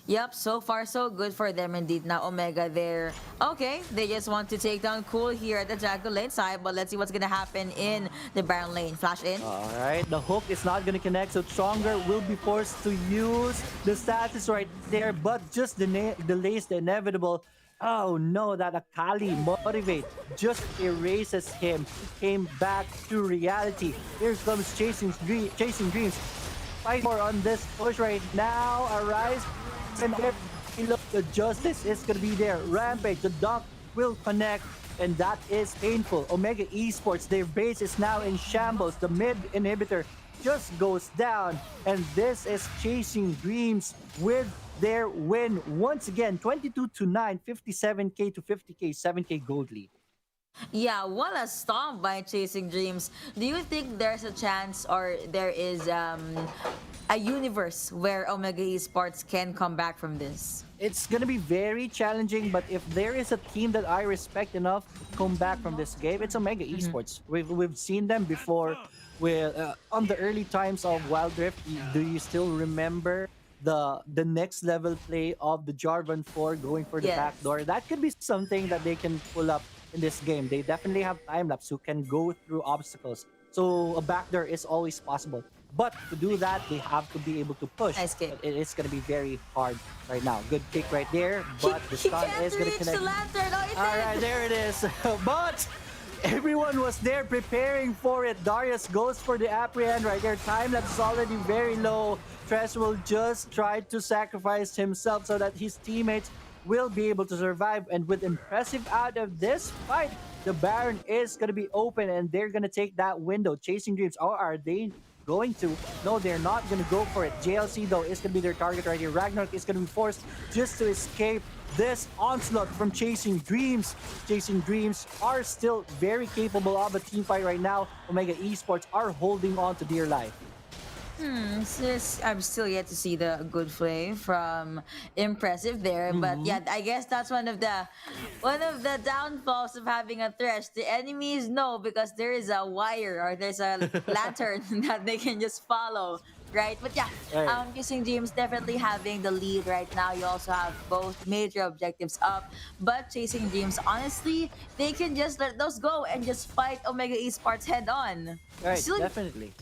Yep, so far so good for them indeed. Now Omega there. Okay, they just want to take down Cool here at the jungle lane side, but let's see what's gonna happen in the Baron lane. Flash in. Alright, the hook is not gonna connect, so Stronger will be forced to use the status right there, but just delays the inevitable. Oh no, that Akali Motivate just erases him. He came back to reality. Here comes Chasing Dreams. Fight more on this push right now. Arise. And the Justice is going to be there. Rampage, the dunk will connect, and that is painful. Omega Esports, their base is now in shambles. The mid inhibitor just goes down, and this is Chasing Dreams with their win. Once again, 22-9, 57k to 50k, 7k gold lead. Yeah, what a stomp by Chasing Dreams. Do you think there's a chance or there is a universe where Omega Esports can come back from this? It's gonna be very challenging, but if there is a team that I respect enough to come back from this game, it's Omega Esports. We've seen them before with on the early times of Wild Rift. Do you still remember the next level play of the Jarvan 4 going for the backdoor? That could be something that they can pull up in this game. They definitely have time-lapse who can go through obstacles. So a backdoor is always possible. But to do that, they have to be able to push. Nice kick. It's going to be very hard right now. Good kick right there, but the stun is going to connect. The lantern. All right, there it is. But everyone was there preparing for it. Darius goes for the apprehend right there. Time-lapse is already very low. Tres will just try to sacrifice himself so that his teammates will be able to survive. And with Impressive out of this fight, the Baron is going to be open and they're going to take that window. Chasing Dreams, or are they going to? No, they're not going to go for it. JLC though is going to be their target right here. Ragnarok is going to be forced just to escape this onslaught from Chasing Dreams. Chasing Dreams are still very capable of a team fight right now. Omega Esports are holding on to dear life. I'm still yet to see the good play from Impressive there, but yeah, I guess that's one of the downfalls of having a Thresh. The enemies know because there is a wire or there's a lantern that they can just follow. right? But yeah, Right. Chasing Dreams definitely having the lead right now. You also have both major objectives up, but Chasing Dreams, honestly, they can just let those go and just fight Omega Esports head on. Right, Still, definitely.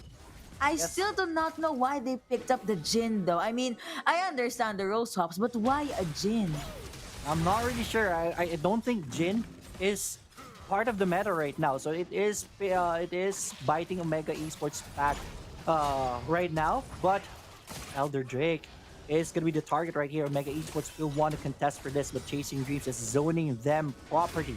I Yes. still do not know why they picked up the Jin though. I mean, I understand the role swaps, but why a Jin? I'm not really sure. I don't think Jin is part of the meta right now. So it is biting Omega Esports back right now. But Elder Drake is gonna be the target right here. Omega Esports will want to contest for this, but Chasing Dreams is zoning them properly.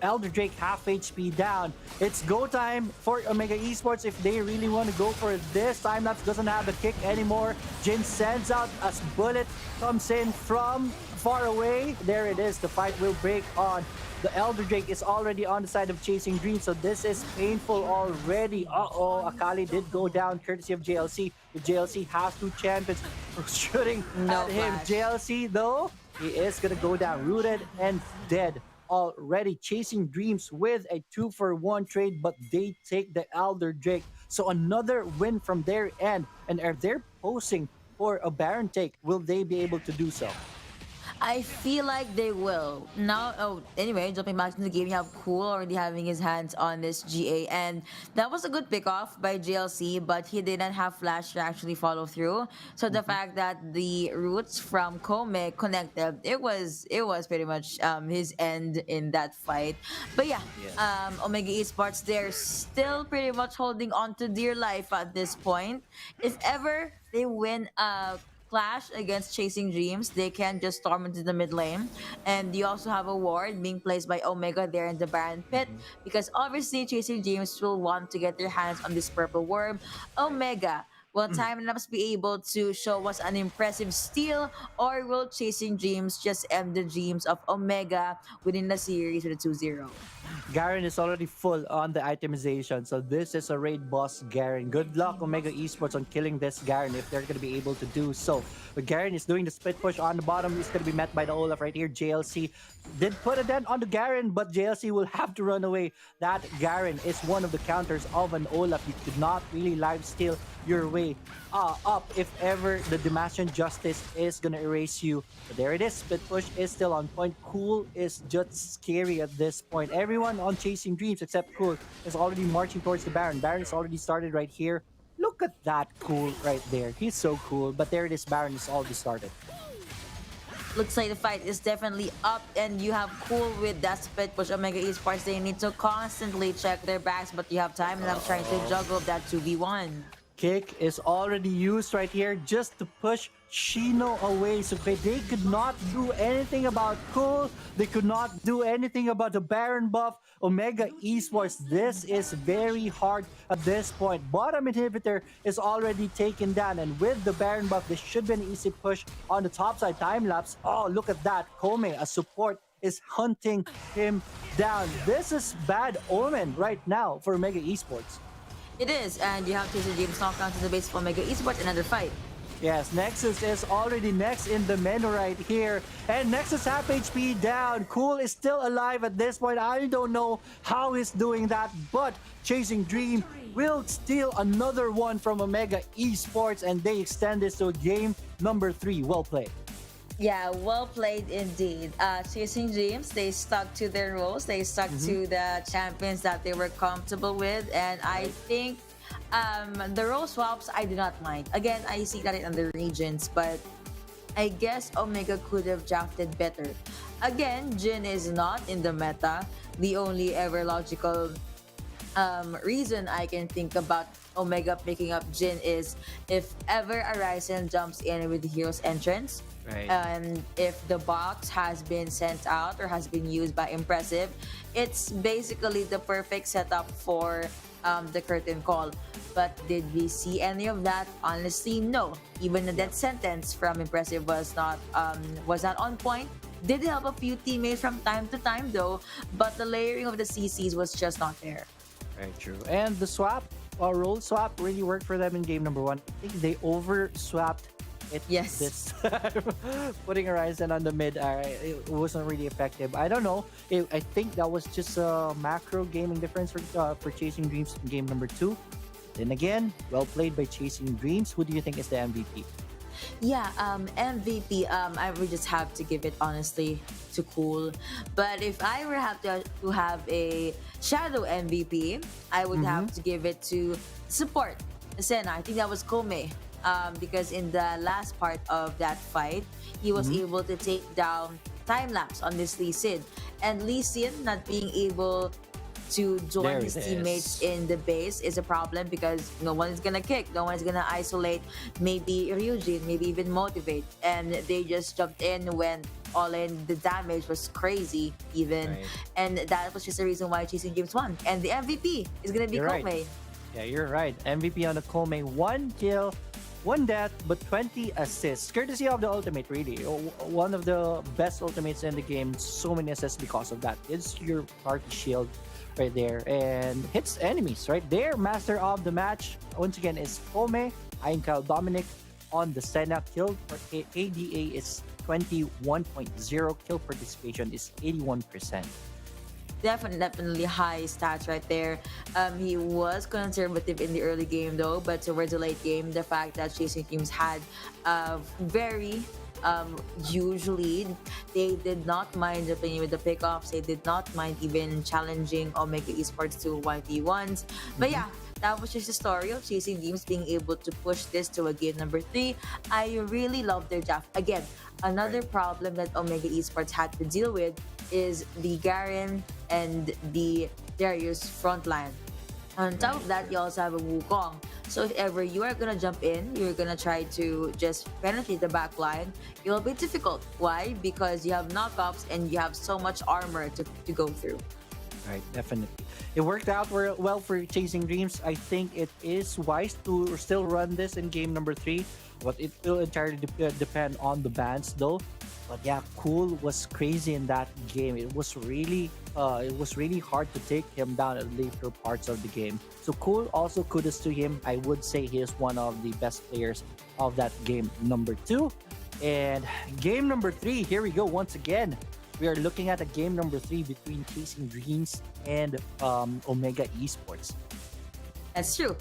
Elder Drake half HP down. It's go time for Omega Esports if they really want to go for this. Timelapse doesn't have the kick anymore. Jin sends out as Bullet comes in from far away. There it is. The fight will break on. The Elder Drake is already on the side of Chasing Dreams, so this is painful already. Uh-oh, Akali did go down courtesy of JLC. The JLC has two champions shooting at him. flash. JLC, though, he is gonna go down rooted and dead already. Chasing Dreams with a 2-for-1 trade, but they take the Elder Drake. So another win from their end. And are they posing for a Baron take? Will they be able to do so? I feel like they will. Now, anyway, jumping back to the game, you have Cool already having his hands on this GA, and that was a good pick off by JLC, but he didn't have Flash to actually follow through. So the fact that the roots from Kome connected, it was pretty much his end in that fight. But yeah, Omega Esports, they're still pretty much holding on to dear life at this point. If ever they win clash against Chasing Dreams, they can just storm into the mid lane. And you also have a ward being placed by Omega there in the Baron pit, because obviously Chasing Dreams will want to get their hands on this purple worm. Omega, will Timelapse be able to show us an impressive steal, or will Chasing Dreams just end the dreams of Omega within the series with a 2-0? Garen is already full on the itemization, so this is a raid boss Garen. Good luck Omega Esports on killing this Garen if they're going to be able to do so. But Garen is doing the split push on the bottom. He's going to be met by the Olaf right here. JLC did put a dent on the Garen, but JLC will have to run away. That Garen is one of the counters of an Olaf. You could not really lifesteal your way up if ever the Demacian Justice is going to erase you. But there it is. Split push is still on point. Cool is just scary at this point. Everyone on Chasing Dreams except Cool is already marching towards the Baron. Baron is already started right here. Look at that Cool right there. He's so cool. But there it is. Baron is already started. Looks like the fight is definitely up, and you have Cool with that split push. Omega Esports, they need to constantly check their backs, but you have time, and I'm trying to juggle that 2v1. Kick is already used right here just to push Shino away. So they could not do anything about Cool. They could not do anything about the Baron buff. Omega Esports, this is very hard at this point. Bottom inhibitor is already taken down, and with the Baron buff, this should be an easy push on the top side. Time-lapse. Oh, look at that. Kome, a support, is hunting him down. This is bad omen right now for Omega Esports. It is, and you have Chasing Dreams knock down to the base for Omega Esports, another fight. Yes, Nexus is already next in the menu right here. And Nexus half HP down. Cool is still alive at this point. I don't know how he's doing that, but Chasing Dream will steal another one from Omega Esports, and they extend this to game number 3. Well played. Yeah, well played indeed. Chasing Dreams, they stuck to their roles. They stuck to the champions that they were comfortable with. And I think the role swaps, I do not mind. Again, I see that in other regions, but I guess Omega could have drafted better. Again, Jin is not in the meta. The only ever logical reason I can think about Omega picking up Jin is if ever Arisen jumps in with the hero's entrance. Right. And if the box has been sent out or has been used by Impressive, it's basically the perfect setup for the curtain call. But did we see any of that? Honestly, no. Even the death sentence from Impressive was not on point. Did help a few teammates from time to time though, but the layering of the CCs was just not there. Very true. And the swap, role swap really worked for them in game number 1. I think they over swapped it this time. Putting Horizon on the mid, it wasn't really effective. I don't know. I think that was just a macro gaming difference for Chasing Dreams in game number 2. Then again, well played by Chasing Dreams. Who do you think is the MVP? Yeah, MVP, I would just have to give it honestly to Cool. But if I were to have a shadow MVP, I would have to give it to support Senna. I think that was Kome. Because in the last part of that fight, he was able to take down time lapse on this Lee Sin. And Lee Sin not being able to join his teammates in the base is a problem because no one is gonna kick, no one is gonna isolate, maybe Ryujin, maybe even motivate, and they just jumped in when all in. The damage was crazy even, and that was just the reason why Chasing Games won. And the MVP is gonna be Kome. Right. Yeah, you're right. MVP on the Kome, 1 kill, 1 death, but 20 assists. Courtesy of the ultimate, really. One of the best ultimates in the game. So many assists because of that. It's your party shield right there and hits enemies right there. Master of the match once again is Kome. I'm Kyle Dominic on the Senna. Kill for ADA is 21.0. Kill participation is 81%. Definitely high stats right there. He was conservative in the early game though, but towards the late game, the fact that Chasing Teams had very usually they did not mind playing with the pickoffs. They did not mind even challenging Omega Esports to 1v1s. But yeah, that was just the story of Chasing Dreams being able to push this to a game number 3. I really love their draft. Again, another problem that Omega Esports had to deal with is the Garen and the Darius frontline. On top of that, you also have a Wukong. So if ever you are gonna jump in, you're gonna try to just penetrate the back line, it'll be difficult. Why? Because you have knockups and you have so much armor to go through. Right, definitely. It worked out well for Chasing Dreams. I think it is wise to still run this in game number 3, but it will entirely depend on the bans though. But yeah, Cool was crazy in that game. It was really hard to take him down at later parts of the game. So Cool, also kudos to him. I would say he is one of the best players of that game number 2. And game number 3, here we go once again. We are looking at a game number 3 between Chasing Dreams and Omega Esports. That's true.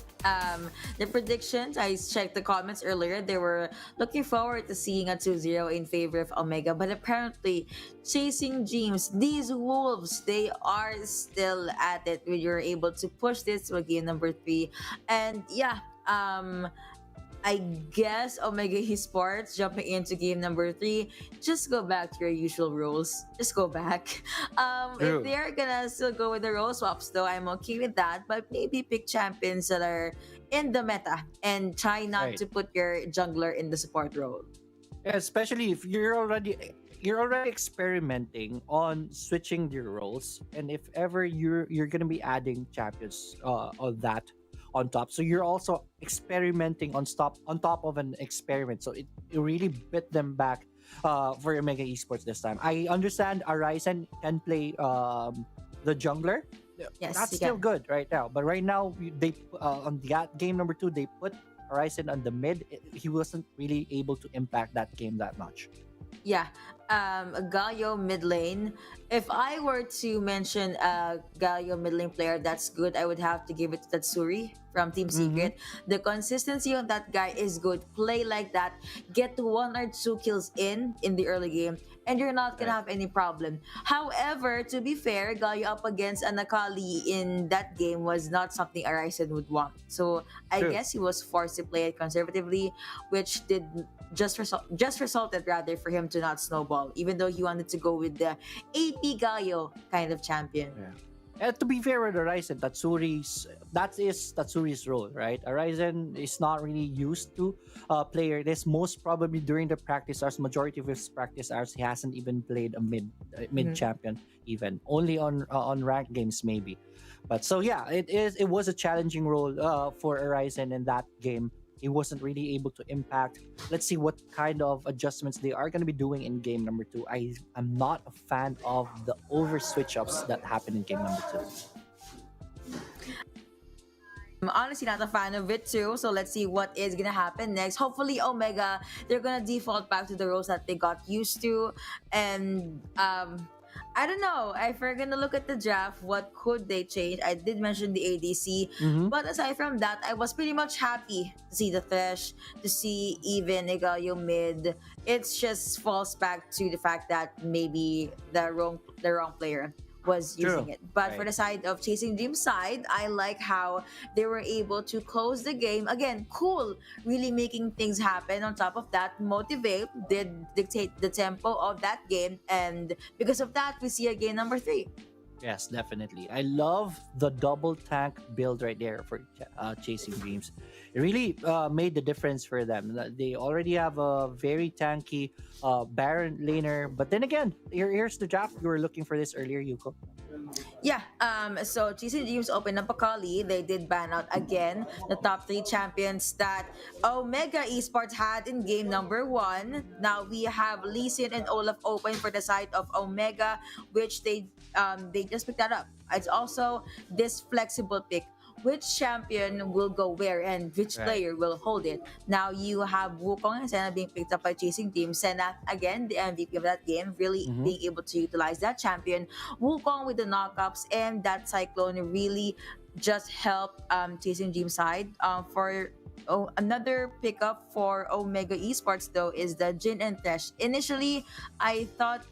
The predictions, I checked the comments earlier. They were looking forward to seeing a 2-0 in favor of Omega, but apparently Chasing Dreams, these wolves, they are still at it. We were able to push this to a game number 3. And yeah, I guess Omega Esports jumping into game number 3, just go back to your usual roles. Just go back. If they're gonna still go with the role swaps though, I'm okay with that. But maybe pick champions that are in the meta and try not to put your jungler in the support role. Yeah, especially if you're already experimenting on switching your roles, and if ever you're gonna be adding champions on that on top, so you're also experimenting on top of an experiment, so it really bit them back for Omega Esports this time. I understand Arisen can play the jungler. Yes, that's still good right now, but right now they on the game number 2 they put Arisen on the mid. He wasn't really able to impact that game that much. Yeah, Galio mid lane. If I were to mention a Galio mid lane player that's good, I would have to give it to Tatsuri from Team Secret. The consistency on that guy is good. Play like that, get 1 or 2 kills in the early game, and you're not gonna have any problem. However, to be fair, Galio up against Anakali in that game was not something Arisen would want. So I guess he was forced to play it conservatively, which did just resulted rather for him to not snowball, even though he wanted to go with the AP Galio kind of champion. And to be fair with Arisen, that is Tatsuri's role, right? Arisen is not really used to player this. Most probably during the practice hours, majority of his practice hours, he hasn't even played a mid champion, even only on ranked games maybe. But so yeah, it was a challenging role for Arisen in that game. He wasn't really able to impact. Let's see what kind of adjustments they are going to be doing in game number 2. I am not a fan of the over switch ups that happened in game number 2. I'm honestly not a fan of it too. So let's see what is gonna happen next. Hopefully Omega, they're gonna default back to the roles that they got used to, and I don't know. If we're gonna look at the draft, what could they change? I did mention the ADC, Mhm. but aside from that, I was pretty much happy to see the Thresh, to see even Igalio mid. It's just falls back to the fact that maybe the wrong player was using True. it. But for Right. the side of Chasing Dream side, I like how they were able to close the game. Again, cool, really making things happen. On top of that, Motivate did dictate the tempo of that game. And because of that, we see a game number 3. Yes, definitely. I love the double tank build right there for Chasing Dreams. It really made the difference for them. They already have a very tanky Baron laner. But then again, here's the draft. You were looking for this earlier, Yuko. Yeah, so Chasing Dreams opened up a Kali. They did ban out again the top 3 champions that Omega Esports had in game number 1. Now we have Lee Sin and Olaf open for the side of Omega, which they just picked that up. It's also this flexible pick. Which champion will go where and which Right. player will hold it. Now you have Wukong and Senna being picked up by Chasing Team. Senna, again, the MVP of that game, really Mhm. being able to utilize that champion. Wukong with the knockups and that Cyclone really just helped Chasing Team side. Another pickup for Omega Esports though is the Jin and Thresh. Initially, I thought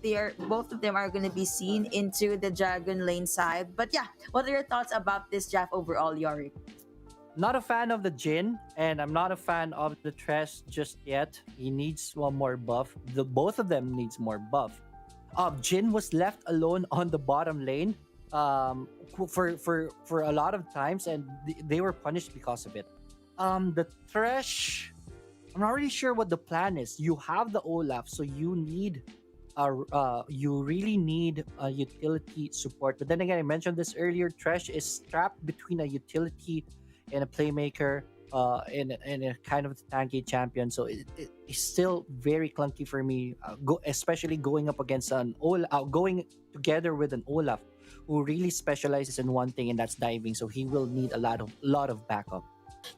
both of them are going to be seen into the Dragon Lane side. But yeah, what are your thoughts about this draft overall, Yorick? Not a fan of the Jin, and I'm not a fan of the Thresh just yet. He needs one more buff. Both of them needs more buff. Jin was left alone on the bottom lane for a lot of times, and they were punished because of it. The Thresh, I'm not really sure what the plan is. You have the Olaf, so you really need a utility support. But then again, I mentioned this earlier. Thresh is trapped between a utility and a playmaker, in a kind of tanky champion. So it's still very clunky for me. Especially going up against going together with an Olaf, who really specializes in one thing, and that's diving. So he will need a lot of backup.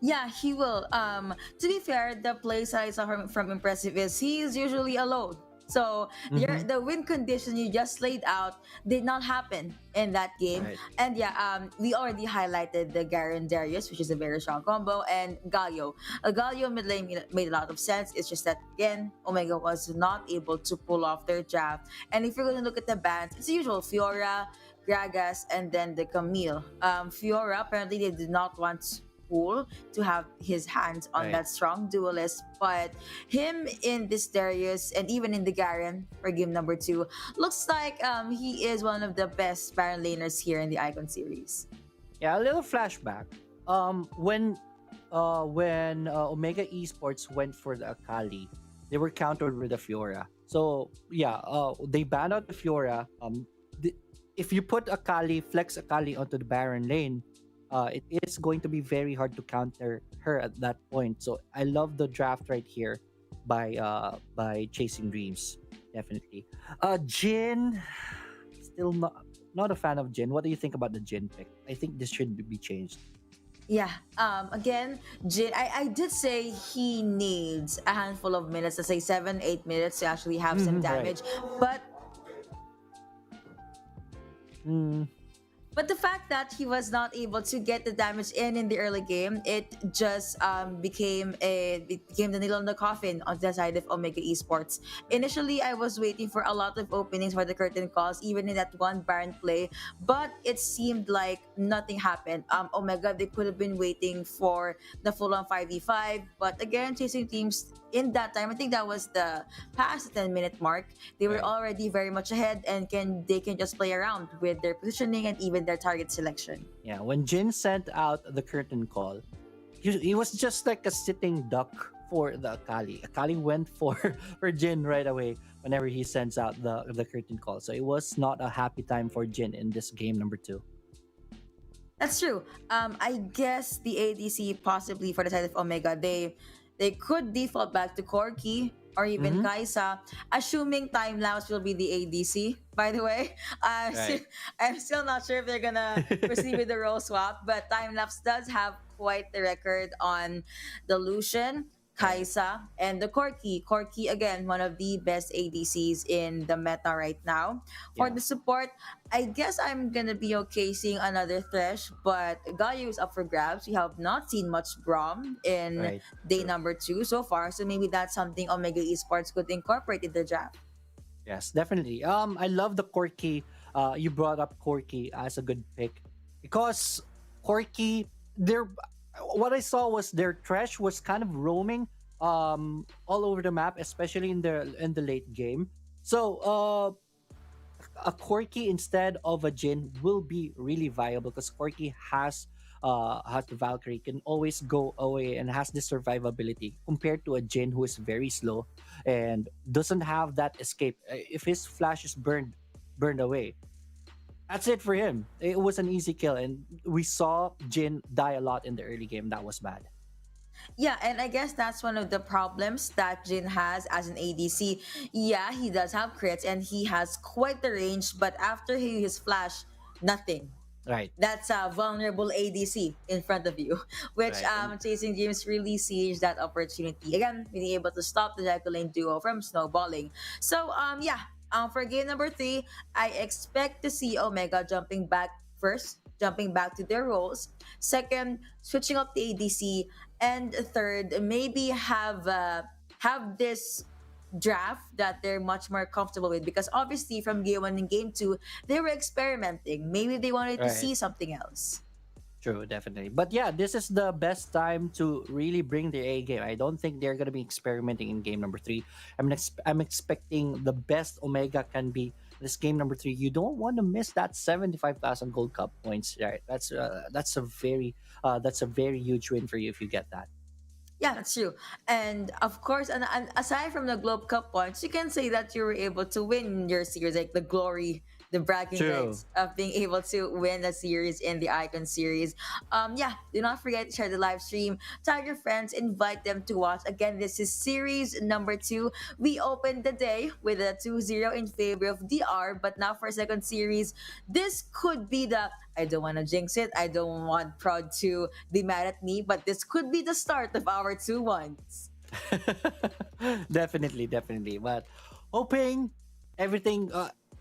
Yeah, he will. To be fair, the play side I saw from Impressive is he is usually alone. So Mhm. the win condition you just laid out did not happen in that game. Right. And yeah, we already highlighted the Garen Darius, which is a very strong combo, and Galio. Galio mid lane made a lot of sense. It's just that again, Omega was not able to pull off their draft. And if you're gonna look at the bans, it's the usual Fiora, Gragas, and then the Camille. Fiora apparently they did not want Pool to have his hands on Right. that strong duelist, but him in this Darius and even in the Garen for game number 2 looks like he is one of the best Baron laners here in the Icon series. Yeah, a little flashback. When Omega Esports went for the Akali, they were countered with the Fiora. So yeah, they banned out the Fiora. If you put flex Akali onto the Baron lane, it is going to be very hard to counter her at that point. So I love the draft right here by Chasing Dreams, definitely. Jin, still not a fan of Jin. What do you think about the Jin pick? I think this should be changed. Yeah. Again, Jin, I did say he needs a handful of minutes, let's say 7-8 minutes to actually have some Mhm, right. damage, but Mm, But the fact that he was not able to get the damage in the early game, it just became the nail in the coffin on the side of Omega Esports. Initially, I was waiting for a lot of openings for the curtain calls, even in that one Baron play, but it seemed like nothing happened. Omega, they could have been waiting for the full-on 5v5, but again, chasing teams in that time, I think that was the past 10-minute mark. They were already very much ahead and they can just play around with their positioning and even their target selection. yeah, when Jin sent out the curtain call, he was just like a sitting duck for the Akali. Akali went for for Jin right away whenever he sends out the curtain call. So it was not a happy time for Jin in this game number 2. That's true. I guess the ADC possibly for the side of Omega, they could default back to Corki or even Kaisa, assuming time lapse will be the ADC. By the way, Right. I'm still not sure if they're gonna proceed with the role swap, but time lapse does have quite the record on the Lucian. Kaisa, and the Corki. Corki, again, one of the best ADCs in the meta right now. For the support, I guess I'm gonna be okay seeing another Thresh, but Galio is up for grabs. We have not seen much Braum in Right. day number 2 so far, so maybe that's something Omega Esports could incorporate in the draft. Yes, definitely. I love the Corki. You brought up Corki as a good pick because Corki, their what I saw was their trash was kind of roaming all over the map, especially in the late game. So a Corki instead of a Jin will be really viable because Corki has the Valkyrie, can always go away and has this survivability compared to a Jin who is very slow and doesn't have that escape. If his flash is burned away, that's it for him. It was an easy kill, and we saw Jin die a lot in the early game. That was bad. Yeah, and I guess that's one of the problems that Jin has as an ADC. Yeah, he does have crits and he has quite the range, but after his flash, nothing. Right. That's a vulnerable ADC in front of you, which Right. Chasing James really seized that opportunity. Again, being able to stop the Jacqueline duo from snowballing. So, for game number 3, I expect to see Omega jumping back first, jumping back to their roles. Second, switching up the ADC. And third, maybe have this draft that they're much more comfortable with, because obviously from game 1 and game 2 they were experimenting. Maybe they wanted to Right. see something else. True, definitely. But yeah, this is the best time to really bring the A game. I don't think they're gonna be experimenting in game number 3. I'm expecting the best Omega can be this game number 3. You don't want to miss that 75,000 Gold Cup points, right? That's a very huge win for you if you get that. Yeah, that's true. And of course, and aside from the Globe Cup points, you can say that you were able to win your series, like the glory, the bragging True. rights of being able to win a series in the Icon series. Do not forget to share the live stream, tag your friends, invite them to watch. Again, this is series number 2. We opened the day with a 2-0 in favor of DR, but now for second series, this could be the, I don't want to jinx it, I don't want Prod to be mad at me, but this could be the start of our 2-1s. Definitely. But hoping everything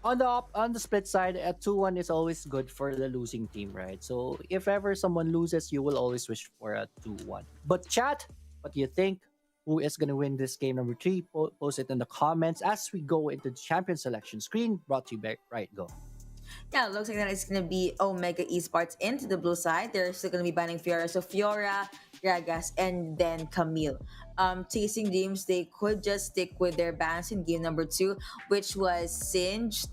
on the split side, a 2-1 is always good for the losing team, right? So if ever someone loses, you will always wish for a 2-1. But chat, what do you think? Who is going to win this game number 3? Post it in the comments as we go into the champion selection screen. Brought to you by Right Go. Yeah, it looks like that it's going to be Omega Esports into the blue side. They're still going to be banning Fiora. So Fiora, Gragas, and then Camille. Chasing Dreams, they could just stick with their bans in game number 2, which was Singed,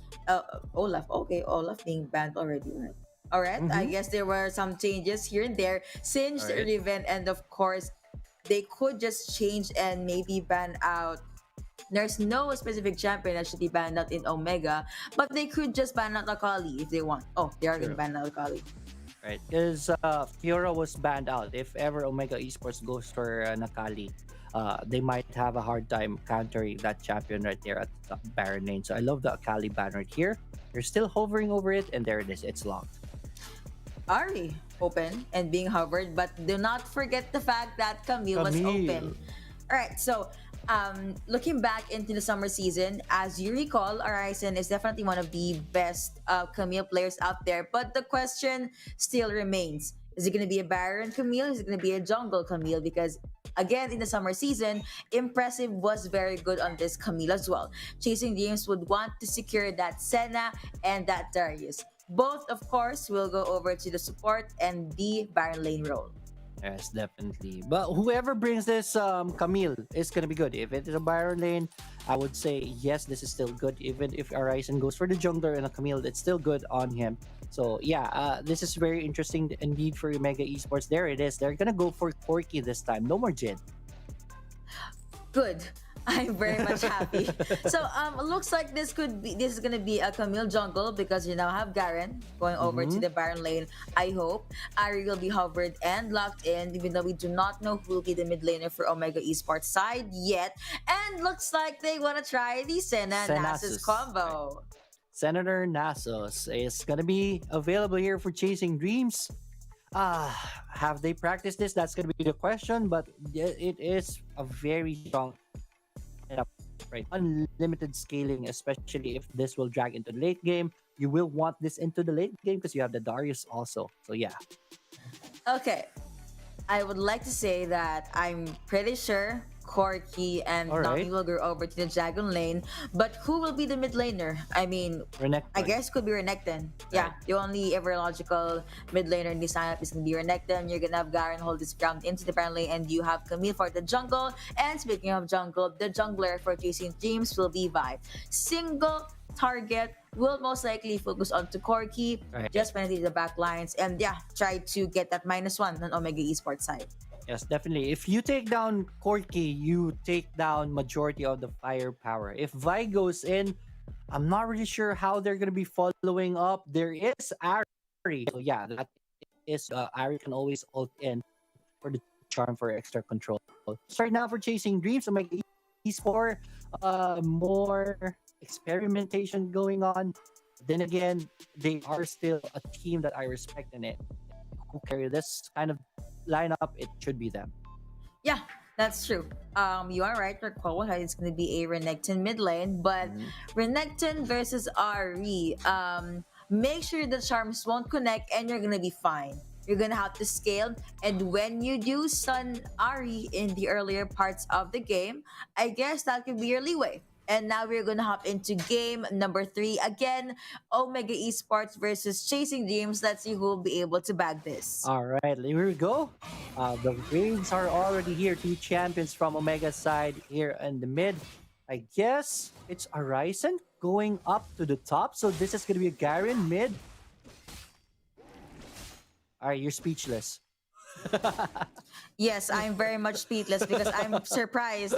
Olaf. Okay, Olaf being banned already, right? All right, I guess there were some changes here and there. Singed, Alright. Riven, and of course, they could just change and maybe ban out. There's no specific champion that should be banned out in Omega, but they could just ban out Akali if they want. Oh, they are going to True. ban out Akali. Right, because Fiora was banned out. If ever Omega Esports goes for Nakali, they might have a hard time countering that champion right there at the Baron lane. So I love the Akali ban right here. They're still hovering over it, and there it is. It's locked. Ari open and being hovered, but do not forget the fact that Camille was open. All right, so looking back into the summer season, as you recall, Arisen is definitely one of the best Camille players out there. But the question still remains: is it going to be a Baron Camille? Is it going to be a jungle Camille? Because again, in the summer season, Impressive was very good on this Camille as well. Chasing Dreams would want to secure that Senna and that Darius. Both, of course, will go over to the support and the Baron lane role. Yes, definitely. But whoever brings this Camille is gonna be good. If it is a Baron lane, I would say yes, this is still good. Even if Arisen goes for the jungler and a Camille, it's still good on him. So yeah, this is very interesting indeed for Omega Esports. There it is. They're gonna go for Corki this time. No more Jin. Good. I'm very much happy. So looks like this is gonna be a Camille jungle because you now have Garen going over to the Baron lane. I hope Ari will be hovered and locked in, even though we do not know who will be the mid laner for Omega Esports side yet. And looks like they want to try the Senna Nasus combo. Senator Nasus is gonna be available here for Chasing Dreams. Have they practiced this? That's going to be the question, but it is a very strong setup, right? Unlimited scaling, especially if this will drag into the late game. You will want this into the late game because you have the Darius also. So yeah. Okay, I would like to say that I'm pretty sure Corky and All right. Nami will go over to the Dragon lane, but who will be the mid laner? I mean, Renekton. I guess could be Renekton. Yeah, the only ever logical mid laner in this lineup is gonna be Renekton. You're gonna have Garen hold his ground into the Baron lane, and you have Camille for the jungle. And speaking of jungle, the jungler for Chasing Dreams will be Vi. Single target will most likely focus on to Corky, Right. just penetrate the back lines, and yeah, try to get that -1 on Omega Esports side. Yes, definitely. If you take down Corky, you take down majority of the firepower. If Vi goes in, I'm not really sure how they're going to be following up. There is Ari. So yeah, that is Ari can always ult in for the charm for extra control. So right now for Chasing Dreams, I'm like Esports, more experimentation going on. Then again, they are still a team that I respect in it. Who carry this kind of lineup, it should be them. Yeah, that's true. You are right. Your call is going to be a Renekton mid lane, but Renekton versus Ari. Make sure the charms won't connect, and you're going to be fine. You're gonna have to scale, and when you do stun Ari in the earlier parts of the game, I guess that could be your leeway. And now we're gonna hop into game number 3 again. Omega Esports versus Chasing Dreams. Let's see who will be able to bag this. All right, here we go. The waves are already here. 2 champions from Omega side here in the mid. I guess it's Arisen going up to the top. So this is gonna be a Garen mid. All right, you're speechless. Yes, I'm very much speechless because I'm surprised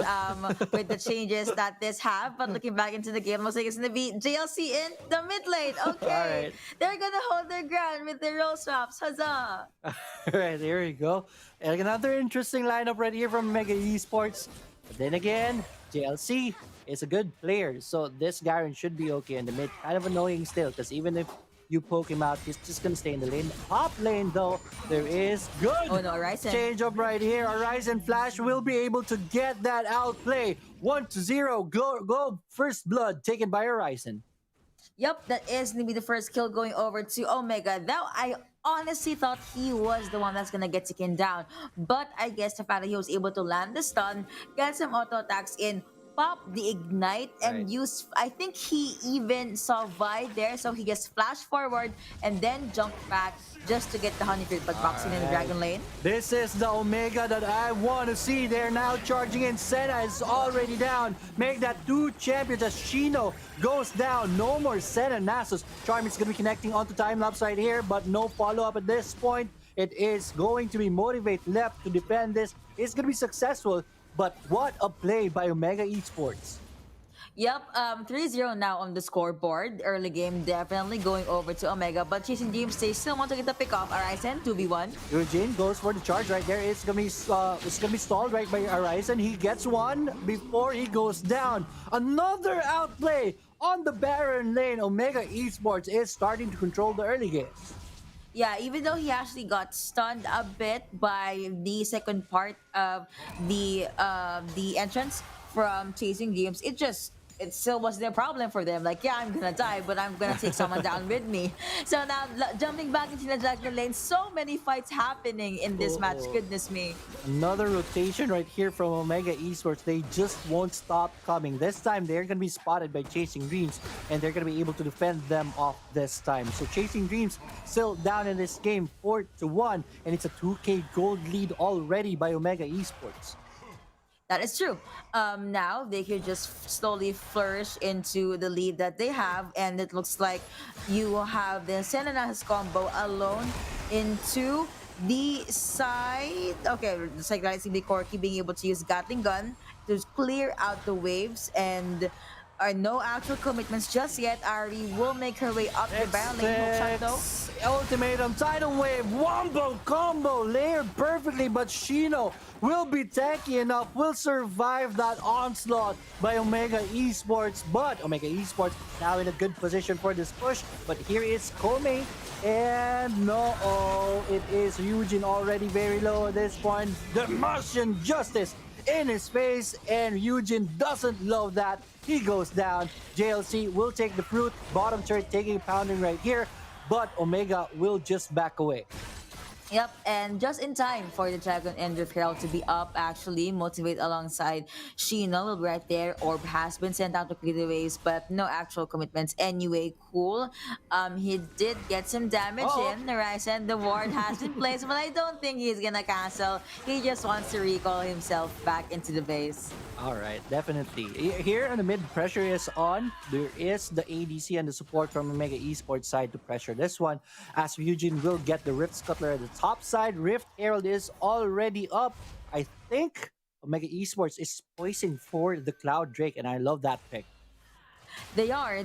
with the changes that this have. But looking back into the game, looks like it's gonna be JLC in the mid lane. Okay, they're gonna hold their ground with their role swaps. Huzzah! All right, there we go. And another interesting lineup right here from Mega Esports. But then again, JLC is a good player, so this Garen should be okay in the mid. Kind of annoying still, because even if you poke him out, he's just gonna stay in the lane. Top lane though, there is good. Oh no, Arisen. Change up right here. Arisen Flash will be able to get that outplay. 1-0. Go first blood taken by Arisen. Yep, that is gonna be the first kill going over to Omega. Now I honestly thought he was the one that's gonna get taken down, but I guess the fact that he was able to land the stun, get some auto attacks in, pop the ignite, and use, I think he even saw Vi there, so he just flashed forward and then jumped back just to get the honeycrisp but boxing in the Dragon lane. This is the Omega that I want to see. They're now charging in. Senna is already down. Make that 2 champions as Shino goes down. No more Senna. Nasus. Charm is going to be connecting onto time lapse right here, but no follow-up at this point. It is going to be Motivate left to defend this. It's going to be successful. But what a play by Omega Esports. Yep, 3-0 now on the scoreboard. Early game definitely going over to Omega, but Chasing Dreams, they still want to get the pick off. Arisen, 2v1. Eugene goes for the charge right there. It's gonna be stalled right by Arisen. He gets one before he goes down. Another outplay on the Baron lane. Omega Esports is starting to control the early game. Yeah, even though he actually got stunned a bit by the second part of the entrance from Chasing Dreams, it still wasn't a problem for them. Like, yeah, I'm gonna die, but I'm gonna take someone down with me. So now, jumping back into the Dragon lane, so many fights happening in this match. Goodness me. Another rotation right here from Omega Esports. They just won't stop coming. This time, they're gonna be spotted by Chasing Dreams, and they're gonna be able to defend them off this time. So Chasing Dreams still down in this game, 4-1, and it's a 2K gold lead already by Omega Esports. That is true. Now they could just slowly flourish into the lead that they have, and it looks like you have the Senanas combo alone into the side. Okay, it's like that's gonna be Corky being able to use Gatling gun to clear out the waves, and No actual commitments just yet. Ari will make her way up the barrel lane. Hook shot though. Ultimatum, tidal wave, wombo combo layered perfectly, but Shino will be tanky enough, will survive that onslaught by Omega Esports. But Omega Esports now in a good position for this push. But here is Kome, and it is Eugene already very low at this point. The Martian Justice in his face, and Eugene doesn't love that. He goes down. JLC will take the fruit. Bottom turret taking a pounding right here, but Omega will just back away. Yep, and just in time for the Dragon and Rift Herald to be up, actually, motivate alongside Shino will be right there. Orb has been sent out to clear the waves, but no actual commitments. Anyway, cool. He did get some damage in. Horizon, the ward has been placed, but I don't think he's gonna cancel. He just wants to recall himself back into the base. All right, definitely. Here on the mid, pressure is on. There is the ADC and the support from Omega Esports side to pressure this one, as Eugene will get the Rift Scuttler at the top side. Rift Herald is already up. I think Omega Esports is poising for the Cloud Drake, and I love that pick. They are,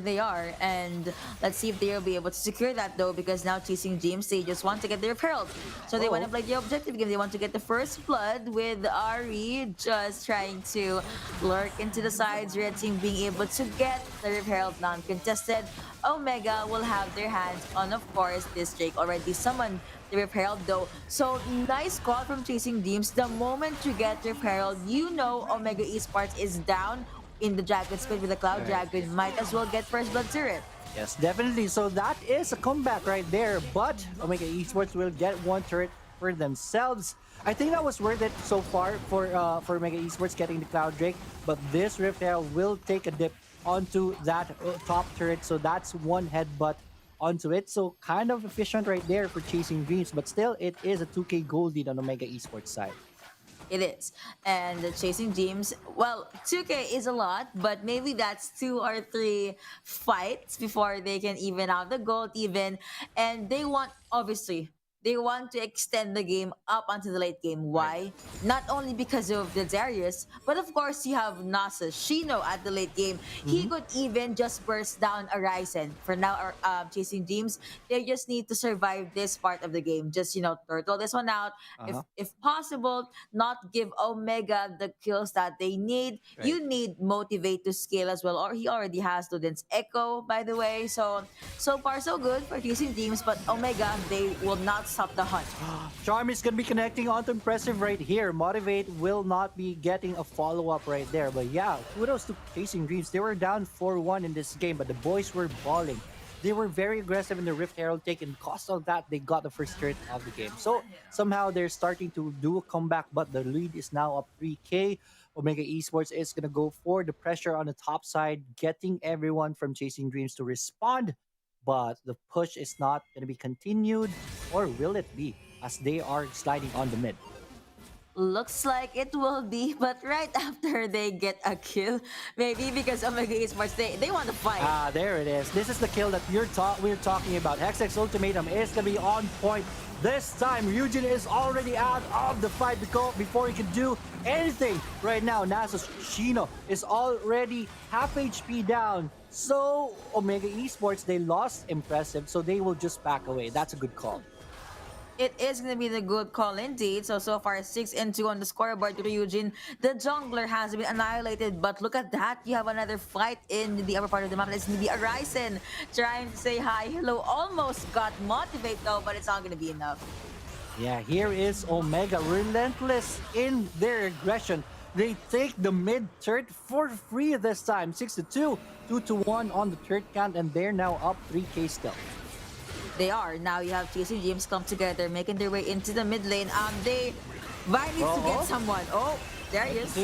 and let's see if they'll be able to secure that though, because now chasing James, they just want to get their Herald. So they want to play the objective game. They want to get the first blood with Ari just trying to lurk into the sides. Red team being able to get the Herald non-contested. Omega will have their hands on, of course, this Drake already summoned the Rift Herald though. So nice call from chasing Dreams. The moment you get Rift Herald, you know Omega Esports is down in the Dragon Spit with the Cloud Dragon. Might as well get first blood turret. Yes, definitely. So that is a comeback right there. But Omega Esports will get one turret for themselves. I think that was worth it so far for Omega Esports getting the Cloud Drake. But this Rift Herald will take a dip onto that top turret. So that's one headbutt onto it. So kind of efficient right there for chasing Dreams. But still, it is a 2k gold lead on Omega Esports side. It is. And chasing Dreams, well, 2k is a lot, but maybe that's 2 or 3 fights before they can even out the gold even. And they want, obviously, they want to extend the game up onto the late game. Why? Not only because of the Darius, but of course you have Nasus, Shino at the late game. He could even just burst down a Ryzen. For now, chasing Dreams, they just need to survive this part of the game. Just, turtle this one out. If possible, not give Omega the kills that they need. Right. You need Motivate to scale as well. Or he already has Students Echo, by the way. So far so good for chasing Dreams, but Omega, they will not stop the hunt. Charm is going to be connecting onto Impressive right here. Motivate will not be getting a follow-up right there. But yeah, kudos to Chasing Dreams. They were down 4-1 in this game, but the boys were balling. They were very aggressive in the Rift Herald take, and because of that, they got the first turret of the game. So somehow they're starting to do a comeback, but the lead is now up 3k. Omega Esports is going to go for the pressure on the top side, getting everyone from Chasing Dreams to respond. But the push is not going to be continued, or will it be, as they are sliding on the mid? Looks like it will be, but right after they get a kill, maybe because Omega Esports, they want to fight. Ah, there it is. This is the kill that we're talking about. Hexx Ultimatum is going to be on point. This time, Eugene is already out of the fight before he can do anything. Right now, Nasus Shino is already half HP down. So, Omega Esports, they lost Impressive, so they will just back away. That's a good call. It is going to be the good call indeed. So far, 6-2 on the scoreboard to Eugene. The jungler has been annihilated, but look at that. You have another fight in the upper part of the map. It's going to be Ryzen trying to say hi, hello. Almost got Motivate though, but it's not going to be enough. Yeah, here is Omega, relentless in their aggression. They take the mid turret for free this time. 6-2, 2-1 on the turret count, and they're now up 3k still. They are. Now you have Chasing Dreams come together, making their way into the mid lane. Vi needs to get someone. Oh, there he is.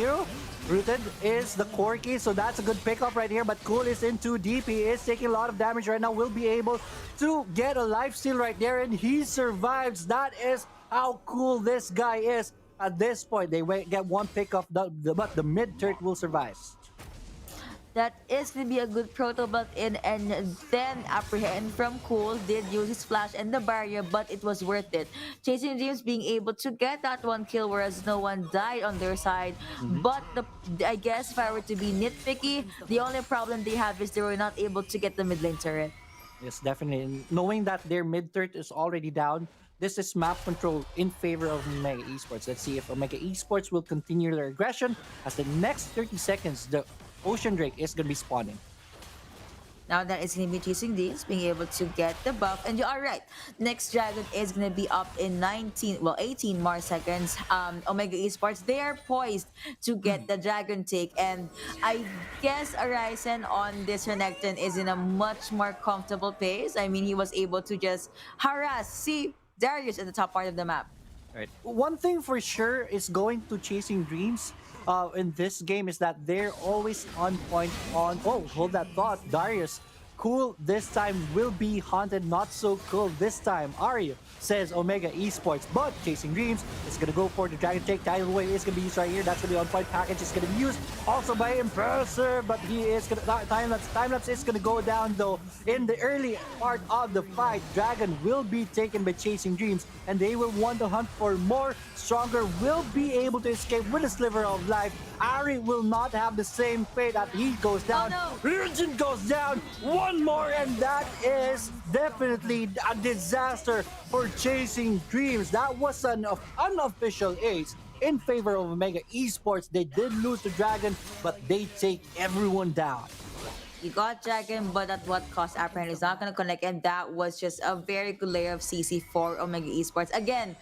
Rooted is the Corki, so that's a good pickup right here. But Cool is in too deep. He is taking a lot of damage right now. Will be able to get a lifesteal right there, and he survives. That is how cool this guy is. At this point, they get one pickup, but the mid turret will survive. That is going to be a good proto belt in, and then apprehend from Cool did use his flash and the barrier, but it was worth it. Chasing Dreams being able to get that one kill, whereas no one died on their side. But I guess if I were to be nitpicky, the only problem they have is they were not able to get the mid lane turret. Yes, definitely. And knowing that their mid third is already down, this is map control in favor of Omega Esports. Let's see if Omega Esports will continue their aggression as the next 30 seconds, the Ocean Drake is going to be spawning. Now that it's going to be chasing these, being able to get the buff. And you are right. Next dragon is going to be up in 18 more seconds. Omega Esports, they are poised to get the dragon take. And I guess Arisen on this Renekton is in a much more comfortable pace. I mean, he was able to just harass, see Darius at the top part of the map. Right. One thing for sure is going to Chasing Dreams in this game is that they're always on point on... Oh, hold that thought. Darius, Cool this time will be haunted. Not so cool this time. Ari says Omega Esports, but Chasing Dreams is going to go for the Dragon Take. Tidal Wave is going to be used right here. That's going to be on point package. It's going to be used also by Impressor, but he is going to... Time-lapse is going to go down though. In the early part of the fight, Dragon will be taken by Chasing Dreams, and they will want to hunt for more. Stronger will be able to escape with a sliver of life. Ari will not have the same fate that he goes down. Oh, no. Urgent goes down. One more, and that is definitely a disaster for Chasing Dreams. That was an unofficial ace in favor of Omega Esports. They did lose the Dragon, but they take everyone down. You got Dragon, but at what cost? Apparently, it's not going to connect, and that was just a very good layer of CC for Omega Esports. Again,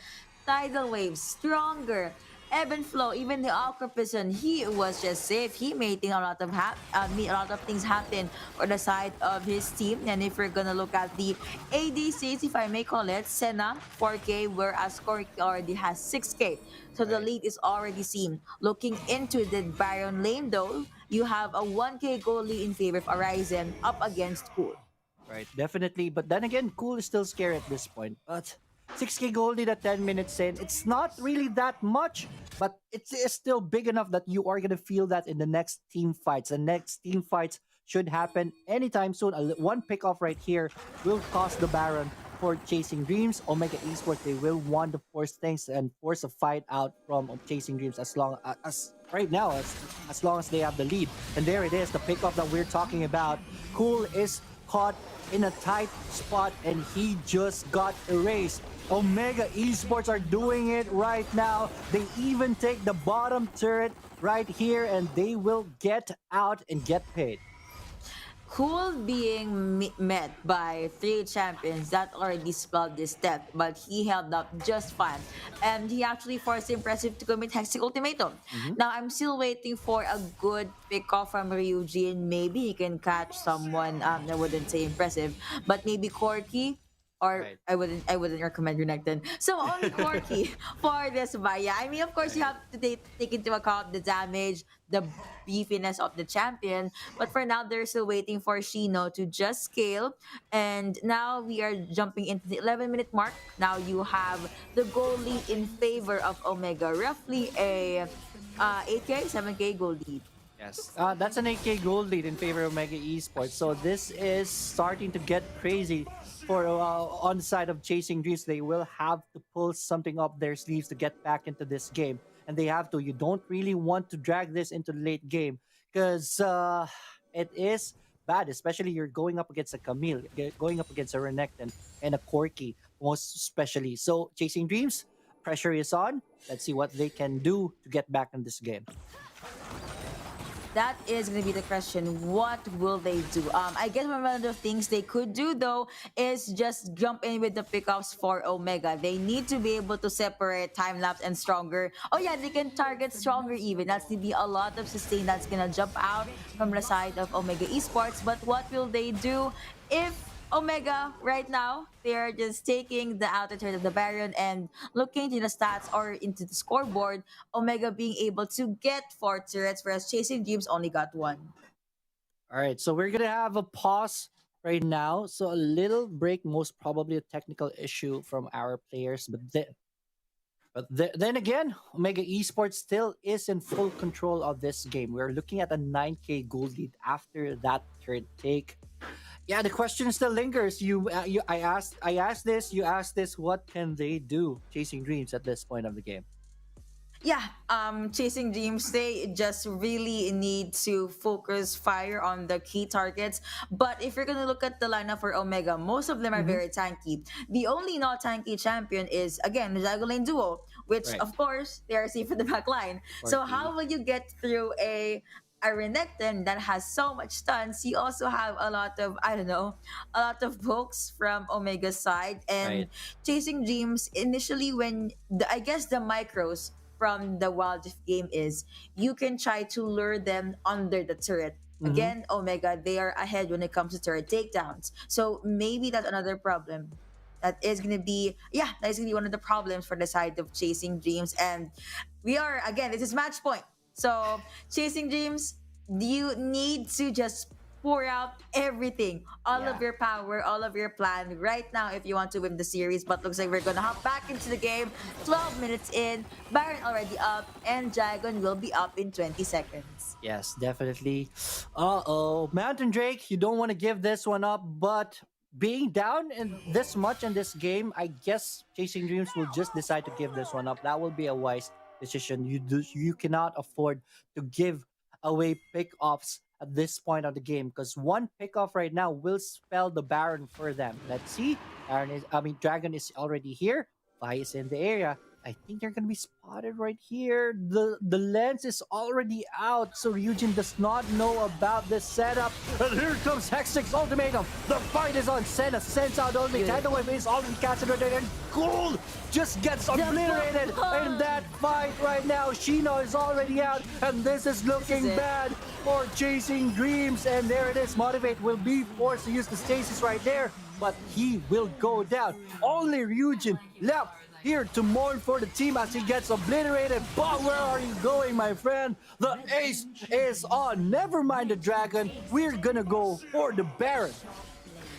Tidal Wave, Stronger, Ebb and Flow, even the Alcrapisan, he was just safe. He made a lot of things happen on the side of his team. And if we're gonna look at the ADCs, if I may call it, Senna 4K, whereas Corki already has 6K. So the lead is already seen. Looking into the Baron lane though, you have a 1K goal lead in favor of Arisen up against Cool. Right, definitely. But then again, Cool is still scared at this point. But 6K gold lead at 10 minutes in. It's not really that much, but it is still big enough that you are going to feel that in the next team fights. The next team fights should happen anytime soon. One pick off right here will cost the Baron for Chasing Dreams. Omega Esports, they will want to force things and force a fight out from Chasing Dreams as long as right now, as long as they have the lead. And there it is, the pick off that we're talking about. Cool is caught in a tight spot and he just got erased. Omega Esports are doing it right now. They even take the bottom turret right here and they will get out and get paid. Cool being met by 3 champions, that already spelled this death, but he held up just fine. And he actually forced Impressive to commit Hextech Ultimatum. Now, I'm still waiting for a good pick-off from Ryujin. Maybe he can catch someone, I wouldn't say Impressive, but maybe Corki. Or right. I wouldn't recommend Renekton. So only Corki for this buy. I mean, of course, you have to take into account the damage, the beefiness of the champion. But for now, they're still waiting for Shino to just scale. And now we are jumping into the 11-minute mark. Now you have the goal lead in favor of Omega. Roughly a 8K, 7K goal lead. Yes, that's an 8K gold lead in favor of Omega Esports. So this is starting to get crazy for on the side of Chasing Dreams. They will have to pull something up their sleeves to get back into this game. And they have to. You don't really want to drag this into the late game because it is bad, especially you're going up against a Camille, going up against a Renekton and a Corki, most especially. So Chasing Dreams, pressure is on. Let's see what they can do to get back in this game. That is going to be the question. What will they do? I guess one of the things they could do, though, is just jump in with the pickups for Omega. They need to be able to separate Time-Lapse and Stronger. Oh, yeah, they can target Stronger even. That's going to be a lot of sustain that's going to jump out from the side of Omega Esports. But what will they do if Omega, right now, they're just taking the outer turret of the Baron and looking into the stats or into the scoreboard, Omega being able to get 4 turrets, whereas Chasing Dreams only got 1. All right, so we're going to have a pause right now. So a little break, most probably a technical issue from our players. But But then again, Omega Esports still is in full control of this game. We're looking at a 9K gold lead after that third take. Yeah, the question still lingers. I asked this. You asked this. What can they do? Chasing Dreams at this point of the game. Yeah, chasing dreams, they just really need to focus fire on the key targets. But if you're gonna look at the lineup for Omega, most of them are very tanky. The only not tanky champion is, again, the Jago Lane duo, which Right. of course they are safe in the back line. So Party. how will you get through a Renekton that has so much stuns? You also have a lot of, I don't know, a lot of pokes from Omega's side. And Right. chasing dreams, initially when I guess the micros from the Wild Rift game is you can try to lure them under the turret. Again, Omega, they are ahead when it comes to turret takedowns. So maybe that's another problem. That is gonna be one of the problems for the side of chasing dreams. And we are, again, this is match point. So chasing dreams, you need to just pour out everything, all of your power, all of your plan right now if you want to win the series. But looks like we're gonna hop back into the game. 12 minutes in, Baron already up, and Dragon will be up in 20 seconds. Yes, definitely. Mountain Drake, you don't want to give this one up, but being down in this much in this game, I guess Chasing Dreams will just decide to give this one up. That will be a wise decision. You cannot afford to give away pick-offs at this point of the game, because one pick-off right now will spell the Baron for them. Let's see. Dragon is already here. Vi is in the area. I think they're gonna be spotted right here. The lens is already out, so Ryujin does not know about this setup. And here comes Hextech's ultimatum. The fight is on. Senna sends out only. Tidal Wave is already casted right there, and Gold just gets obliterated in that fight right now. Shino is already out, and this is looking bad for Chasing Dreams. And there it is. Motivate will be forced to use the stasis right there, but he will go down. Only Ryujin left here to mourn for the team as he gets obliterated. But where are you going, my friend? The ace is on. Never mind the dragon. We're gonna go for the Baron.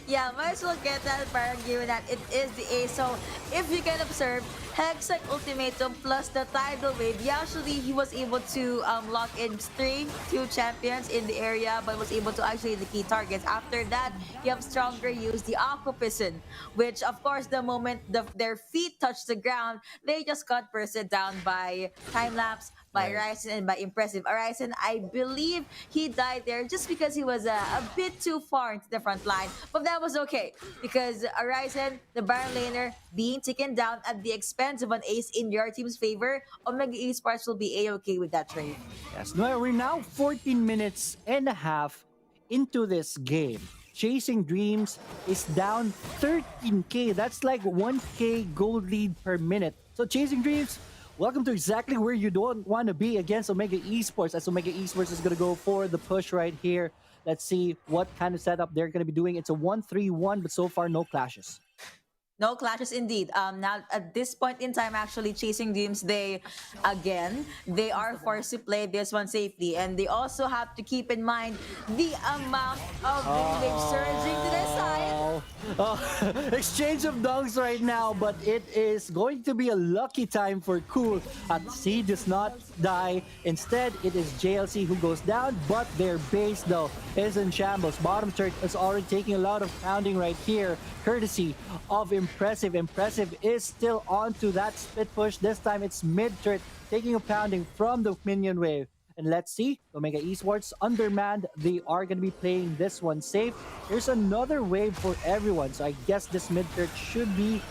Yeah, might as well get that Baron given that it is the ace. So if you can observe, Hextech ultimatum plus the tidal wave, he was able to lock in two champions in the area, but was able to actually the key targets. After that, you have Stronger use the Aqua Piston, which of course the moment their feet touch the ground, they just got bursted down by time lapse, by Ryzen, and by Impressive. Ryzen, I believe he died there just because he was a bit too far into the front line, but that was okay because Ryzen, the Baron laner, being taken down at the expense of an ace in your team's favor, Omega Esports will be a-okay with that trade. Yes, no, we're now 14 minutes and a half into this game. Chasing Dreams is down 13k. That's like 1k gold lead per minute. So Chasing Dreams, welcome to exactly where you don't want to be against Omega Esports, as Omega Esports is going to go for the push right here. Let's see what kind of setup they're going to be doing. It's a 1-3-1, but so far no clashes. No clashes indeed. Now at this point in time, actually, Chasing Dreams, they are forced to play this one safely, and they also have to keep in mind the amount of wave surging to their side. Exchange of dunks right now, but it is going to be a lucky time for Cool. C does not die. Instead, it is JLC who goes down, but their base though is in shambles. Bottom third is already taking a lot of pounding right here, courtesy of Impressive. Impressive is still onto that split push. This time it's mid turret taking a pounding from the minion wave. And let's see, Omega Esports undermanned. They are going to be playing this one safe. There's another wave for everyone, so I guess this mid turret should be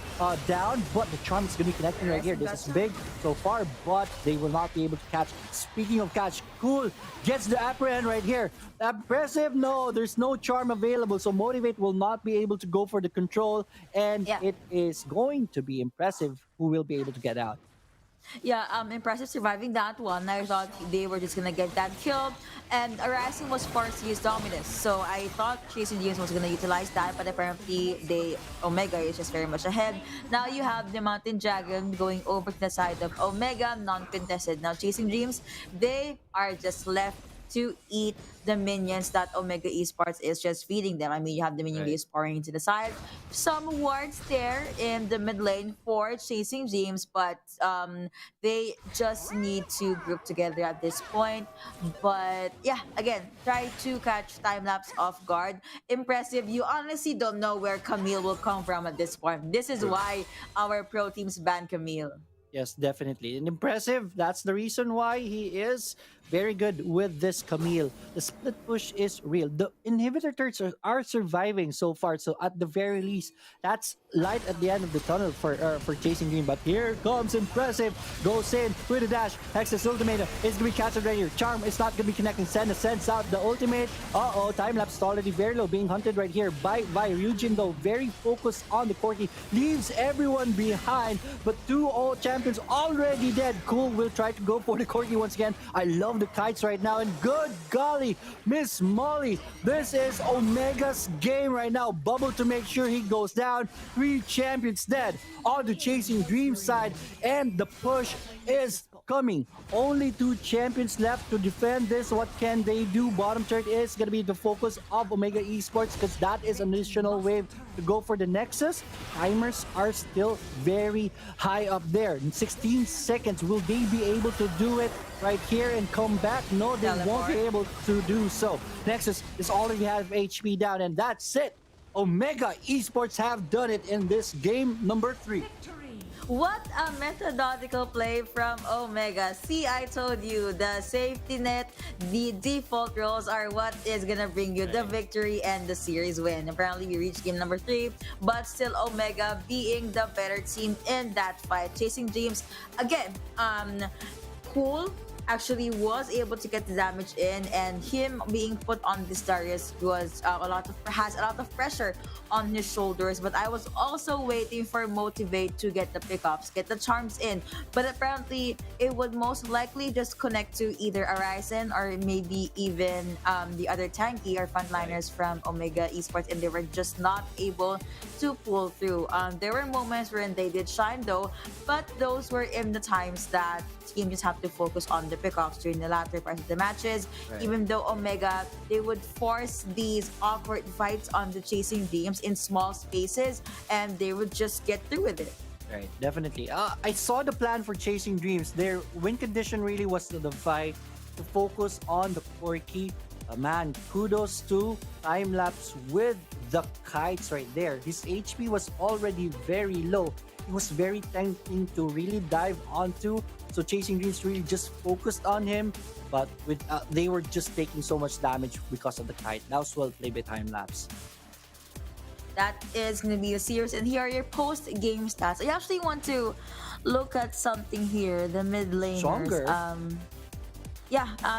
down, but the charm is going to be connecting right here. This is big so far, but they will not be able to catch. Speaking of catch, Cool gets the apprehend right here. Impressive, no, there's no charm available, so Motivate will not be able to go for the control, and it is going to be Impressive who will be able to get out. Yeah, Impressive surviving that one. I thought they were just gonna get that kill, and Rising was forced to use Dominus. So I thought Chasing Dreams was gonna utilize that, but apparently Omega is just very much ahead. Now you have the Mountain Dragon going over to the side of Omega, non-contested. Now Chasing Dreams, they are just left to eat the minions that Omega Esports is just feeding them. I mean, you have the minion base pouring into the side. Some wards there in the mid lane for chasing James, but they just need to group together at this point. But yeah, again, try to catch time lapse off guard. Impressive. You honestly don't know where Camille will come from at this point. This is why our pro teams ban Camille. Yes, definitely. And impressive. That's the reason why he is very good with this Camille. The split push is real. The inhibitor turrets are surviving so far. So at the very least, that's light at the end of the tunnel for chasing green. But here comes impressive. Goes in with a dash. Hex's ultimate is going to be captured right here. Charm is not going to be connecting. Senna sends out the ultimate. Time lapse is already very low. Being hunted right here by Ryujin though. Very focused on the Corki. Leaves everyone behind. But 2 all champions already dead. Cool will try to go for the Corki once again. I love the kites right now, and good golly, Miss Molly, this is Omega's game right now. Bubble to make sure he goes down. 3 champions dead on the chasing dream side, and the push is coming. Only 2 champions left to defend this. What can they do? Bottom third is going to be the focus of Omega Esports, because that is an additional wave to go for the Nexus. Timers are still very high up there. In 16 seconds, will they be able to do it right here and come back? No, they won't be able to do so. Nexus is already have HP down, and that's it. Omega Esports have done it in this game number 3. What a methodological play from Omega. See, I told you, the safety net, the default roles are what is gonna bring you the victory and the series win. Apparently, we reached game number 3, but still Omega being the better team in that fight. Chasing Dreams, again, cool actually was able to get the damage in, and him being put on this Darius was has a lot of pressure on his shoulders. But I was also waiting for Motivate to get the pickups, get the charms in, but apparently it would most likely just connect to either Arisen or maybe even the other tanky or frontliners from Omega Esports, and they were just not able to pull through. There were moments when they did shine though, but those were in the times that team just have to focus on the pickoffs during the latter part of the matches. Even though Omega, they would force these awkward fights on the chasing dreams in small spaces, and they would just get through with it. Right, definitely. I saw the plan for chasing dreams. Their win condition really was to the fight, to focus on the Corki. Man, kudos to time lapse with the kites right there. His HP was already very low. It was very tempting to really dive onto. So chasing dreams really just focused on him, but with they were just taking so much damage because of the kite. That was well played by time lapse. That is going to be a series, and here are your post-game stats. I actually want to look at something here. The mid laners. Stronger.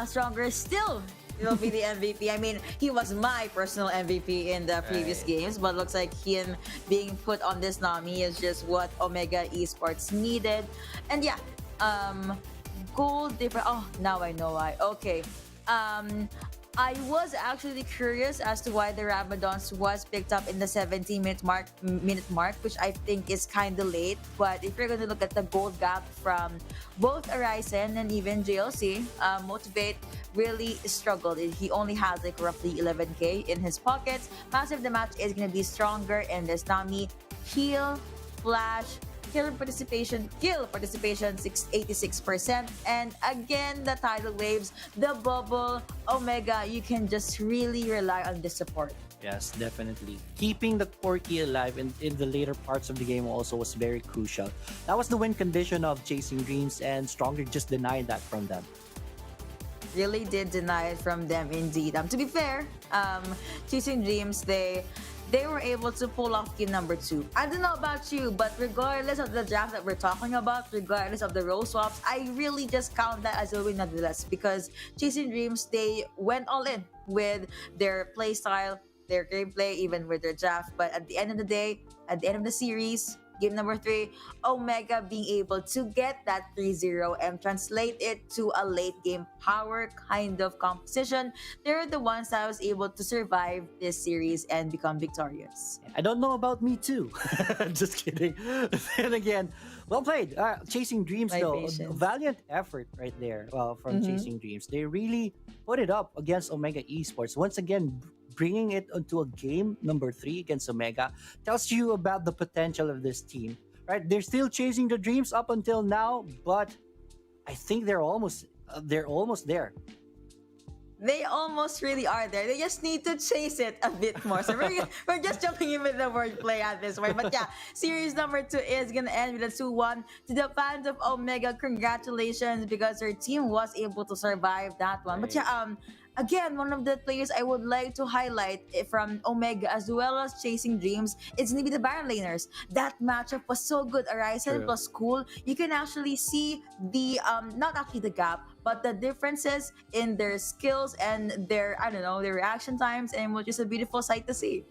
Stronger still. Will be the MVP. I mean, he was my personal MVP in the previous games, but looks like him being put on this Nami is just what Omega Esports needed. And yeah, gold different. Oh, now I know why. Okay. I was actually curious as to why the Rabadons was picked up in the 17-minute mark, which I think is kind of late. But if you're going to look at the gold gap from both Arisen and even JLC, Motivate really struggled. He only has like roughly 11k in his pockets. Massive the match is going to be stronger in this Nami. Heal, flash, kill participation 86%, and again the tidal waves, the bubble, Omega, you can just really rely on the support. Yes, definitely. Keeping the Corki alive in the later parts of the game also was very crucial. That was the win condition of Chasing Dreams, and Stronger just denied that from them. Really did deny it from them indeed. To be fair, Chasing Dreams, they were able to pull off game number 2. I don't know about you, but regardless of the draft that we're talking about, regardless of the role swaps, I really just count that as a win nonetheless, because Chasing Dreams, they went all in with their play style, their gameplay, even with their draft. But at the end of the day, at the end of the series, game number 3, Omega being able to get that 3-0 and translate it to a late game power kind of composition. They're the ones that was able to survive this series and become victorious. I don't know about me too. Just kidding. Then again, well played. Chasing Dreams My though, patience. valiant effort right there. Well, from Chasing Dreams, they really put it up against Omega Esports. Once again, bringing it onto a game number 3 against Omega tells you about the potential of this team. Right? They're still chasing the dreams up until now, but I think they're almost there. They almost really are there. They just need to chase it a bit more. So we're just jumping in with the wordplay at this point. But yeah, series number 2 is going to end with a 2-1. To the fans of Omega, congratulations because their team was able to survive that one. But yeah, again, one of the players I would like to highlight from Omega as well as Chasing Dreams is going to be the Baron laners. That matchup was so good. Arisen plus Cool. You can actually see the, not actually the gap, but the differences in their skills and their, their reaction times, and which is a beautiful sight to see.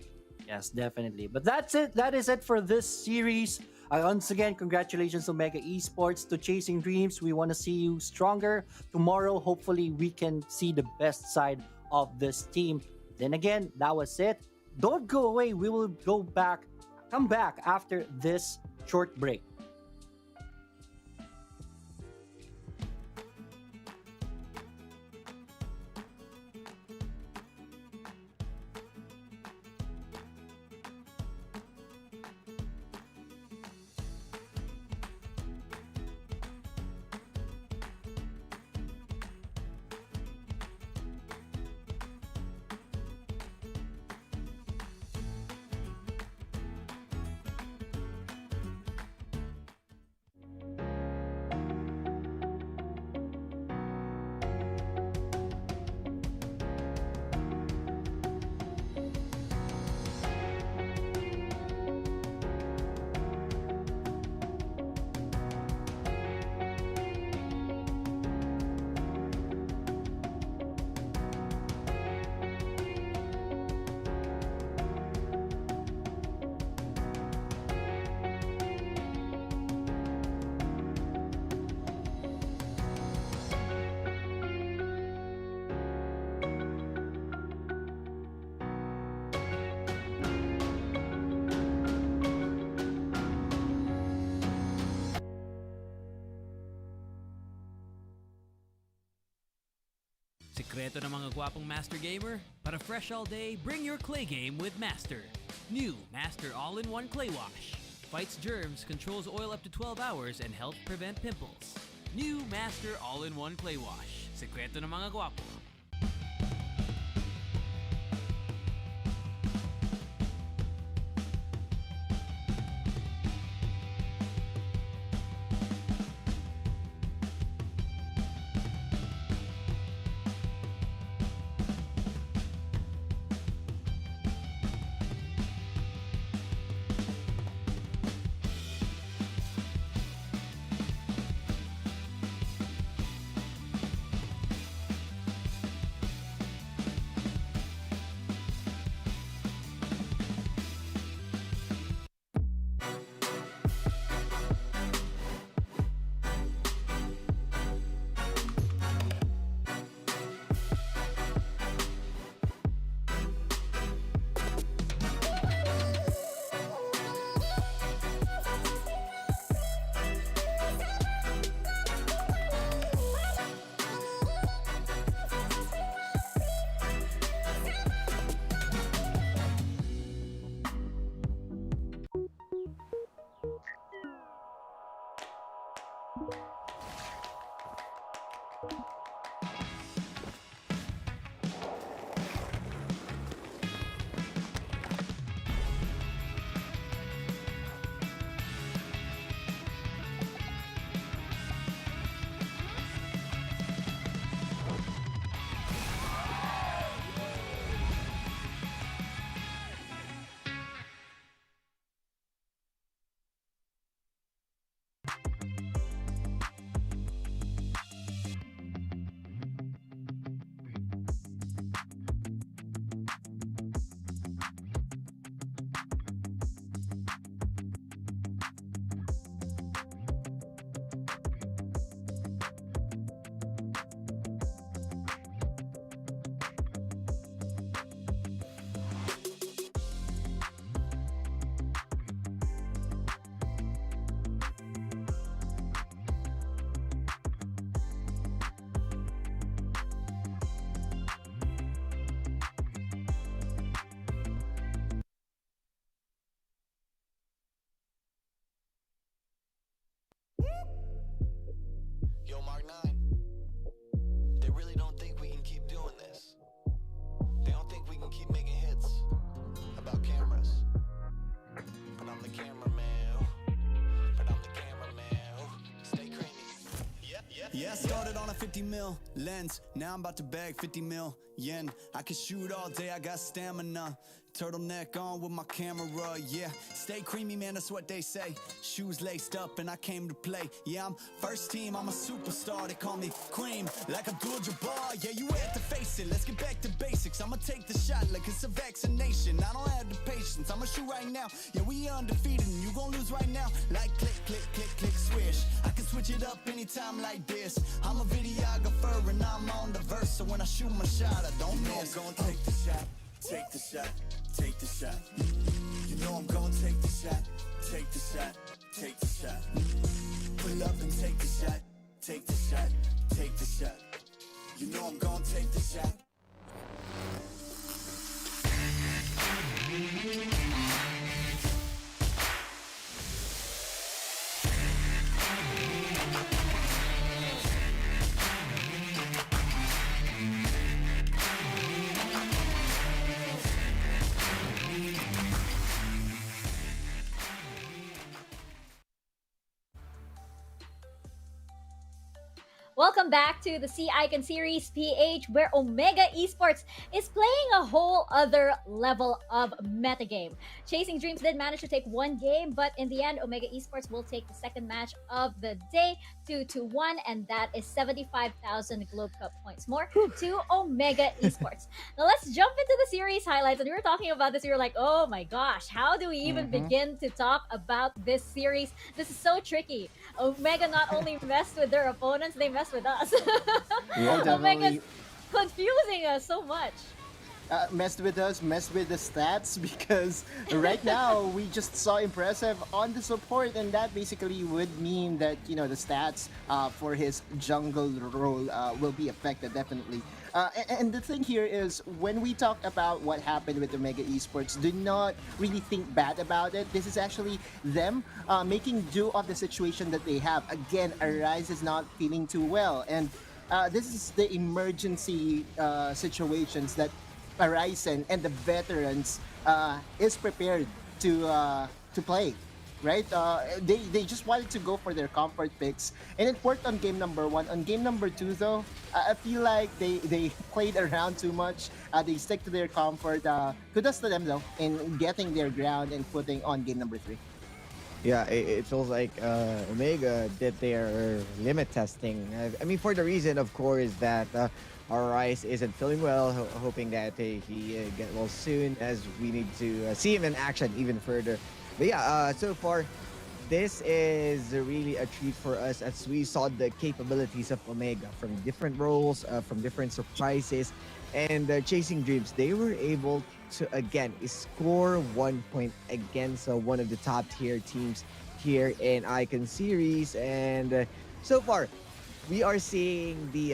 Yes, definitely. But that's it. That is it for this series. Once again, congratulations Omega Esports. To Chasing Dreams, we want to see you stronger. Tomorrow, hopefully, we can see the best side of this team. Then again, that was it. Don't go away. We will come back after this short break. Sekreto ng mga gwapong Master Gamer? Para fresh all day, bring your clay game with Master. New Master All-in-One Clay Wash. Fights germs, controls oil up to 12 hours, and helps prevent pimples. New Master All-in-One Clay Wash. Sekreto ng mga gwapo. Yeah, I started on a 50 mil lens. Now I'm about to bag 50 mil yen. I can shoot all day, I got stamina. Turtleneck on with my camera, yeah. Stay creamy, man, that's what they say. Shoes laced up and I came to play. Yeah, I'm first team, I'm a superstar. They call me Cream, like Abdul-Jabbar. Yeah, you have to face it, let's get back to basics. I'ma take the shot like it's a vaccination. I don't have the patience, I'ma shoot right now. Yeah, we undefeated and you gon' lose right now. Like click, click, click, click, swish. I can switch it up anytime like this. I'm a videographer and I'm on the verse. So when I shoot my shot, I don't miss. I'm gonna take the shot, take the shot, take the shot. You know I'm gonna take the shot, take the shot, take the shot. Pull up and take the shot, take the shot, take the shot. You know I'm gonna take the shot. Welcome back to the Sea Icon Series PH, where Omega Esports is playing a whole other level of metagame. Chasing Dreams did manage to take one game, but in the end, Omega Esports will take the second match of the day, 2-1, and that is 75,000 Globe Cup points more to Omega Esports. Now let's jump into the series highlights. And we were talking about this, we were like, oh my gosh, how do we even begin to talk about this series? This is so tricky. Omega not only messed with their opponents, they messed with us. Omega's confusing us so much. Messed with us, messed with the stats, because right now we just saw impressive on the support, and that basically would mean that, you know, the stats for his jungle role will be affected definitely. And the thing here is, when we talk about what happened with Omega Esports, do not really think bad about it. This is actually them making do of the situation that they have. Again, Arise is not feeling too well, and this is the emergency situations that Horizon and the veterans is prepared to play, right? They just wanted to go for their comfort picks, and it worked on game number 1. On game number 2, though, I feel like they played around too much. They stick to their comfort. Kudos to them, though, in getting their ground and putting on game number 3. Yeah, it feels like Omega did their limit testing. I mean, for the reason, of course, that our Rice isn't feeling well, hoping that he get well soon, as we need to see him in action even further. But yeah, so far, this is really a treat for us, as we saw the capabilities of Omega from different roles, from different surprises, and Chasing Dreams. They were able to, again, score 1 point against one of the top tier teams here in Icon Series. And so far, we are seeing the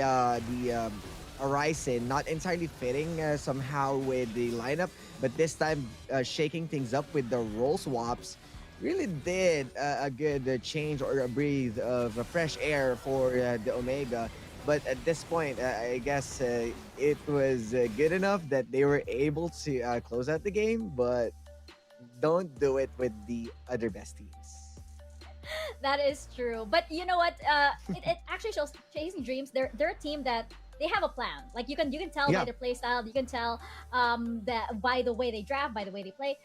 Horizon not entirely fitting somehow with the lineup, but this time shaking things up with the role swaps really did a good change or a breathe of fresh air for the Omega. But at this point, I guess it was good enough that they were able to close out the game, but don't do it with the other best teams. That is true. But you know what? It actually shows Chasing Dreams. They're a team that they have a plan. Like you can tell by their play style. You can tell that by the way they draft, by the way they play.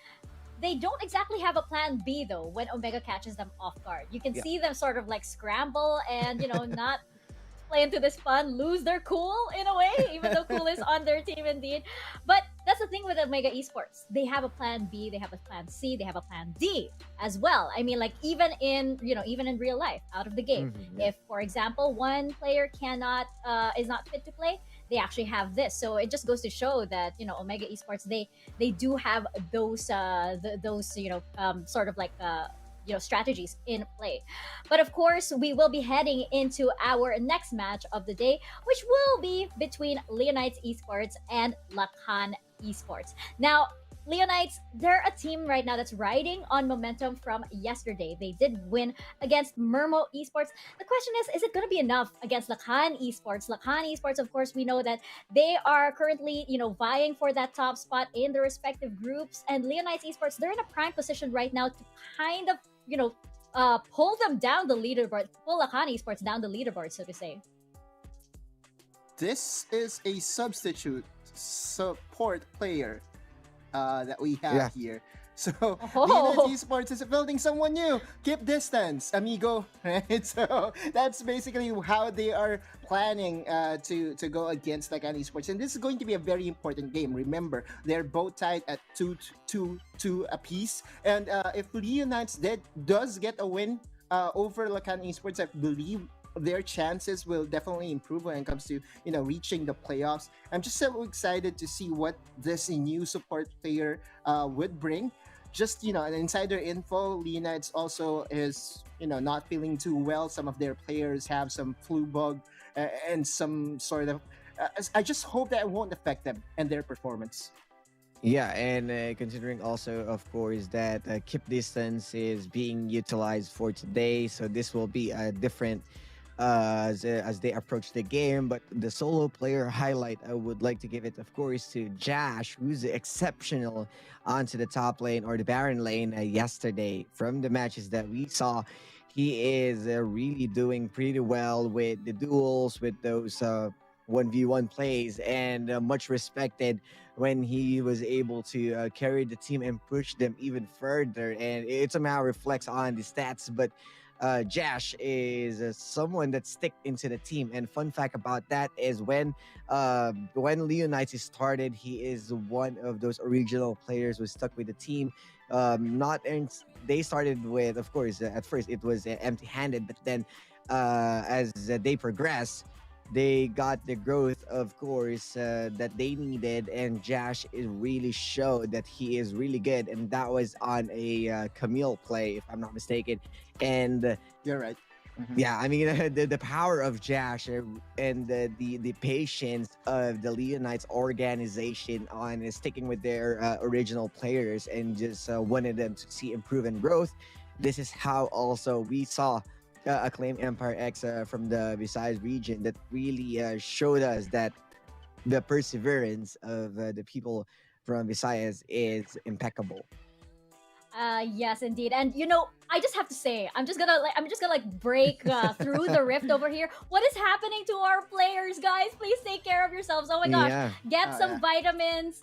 They don't exactly have a plan B though when Omega catches them off guard. You can see them sort of like scramble and not play into this fun, lose their cool in a way, even though cool is on their team indeed. But that's the thing with Omega Esports. They have a plan B, they have a plan C, they have a plan D as well. I mean, like even in real life, out of the game. If, for example, one player is not fit to play, they actually have this. So it just goes to show that Omega Esports, they do have those sort of like strategies in play. But of course, we will be heading into our next match of the day, which will be between Leonites Esports and Lakan Esports. Now, Leonites, they're a team right now that's riding on momentum from yesterday. They did win against Mirmooo Esports. The question is it going to be enough against Lakan Esports? Lakan Esports, of course, we know that they are currently, vying for that top spot in their respective groups. And Leonites Esports, they're in a prime position right now to kind of, pull them down the leaderboard, pull Lakan Esports down the leaderboard, so to say? This is a substitute support player that we have here. So, Leonard Esports is building someone new. Keep distance, amigo. Right? So, that's basically how they are planning to go against Lakan Esports. And this is going to be a very important game. Remember, they're both tied at 2-2 apiece. And if Leonites does get a win over Lakan Esports, I believe their chances will definitely improve when it comes to reaching the playoffs. I'm just so excited to see what this new support player would bring. Just an insider info, Leonites also is not feeling too well. Some of their players have some flu bug and some sort of I just hope that it won't affect them and their performance. Yeah, and considering also, of course, that keep distance is being utilized for today, so this will be a different as they approach the game. But the solo player highlight, I would like to give it, of course, to Jash, who's exceptional onto the top lane or the Baron lane yesterday. From the matches that we saw, he is really doing pretty well with the duels, with those 1v1 plays, and much respected when he was able to carry the team and push them even further. And it somehow reflects on the stats, but Jash is someone that stick into the team. And fun fact about that is when Leonites started, he is one of those original players who stuck with the team. They started with, of course, at first it was empty-handed, but then as they progress, they got the growth, of course, that they needed, and Jash is really showed that he is really good, and that was on a Camille play, if I'm not mistaken. And you're right. Mm-hmm. Yeah, I mean the power of Jash and the patience of the Leonites organization on sticking with their original players and just wanted them to see improvement growth. This is how also we saw Acclaim Empire X from the Visayas region that really showed us that the perseverance of the people from Visayas is impeccable. Yes, indeed. And I just have to say, I'm just gonna break through the rift over here. What is happening to our players, guys? Please take care of yourselves. Oh my gosh, get some vitamins.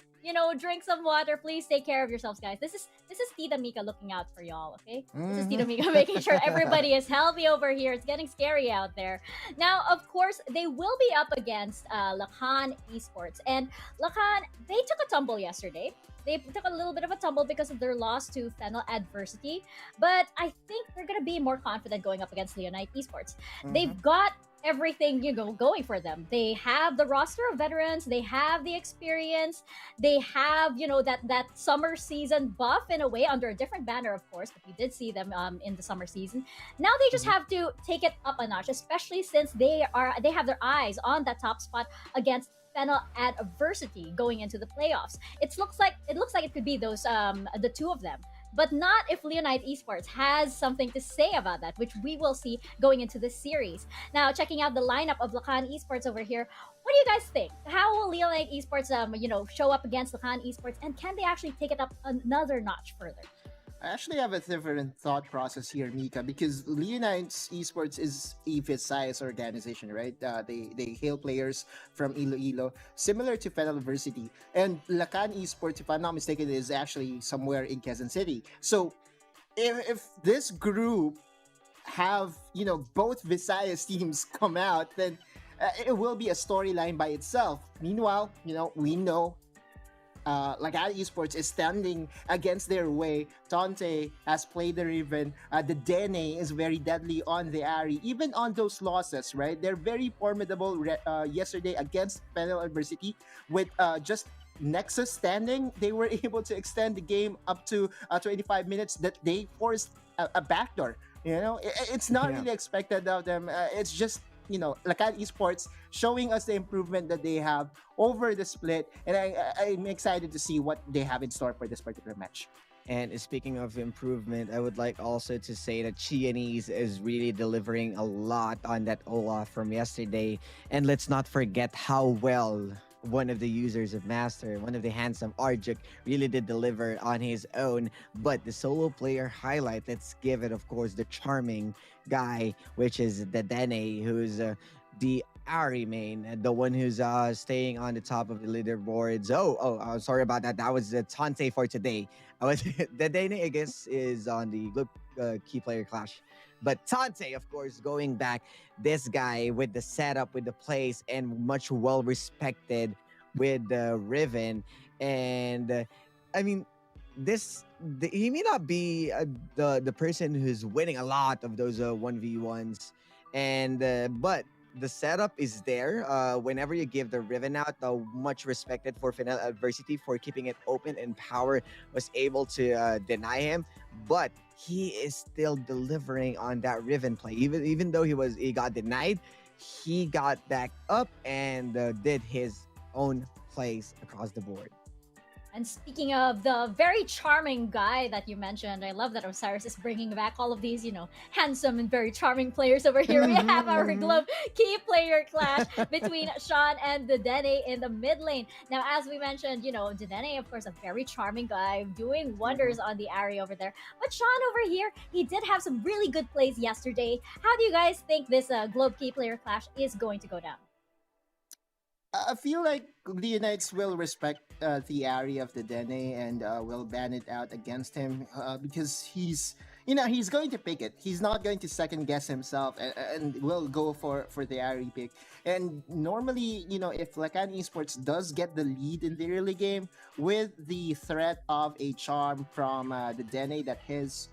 Drink some water. Please take care of yourselves, guys. This is Tita Mika looking out for y'all, okay? This is Tita Mika making sure everybody is healthy over here. It's getting scary out there. Now, of course, they will be up against Lakan Esports. And Lakan, they took a tumble yesterday. They took a little bit of a tumble because of their loss to Fennel Adversity. But I think they're going to be more confident going up against Leonite Esports. Mm-hmm. They've got everything going for them. They have the roster of veterans, they have the experience, they have that summer season buff in a way under a different banner, of course, but we did see them in the summer season. Now they just have to take it up a notch, especially since they have their eyes on that top spot against Fennel Adversity going into the playoffs. It looks like it could be those the two of them. But not if Leonite Esports has something to say about that, which we will see going into this series. Now, checking out the lineup of Lakan Esports over here, what do you guys think? How will Leonite Esports, show up against Lakan Esports, and can they actually take it up another notch further? I actually have a different thought process here, Mika, because Leonites Esports is a Visayas organization, right? They hail players from Iloilo, similar to Fennel University. And Lakan Esports, if I'm not mistaken, is actually somewhere in Quezon City. So if this group have, both Visayas teams come out, then it will be a storyline by itself. Meanwhile, we know Lakan Esports is standing against their way. Tonte has played the Riven. The Dene is very deadly on the Ari. Even on those losses, right? They're very formidable yesterday against Fennel Adversity. With just Nexus standing, they were able to extend the game up to 25 minutes that they forced a backdoor. It's not really expected of them. It's just Lakan Esports showing us the improvement that they have over the split, and I'm excited to see what they have in store for this particular match. And speaking of improvement, I would like also to say that Chianese is really delivering a lot on that Olaf from yesterday. And let's not forget how well one of the users of Master, one of the handsome Arjuk, really did deliver on his own. But the solo player highlight, let's give it, of course, the charming guy, which is the Dene, who's the Ari main, the one who's staying on the top of the leaderboards. Sorry about that. That was the Tante for today. I was the Dene, I guess, is on the key player clash. But Tante, of course, going back, this guy with the setup, with the plays, and much well respected with the Riven. And I mean, he may not be the person who's winning a lot of those 1v1s, but the setup is there. Whenever you give the Riven out, much respected for Fennel Adversity for keeping it open, and Power was able to deny him, but he is still delivering on that Riven play. Even though he got denied, he got back up and did his own plays across the board. And speaking of the very charming guy that you mentioned, I love that Osiris is bringing back all of these, handsome and very charming players over here. We have our Glove key player clash between Sean and the Dene in the mid lane. Now, as we mentioned, the Dene, of course, a very charming guy doing wonders on the area over there. But Sean over here, he did have some really good plays yesterday. How do you guys think this Globe key player clash is going to go down? I feel like Leonites will respect the area of the Dene and will ban it out against him because he's going to pick it. He's not going to second guess himself and will go for the Ari pick. And normally, if Lakan Esports does get the lead in the early game with the threat of a charm from the Dene that his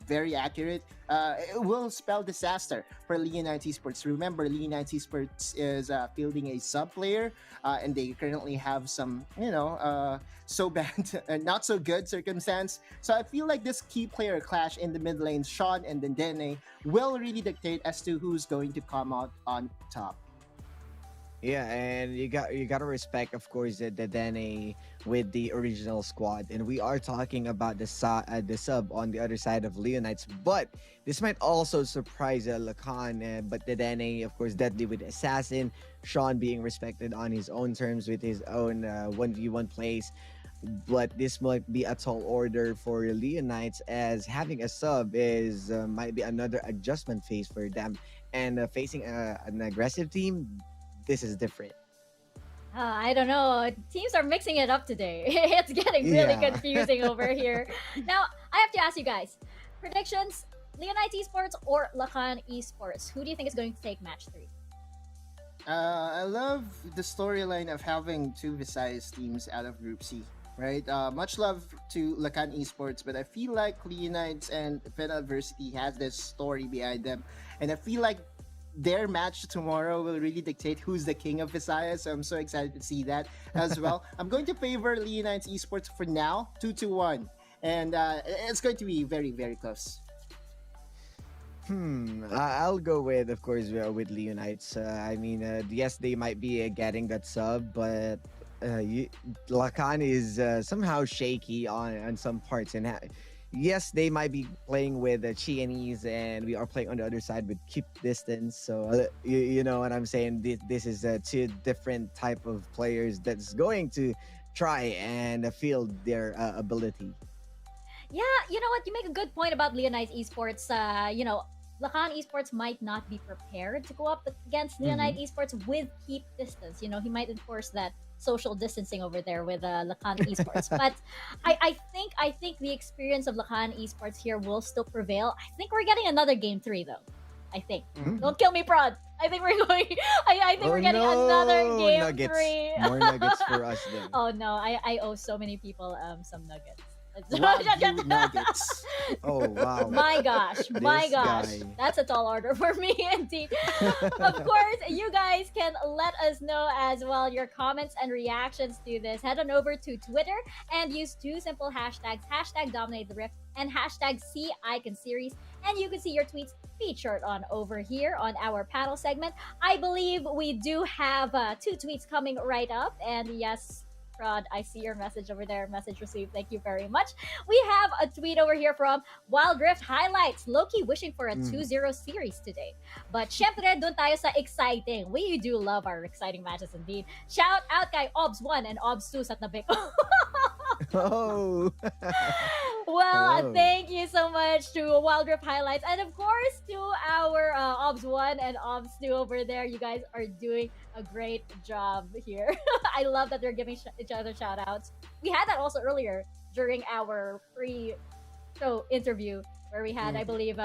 very accurate. It will spell disaster for Leonites Esports. Remember, Leonites Esports is fielding a sub player, and they currently have some, so bad, not so good circumstance. So I feel like this key player clash in the mid lane, Sean and the Dene, will really dictate as to who's going to come out on top. Yeah, and you gotta respect, of course, the Dene with the original squad, and we are talking about the sub on the other side of Leonites. But this might also surprise Lakan. But the Dene, of course, deadly with Assassin, Sean being respected on his own terms with his own 1v1 plays. But this might be a tall order for Leonites, as having a sub is might be another adjustment phase for them, and facing an aggressive team. This is different. I don't know. Teams are mixing it up today. It's getting really confusing over here. Now, I have to ask you guys. Predictions, Leonites Esports or Lakan Esports? Who do you think is going to take match 3? I love the storyline of having two Visayas teams out of Group C, right? Much love to Lakan Esports, but I feel like Leonites and Fennel Adversity has this story behind them. And I feel like their match tomorrow will really dictate who's the king of Visayas. So I'm so excited to see that as well. I'm going to favor Leonites Esports for now, 2-1. And it's going to be very, very close. I'll go with, of course, with Leonites. Yes, they might be getting that sub, but Lakan is somehow shaky on some parts. And yes, they might be playing with Chianese, and we are playing on the other side with Keep Distance. So you know what I'm saying. This is two different type of players that's going to try and field their ability. Yeah, you know what? You make a good point about Leonites Esports. Lakan Esports might not be prepared to go up against Leonite Esports with Keep Distance. He might enforce that social distancing over there with Lakan Esports. But I think the experience of Lakan Esports here will still prevail. I think we're getting another game 3 though. I think. Don't kill me, Prod. I think we're going. I think we're getting another game nuggets. 3. More nuggets for us then. Oh no, I owe so many people some nuggets. Nuggets. Oh wow. My gosh. Guy. That's a tall order for me indeed. Of course, you guys can let us know as well your comments and reactions to this. Head on over to Twitter and use 2 simple hashtags, #DominateTheRift and #SeeIconSeries, and you can see your tweets featured on over here on our panel segment. I believe we do have 2 tweets coming right up, and yes, Prod. I see your message over there. Message received. Thank you very much. We have a tweet over here from Wild Rift Highlights. Loki wishing for a 2-0 series today. But syempre, dun tayo sa exciting. We do love our exciting matches indeed. Shout out kay Obs1 and Obs2 sa tabi ko. Oh. Well, Wow. thank you so much to Wild Rift Highlights and of course to our Obs1 and Obs2 over there. You guys are doing a great job here. I love that they're giving each other shout outs. We had that also earlier during our pre-show interview where we had, I believe,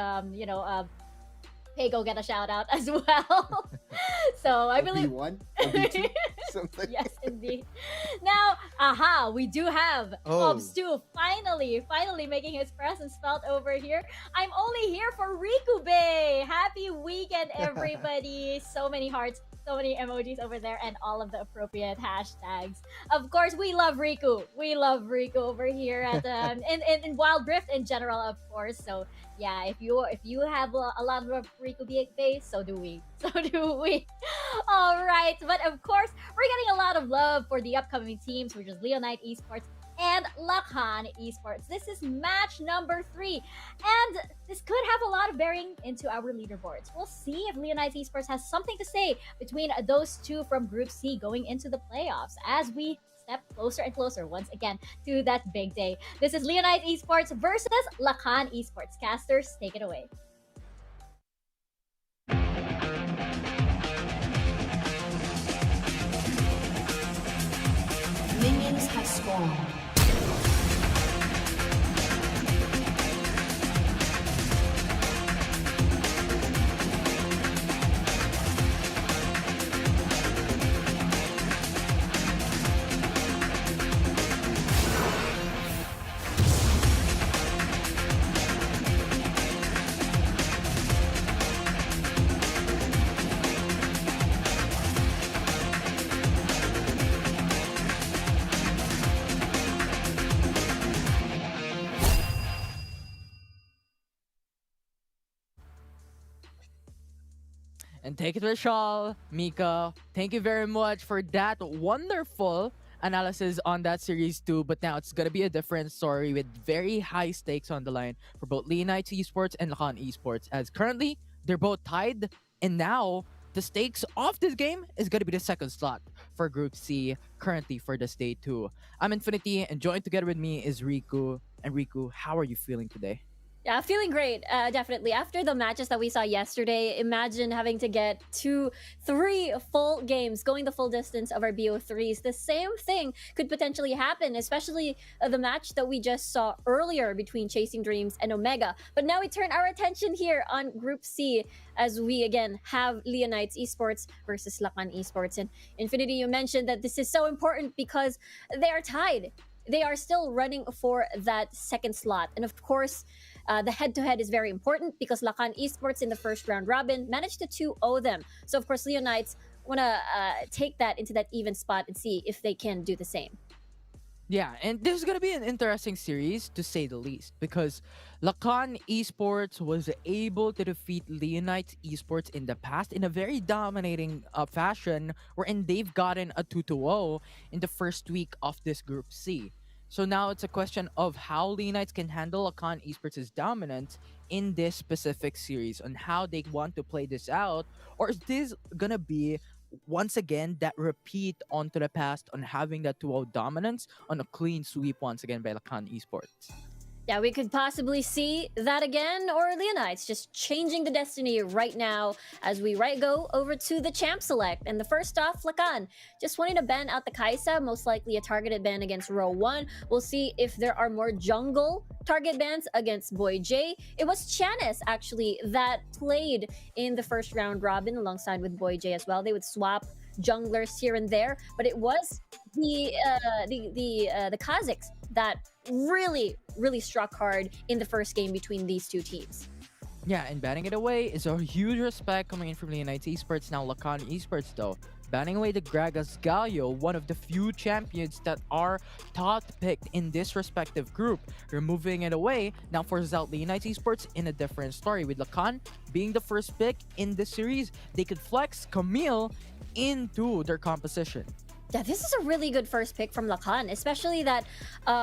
Pago get a shout out as well. So I believe OB1? OB2? Something. yes, indeed. Now, we do have Obs2 finally making his presence felt over here. I'm only here for Riku Bay. Happy weekend, everybody. So many hearts, so many emojis over there, and all of the appropriate hashtags. Of course, we love Riku. We love Riku over here at in Wild Rift in general, of course. So yeah, if you have a lot of Riku Bay, so do we. So do we. All right, but of course, we're getting a lot of love for the upcoming teams, which is Leonite Esports and Lakan Esports. This is match number 3, and this could have a lot of bearing into our leaderboards. We'll see if Leonite Esports has something to say between those two from Group C going into the playoffs as we step closer and closer once again to that big day. This is Leonite Esports versus Lakan Esports. Casters, take it away. Minions have spawned. And take it, Rachel, Mika. Thank you very much for that wonderful analysis on that series too. But now it's gonna be a different story with very high stakes on the line for both Leonite Esports and Lakan Esports. As currently they're both tied, and now the stakes of this game is gonna be the second slot for Group C currently for this day 2. I'm Infinity, and joined together with me is Riku. And Riku, how are you feeling today? Yeah, feeling great, definitely. After the matches that we saw yesterday, imagine having to get 2-3 full games, going the full distance of our BO3s. The same thing could potentially happen, especially the match that we just saw earlier between Chasing Dreams and Omega. But now we turn our attention here on Group C as we again have Leonites Esports versus Lakan Esports. And Infinity, you mentioned that this is so important because they are tied. They are still running for that second slot. And of course, the head-to-head is very important because Lakan Esports in the first round robin managed to 2-0 them. So of course, Leonites want to take that into that even spot and see if they can do the same. Yeah, and this is going to be an interesting series to say the least because Lakan Esports was able to defeat Leonite Esports in the past in a very dominating fashion wherein they've gotten a 2-0 in the first week of this Group C. So now it's a question of how Leonites can handle Lakan Esports' dominance in this specific series on how they want to play this out, or is this going to be once again that repeat onto the past on having that 2-0 dominance on a clean sweep once again by Lakan Esports? Yeah, we could possibly see that again, or Leonites just changing the destiny right now as we go over to the champ select. And the first off, Lakan just wanting to ban out the Kaisa, most likely a targeted ban against row 1. We'll see if there are more jungle target bans against Boy J. It was Chanis actually that played in the first round robin alongside with Boy J as well. They would swap junglers here and there, but it was the Kazakhs that really struck hard in the first game between these two teams. Yeah, and banning it away is a huge respect coming in from Leonite Esports. Now Lakan Esports though, banning away the Gragas Galio, one of the few champions that are top picked in this respective group. Removing it away now forces out Leonite Esports in a different story, with Lakan being the first pick in this series. They could flex Camille into their composition. Yeah, this is a really good first pick from Lakan, especially that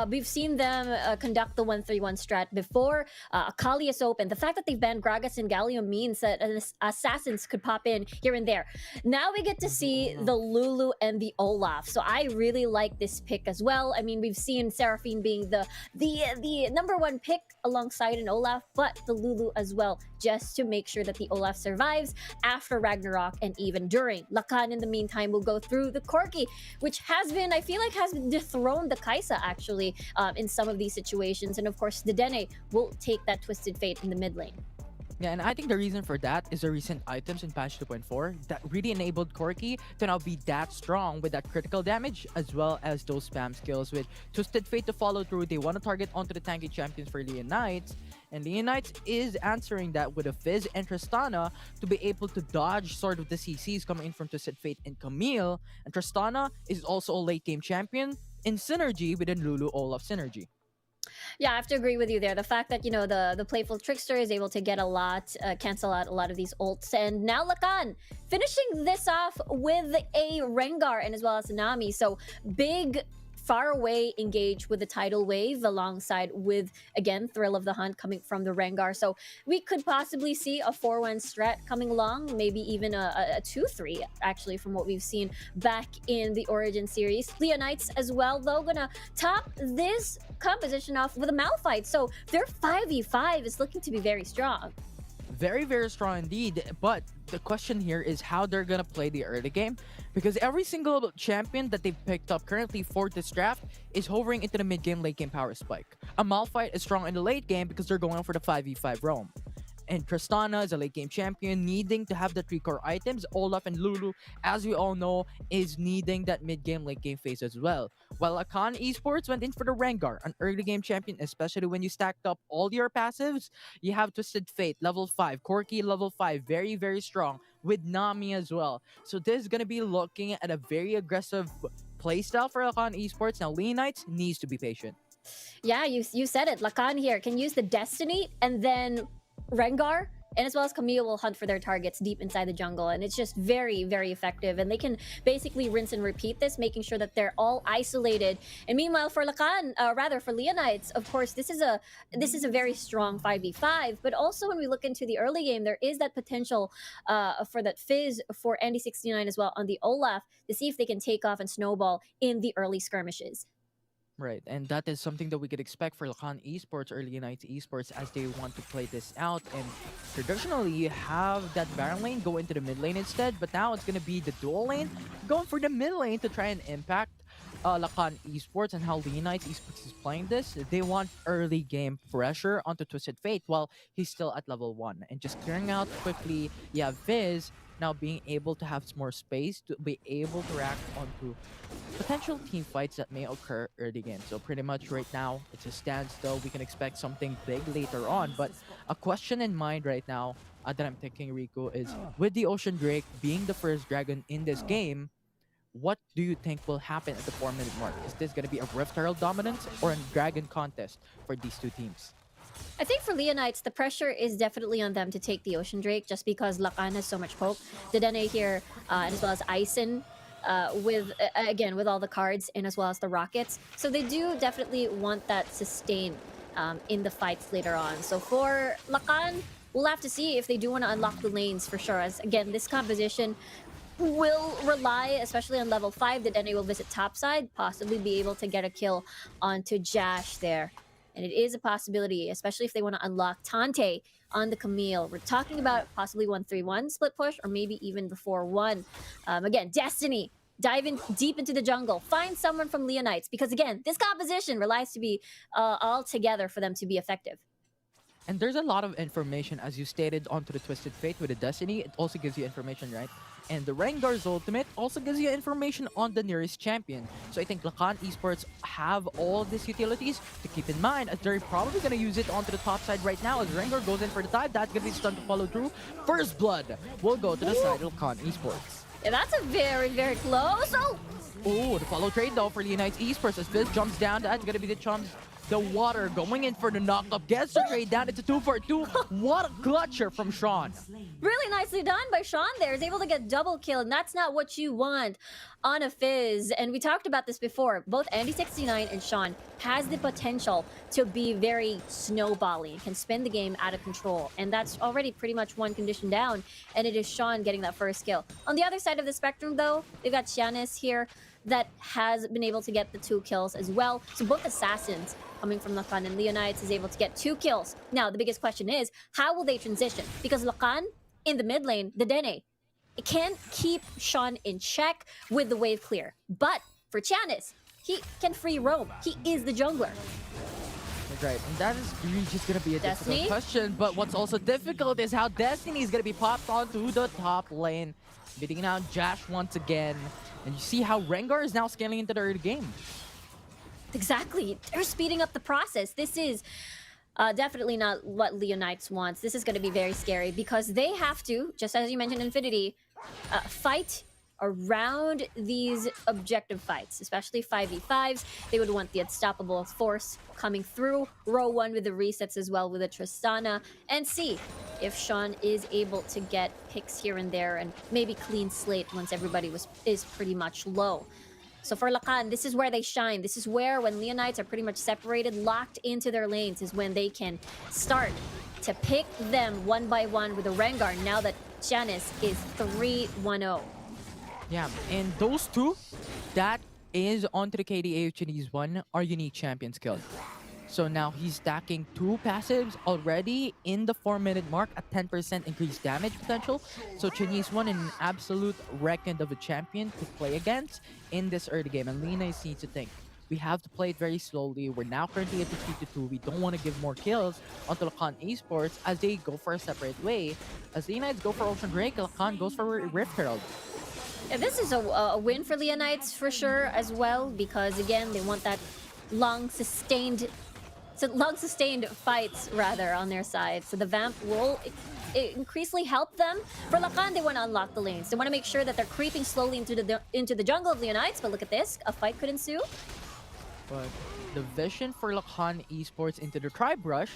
we've seen them conduct the 1-3-1 strat before. Akali is open. The fact that they've banned Gragas and Gallium means that assassins could pop in here and there. Now we get to see the Lulu and the Olaf. So I really like this pick as well. I mean, we've seen Seraphine being the number one pick alongside an Olaf, but the Lulu as well, just to make sure that the Olaf survives after Ragnarok and even during. Lakan, in the meantime, will go through the Corki, which has been, I feel like, has dethroned the Kaisa actually in some of these situations. And of course, the Dene will take that Twisted Fate in the mid lane. Yeah, and I think the reason for that is the recent items in patch 2.4 that really enabled Corki to now be that strong with that critical damage, as well as those spam skills with Twisted Fate to follow through. They want to target onto the tanky champions for Leonites, and Leonites is answering that with a Fizz and Tristana to be able to dodge sort of the CCs coming in from Twisted Fate and Camille. And Tristana is also a late game champion in synergy with the Lulu Olaf synergy. Yeah, I have to agree with you there. The fact that, you know, the playful trickster is able to get a lot, cancel out a lot of these ults. And now Lakan finishing this off with a Rengar and as well as Nami. So big, far away engage with the tidal wave alongside with, again, Thrill of the Hunt coming from the Rengar. So we could possibly see a 4-1 strat coming along, maybe even a 2-3 actually from what we've seen back in the Origin series. Leonites as well, though, gonna top this composition off with a Malphite. So their 5v5 is looking to be very strong. Very, very strong indeed. But the question here is how they're gonna play the early game, because every single champion that they've picked up currently for this draft is hovering into the mid game, late game power spike. A Malphite is strong in the late game because they're going for the 5v5 roam. And Tristana is a late game champion needing to have the 3 core items. Olaf and Lulu, as we all know, is needing that mid game, late game phase as well. While Lakan Esports went in for the Rengar, an early game champion, especially when you stacked up all your passives. You have Twisted Fate, level 5, Corki, level 5, very, very strong, with Nami as well. So this is going to be looking at a very aggressive playstyle for Lakan Esports. Now, Leonites needs to be patient. Yeah, you said it. Lakan here can use the Destiny, and then Rengar and as well as Camille will hunt for their targets deep inside the jungle, and it's just very, very effective. And they can basically rinse and repeat this, making sure that they're all isolated. And meanwhile, for Lakan, for Leonites, of course, this is a very strong 5v5. But also, when we look into the early game, there is that potential for that Fizz for Andy69 as well on the Olaf to see if they can take off and snowball in the early skirmishes. Right, and that is something that we could expect for Lakan Esports or Leonites Esports as they want to play this out. And traditionally, you have that Baron lane go into the mid lane instead, but now it's going to be the dual lane going for the mid lane to try and impact Lakan Esports. And how Leonites Esports is playing this, they want early game pressure onto Twisted Fate while he's still at level 1. And just clearing out quickly, you have Fizz now being able to have more space to be able to react onto potential team fights that may occur early game. So pretty much right now, it's a standstill. We can expect something big later on. But a question in mind right now that I'm thinking, Rico, is with the Ocean Drake being the first dragon in this game, what do you think will happen at the 4-minute mark? Is this going to be a Rift Herald dominance or a dragon contest for these two teams? I think for Leonites, the pressure is definitely on them to take the Ocean Drake just because Lakan has so much poke. Dedenne here, and as well as Ison, with all the cards and as well as the rockets. So they do definitely want that sustain in the fights later on. So for Lakan, we'll have to see if they do want to unlock the lanes for sure. As again, this composition will rely, especially on level 5, that Dedenne will visit topside, possibly be able to get a kill onto Jash there. And it is a possibility, especially if they want to unlock Tante on the Camille. We're talking about possibly 1-3-1 split push, or maybe even before 1. Again, Destiny, dive in deep into the jungle. Find someone from Leonites, because again, this composition relies to be all together for them to be effective. And there's a lot of information, as you stated, onto the Twisted Fate with the Destiny. It also gives you information, right? And the Rengar's ultimate also gives you information on the nearest champion. So I think Lakan Esports have all these utilities to keep in mind, as they're probably going to use it onto the top side right now. As Rengar goes in for the dive, that's going to be stunned to follow through. First blood will go to the side of Lakan Esports. Yeah, that's a very, very close. Oh, the follow trade though for Leonites Esports as Fizz jumps down. That's going to be the the water, going in for the knockup, gets the trade down. It's a 2 for 2. What a clutcher from Sean. Really nicely done by Sean there. He's able to get double kill, and that's not what you want on a Fizz. And we talked about this before. Both Andy69 and Sean has the potential to be very snowballing, can spin the game out of control. And that's already pretty much one condition down, and it is Sean getting that first kill. On the other side of the spectrum, though, they've got Giannis here that has been able to get the 2 kills as well. So both assassins coming from Lakan and Leonites is able to get 2 kills. Now, the biggest question is, how will they transition? Because Lakan, in the mid lane, the Dene, it can keep Sean in check with the wave clear. But for Giannis, he can free roam. He is the jungler. That's right, and that is really just going to be a Destiny? difficult question. But what's also difficult is how Destiny is going to be popped onto the top lane. Beating out Jash once again. And you see how Rengar is now scaling into the early game. Exactly. They're speeding up the process. This is definitely not what Leonites wants. This is going to be very scary because they have to, just as you mentioned, Infinity, fight around these objective fights, especially 5v5s. They would want the unstoppable force coming through. Row 1 with the resets as well with the Tristana. And see if Sean is able to get picks here and there and maybe clean slate once everybody is pretty much low. So for Lakan, this is where they shine. This is where, when Leonites are pretty much separated, locked into their lanes, is when they can start to pick them one by one with the Rengar now that Giannis is 3-1-0. Yeah, and those two, that is onto the KDA Chinese one, are unique champion skills. So now he's stacking 2 passives already in the 4-minute mark at 10% increased damage potential. So Chinese one, an absolute reckon of a champion to play against in this early game. And Lina needs to think, we have to play it very slowly. We're now currently at the 3-2. We don't want to give more kills onto Lakan Esports as they go for a separate way. As the Leonites go for Ocean Drake, Lakan goes for Rift Herald. Yeah, this is a win for Leonites for sure as well, because again, they want that long sustained fights rather on their side. So the Vamp will increasingly help them. For Lakan, they want to unlock the lanes. They want to make sure that they're creeping slowly into the jungle of Leonites. But look at this, a fight could ensue. But the vision for Lakan Esports into the Tribe Rush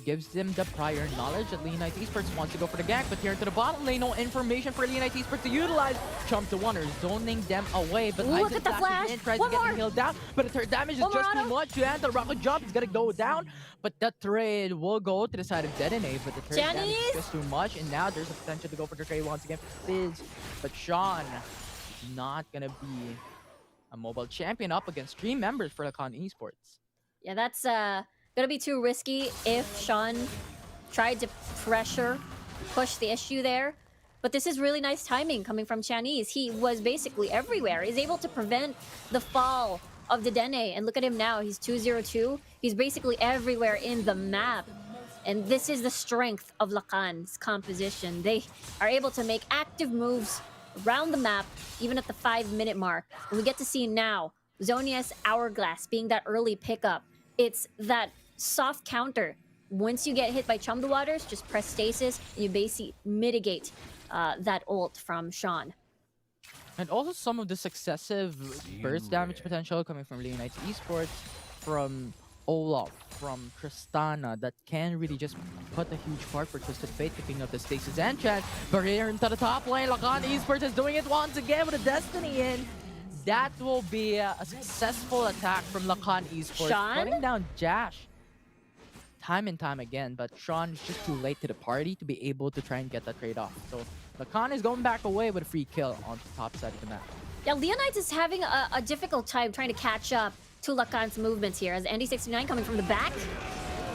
gives them the prior knowledge that Leonite Esports wants to go for the gank, but here into the bottom lane, no information for Leonite Esports to utilize. Chump to Wonders, zoning them away, but look at the flash! In, tries to get the heal down, but the third damage is just too much, and the rocket jump is gonna go down, but the trade will go to the side of Detonate, but the third damage is just too much, and now there's a potential to go for the trade once again for Fizz, but Sean not gonna be a mobile champion up against 3 members for Lakan Esports. Yeah, that's gonna be too risky if Sean tried to push the issue there. But this is really nice timing coming from Chinese. He was basically everywhere. He's able to prevent the fall of the Dene. And look at him now. He's 2-0-2. He's basically everywhere in the map. And this is the strength of Lakan's composition. They are able to make active moves around the map, even at the 5-minute mark. And we get to see now Zonia's Hourglass being that early pickup. It's that soft counter. Once you get hit by Chum the Waters, just press stasis and you basically mitigate that ult from Sean. And also some of the successive burst damage potential coming from Leonite Esports, from Olaf, from Tristana, that can really just put a huge part for Twisted Fate, picking up the stasis and chance. But here into the top lane, Lakan Esports is doing it once again with a Destiny in. That will be a successful attack from Lakan Esports, putting down Jash time and time again, but Sean is just too late to the party to be able to try and get that trade off. So Lakan is going back away with a free kill on the top side of the map. Yeah, Leonites is having a difficult time trying to catch up to Lakan's movements here, as Andy69 coming from the back.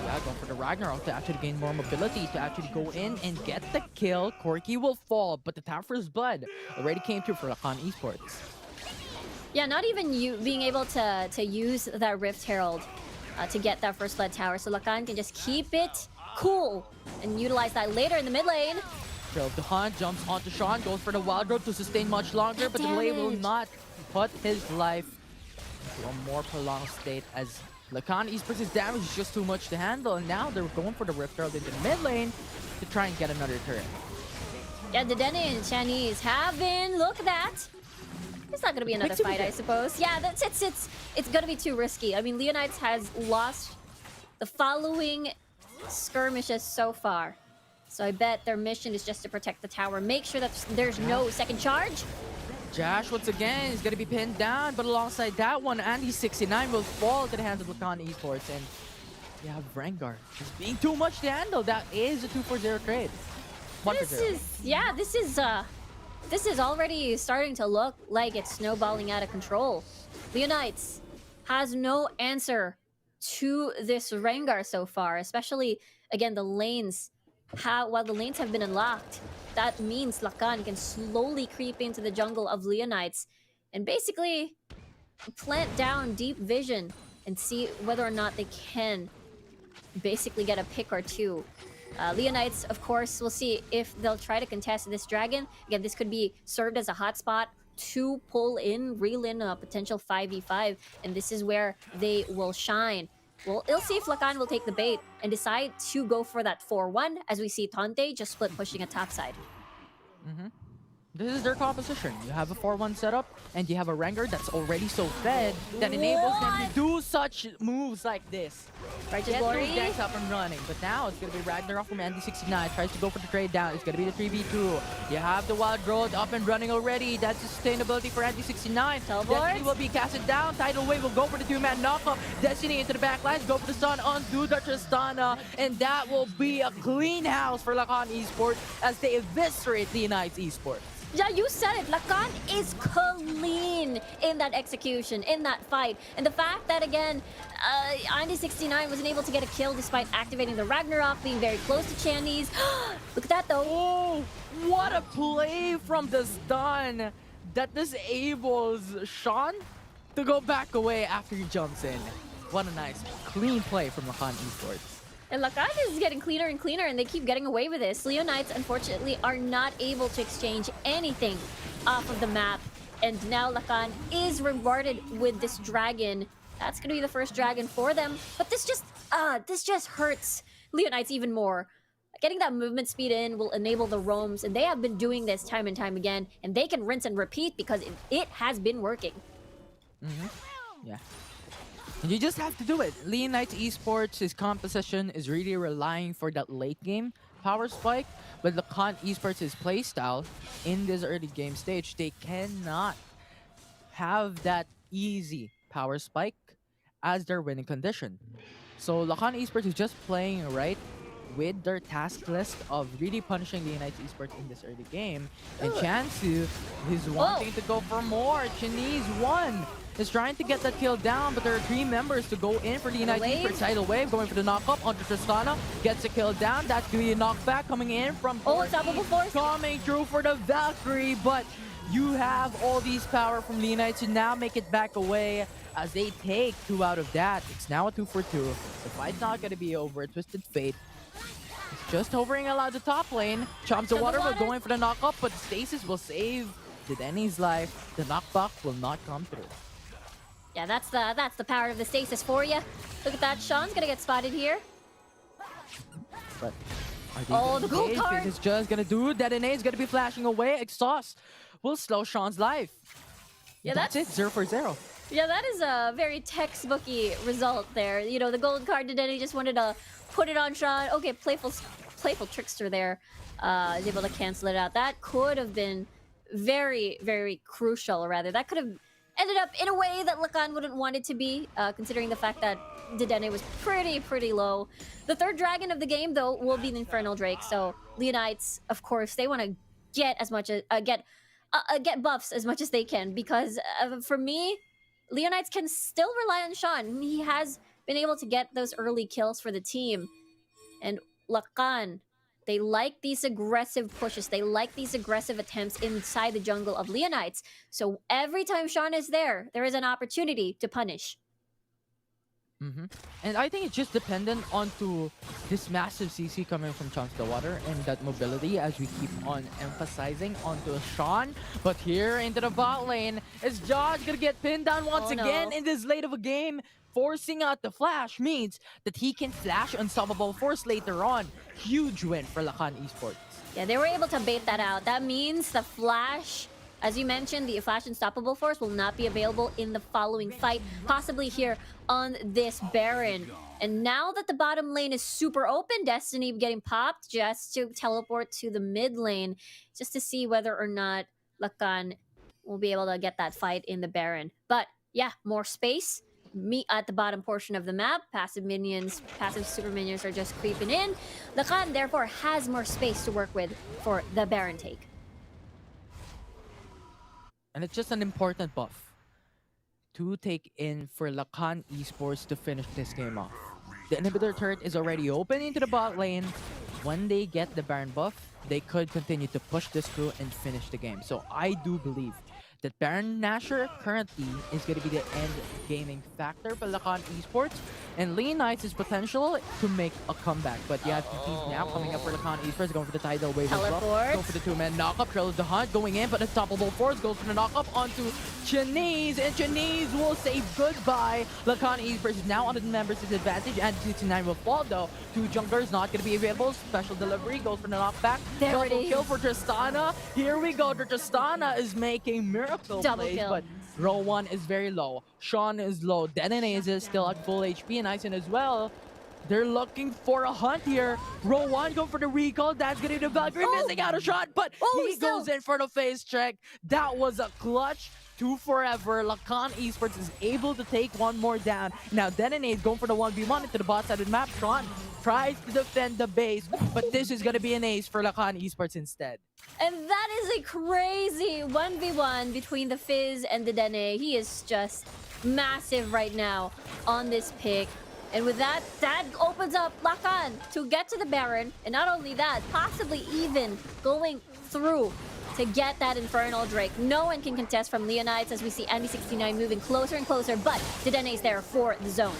Yeah, going for the Ragnarok to actually gain more mobility, to actually go in and get the kill. Corki will fall, but the Tower's Blood already came through for Lakan Esports. Yeah, not even you being able to use that Rift Herald to get that first blood tower. So Lakan can just keep it cool and utilize that later in the mid lane. Trail of the Hunt jumps onto Sean, goes for the Wild Road to sustain much longer, but the delay will not put his life into a more prolonged state, as Lakan Esports' damage is just too much to handle, and now they're going for the Rift Herald into the mid lane to try and get another turret. Yeah, the Dene and Chinese have been, look at that, It's not gonna be another fight, I suppose. Yeah, it's gonna be too risky. I mean, Leonites has lost the following skirmishes so far. So I bet their mission is just to protect the tower, make sure that there's no second charge. Josh, once again, is going to be pinned down, but alongside that one, Andy69 will fall to the hands of Lakan Esports, and you have Rengar just being too much to handle. That is a 2-4-0 trade. This is already starting to look like it's snowballing out of control. Leonites has no answer to this Rengar so far, especially, again, the lanes. While the lanes have been unlocked, that means Lakan can slowly creep into the jungle of Leonites and basically plant down deep vision and see whether or not they can basically get a pick or two. Leonites, of course, we'll see if they'll try to contest this dragon. Again, this could be served as a hotspot to reel in a potential 5v5, and this is where they will shine. Well, we'll see if Lakan will take the bait and decide to go for that 4-1 as we see Tante just split pushing a topside. This is their composition. You have a 4-1 setup, and you have a Rengar that's already so fed that enables them to do such moves like this. Right, Get those decks up and running. But now it's going to be Ragnarok from Andy69. Tries to go for the trade down. It's going to be the 3v2. You have the Wild Growth up and running already. That's sustainability for Andy69. Destiny will be casted down. Tidal Wave will go for the 2-man knockup. Destiny into the back lines. Go for the stun. Undo the Tristana. And that will be a clean house for Lakan Esports as they eviscerate Leonites Esports. Yeah, you said it. Lakan is clean in that execution, in that fight. And the fact that, again, Andy69 wasn't able to get a kill despite activating the Ragnarok, being very close to Chandi's. Look at that, though. Oh, what a play from the stun that disables Sean to go back away after he jumps in. What a nice, clean play from Lakan Esports. And Lakan is getting cleaner and cleaner, and they keep getting away with this. Leonites, unfortunately, are not able to exchange anything off of the map. And now Lakan is rewarded with this dragon. That's going to be the first dragon for them. But this just hurts Leonites even more. Getting that movement speed in will enable the roams, and they have been doing this time and time again. And they can rinse and repeat because it has been working. Yeah. And you just have to do it. Leonites Esports' composition is really relying for that late game power spike, but Lakan Esports' playstyle in this early game stage, they cannot have that easy power spike as their winning condition. So Lakan Esports is just playing right with their task list of really punishing Leonites Esports in this early game. And Chansu is wanting to go for more. Chinese won. Is trying to get that kill down, but there are 3 members to go in for the United Esports. Tidal Wave going for the knockup onto Tristana. Gets a kill down. That's going to be a knockback coming in from unstoppable force. Coming through for the Valkyrie, but you have all these power from the United to now make it back away as they take 2 out of that. It's now a 2-for-2. The fight's not going to be over. Twisted Fate it's just hovering around the top lane. Chomps the water will go in for the knockup, but Stasis will save Denny's life. The knockback will not come through. Yeah, that's the power of the stasis for you. Look at that. Sean's gonna get spotted here. But the gold card is just gonna do that. Dene is gonna be flashing away. Exhaust will slow Sean's life. Yeah, that's it. 0-for-0. Yeah, that is a very textbooky result there. You know, the gold card to Denny just wanted to put it on Sean. Okay, playful trickster there. Is able to cancel it out. That could have been very, very crucial. Rather, that could have ended up in a way that Lakan wouldn't want it to be, considering the fact that Dedenne was pretty low. The 3rd dragon of the game, though, will be the Infernal Drake. So Leonites, of course, they want to get as much as get buffs as much as they can, because for me, Leonites can still rely on Sean. He has been able to get those early kills for the team, and Lakan, they like these aggressive pushes. They like these aggressive attempts inside the jungle of Leonites. So every time Sean is there, there is an opportunity to punish. And I think it's just dependent onto this massive CC coming from Chomps the Water and that mobility as we keep on emphasizing onto Sean. But here into the bot lane, is Josh gonna get pinned down once again in this late of a game? Forcing out the flash means that he can flash Unstoppable Force later on. Huge win for Lakan Esports. Yeah, they were able to bait that out. That means the flash As you mentioned, the Flash Unstoppable Force will not be available in the following fight, possibly here on this Baron. And now that the bottom lane is super open, Destiny getting popped just to teleport to the mid lane, just to see whether or not Lakan will be able to get that fight in the Baron. But yeah, more space. Meet at the bottom portion of the map. Passive super minions are just creeping in. Lakan therefore has more space to work with for the Baron take. And it's just an important buff to take in for Lakan Esports to finish this game off. The inhibitor turret is already open into the bot lane. When they get the Baron buff, they could continue to push this through and finish the game. So I do believe that Baron Nashor currently is going to be the end gaming factor for Lakan Esports, and Lean Knights is potential to make a comeback. But you have TPs now coming up for Lakan Esports, going for the tidal wave as well. Going for the two-man knockup. Trail of the Hunt going in, but Unstoppable Force goes for the knockup onto Chinese, and Chinese will say goodbye. Lakan Esports is now on the members' disadvantage, and 2-9 will fall though. Two junglers not going to be available. Special delivery goes for the knockback. There it Double is. kill for Tristana. Here we go. Tristana is making miracle Double plays, kill. but row 1 is very low. Sean is low. Denenase is still at full HP, and Ison as well. They're looking for a hunt here. Row 1 go for the recall. That's gonna be the Valkyrie missing out a shot, but he goes in for the face check. That was a clutch. 2 forever. Lakan Esports is able to take one more down. Now Denenase going for the 1v1 into the bot side of the map. Sean tries to defend the base, but this is gonna be an ace for Lakan Esports instead. And that is a crazy 1v1 between the Fizz and the Dene. He is just massive right now on this pick. And with that, that opens up Lakan to get to the Baron. And not only that, possibly even going through to get that Infernal Drake. No one can contest from Leonites as we see Andy69 moving closer and closer, but the Dene is there for the zone.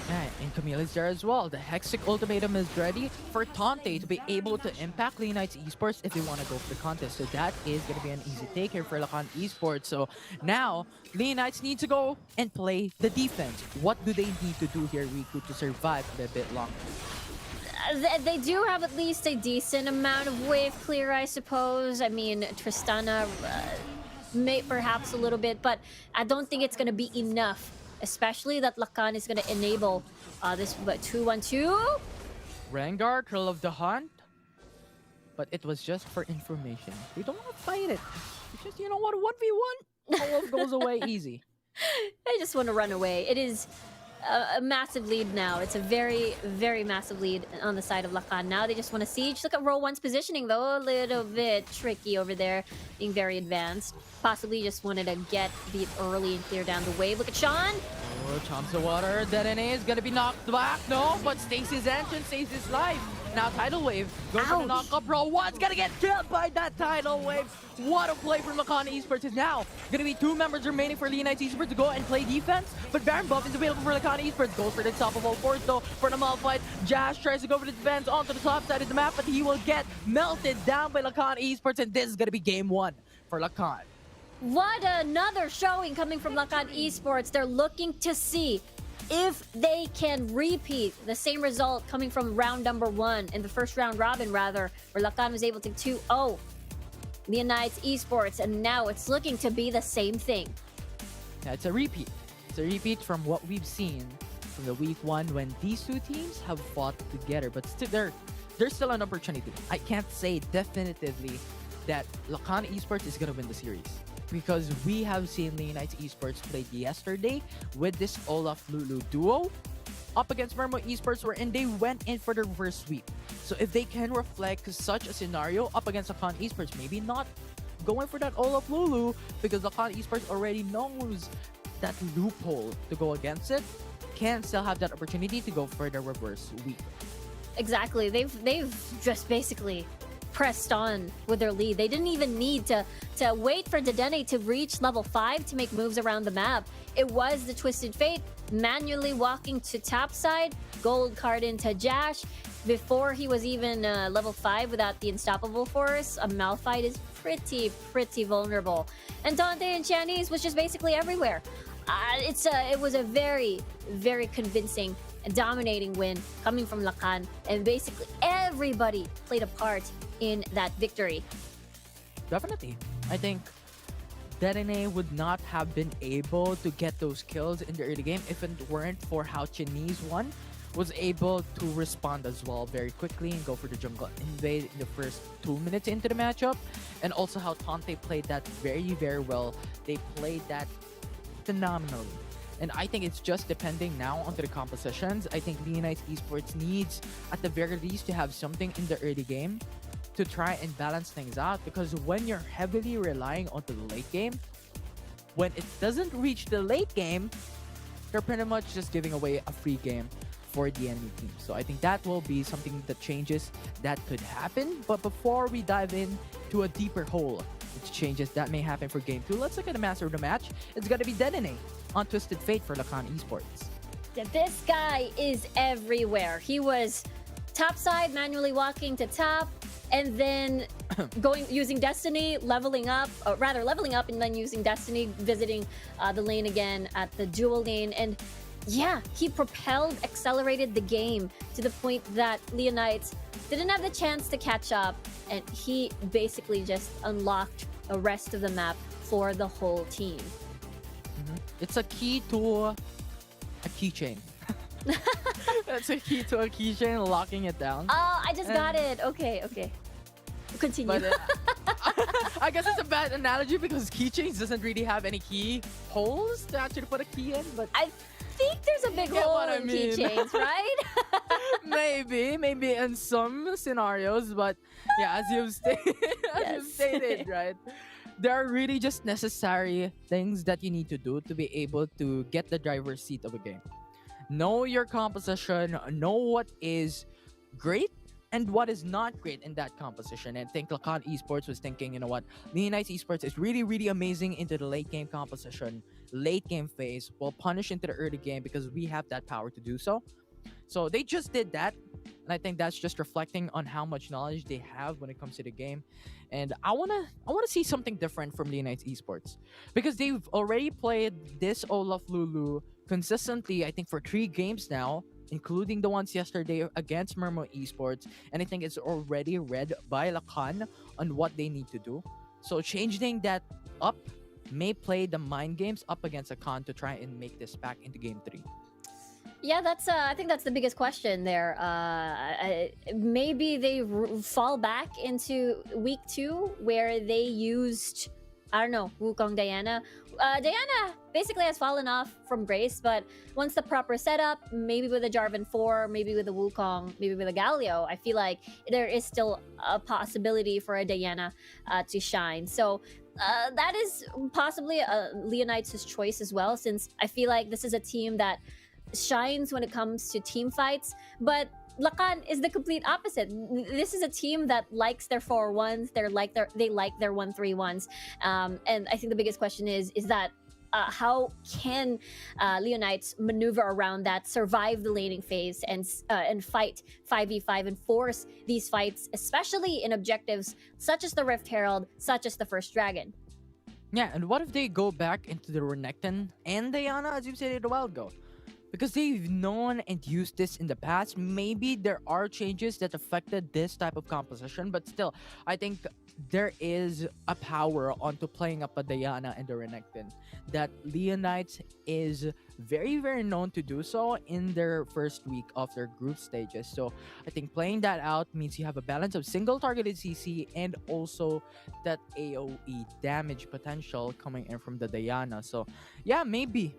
Yeah, and Camille is there as well. The Hexic Ultimatum is ready for Tante to be able to impact Leonites Esports if they want to go for the contest. So that is going to be an easy take here for Lakan Esports. So now, Leonites need to go and play the defense. What do they need to do here, Riku, to survive a bit longer? They do have at least a decent amount of wave clear, I suppose. I mean, Tristana may perhaps a little bit, but I don't think it's going to be enough. Especially that Lakan is going to enable this 2-1-2. Rengar, Trail of the Hunt. But it was just for information. We don't want to fight it. It's just, you know what, 1v1, all goes away easy. I just want to run away. It is a massive lead now. It's a very, very massive lead on the side of Lakan. Now they just want to siege. Look at row 1's positioning, though. A little bit tricky over there, being very advanced. Possibly just wanted to get beat early and clear down the wave. Look at Sean. Oh, chomps the water. Denene is gonna be knocked back. No, but Stacy's entrance saves his life. Now Tidal Wave goes for the knock-up. Row 1's gonna get killed by that Tidal Wave. What a play from Lakan Esports. Is now gonna be 2 members remaining for Leonites Esports to go and play defense. But Baron buff is available for Lakan Esports. Goes for the Unstoppable Force though for the Malphite. Jash tries to go for the defense onto the top side of the map, but he will get melted down by Lakan Esports, and this is gonna be game 1 for Lakan. What another showing coming from Lakan Esports. They're looking to see if they can repeat the same result coming from round number 1, in the first round robin rather, where Lakan was able to 2-0 Leonites Esports, and now it's looking to be the same thing. Yeah, it's a repeat. It's a repeat from what we've seen from the week 1 when these two teams have fought together, but still, there's still an opportunity. I can't say definitively that Lakan Esports is gonna win the series, because we have seen Leonites Esports played yesterday with this Olaf Lulu duo up against Mirmooo Esports, wherein they went in for the reverse sweep. So if they can reflect such a scenario up against Lakan Esports, maybe not going for that Olaf Lulu, because Lakan Esports already knows that loophole to go against it, can still have that opportunity to go for the reverse sweep. Exactly. They've just basically pressed on with their lead. They didn't even need to wait for Dedenne to reach level 5 to make moves around the map. It was the Twisted Fate manually walking to top side, gold card into Jash. Before he was even level 5 without the Unstoppable Force, a Malphite is pretty vulnerable. And Dante and Chinese was just basically everywhere. It was a very, very convincing and dominating win coming from Lakan, and basically everybody played a part in that victory. Definitely. I think Dedenne would not have been able to get those kills in the early game if it weren't for how Chinese one was able to respond as well very quickly and go for the jungle invade in the first 2 minutes into the matchup, and also how Tante played that very, very well. They played that phenomenally. And I think it's just depending now onto the compositions. I think Leonites Esports needs, at the very least, to have something in the early game to try and balance things out, because when you're heavily relying on the late game, when it doesn't reach the late game, they're pretty much just giving away a free game for the enemy team. So I think that will be something that changes that could happen. But before we dive in to a deeper hole, which changes that may happen for game 2, let's look at the master of the match. It's gonna be Dedenne on Twisted Fate for Lakan Esports. Yeah, this guy is everywhere. He was topside, manually walking to top, and then using Destiny, leveling up and then using Destiny, visiting the lane again at the dual lane. And yeah, he accelerated the game to the point that Leonites didn't have the chance to catch up, and he basically just unlocked the rest of the map for the whole team. It's a key to a keychain. That's a key to a keychain, locking it down. Oh, I just got it. Okay. Continue. But, I guess it's a bad analogy because keychains doesn't really have any key holes to actually put a key in, but I think there's a big hole in keychains, right? maybe in some scenarios, but yeah, as you've stated, right? There are really just necessary things that you need to do to be able to get the driver's seat of a game. Know your composition, know what is great and what is not great in that composition. And I think Lakan Esports was thinking, you know what, Leonites Esports is really, really amazing into the late game composition, late game phase, will punish into the early game because we have that power to do so. So they just did that. And I think that's just reflecting on how much knowledge they have when it comes to the game. And I wanna see something different from Leonites Esports, because they've already played this Olaf Lulu consistently, I think, for 3 games now, including the ones yesterday against Mirmooo Esports. And I think it's already read by Lakan on what they need to do. So changing that up may play the mind games up against Lakan to try and make this back into game 3. Yeah, I think that's the biggest question there. Maybe they fall back into week 2 where they used, I don't know, Wukong Diana. Diana basically has fallen off from Grace, but once the proper setup, maybe with a Jarvan 4, maybe with a Wukong, maybe with a Galio, I feel like there is still a possibility for a Diana to shine. So that is possibly Leonites' choice as well, since I feel like this is a team that shines when it comes to team fights, but Lakan is the complete opposite. This is a team that likes their 4-1s, they like their 1-3-1s, and I think the biggest question is that how can Leonites maneuver around that, survive the laning phase, and fight 5v5 and force these fights, especially in objectives such as the Rift Herald, such as the First Dragon. Yeah, and what if they go back into the Renekton and Diana, as you said a while ago? Because they've known and used this in the past. Maybe there are changes that affected this type of composition, but still, I think there is a power onto playing up a Diana and the Renekton that Leonites is very, very known to do so in their first week of their group stages. So I think playing that out means you have a balance of single targeted CC and also that AoE damage potential coming in from the Diana. So yeah, maybe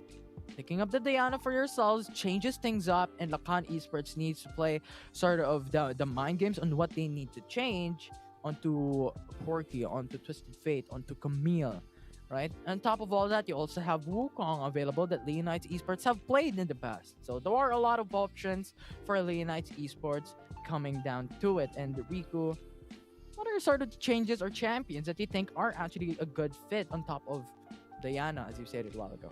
picking up the Diana for yourselves changes things up, and Lakan Esports needs to play sort of the mind games on what they need to change onto Porky, onto Twisted Fate, onto Camille, right? On top of all that, you also have Wukong available that Leonites Esports have played in the past. So there are a lot of options for Leonites Esports coming down to it. And Riku, what are sort of changes or champions that you think are actually a good fit on top of Diana, as you said it a while ago?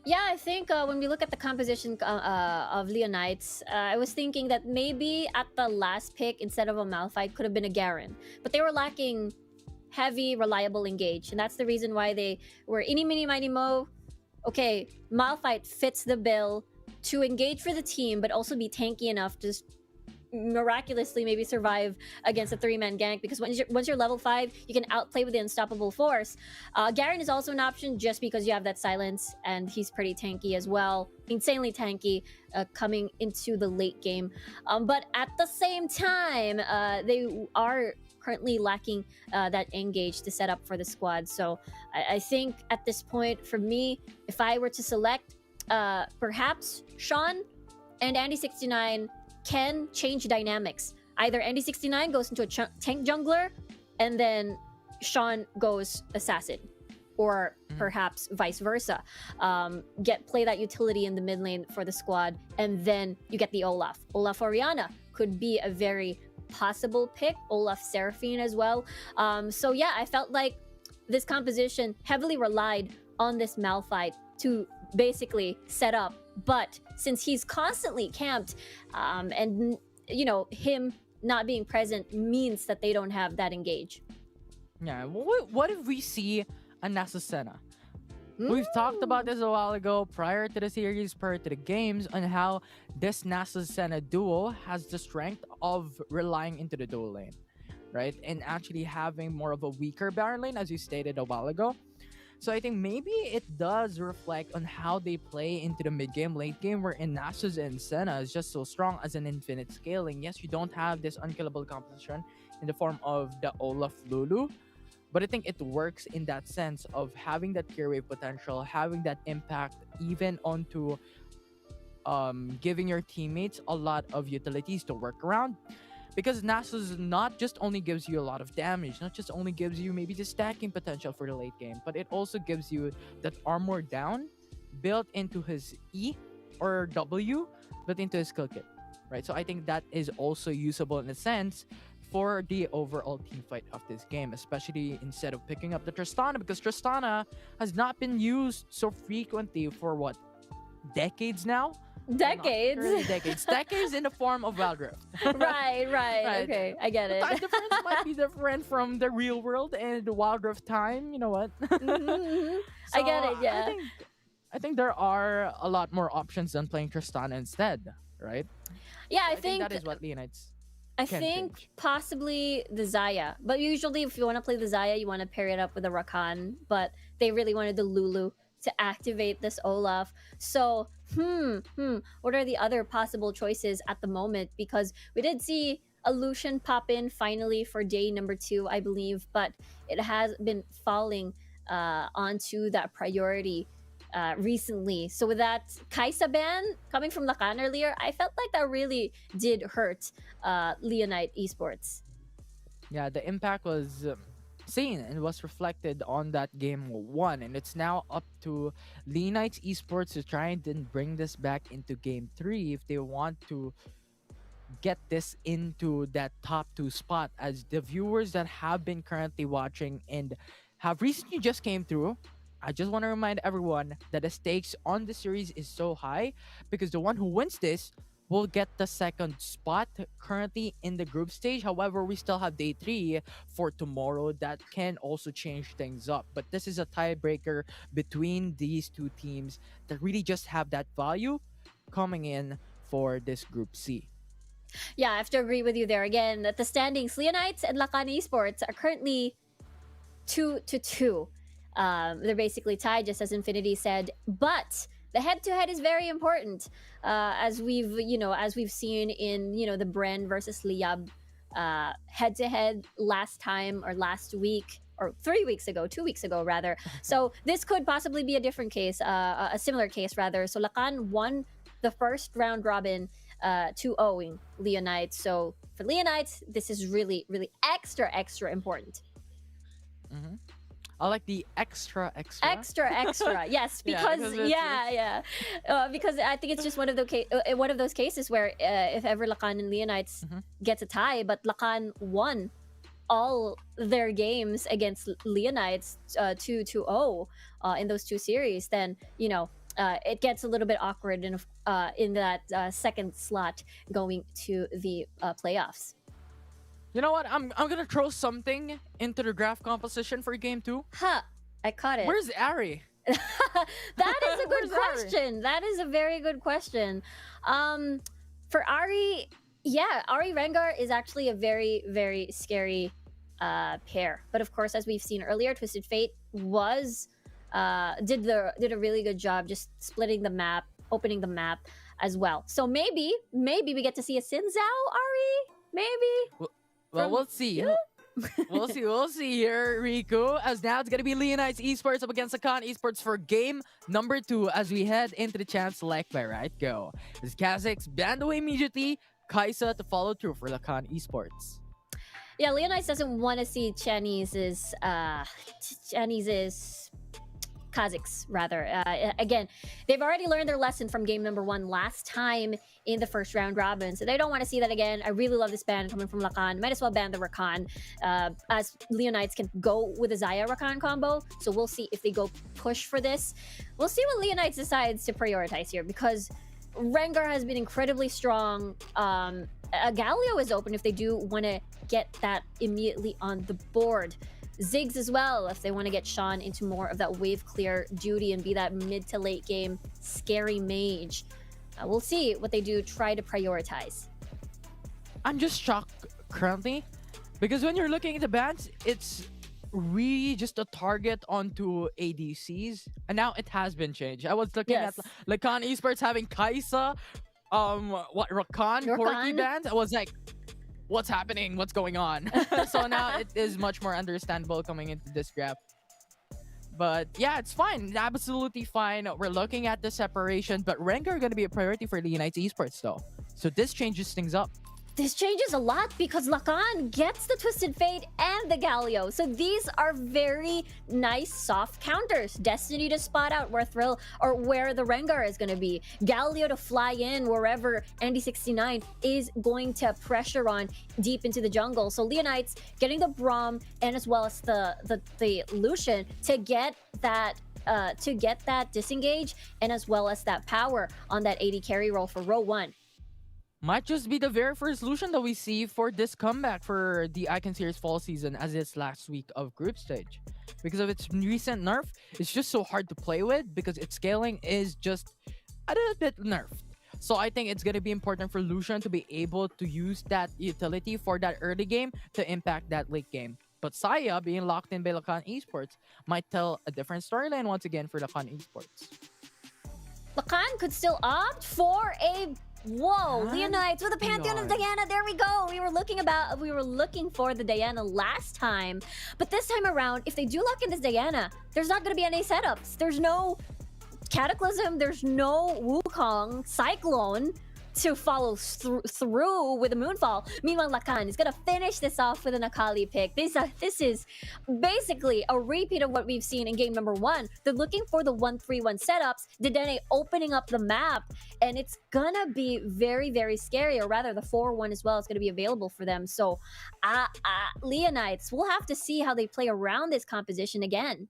Yeah, I think when we look at the composition of Leonites, I was thinking that maybe at the last pick, instead of a Malphite, could have been a Garen. But they were lacking heavy, reliable engage. And that's the reason why they were Eeny, Meeny, Miny, Mo. Okay, Malphite fits the bill to engage for the team, but also be tanky enough to miraculously maybe survive against a 3-man gank, because once you're level 5, you can outplay with the unstoppable force. Garen is also an option just because you have that silence, and he's pretty tanky as well, insanely tanky coming into the late game. But at the same time, they are currently lacking that engage to set up for the squad. So I think at this point, for me, if I were to select, perhaps Sean and Andy69 can change dynamics. Either Andy69 goes into a tank jungler, and then Sean goes assassin, or perhaps vice versa. Play that utility in the mid lane for the squad, and then you get the Olaf. Olaf Oriana could be a very possible pick. Olaf Seraphine as well. So yeah, I felt like this composition heavily relied on this Malphite to basically set up. But since he's constantly camped, and him not being present means that they don't have that engage. Yeah, what if we see a Nasus Senna? We've talked about this a while ago, prior to the series, prior to the games, on how this Nasus Senna duo has the strength of relying into the dual lane, right? And actually having more of a weaker Baron lane, as you stated a while ago. So I think maybe it does reflect on how they play into the mid game, late game, where Nasus and Senna is just so strong as an infinite scaling. Yes, you don't have this unkillable composition in the form of the Olaf Lulu, but I think it works in that sense of having that tier wave potential, having that impact even onto giving your teammates a lot of utilities to work around. Because Nasus not just only gives you a lot of damage, not just only gives you maybe the stacking potential for the late game, but it also gives you that armor down built into his E or W, built into his skill kit, right? So I think that is also usable in a sense for the overall team fight of this game, especially instead of picking up the Tristana, because Tristana has not been used so frequently for what, decades now? Decades? Really decades. Decades in the form of Wild Rift. Right. Okay, I get it. The time difference might be different from the real world and the Wild Rift time. You know what? I get it, yeah. I think there are a lot more options than playing Tristana instead, right? Yeah, I think think that is what Leonites I can think change. possibly the Zaya. But usually if you want to play the Zaya, you want to pair it up with a Rakan. But they really wanted the Lulu to activate this Olaf. So, what are the other possible choices at the moment? Because we did see a Lucian pop in finally for day number 2, I believe. But it has been falling onto that priority recently. So with that Kaisa ban coming from Lakan earlier, I felt like that really did hurt Leonite Esports. Yeah, the impact was seen and was reflected on that game 1, and it's now up to Leonites Esports to try and then bring this back into game 3 if they want to get this into that top 2 spot, as the viewers that have been currently watching and have recently just came through. I just want to remind everyone that the stakes on the series is so high, because the one who wins this will get the second spot currently in the group stage. However, we still have day 3 for tomorrow that can also change things up. But this is a tiebreaker between these two teams that really just have that value coming in for this group C. Yeah, I have to agree with you there again that the standings, Leonites and Lakan Esports, are currently 2-2. They're basically tied, just as Infinity said, but the head-to-head is very important, as we've seen in the Bren versus Liab head-to-head last time, or last week, or 2 weeks ago rather. So this could possibly be a different case, a similar case rather. So Lakan won the first round robin 2-0ing Leonites. So for Leonites, this is really extra important. I like the extra. Yes, because because I think it's just one of those cases where if ever Lakan and Leonites gets a tie, but Lakan won all their games against Leonites 2-0 in those 2 series, then it gets a little bit awkward in that second slot going to the playoffs. You know what? I'm gonna throw something into the draft composition for game 2. I caught it. Where's Ari? That is a good question. That is a very good question. For Ari, Yeah, Ari Rengar is actually a very, very scary pair. But of course, as we've seen earlier, Twisted Fate was did a really good job just splitting the map, opening the map as well. So maybe we get to see a Xin Zhao Ari. Maybe. Well, we'll see. We'll see here, Riku. As now it's gonna be Leonites Esports up against Lakan Esports for game number 2 as we head into the champ select by right go. As Kazakhs banned away immediately, Kaisa to follow through for Lakan Esports. Yeah, Leonites doesn't want to see Chinese Kazakhs rather. Again, they've already learned their lesson from game number 1 last time in the first round robin, so they don't want to see that again. I really love this ban coming from Lakan. Might as well ban the Rakan, as Leonites can go with a Xayah Rakan combo. So we'll see if they go push for this. We'll see what Leonites decides to prioritize here, because Rengar has been incredibly strong. Galio is open if they do want to get that immediately on the board. Ziggs as well if they want to get Sean into more of that wave clear duty and be that mid to late game scary mage. We'll see what they do, try to prioritize. I'm just shocked currently because when you're looking at the bans, it's really just a target onto ADCs, and now it has been changed. I was looking at Lakan Esports having Kaisa, Rakan, Corki bans. I was like, what's happening? What's going on? So now it is much more understandable coming into this graph. But yeah, it's fine. Absolutely fine. We're looking at the separation, but Rengar going to be a priority for the United Esports though. So this changes things up. This changes a lot because Lakan gets the Twisted Fate and the Galio. So these are very nice soft counters. Destiny to spot out where where the Rengar is going to be. Galio to fly in wherever ND69 is going to pressure on deep into the jungle. So Leonites getting the Braum and as well as the Lucian to get that disengage and as well as that power on that AD carry role for row 1. Might just be the very first solution that we see for this comeback for the Icon Series fall season as its last week of group stage. Because of its recent nerf, it's just so hard to play with because its scaling is just a little bit nerfed. So I think it's going to be important for Lucian to be able to use that utility for that early game to impact that late game. But Xayah being locked in by Lakan Esports might tell a different storyline once again for Lakan Esports. Lakan could still opt for a Leonites with a Pantheon of Diana. There we go. We were looking for the Diana last time, but this time around, if they do lock in this Diana, there's not going to be any setups. There's no Cataclysm. There's no Wukong Cyclone to follow through with a Moonfall. Meanwhile, Lakan is going to finish this off with an Akali pick. This is basically a repeat of what we've seen in game number 1. They're looking for the 1-3-1 setups, Dedenne opening up the map, and it's going to be very, very scary, or rather the 4-1 as well is going to be available for them. So, Leonites, we'll have to see how they play around this composition again.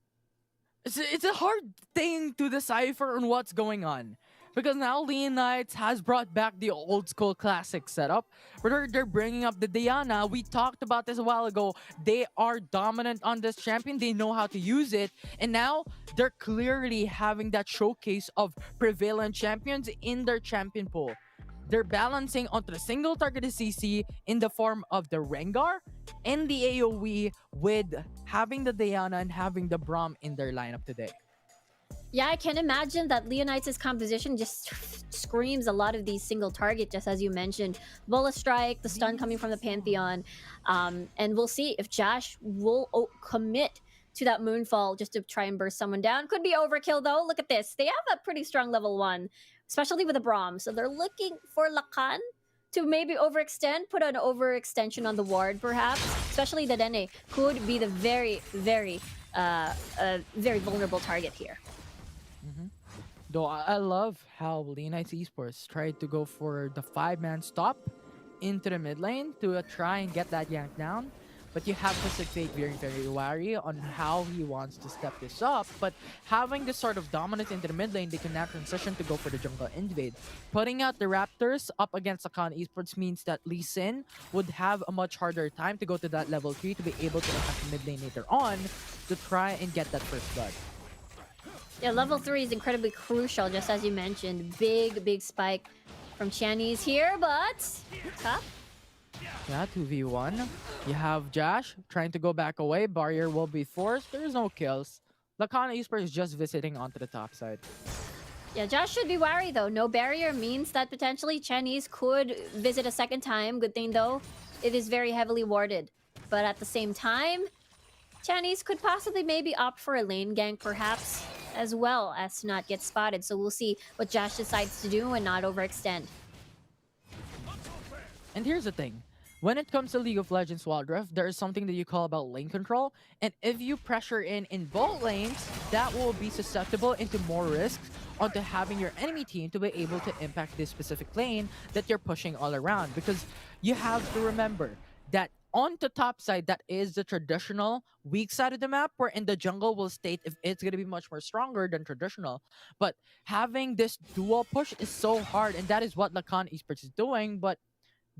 It's a hard thing to decipher on what's going on. Because now Leonites has brought back the old school classic setup where they're bringing up the Diana. We talked about this a while ago. They are dominant on this champion. They know how to use it. And now they're clearly having that showcase of prevalent champions in their champion pool. They're balancing onto the single targeted CC in the form of the Rengar and the AoE with having the Diana and having the Braum in their lineup today. Yeah, I can imagine that Leonites' composition just screams a lot of these single target, just as you mentioned. Bola Strike, the stun coming from the Pantheon. And we'll see if Josh will commit to that Moonfall just to try and burst someone down. Could be overkill, though. Look at this. They have a pretty strong level 1, especially with the Braum. So they're looking for Lakan to maybe overextend, put an overextension on the ward, perhaps. Especially the Dene could be the very, very, very vulnerable target here. Though I love how Leonites Esports tried to go for the 5-man stop into the mid lane to try and get that yank down. But you have to stay very, very wary on how he wants to step this up. But having this sort of dominance into the mid lane, they can now transition to go for the jungle invade. Putting out the Raptors up against Lakan Esports means that Lee Sin would have a much harder time to go to that level 3 to be able to attack the mid lane later on to try and get that first blood. Yeah, level 3 is incredibly crucial, just as you mentioned. Big spike from Chinese here, but top. Yeah, 2v1. You have Josh trying to go back away. Barrier will be forced. There's no kills. Lakan Esports is just visiting onto the top side. Yeah, Josh should be wary though. No barrier means that potentially Chinese could visit a second time. Good thing though, it is very heavily warded. But at the same time, Chinese could possibly maybe opt for a lane gank perhaps, as well as to not get spotted. So we'll see what Josh decides to do and not overextend. And here's the thing. When it comes to League of Legends Wild Rift, there is something that you call about lane control. And if you pressure in both lanes, that will be susceptible into more risks onto having your enemy team to be able to impact this specific lane that you're pushing all around. Because you have to remember that on the top side, that is the traditional weak side of the map, where in the jungle will state if it's going to be much more stronger than traditional. But having this dual push is so hard, and that is what Lakan Esports is doing. But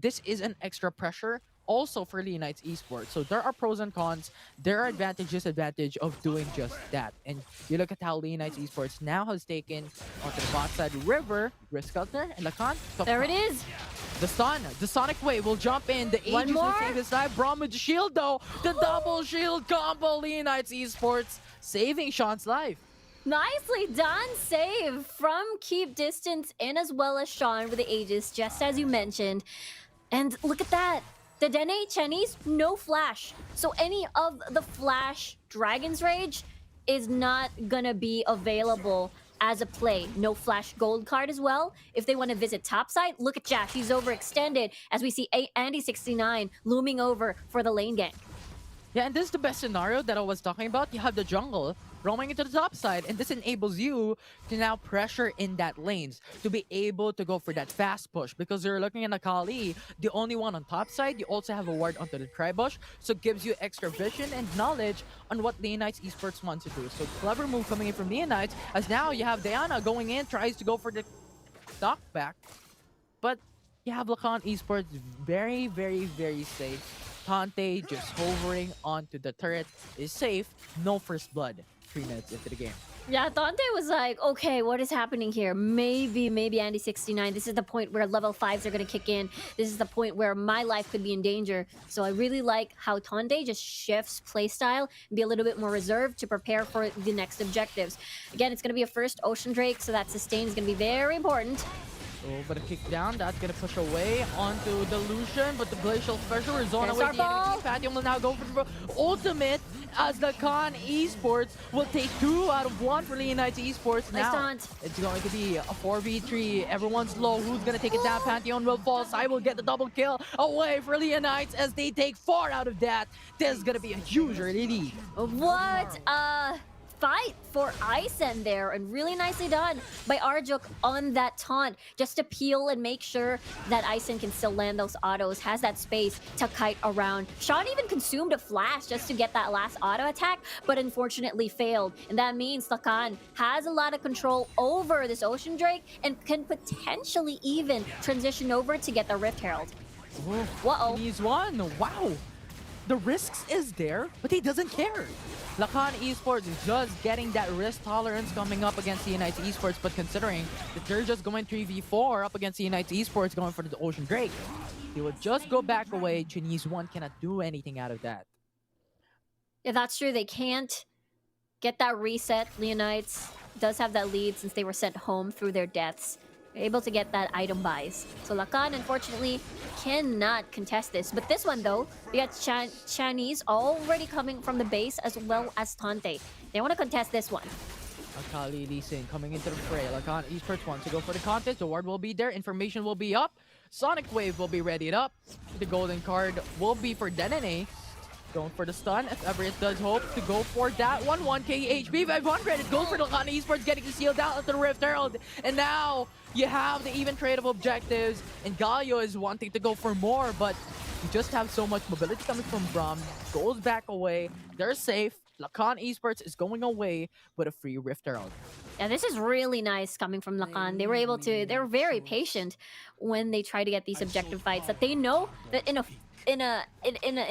this is an extra pressure also for Leonites Esports. So there are pros and cons. There are advantage of doing just that. And you look at how Leonites Esports now has taken onto the bot side River, Risk out there, and Lakan. There it is. The stun, the Sonic Wave will jump in. The Aegis will save his life. Braum with the shield though. The double shield combo. Leonites Esports saving Sean's life. Nicely done save from keep distance in as well as Sean with the Aegis, just as you mentioned. And look at that. The Dene Chinese, no flash. So any of the flash Dragon's Rage is not gonna be available as a play. No flash gold card as well. If they want to visit topside, look at Josh. He's overextended as we see Andy69 looming over for the lane gank. Yeah, and this is the best scenario that I was talking about. You have the jungle roaming into the top side, and this enables you to now pressure in that lanes to be able to go for that fast push, because you're looking at Akali, the only one on top side. You also have a ward onto the tri-bush, so it gives you extra vision and knowledge on what Leonites Esports wants to do. So clever move coming in from Leonites, as now you have Diana going in, tries to go for the knockback, but you have Lakan Esports very, very, very safe. Tante just hovering onto the turret is safe. No first blood 3 minutes into the game. Yeah, Tante was like, okay, what is happening here? Maybe Andy69. This is the point where level 5s are going to kick in. This is the point where my life could be in danger. So I really like how Tante just shifts playstyle and be a little bit more reserved to prepare for the next objectives. Again, it's going to be a first Ocean Drake, so that sustain is going to be very important. Oh, but a kick down, that's gonna push away onto the Lucian, but the Glacial Pressure is on away. The enemy Pantheon will now go for the ultimate, as the Lakan Esports will take 2 out of 1 for Leonites Esports. Now, it's going to be a 4v3. Everyone's low. Who's gonna take it down? Pantheon will fall. Sai will get the double kill away for Leonites as they take 4 out of that. This is gonna be a huge early lead. What fight for Ison there, and really nicely done by Arjuk on that taunt, just to peel and make sure that Ison can still land those autos, has that space to kite around. Sean even consumed a flash just to get that last auto attack, but unfortunately failed. And that means Lakan has a lot of control over this Ocean Drake and can potentially even transition over to get the Rift Herald. Whoa. He's one. Wow. The risks is there, but he doesn't care. Lakan Esports is just getting that risk tolerance coming up against the United Esports, but considering that they're just going 3v4 up against the United Esports going for the Ocean Drake, they would just go back away. Chinese one cannot do anything out of that. Yeah, that's true. They can't get that reset. Leonites does have that lead since they were sent home through their deaths. Able to get that item buys. So Lakan, unfortunately, cannot contest this. But this one, though, we got Chinese already coming from the base as well as Tante. They want to contest this one. Akali Lee Sin coming into the fray. Lakan Esports wants to go for the contest. The ward will be there. Information will be up. Sonic Wave will be readied up. The golden card will be for Denene. Going for the stun, if ever it does hope to go for that one. 1k HP, 500. It goes for the Lakan Esports, getting the seal down at the Rift Herald. And now you have the even tradable objectives. And Galio is wanting to go for more, but you just have so much mobility coming from Braum. Goes back away. They're safe. Lakan Esports is going away with a free Rift Herald. Yeah, this is really nice coming from Lakan. They were very patient when they try to get these objective fights, that they know that in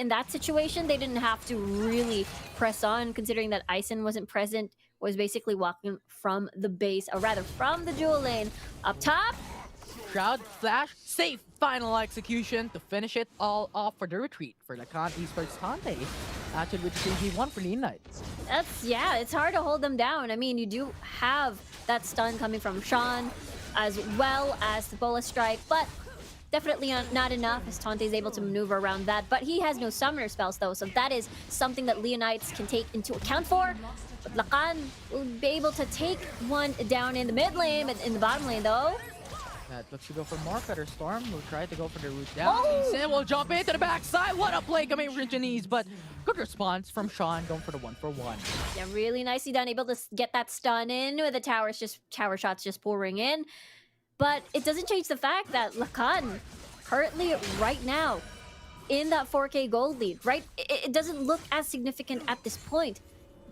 that situation, they didn't have to really press on, considering that Ison wasn't present, was basically walking from the base, or rather from the dual lane up top. Shroud, flash, safe final execution to finish it all off for the retreat for Lakan Esports Tante. Actually, with 3v1 for Lean Knights. Yeah, it's hard to hold them down. I mean, you do have that stun coming from Sean, as well as the Bola Strike, but definitely not enough as Tante is able to maneuver around that. But he has no summoner spells though, so that is something that Leonites can take into account for. But Lakan will be able to take one down in the mid lane, but in the bottom lane though. That looks to go for more Cutter Storm. Will try to go for the root down. Oh! Sin will jump into the backside. What a play coming from Janice, but good response from Sean going for the 1-for-1. Yeah, really nicely done. Able to get that stun in with the tower shots just pouring in. But it doesn't change the fact that Lakan currently right now in that 4K gold lead, right? It doesn't look as significant at this point,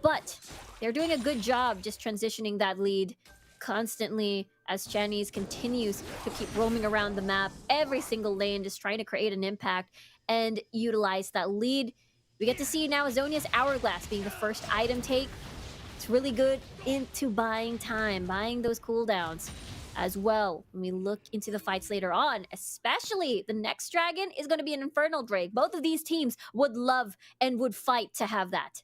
but they're doing a good job just transitioning that lead constantly as Chinese continues to keep roaming around the map, every single lane, just trying to create an impact and utilize that lead. We get to see now Azonia's Hourglass being the first item take. It's really good into buying time, buying those cooldowns as well when we look into the fights later on, especially the next dragon is going to be an Infernal Drake. Both of these teams would love and would fight to have that.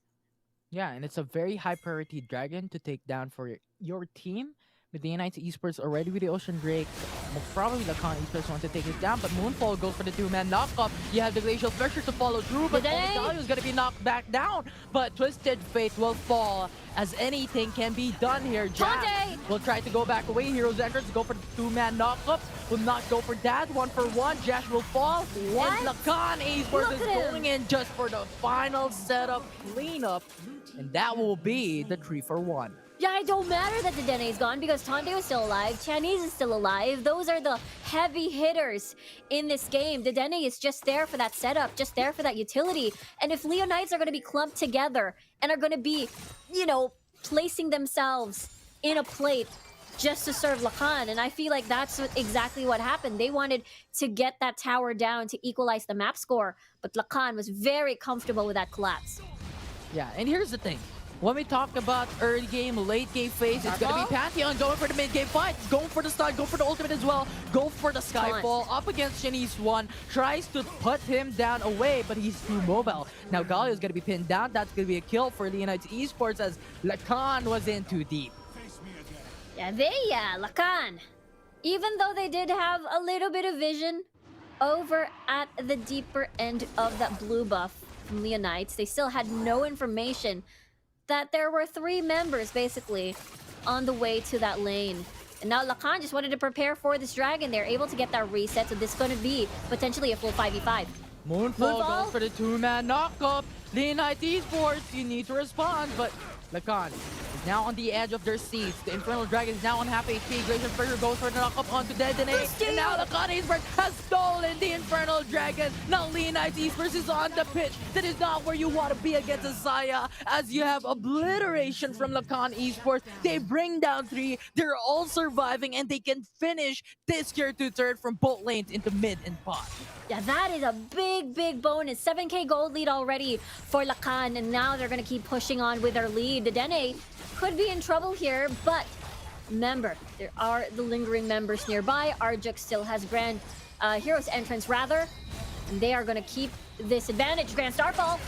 Yeah, and it's a very high priority dragon to take down for your team. With the United Esports already with the Ocean Drake, most probably Lakan Esports want to take it down, but Moonfall goes for the two-man knock-up. You have the Glacial Pressure to follow through, but Galio is going to be knocked back down. But Twisted Fate will fall as anything can be done here. Jack will try to go back away. Hero's Entrance go for the two-man knock-up. Will not go for that. 1-for-1. Jash will fall. What? And Lakan Esports is going in just for the final setup cleanup. And that will be the 3-for-1. Yeah, it don't matter that the Dene is gone because Tande was still alive, Chinese is still alive. Those are the heavy hitters in this game. The Dene is just there for that setup, just there for that utility. And if Leonites are going to be clumped together and are going to be, you know, placing themselves in a plate just to serve Lakan, and I feel like that's exactly what happened. They wanted to get that tower down to equalize the map score, but Lakan was very comfortable with that collapse. Yeah, and here's the thing. When we talk about early game, late game phase, it's going to be Pantheon going for the mid game fight, going for the stun, go for the ultimate as well, go for the Skyfall, up against Chinese one, tries to put him down away, but he's too mobile. Now Galio is going to be pinned down, that's going to be a kill for the United Esports as Lakan was in too deep. Yeah, Lakan. Even though they did have a little bit of vision over at the deeper end of that blue buff from Leonites, they still had no information that there were 3 members basically on the way to that lane. And now Lakan just wanted to prepare for this dragon. They're able to get that reset, so this is going to be potentially a full 5v5. Moonfall goes for the two-man knock-up. Leonite Esports, you need to respond, but Lakan is now on the edge of their seats. The Infernal Dragon is now on half HP. Glacial Pressure goes for the knock-up onto Detonate. And now Lakan Esports has stolen the Infernal Dragon. Now Leonite Esports is on the pitch. That is not where you want to be against Azaya, as you have obliteration from Lakan Esports. They bring down 3. They're all surviving, and they can finish this tier 2 third from both lanes into mid and bot. Yeah, that is a big bonus. 7k gold lead already for Lakan, and now they're going to keep pushing on with their lead. The Dene could be in trouble here, but remember, there are the lingering members nearby. Arjuk still has Grand Hero's Entrance, rather, and they are going to keep this advantage. Grand Starfall.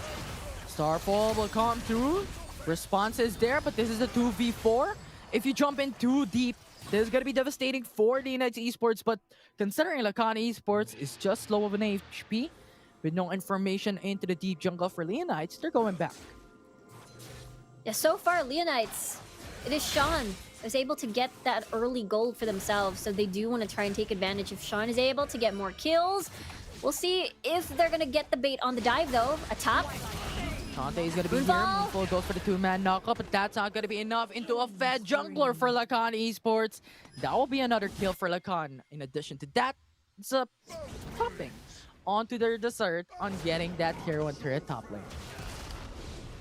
Starfall will come through. Response is there, but this is a 2v4. If you jump in too deep, this is going to be devastating for the United Esports, but considering Lakan Esports is just low of an HP, with no information into the deep jungle for Leonites, they're going back. Yeah, so far, Leonites, it is Sean who's able to get that early gold for themselves, so they do want to try and take advantage. If Sean is able to get more kills, we'll see if they're going to get the bait on the dive, though. A top. Tante is going to be here. Moonfall goes for the two-man knock-up, but that's not going to be enough into a fed jungler for Lakan Esports. That will be another kill for Lakan. In addition to that, it's a topping onto their dessert on getting that hero and turret top lane.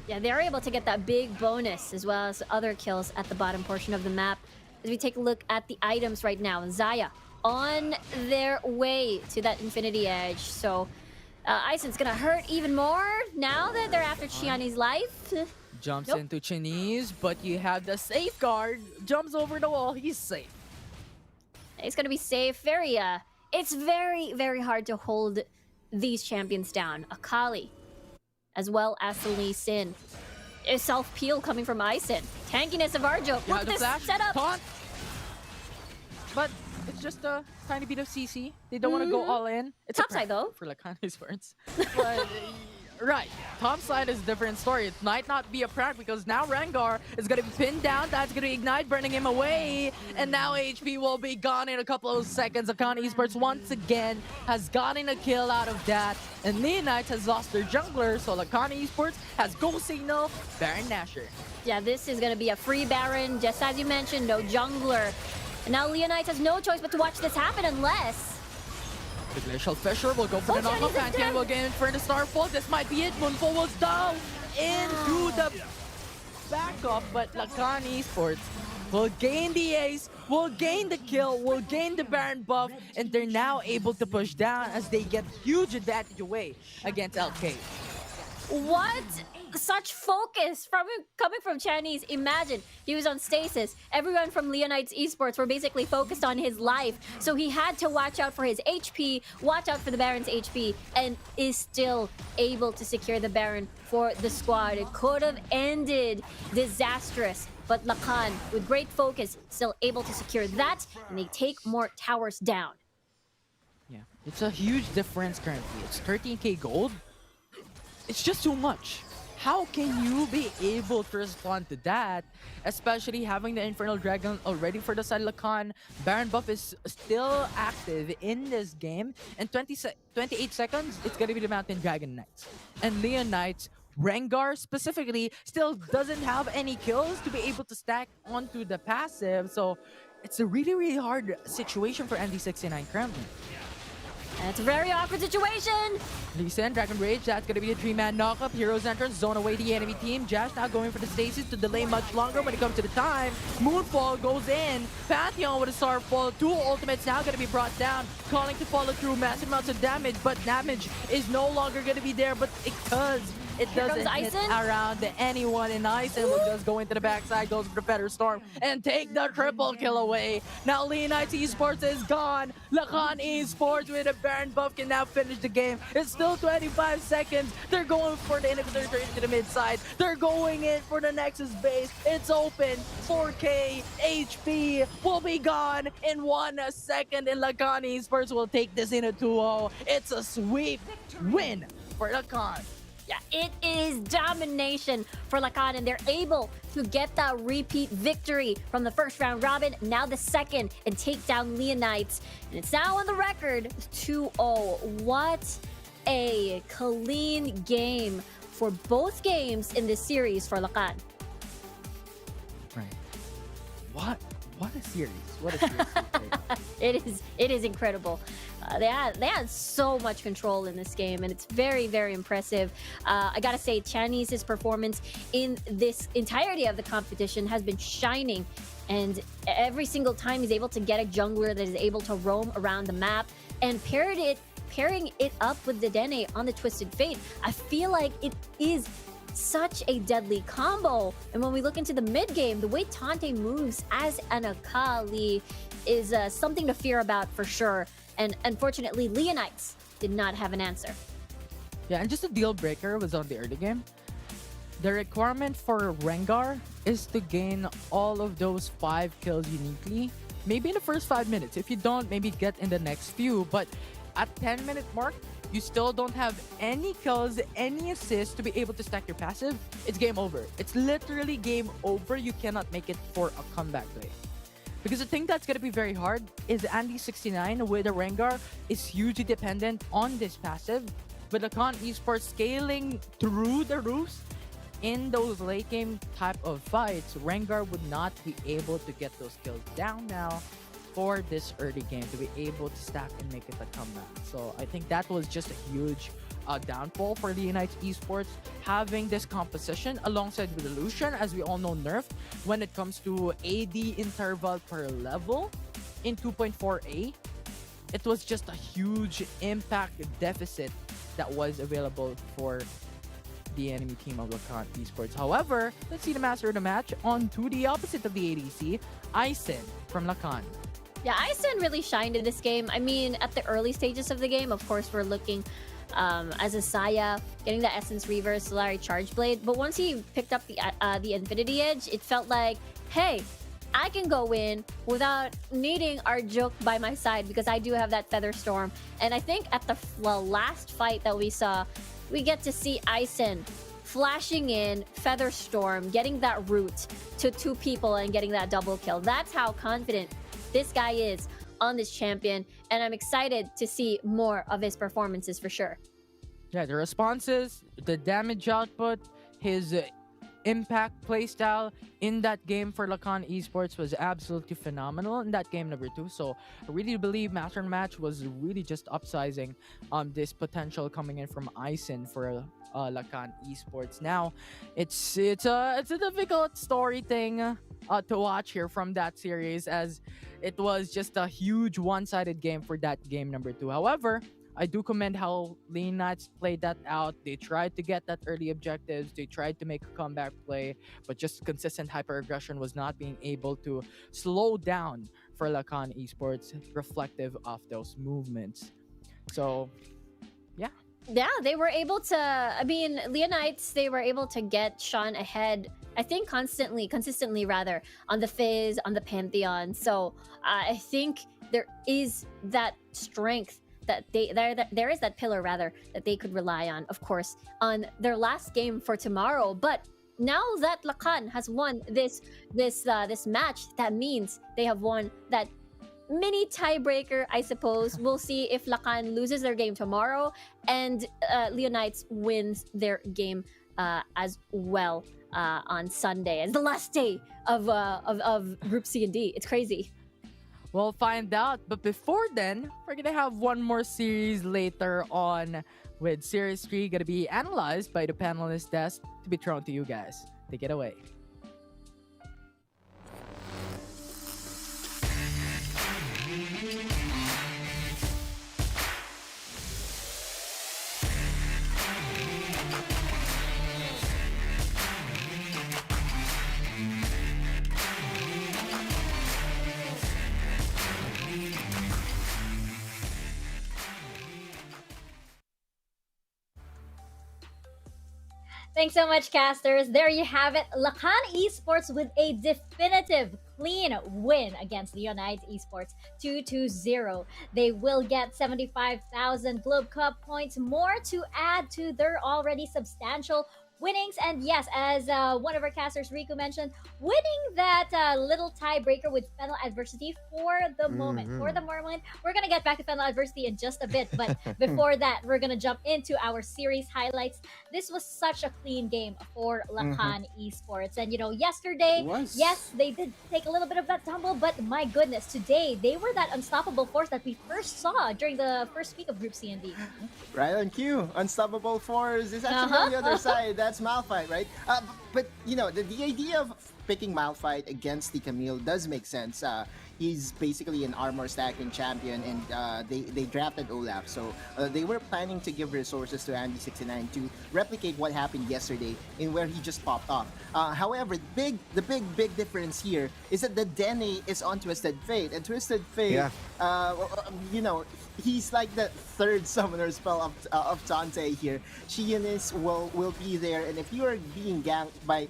Yeah, they're able to get that big bonus as well as other kills at the bottom portion of the map. As we take a look at the items right now, Zaya on their way to that Infinity Edge. So Aizen's gonna hurt even more now that they're after Chiani's life. Jumps into Chinese, but you have the safeguard. Jumps over the wall, he's safe. It's gonna be safe. It's very, very hard to hold these champions down. Akali, as well as the Lee Sin. A self-peel coming from Ison. Tankiness of Arjo. Yeah, Look at the this flash, setup. taunt. But it's just a tiny bit of CC. They don't want to go all in. It's Top a side, though. For Lakan Esports. But right, top side is a different story. It might not be a prank because now Rengar is going to be pinned down. That's going to ignite, burning him away. And now HP will be gone in a couple of seconds. Lakan Esports once again has gotten a kill out of that. And Leonites has lost their jungler. So Lakan Esports has Go Signal, Baron Nashor. Yeah, this is going to be a free Baron. Just as you mentioned, no jungler. And now Leonites has no choice but to watch this happen unless... The Glacial Fisher will go for the knockoff. Pantheon will get in for the Starfall. This might be it. Moonfall was down into the backup, but Lakan Esports will gain the ace, will gain the kill, will gain the Baron buff, and they're now able to push down as they get huge advantage away against LK. What? Such focus coming from Chinese. Imagine, he was on stasis. Everyone from Leonites Esports were basically focused on his life. So he had to watch out for his HP, watch out for the Baron's HP, and is still able to secure the Baron for the squad. It could have ended disastrous. But Lakan, with great focus, still able to secure that, and they take more towers down. Yeah, it's a huge difference currently. It's 13k gold. It's just too much. How can you be able to respond to that? Especially having the Infernal Dragon already for the side Lakan. Baron buff is still active in this game. In 28 seconds, it's gonna be the Mountain Dragon Knights. And Leonites, Rengar specifically, still doesn't have any kills to be able to stack onto the passive. So it's a really, really hard situation for ND69 currently. And it's a very awkward situation. Lee Sin, Dragon Rage, that's gonna be a 3-man knockup. Heroes entrance, zone away the enemy team. Jash now going for the stasis to delay much longer when it comes to the time. Moonfall goes in. Pantheon with a Starfall. 2 ultimates now gonna be brought down. Calling to follow through, massive amounts of damage, but damage is no longer gonna be there, but because it doesn't hit around anyone, and Ison will just go into the backside, goes for the Feather Storm, and take the triple kill away. Now Leonites Esports is gone. Lakan Esports with a Baron buff can now finish the game. It's still 25 seconds. They're going for the inhibitor into the mid side. They're going in for the Nexus base. It's open. 4k HP will be gone in 1 second, and Lakan Esports will take this in a 2-0. It's a sweep win for Lakan. Yeah, it is domination for Lakan, and they're able to get that repeat victory from the first round robin, now the second, and take down Leonites. And it's now on the record 2-0. What a clean game for both games in this series for Lakan. Right. What a series. What a series. It is incredible. They had so much control in this game, and it's very, very impressive. I gotta say, Chinese's performance in this entirety of the competition has been shining, and every single time he's able to get a jungler that is able to roam around the map, and pairing it up with the Dene on the Twisted Fate, I feel like it is such a deadly combo. And when we look into the mid game, the way Tante moves as an Akali is something to fear about for sure. And unfortunately, Leonites did not have an answer. Yeah, and just a deal breaker was on the early game. The requirement for Rengar is to gain all of those 5 kills uniquely. Maybe in the first 5 minutes. If you don't, maybe get in the next few. But at 10-minute mark, you still don't have any kills, any assists to be able to stack your passive. It's game over. It's literally game over. You cannot make it for a comeback play. Because the thing that's going to be very hard is Andy69 with a Rengar is hugely dependent on this passive. With Lakan Esports scaling through the roofs in those late game type of fights, Rengar would not be able to get those kills down now for this early game to be able to stack and make it a comeback. So I think that was just a huge downfall for the United Esports, having this composition alongside with Lucian, as we all know, nerfed when it comes to AD interval per level in 2.4a. It was just a huge impact deficit that was available for the enemy team of Lakan Esports. However, let's see the master of the match on to the opposite of the ADC, Ison from Lakan. Yeah, Ison really shined in this game. I mean, at the early stages of the game, of course, we're looking as a Saya, getting the Essence Reaver, Solari Charge Blade. But once he picked up the Infinity Edge, it felt like, hey, I can go in without needing Arjuk by my side because I do have that Feather Storm. And I think at the last fight that we saw, we get to see Ison flashing in Feather Storm, getting that root to 2 people and getting that double kill. That's how confident this guy is on this champion, and I'm excited to see more of his performances for sure. Yeah, the responses, the damage output, his impact playstyle in that game for Lakan Esports was absolutely phenomenal in that game number 2. So I really believe Master Match was really just upsizing this potential coming in from Ison for Lakan Esports. Now, it's a difficult story thing to watch here from that series, as it was just a huge one-sided game for that game number 2. However, I do commend how Lean Knights played that out. They tried to get that early objectives. They tried to make a comeback play, but just consistent hyper-aggression was not being able to slow down for Lakan Esports, reflective of those movements. So, yeah. Yeah, they were able to, I mean, Leonites, they were able to get Sean ahead, I think consistently rather, on the Fizz, on the Pantheon. So I think there is that strength that there is that pillar rather that they could rely on, of course, on their last game for tomorrow. But now that Lakan has won this match, that means they have won that mini tiebreaker, I suppose. We'll see if Lakan loses their game tomorrow and Leonites wins their game as well on Sunday as the last day of Group C and D. It's crazy. We'll find out. But before then, we're gonna have one more series later on, with Series 3 gonna be analyzed by the panelist desk to be thrown to you guys. Take it away. Thanks so much, casters. There you have it. Lakan Esports with a definitive clean win against Leonites Esports 2-0. They will get 75,000 Globe Cup points more to add to their already substantial winnings. And yes, as one of our casters, Riku, mentioned, winning that little tiebreaker with Fennel Adversity for the moment. For the moment, we're going to get back to Fennel Adversity in just a bit. But before that, we're going to jump into our series highlights. This was such a clean game for Lakan Esports. And, you know, yesterday, yes, they did take a little bit of that tumble. But my goodness, today, they were that unstoppable force that we first saw during the first week of Group C and D. Right on cue. Unstoppable force is actually on the other side. That's Malphite, right? But you know, the idea of picking Malphite against the Camille does make sense. He's basically an armor stacking champion, and they drafted Olaf, so they were planning to give resources to Andy69 to replicate what happened yesterday, in where he just popped off. However, the big difference here is that the Dene is on Twisted Fate, and Twisted Fate, you know, he's like the third summoner spell of Tante here. Shionis will be there, and if you are being ganked by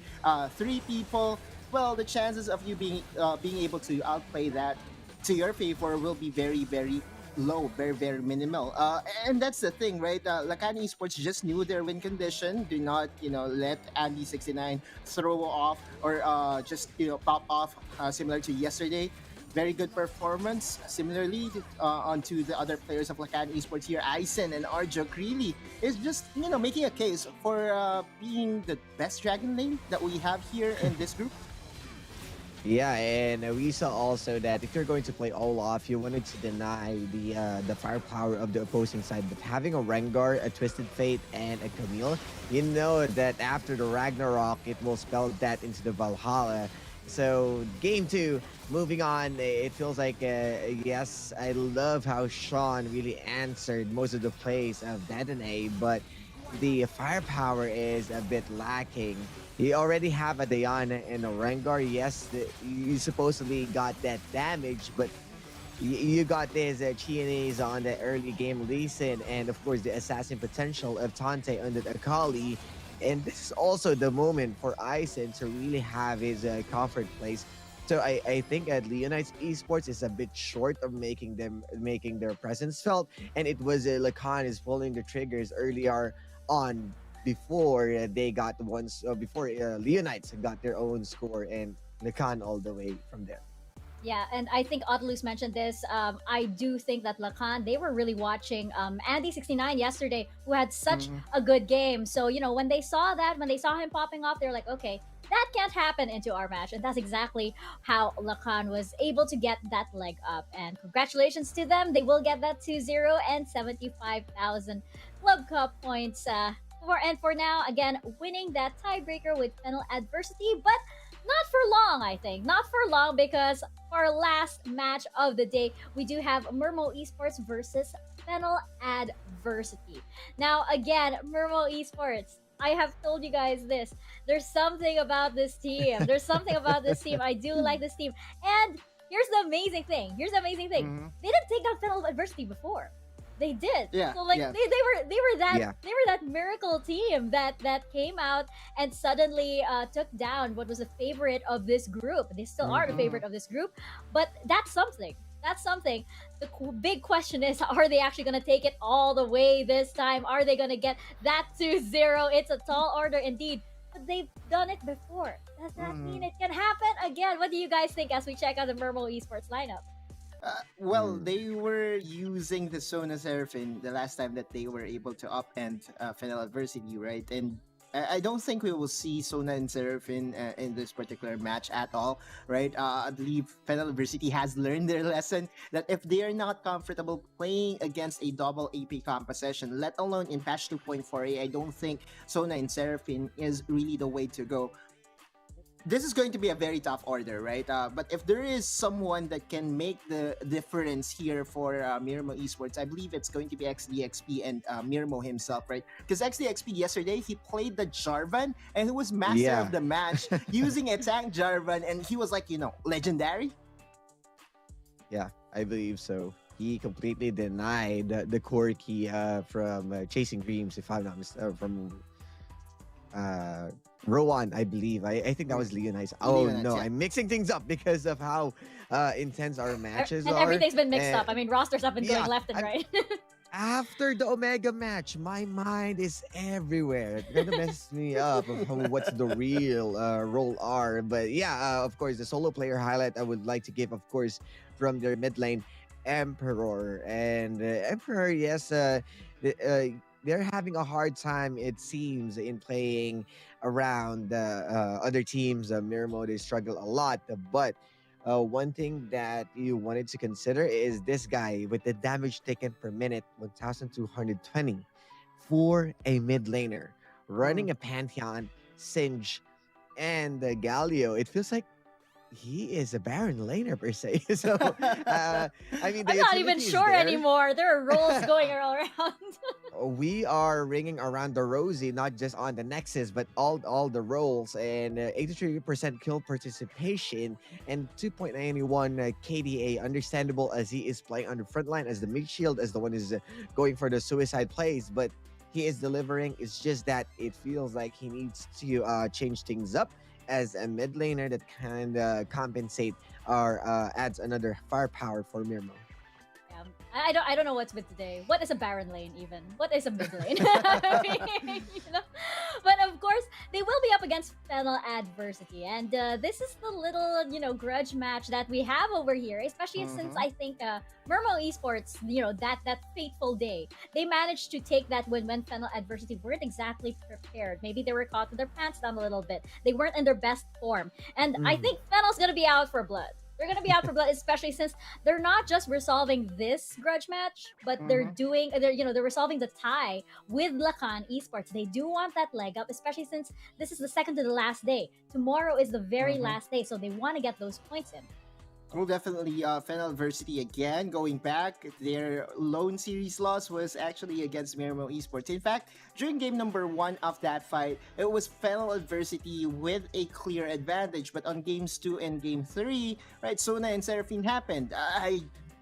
3 people, well, the chances of you being able to outplay that to your favor will be very, very low, very minimal. And that's the thing, right? Lakan Esports just knew their win condition. Do not, you know, let Andy69 throw off or just, you know, pop off similar to yesterday. Very good performance. Similarly, onto the other players of Lakan Esports here, Ison and Arjuk really is just, you know, making a case for being the best Dragon lane that we have here in this group. Yeah, and we saw also that if you're going to play Olaf, you wanted to deny the firepower of the opposing side. But having a Rengar, a Twisted Fate, and a Camille, you know that after the Ragnarok, it will spell that into the Valhalla. So game 2, moving on, it feels like, yes, I love how Sean really answered most of the plays of Dedenne, but the firepower is a bit lacking. You already have a Diana and a Rengar. Yes, you supposedly got that damage, but You got this Chianese on the early game Lee Sin, and of course the assassin potential of Tante under Akali. And this is also the moment for Ison to really have his comfort place. So I think at Leonites Esports is a bit short of making their presence felt, and it was Lakan is pulling the triggers earlier on before they got before Leonites got their own score, and Lakan all the way from there. Yeah, and I think Otlus mentioned this. I do think that Lakan, they were really watching Andy69 yesterday, who had such a good game. So, when they saw him popping off, they're like, okay, that can't happen into our match. And that's exactly how Lakan was able to get that leg up. And congratulations to them. They will get that 2-0 and 75,000 Club Cup points. For now, again, winning that tiebreaker with Fennel adversity, but not for long, I think. Not for long, because for our last match of the day, we do have Mirmooo Esports versus Fennel Adversity. Now, again, Mirmooo Esports, I have told you guys this. There's something about this team. I do like this team. And here's the amazing thing. They didn't take down Fennel Adversity before. They did. Yeah. So they were that miracle team that came out and suddenly took down what was a favorite of this group. They still are the favorite of this group, but that's something. The big question is, are they actually going to take it all the way this time? Are they going to get that 2-0? It's a tall order indeed, but they've done it before. Does that mean it can happen again? What do you guys think as we check out the Mirmooo Esports lineup? They were using the Sona Seraphine the last time that they were able to upend Fennel Adversity, right? And I don't think we will see Sona and Seraphine in this particular match at all, right? I believe Fennel Adversity has learned their lesson that if they are not comfortable playing against a double AP composition, let alone in patch 2.4a, I don't think Sona and Seraphine is really the way to go. This is going to be a very tough order, right? But if there is someone that can make the difference here for Mirmooo Esports, I believe it's going to be XDXP and Mirmooo himself, right? Because XDXP yesterday, he played the Jarvan and he was master of the match using a tank Jarvan, and he was like, legendary. Yeah, I believe so. He completely denied the core key from Chasing Dreams, if I'm not mistaken, from Rowan, I believe. I think that was Leonites. Oh no, I'm mixing things up because of how intense our matches and are. everything's been mixed up. I mean, rosters have been going left and right. After the Omega match, my mind is everywhere. It kind of messes me up of what's the real role are. But yeah, of course, the solo player highlight I would like to give, of course, from their mid lane, Emperor. And Emperor, yes, they're having a hard time, it seems, in playing around other teams. Mirmooo, they struggle a lot. But one thing that you wanted to consider is this guy with the damage taken per minute, 1,220 for a mid laner. Running a Pantheon, Singe, and Galio. It feels like he is a Baron laner per se. So, I mean, I'm not even sure anymore. There are roles going around. We are ringing around the rosy, not just on the Nexus, but all the roles, and 83% kill participation and 2.91 KDA. Understandable, as he is playing on the front line as the mid shield, as the one is going for the suicide plays, but he is delivering. It's just that it feels like he needs to change things up as a mid laner that can compensate or adds another firepower for Mirmooo. I don't know what's with today. What is a Baron lane even? What is a mid lane? But of course, they will be up against Fennel Adversity. And this is the little, grudge match that we have over here, especially since I think Mirmooo Esports, that fateful day, they managed to take that win when Fennel Adversity weren't exactly prepared. Maybe they were caught with their pants down a little bit. They weren't in their best form. And I think Fennel's going to be out for blood. They're going to be out for blood, especially since they're not just resolving this grudge match, but they're resolving the tie with Lakan Esports. They do want that leg up, especially since this is the second to the last day. Tomorrow is the very last day, so they want to get those points in. Well, definitely Fennel Adversity again, going back. Their lone series loss was actually against Mirmooo Esports. In fact, during game number 1 of that fight, it was Fennel Adversity with a clear advantage. But on games 2 and game 3, right, Sona and Seraphine happened.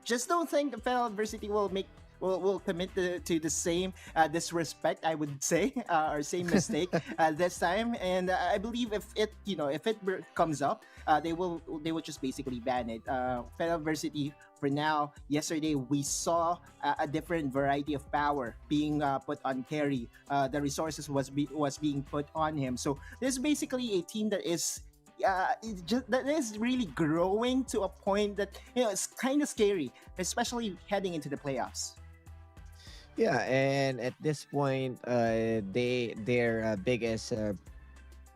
just don't think Fennel Adversity will commit to the same disrespect, I would say, or same mistake this time. And I believe if it comes up, they will just basically ban it. Fennel Adversity, for now, yesterday we saw a different variety of power being put on Carry. The resources was being put on him. So this is basically a team that is that is really growing to a point that it's kind of scary, especially heading into the playoffs. Yeah, and at this point, their biggest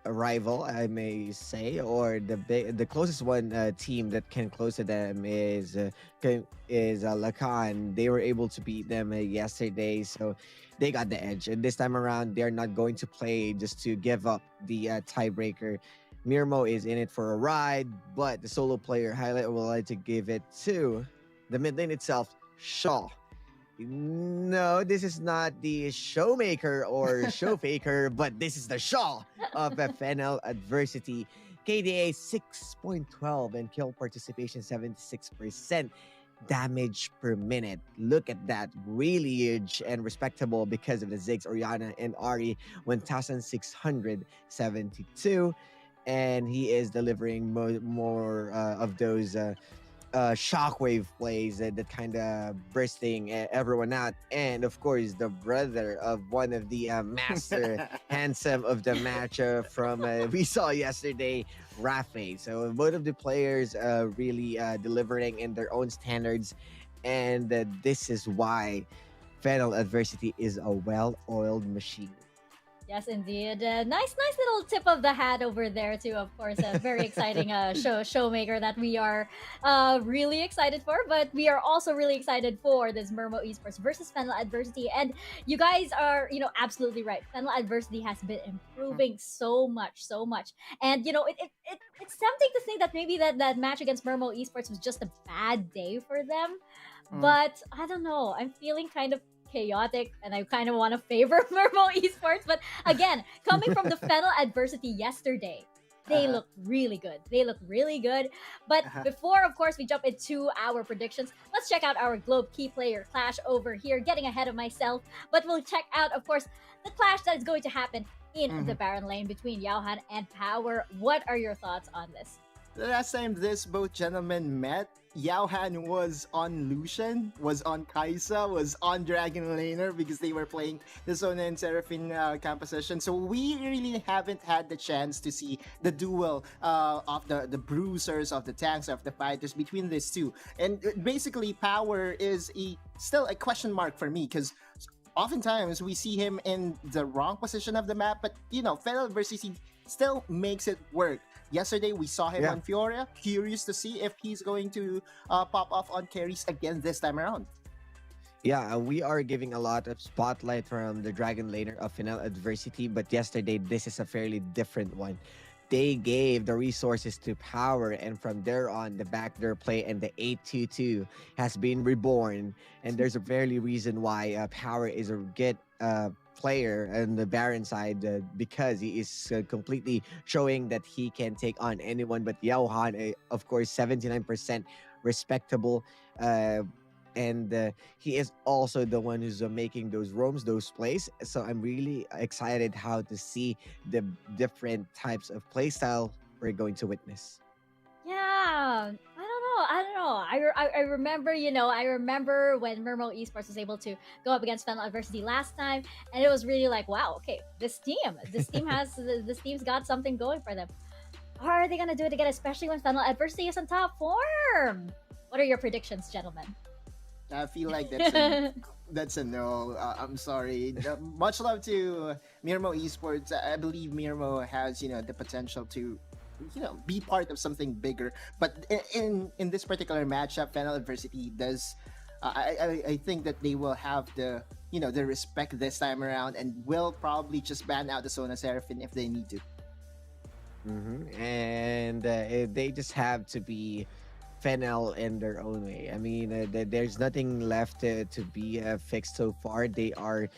rival, I may say, or the closest one team that can close to them is Lakan. They were able to beat them yesterday, so they got the edge. And this time around, they're not going to play just to give up the tiebreaker. Mirmooo is in it for a ride, but the solo player highlight will like to give it to the mid lane itself, Shaw. No, this is not the showmaker or show faker, but this is the Shaw of Fennel Adversity. KDA 6.12 and kill participation 76%. Damage per minute. Look at that. Really huge and respectable because of the Ziggs, Oriana, and Ari. 1,672. And he is delivering more of those shockwave plays that kind of bursting everyone out. And of course, the brother of one of the master handsome of the match from we saw yesterday, Raffle. So both of the players really delivering in their own standards. And this is why Fennel Adversity is a well-oiled machine. Yes, indeed. Nice little tip of the hat over there too. Of course, a very exciting showmaker that we are really excited for. But we are also really excited for this Mirmooo Esports versus Fennel Adversity. And you guys are, absolutely right. Fennel Adversity has been improving so much. And it's tempting to think that maybe that match against Mirmooo Esports was just a bad day for them. But I don't know. I'm feeling kind of chaotic, and I kind of want to favor Mirmooo Esports. But again, coming from the Fennel Adversity yesterday, they look really good. But before, of course, we jump into our predictions, let's check out our Globe Key Player clash over here, getting ahead of myself. But we'll check out, of course, the clash that is going to happen in the Baron lane between Yaohan and Power. What are your thoughts on this? The last time both gentlemen met, Yaohan was on Lucian, was on Kaisa, was on Dragon Laner because they were playing the Sona and Seraphine composition. So we really haven't had the chance to see the duel of the bruisers, of the tanks, of the fighters between these two. And basically, Power is still a question mark for me because oftentimes we see him in the wrong position of the map, but Fennel versus still makes it work. Yesterday, we saw him on Fioria. Curious to see if he's going to pop off on carries again this time around. Yeah, we are giving a lot of spotlight from the Dragon Laner of Fennel Adversity, but yesterday, this is a fairly different one. They gave the resources to Power, and from there on, the backdoor play and the 8-2-2 has been reborn. And there's a fairly reason why Power is a good player on the Baron side because he is completely showing that he can take on anyone. But Yaohan, of course, 79% respectable. And he is also the one who's making those roams, those plays. So I'm really excited how to see the different types of playstyle we're going to witness. Yeah, I don't know. I remember, I remember when Mirmooo Esports was able to go up against Fennel Adversity last time, and it was really like, wow, okay, this team's got something going for them. How are they gonna do it again, especially when Fennel Adversity is in top form? What are your predictions, gentlemen? I feel like that's a no. I'm sorry. Much love to Mirmooo Esports. I believe Mirmooo has, the potential to, be part of something bigger. But in this particular matchup, Fennel Adversity does. I think that they will have the respect this time around, and will probably just ban out the Sona Seraphine if they need to. And they just have to be Fennel in their own way. I mean, there's nothing left to be fixed so far. They are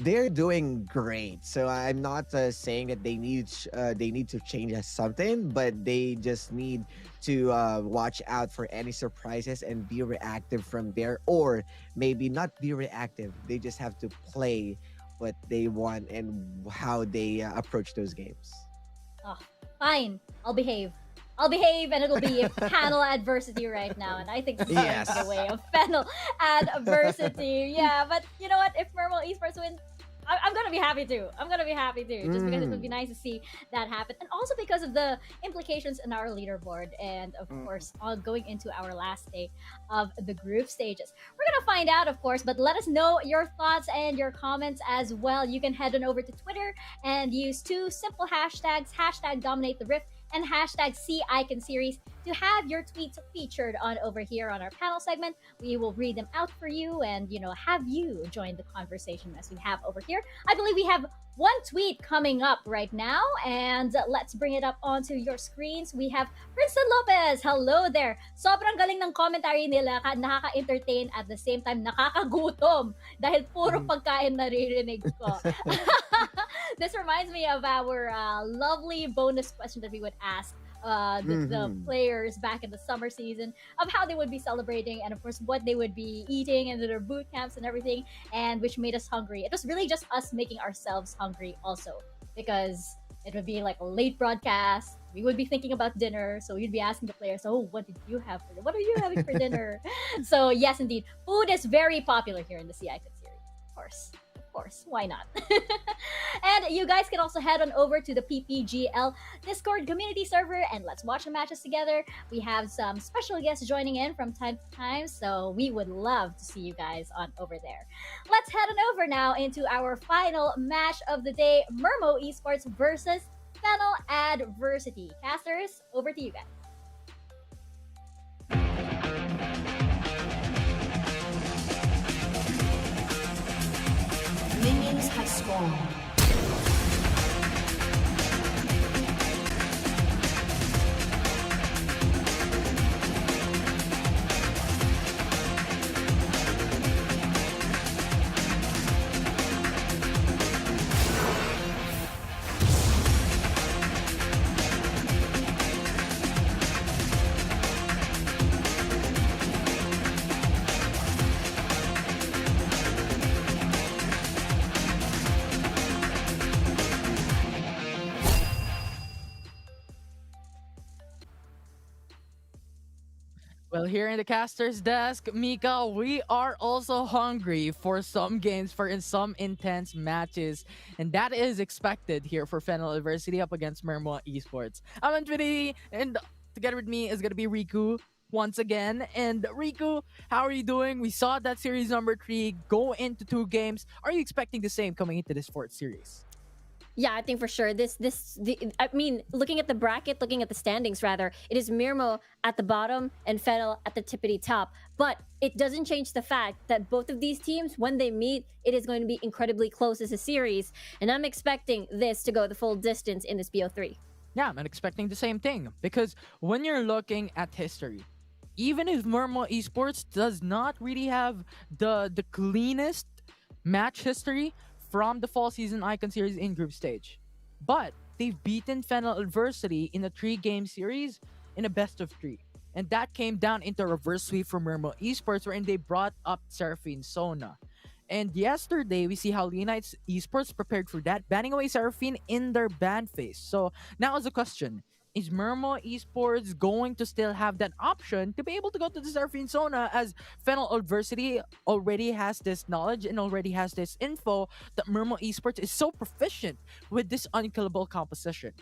they're doing great. So I'm not saying that they need to change something, but they just need to watch out for any surprises and be reactive from there, or maybe not be reactive. They just have to play what they want and how they approach those games. Oh, fine. I'll behave. I'll behave, and it'll be panel adversity right now. And I think this is going to be a way of Fennel adversity. Yeah, but you know what? If Mirmooo Esports wins, I'm gonna be happy too. Just because it would be nice to see that happen, and also because of the implications in our leaderboard, and of course, going into our last day of the group stages. We're gonna find out, of course, but let us know your thoughts and your comments as well. You can head on over to Twitter and use two simple hashtags: #DominateTheRift and #CIcanSeries to have your tweets featured on over here on our panel segment. We will read them out for you and, have you join the conversation as we have over here. I believe we have one tweet coming up right now, and let's bring it up onto your screens. We have Princeton Lopez. Hello there. Sobrang galing ng commentary nila, nakaka-entertain at the same time nakakagutom dahil puro pagkain naririnig ko. This reminds me of our lovely bonus question that we would ask the players back in the summer season, of how they would be celebrating and of course what they would be eating and their boot camps and everything, and which made us hungry. It was really just us making ourselves hungry also, because it would be like a late broadcast. We would be thinking about dinner, so we'd be asking the players, "Oh, what did you have for dinner? What are you having for dinner?" So yes, indeed, food is very popular here in the CI series. Of course, why not? And you guys can also head on over to the PPGL Discord community server and let's watch the matches together. We have some special guests joining in from time to time, so we would love to see you guys on over there. Let's head on over now into our final match of the day: Mirmooo Esports versus Fennel Adversity. Casters, over to you guys. Minions have spawned. Well, here in the caster's desk, Mika, we are also hungry for some games, for some intense matches, and that is expected here for Fennel Adversity up against Mirmooo Esports. I'm Infinity, and together with me is gonna be Riku once again. And Riku, how are you doing? We saw that series number 3 go into 2 games. Are you expecting the same coming into this 4th series? Yeah, I think for sure. Looking at the bracket, looking at the standings rather, it is Mirmooo at the bottom and Fennel at the tippity top. But it doesn't change the fact that both of these teams, when they meet, it is going to be incredibly close as a series. And I'm expecting this to go the full distance in this BO3. Yeah, I'm expecting the same thing. Because when you're looking at history, even if Mirmooo Esports does not really have the cleanest match history from the fall season Icon series in group stage, but they've beaten Fennel Adversity in a 3-game series in a best of 3, and that came down into a reverse sweep from Mirmooo Esports, wherein they brought up Seraphine Sona. And yesterday we see how Leonite Esports prepared for that, banning away Seraphine in their ban phase. So now is the question: is Mirmooo Esports going to still have that option to be able to go to the Seraphine Zona, as Fennel Adversity already has this knowledge and already has this info that Mirmooo Esports is so proficient with this unkillable composition?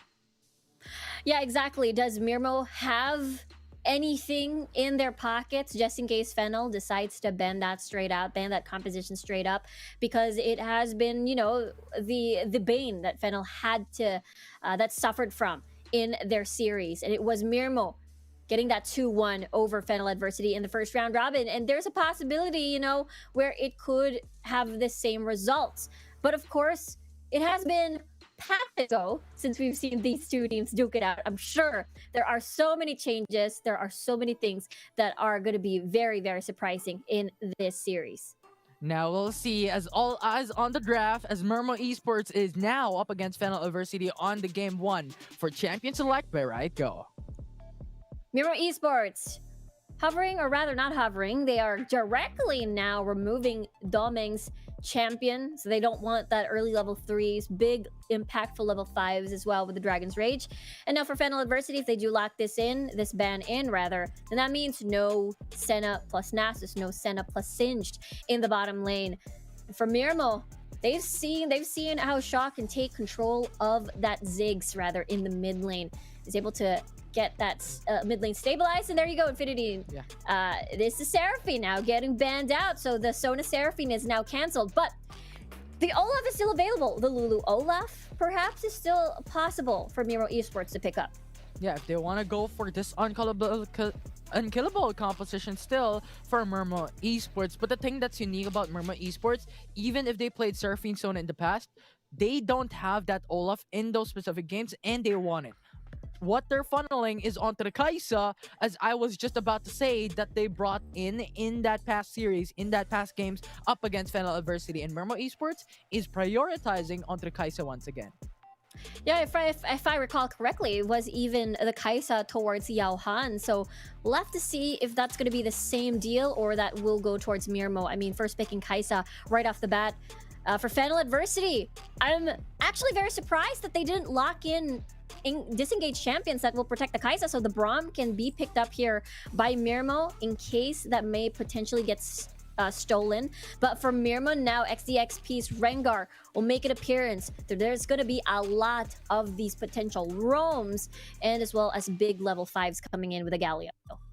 Yeah, exactly. Does Mirmooo have anything in their pockets just in case Fennel decides to bend that composition straight up? Because it has been, the bane that Fennel had to, that suffered from in their series, and it was Mirmooo getting that 2-1 over Fennel Adversity in the first round robin, and there's a possibility, where it could have the same results. But of course, it has been packed ago since we've seen these two teams duke it out. I'm sure there are so many changes, there are so many things that are going to be very, very surprising in this series. Now we'll see as all eyes on the draft as Mirmooo Esports is now up against Fennel University on the game 1 for champion select by Riot Go. Mirmooo Esports, hovering, or rather not hovering, they are directly now removing Doming's champion, so they don't want that early level 3s, big impactful level 5s as well with the Dragon's Rage. And now for Fennel Adversity, if they do lock this ban in rather, then that means no Senna plus Nasus, no Senna plus Singed in the bottom lane. And for Mirmooo, they've seen how Shaw can take control of that Ziggs rather in the mid lane. Is able to get that mid lane stabilized, and there you go, Infinity. This is Seraphine now getting banned out, so the Sona Seraphine is now cancelled, but the Olaf is still available. The Lulu Olaf perhaps is still possible for Mirmooo Esports to pick up. Yeah, if they want to go for this unkillable composition still for Mirmooo Esports. But the thing that's unique about Mirmooo Esports, even if they played Seraphine Sona in the past, they don't have that Olaf in those specific games, and they want it. What they're funneling is onto the Kai'Sa, as I was just about to say, that they brought in that past series, in that past games up against Fennel Adversity, and Mirmooo Esports is prioritizing onto the Kai'Sa once again. Yeah, if I recall correctly, it was even the Kai'Sa towards Yao Han. So we'll have to see if that's going to be the same deal or that will go towards Mirmooo. I mean, first picking Kai'Sa right off the bat. For Fennel Adversity, I'm actually very surprised that they didn't lock in disengaged champions that will protect the Kai'Sa, so the Braum can be picked up here by Mirmooo in case that may potentially get stolen. But for Mirmooo now, XDXP's Rengar will make an appearance. There's going to be a lot of these potential roams, and as well as big level 5s coming in with a Galio.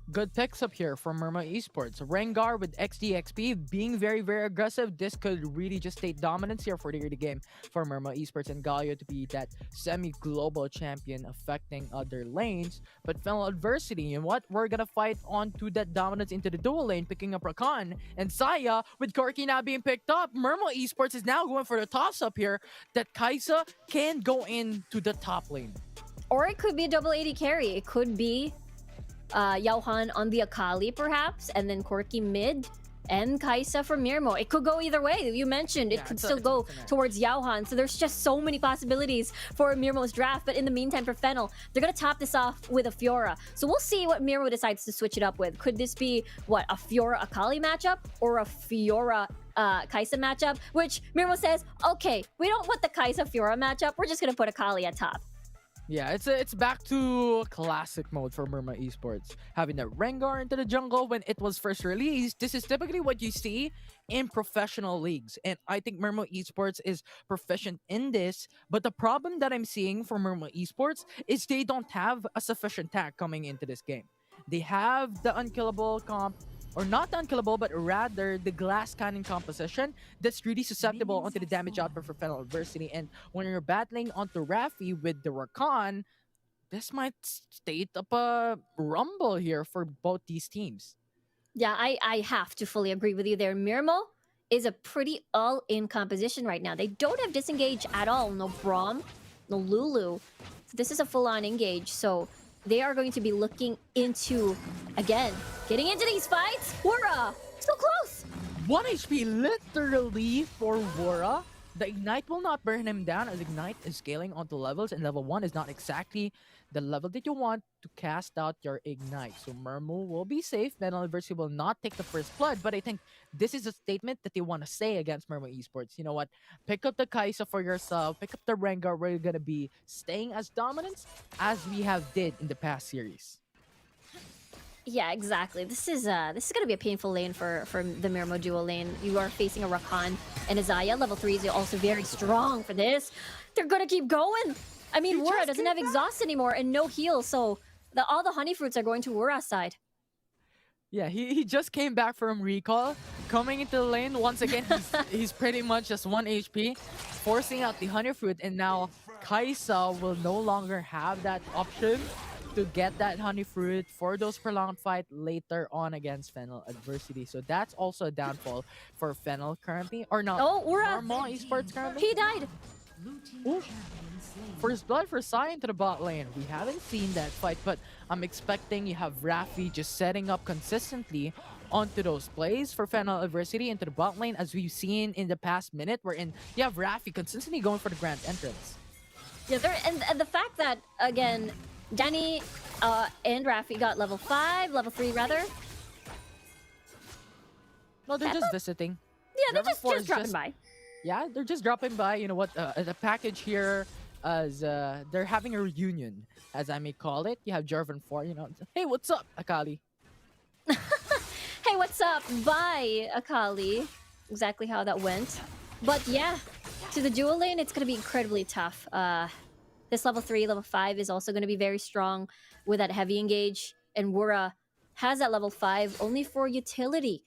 Good picks up here from Mirmooo Esports. Rengar with XDXP being very, very aggressive. This could really just take dominance here for the early game for Mirmooo Esports, and Galio to be that semi-global champion affecting other lanes. But Fennel Adversity, you know what? We're gonna fight on to that dominance into the dual lane, picking up Rakan and Saya with Corki now being picked up. Mirmooo Esports is now going for the toss-up here that Kai'Sa can go into the top lane. Or it could be a double AD carry. It could be Yao Han on the Akali perhaps, and then Corki mid and Kai'Sa for Mirmooo. It could go either way. You mentioned it could still go towards Yao Han, so there's just so many possibilities for Mirmoo's draft. But in the meantime, for Fennel, they're gonna top this off with a Fiora, so we'll see what Mirmooo decides to switch it up with. Could this be what, a Fiora Akali matchup or a Fiora Kai'Sa matchup, which Mirmooo says, okay, we don't want the Kai'Sa Fiora matchup, we're just gonna put Akali at top. Yeah, it's back to classic mode for Mirmooo Esports. Having that Rengar into the jungle when it was first released. This is typically what you see in professional leagues. And I think Mirmooo Esports is proficient in this. But the problem that I'm seeing for Mirmooo Esports is they don't have a sufficient tag coming into this game. They have the unkillable comp, or not the unkillable, but rather the glass cannon composition that's really susceptible onto the damage output for Fennel Adversity. And when you're battling onto Raffi with the Rakan, this might state up a rumble here for both these teams. Yeah, I have to fully agree with you there. Mirmooo is a pretty all-in composition right now. They don't have disengage at all. No Braum, no Lulu. So this is a full-on engage. So they are going to be looking into, again, getting into these fights. Wura, so close. 1 HP literally for Wura. The Ignite will not burn him down, as Ignite is scaling onto levels, and level 1 is not exactly the level that you want to cast out your Ignite. So Mirmooo will be safe. Fennel Adversity will not take the first blood, but I think this is a statement that they want to say against Mirmooo Esports. You know what? Pick up the Kai'Sa for yourself. Pick up the Rengar. We're going to be staying as dominant as we have did in the past series. Yeah, exactly. This is gonna be a painful lane for the Mirmooo dual lane. You are facing a Rakan and a Xayah. Level 3s are also very strong for this. They're gonna keep going. I mean, Wura doesn't have exhaust anymore and no heal, so all the honey fruits are going to Wura's side. Yeah, he just came back from recall, coming into the lane once again. He's pretty much just 1 HP, forcing out the honey fruit, and now Kai'Sa will no longer have that option to get that honey fruit for those prolonged fight later on against Fennel Adversity. So that's also a downfall for Fennel currently, or not? Oh, Wura! Mirmooo Esports currently. He died. Ooh. First blood for Sion to the bot lane. We haven't seen that fight, but I'm expecting you have Raffy just setting up consistently onto those plays for Fennel adversity into the bot lane, as we've seen in the past minute, wherein you have Raffy consistently going for the grand entrance. Yeah, and the fact that, again, Danny and Raffy got level 5, level 3 rather. No, they're just visiting. Yeah, they're Level just dropping by. Yeah, they're just dropping by. You know what? The package here, as they're having a reunion, as I may call it. You have Jarvan 4, you know. Hey, what's up, Akali? Hey, what's up? Bye, Akali. Exactly how that went. But yeah, to the dual lane, it's going to be incredibly tough. This level 3, level 5 is also going to be very strong with that heavy engage. And Wura has that level 5 only for utility.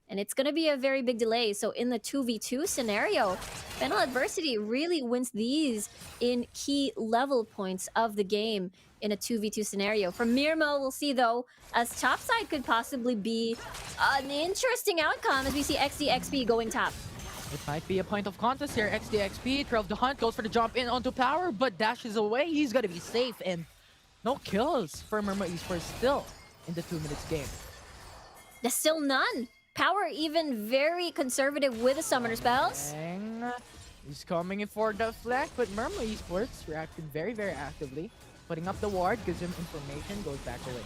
And it's going to be a very big delay. So in the 2v2 scenario, Fennel Adversity really wins these in key level points of the game in a 2v2 scenario. From Mirmooo, we'll see though, as topside could possibly be an interesting outcome as we see XDXP going top. It might be a point of contest here. XDXP, Trail of the Hunt, goes for the jump in onto Power, but dashes away. He's going to be safe, and no kills for Mirmooo Esports still in the 2 minutes game. There's still none. Power even very conservative with the summoner spells. And he's coming in for the flank, but Mirmooo Esports reacting very, very actively. Putting up the ward, gives him information, goes back away.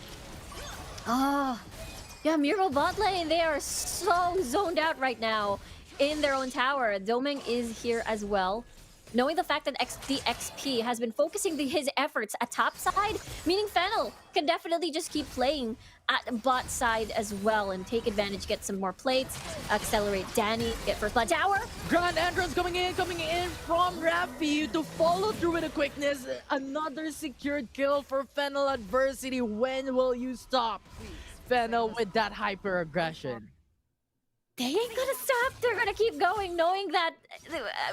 Oh, yeah, Mirmooo bot lane, they are so zoned out right now in their own tower. Doming is here as well. Knowing the fact that XP has been focusing his efforts at top side, meaning Fennel can definitely just keep playing at bot side as well and take advantage, get some more plates, accelerate Danny, get first blood tower. Grand entrance coming in from Raffy to follow through with a quickness. Another secured kill for Fennel Adversity. When will you stop Fennel with that hyper aggression? They ain't gonna stop. They're gonna keep going, knowing that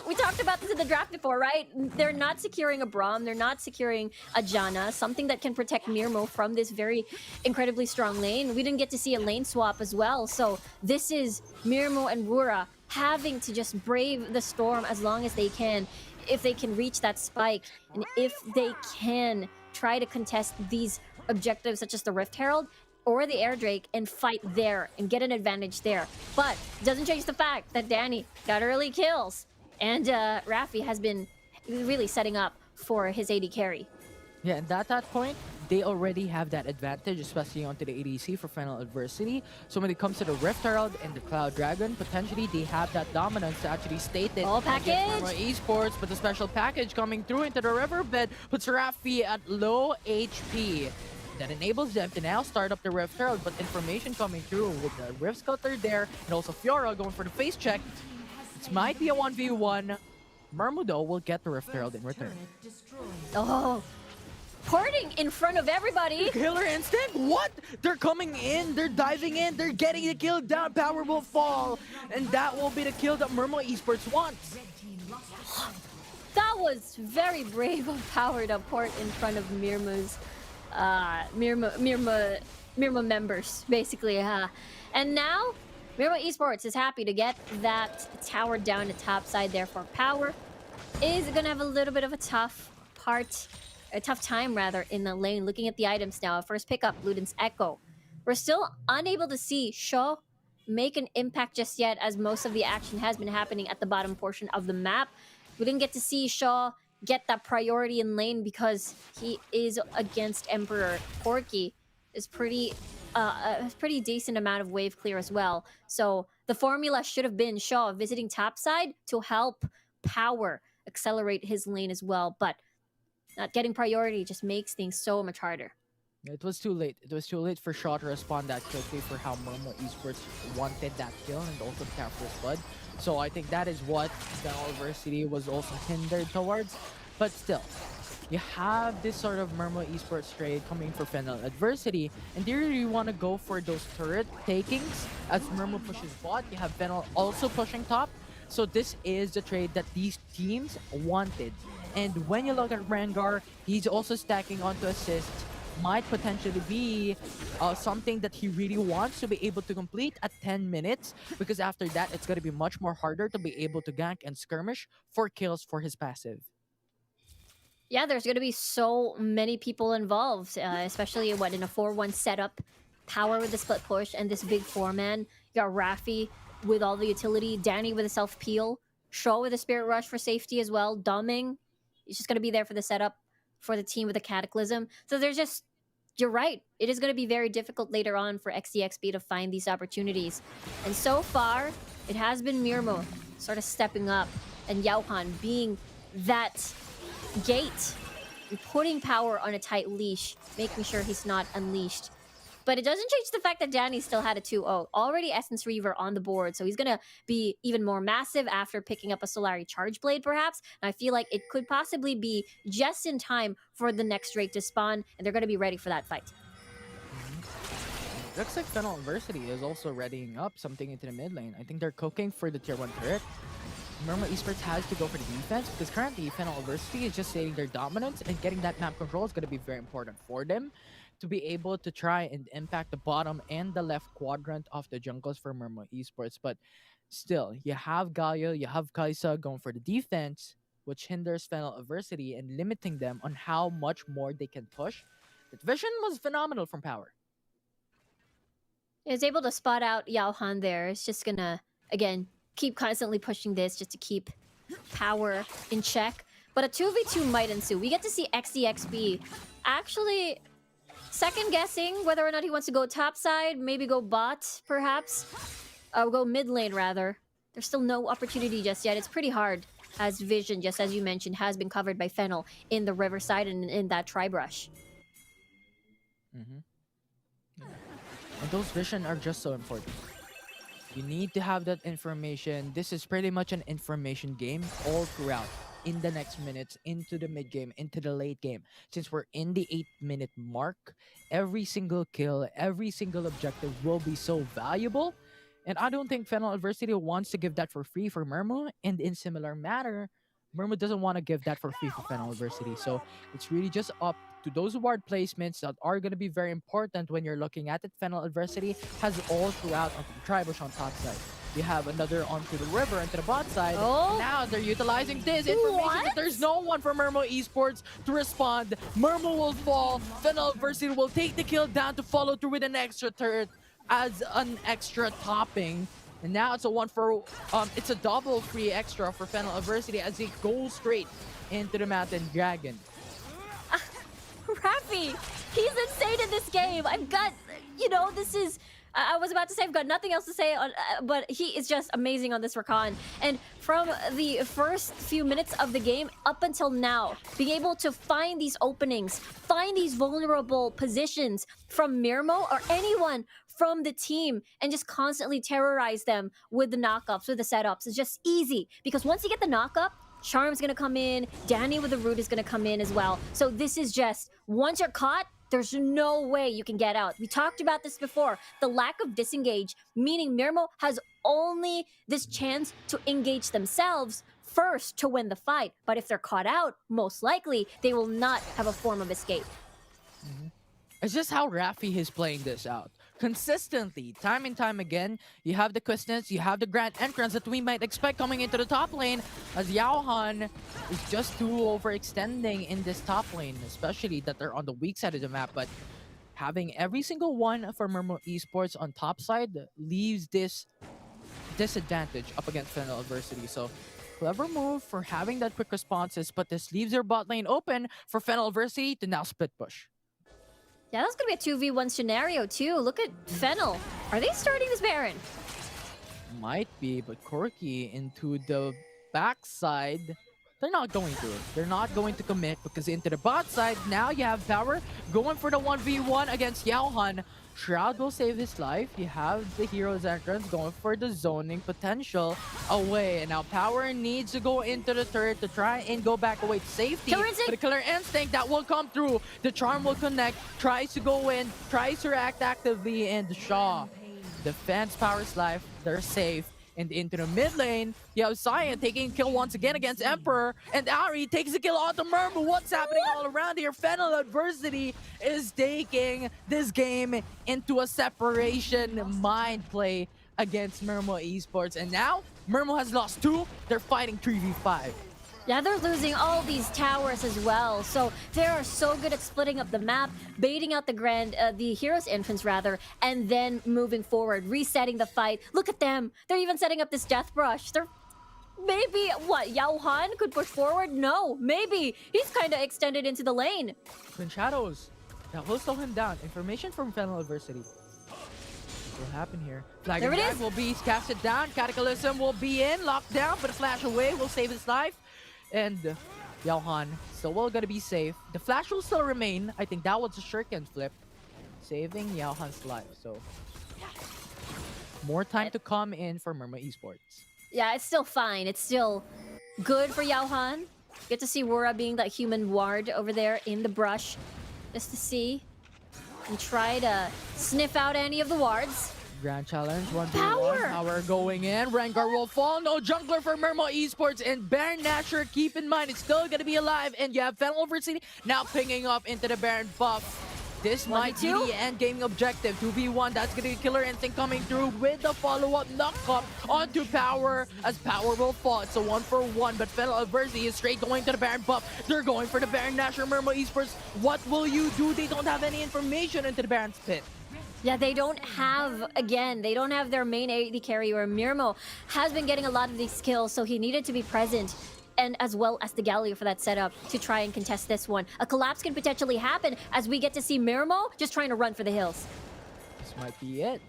we talked about this in the draft before, right? They're not securing a Braum, they're not securing a Janna, something that can protect Mirmooo from this very incredibly strong lane. We didn't get to see a lane swap as well, so this is Mirmooo and Wura having to just brave the storm as long as they can, if they can reach that spike, and if they can try to contest these objectives such as the Rift Herald or the Air Drake and fight there and get an advantage there. But doesn't change the fact that Danny got early kills and Raffy has been really setting up for his AD carry. Yeah, and at that point, they already have that advantage, especially onto the ADC for Fennel Adversity. So when it comes to the Rift Herald and the Cloud Dragon, potentially they have that dominance to actually state it. All package! Esports, but the special package coming through into the riverbed puts Raffy at low HP. That enables them to now start up the Rift Herald, but information coming through with the Rift Sculptor there, and also Fiora going for the face check. It might be a 1v1. Mirmooo, though, will get the Rift Herald in return. Oh, porting in front of everybody. Killer instinct? What? They're coming in, they're diving in, they're getting the kill down. Power will fall, and that will be the kill that Mirmooo Esports wants. That was very brave of Power to port in front of Mirmoo's Mirmooo members, basically. And now, Mirmooo Esports is happy to get that tower down the top side there for Power. Is gonna have a little bit of a tough time rather in the lane. Looking at the items now, first pickup, Luden's Echo. We're still unable to see Shaw make an impact just yet, as most of the action has been happening at the bottom portion of the map. We didn't get to see Shaw get that priority in lane because he is against Emperor. Corki is pretty decent amount of wave clear as well. So the formula should have been Shaw visiting topside to help Power accelerate his lane as well, but not getting priority just makes things so much harder. It was too late. It was too late for Shaw to respond that quickly for how Mirmooo Esports wanted that kill and also the cap first blood. So I think that is what the University was also hindered towards. But still, you have this sort of Mirmooo Esports trade coming for Fennel Adversity, and do you really want to go for those turret takings as Mirmooo pushes bot? You have Fennel also pushing top. So this is the trade that these teams wanted. And when you look at Rengar, he's also stacking onto assists. Might potentially be something that he really wants to be able to complete at 10 minutes, because after that it's going to be much more harder to be able to gank and skirmish for kills for his passive. Yeah, there's going to be so many people involved, especially in a 4-1 setup. Power with the split push and this big 4-man. You got Raffi with all the utility, Danny with a self-peel, Sho with a Spirit Rush for safety as well, Dumming. He's just going to be there for the setup for the team with the Cataclysm. So there's just, you're right, it is going to be very difficult later on for XDXB to find these opportunities. And so far, it has been Mirmooo sort of stepping up and Yaohan being that gate, putting Power on a tight leash, making sure he's not unleashed. But it doesn't change the fact that Danny still had a 2-0. Already Essence Reaver on the board, so he's going to be even more massive after picking up a Solari Charge Blade, perhaps. And I feel like it could possibly be just in time for the next Drake to spawn, and they're going to be ready for that fight. Looks like Fennel University is also readying up something into the mid lane. I think they're cooking for the tier 1 turret. Mirmooo Esports has to go for the defense because currently Fennel University is just stating their dominance, and getting that map control is going to be very important for them to be able to try and impact the bottom and the left quadrant of the jungles for Mirmooo Esports. But still, you have Galio, you have Kaisa going for the defense, which hinders Fennel University and limiting them on how much more they can push. The vision was phenomenal from Power. Is able to spot out Yaohan there. It's just gonna, again, keep constantly pushing this just to keep Power in check. But a 2v2 might ensue. We get to see XDXB actually second guessing whether or not he wants to go top side, maybe go bot, perhaps. Go mid lane, rather. There's still no opportunity just yet. It's pretty hard, as Vision, just as you mentioned, has been covered by Fennel in the Riverside and in that tri-brush. And those vision are just so important. You need to have that information. This is pretty much an information game all throughout. In the next minutes, into the mid game, into the late game. Since we're in the 8-minute mark, every single kill, every single objective will be so valuable. And I don't think Fennel University wants to give that for free for Mirmooo. And in similar manner, Mirmooo doesn't want to give that for free for Fennel University. So it's really just up to those ward placements that are going to be very important when you're looking at it. Fennel University has all throughout onto the tri-bush on top side. You have another onto the river, into the bot side. Oh. Now they're utilizing this information that there's no one for Mirmooo Esports to respond. Mirmooo will fall. Fennel University will take the kill down to follow through with an extra turret as an extra topping. And now it's a it's a double free extra for Fennel University as they go straight into the Mountain Dragon. Raffi, he's insane in this game. I've got, this is... I was about to say I've got nothing else to say, but he is just amazing on this Rakan. And from the first few minutes of the game up until now, being able to find these openings, find these vulnerable positions from Mirmooo or anyone from the team, and just constantly terrorize them with the knockups, with the setups, is just easy. Because once you get the knockup, Charm's gonna come in, Danny with the root is gonna come in as well. So this is just, once you're caught, there's no way you can get out. We talked about this before. The lack of disengage, meaning Mirmooo has only this chance to engage themselves first to win the fight. But if they're caught out, most likely, they will not have a form of escape. It's just how Raffi is playing this out. Consistently, time and time again, you have the quickness, you have the grand entrance that we might expect coming into the top lane, as Yaohan is just too overextending in this top lane, especially that they're on the weak side of the map. But having every single one for Mirmooo Esports on top side leaves this disadvantage up against Fennel University. So clever move for having that quick responses, but this leaves their bot lane open for Fennel University to now split push. Yeah, that's going to be a 2v1 scenario, too. Look at Fennel. Are they starting this Baron? Might be, but Corky into the backside, they're not going to. They're not going to commit because into the bot side, now you have Power going for the 1v1 against Yaohan. Shroud will save his life. You have the hero's entrance going for the zoning potential away. And now Power needs to go into the turret to try and go back away to safety. But the Killer Instinct, that will come through. The Charm will connect, tries to go in, tries to react actively, and Shaw defends Power's life. They're safe. And into the mid lane, you have Cyan taking kill once again against Emperor. And Ari takes the kill onto Mirmooo. What's happening all around here? Fennel Adversity is taking this game into a separation mind play against Mirmooo Esports. And now, Mirmooo has lost 2. They're fighting 3v5. Yeah, they're losing all these towers as well. So they are so good at splitting up the map, baiting out the hero's entrance rather, and then moving forward, resetting the fight. Look at them. They're even setting up this death brush. They're maybe what Yao Han could push forward? No, maybe he's kind of extended into the lane. Twin Shadows. That will slow him down. Information from Fennel Adversity. What will happen here? Flag There and it Drag is. will be casted down. Cataclysm will be in, locked down, but a flash away will save his life. And Yao Han still well gonna be safe. The flash will still remain. I think that was a shuriken flip, saving Yao Han's life. So more time to come in for Mirmooo Esports. Yeah, it's still fine. It's still good for Yao Han. Get to see Wura being that human ward over there in the brush, just to see and try to sniff out any of the wards. Grand challenge, 1v1. Power! Power going in. Rengar will fall. No jungler for Mirmooo Esports. And Baron Nashor, keep in mind, it's still going to be alive. And you have Fennel Adversity now pinging up into the Baron buff. This might be the end gaming objective. 2v1, that's going to be Killer Instinct coming through with the follow-up knock-up onto Power as Power will fall. It's a 1-for-1, but Fennel Adversity is straight going to the Baron buff. They're going for the Baron Nashor. Mirmooo Esports, what will you do? They don't have any information into the Baron's pit. Yeah, they don't have their main AD carrier. Mirmooo has been getting a lot of these kills, so he needed to be present, and as well as the Galio for that setup to try and contest this one. A collapse can potentially happen as we get to see Mirmooo just trying to run for the hills. This might be it.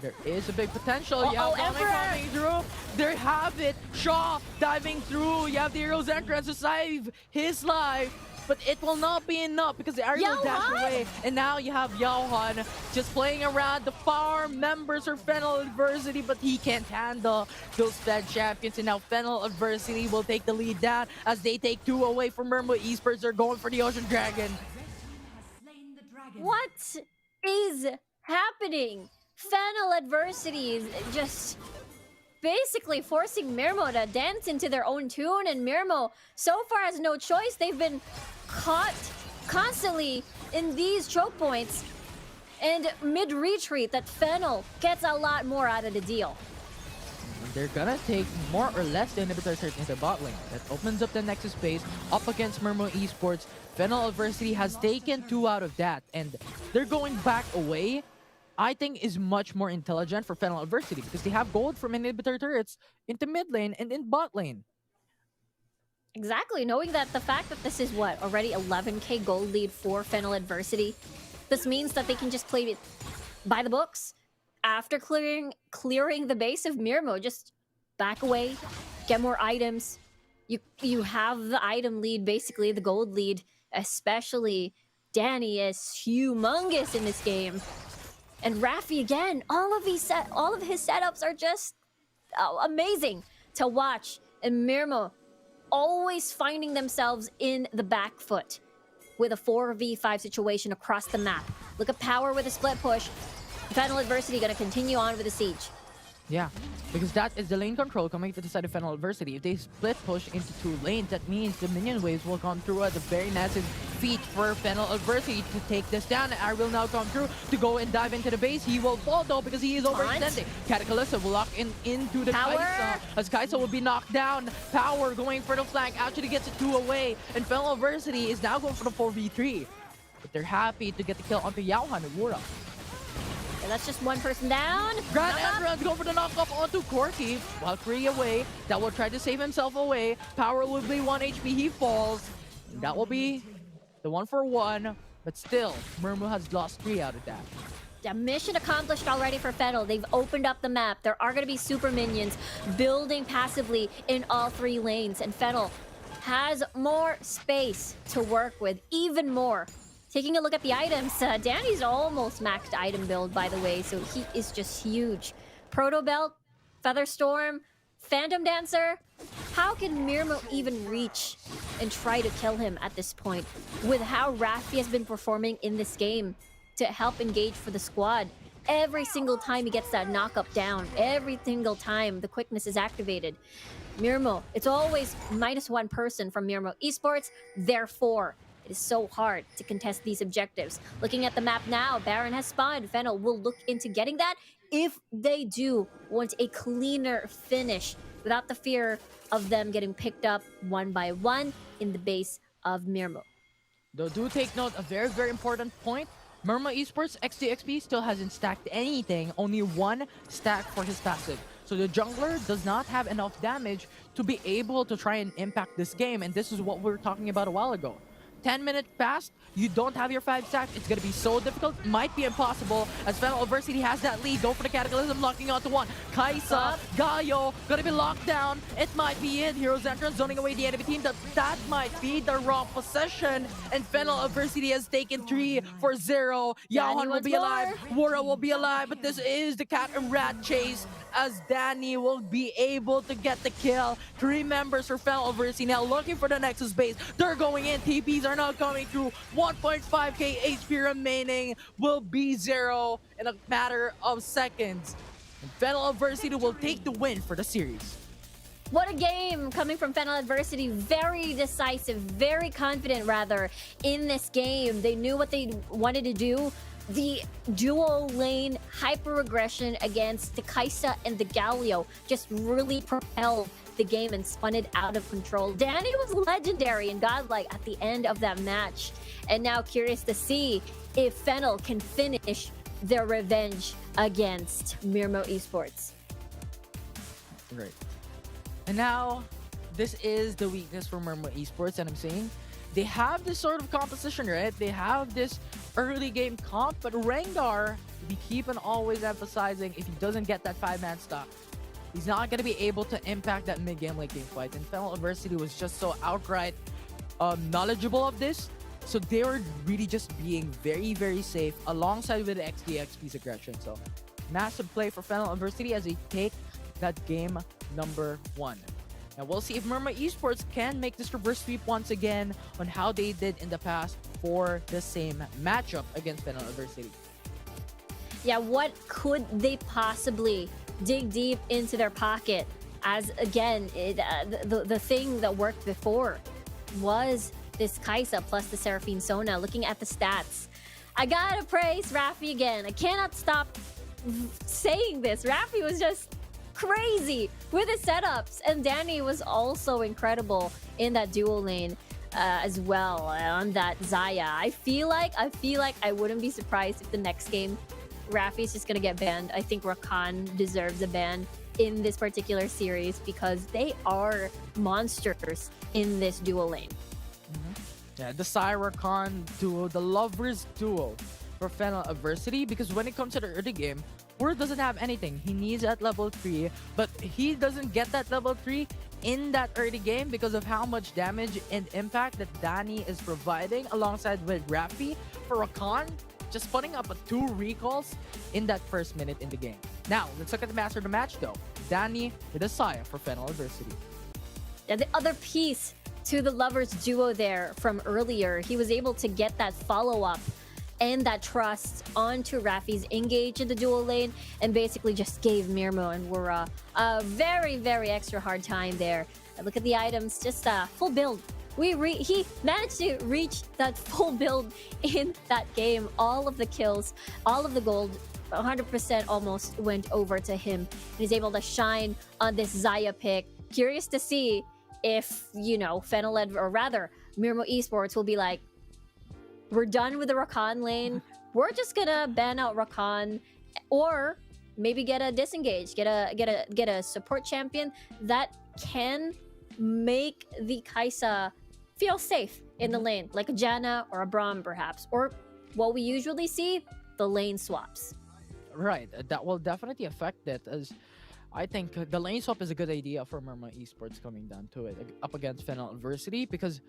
There is a big potential. Uh-oh, Yeah, Emperor! coming through. There have it. Shaw diving through. You have the hero's entrance to save his life. But it will not be enough because the Ari will dash away. And now you have Yao Han just playing around the farm members for Fennel Adversity, but he can't handle those Fed champions. And now Fennel Adversity will take the lead down as they take 2 away from Mirmooo Esports. They're going for the Ocean Dragon. What is happening? Fennel Adversity is just basically forcing Mirmooo to dance into their own tune, and Mirmooo so far has no choice. They've been caught constantly in these choke points, and mid-retreat that Fennel gets a lot more out of the deal. They're gonna take more or less the inhibitor search into bot lane. That opens up the Nexus space up against Mirmooo Esports. Fennel Adversity has taken 2 out of that, and they're going back away. I think is much more intelligent for Fennel Adversity because they have gold from inhibitor turrets into mid lane and in bot lane. Exactly, knowing that the fact that this is what, already 11k gold lead for Fennel Adversity, this means that they can just play it by the books. After clearing the base of Mirmooo, just back away, get more items. You have the item lead, basically the gold lead, especially Danny is humongous in this game. And Raffi again, all of his setups are just amazing to watch. And Mirmooo always finding themselves in the back foot with a 4v5 situation across the map. Look at Power with a split push. Fennel Adversity gonna continue on with the siege. Yeah, because that is the lane control coming to the side of Fennel Adversity. If they split push into 2 lanes, that means the minion waves will come through at the very massive feat for Fennel Adversity to take this down. Ar will now come through to go and dive into the base. He will fall though because he is overextending. Cataclysm will lock into the Kaisa as Kaisa will be knocked down. Power going for the flank, actually gets a 2 away. And Fennel Adversity is now going for the 4v3. But they're happy to get the kill onto Yao Han and Wura. And that's just one person down. Grand Entrance go for the knockup onto Corky. Valkyrie away. That will try to save himself away. Power will be 1 HP. He falls. And that will be the 1-for-1. But still, Mirmooo has lost 3 out of that. Yeah, mission accomplished already for Fennel. They've opened up the map. There are going to be super minions building passively in all 3 lanes. And Fennel has more space to work with, even more. Taking a look at the items, Danny's almost maxed item build, by the way, so he is just huge. Proto Belt, Featherstorm, Phantom Dancer. How can Mirmooo even reach and try to kill him at this point with how Raffi has been performing in this game to help engage for the squad? Every single time he gets that knock-up down, every single time the quickness is activated. Mirmooo, it's always -1 person from Mirmooo Esports, therefore, it is so hard to contest these objectives. Looking at the map now, Baron has spawned. Fennel will look into getting that if they do want a cleaner finish without the fear of them getting picked up one by one in the base of Mirmooo. Though do take note, a very, very important point. Mirmooo Esports XDXP still hasn't stacked anything, only one stack for his passive. So the jungler does not have enough damage to be able to try and impact this game, and this is what we were talking about a while ago. 10 minutes passed, you don't have your 5 stacks, it's gonna be so difficult, might be impossible, as Fennel Adversity has that lead. Go for the Cataclysm, locking onto one. Kaisa, Gaio, gonna be locked down, it might be it. Heroes Entrance zoning away the enemy team, that might be the wrong possession, and Fennel Adversity has taken 3 for 0. Yaohan will be alive, Wara will be alive, but this is the cat and rat chase, as Danny will be able to get the kill. 3 members for Fennel Adversity now looking for the Nexus base. They're going in, TPs are not coming through. 1.5k HP remaining, will be 0 in a matter of seconds. And Fennel Adversity will take the win for the series. What a game coming from Fennel Adversity. Very decisive, very confident rather in this game. They knew what they wanted to do. The dual lane hyper aggression against the Kaisa and the Galio just really propelled the game and spun it out of control. Danny was legendary and godlike at the end of that match. And now curious to see if Fennel can finish their revenge against Mirmooo Esports. Right. And now, this is the weakness for Mirmooo Esports, and I'm saying they have this sort of composition, right? They have this early game comp, but Rengar, we keep on always emphasizing, if he doesn't get that 5-man stock, he's not going to be able to impact that mid-game late game fight. And Fennel Adversity was just so outright knowledgeable of this. So they were really just being very, very safe alongside with the XDXP's aggression. So massive play for Fennel Adversity as they take that game number 1. Now we'll see if Mirmooo Esports can make this reverse sweep once again on how they did in the past for the same matchup against Fennel Adversity. Yeah, what could they possibly dig deep into their pocket? As again, the thing that worked before was this Kaisa plus the Seraphine Sona. Looking at the stats, I gotta praise Raffy again. I cannot stop saying this. Raffy was just crazy with his setups, and Danny was also incredible in that dual lane as well on that Xayah. I feel like I wouldn't be surprised if the next game Raffy's just gonna get banned. I think Rakan deserves a ban in this particular series because they are monsters in this dual lane. Yeah, the Rakan duo, the lovers duo for Fennel Adversity, because when it comes to the early game, Word doesn't have anything. He needs that level 3, but he doesn't get that level 3 in that early game because of how much damage and impact that Danny is providing alongside with Raffy. For Rakan, just putting up 2 recalls in that first minute in the game. Now, let's look at the master of the match though. Danny with a Xayah for Fennel Adversity. Yeah, the other piece to the lovers duo there from earlier, he was able to get that follow-up and that trust onto Raffy's engage in the dual lane and basically just gave Mirmooo and Wura a very, very extra hard time there. And look at the items, just a full build. He managed to reach that full build in that game. All of the kills, all of the gold, 100% almost went over to him. He's able to shine on this Xayah pick. Curious to see if, you know, Fennel, or rather, Mirmooo Esports will be like, we're done with the Rakan lane. We're just gonna ban out Rakan, or maybe get a disengage, get a support champion that can make the Kaisa feel safe in the lane, like a Janna or a Braum perhaps, or what we usually see, the lane swaps. Right, that will definitely affect it, as I think the lane swap is a good idea for Mirmooo Esports coming down to it, up against Fennel Adversity, because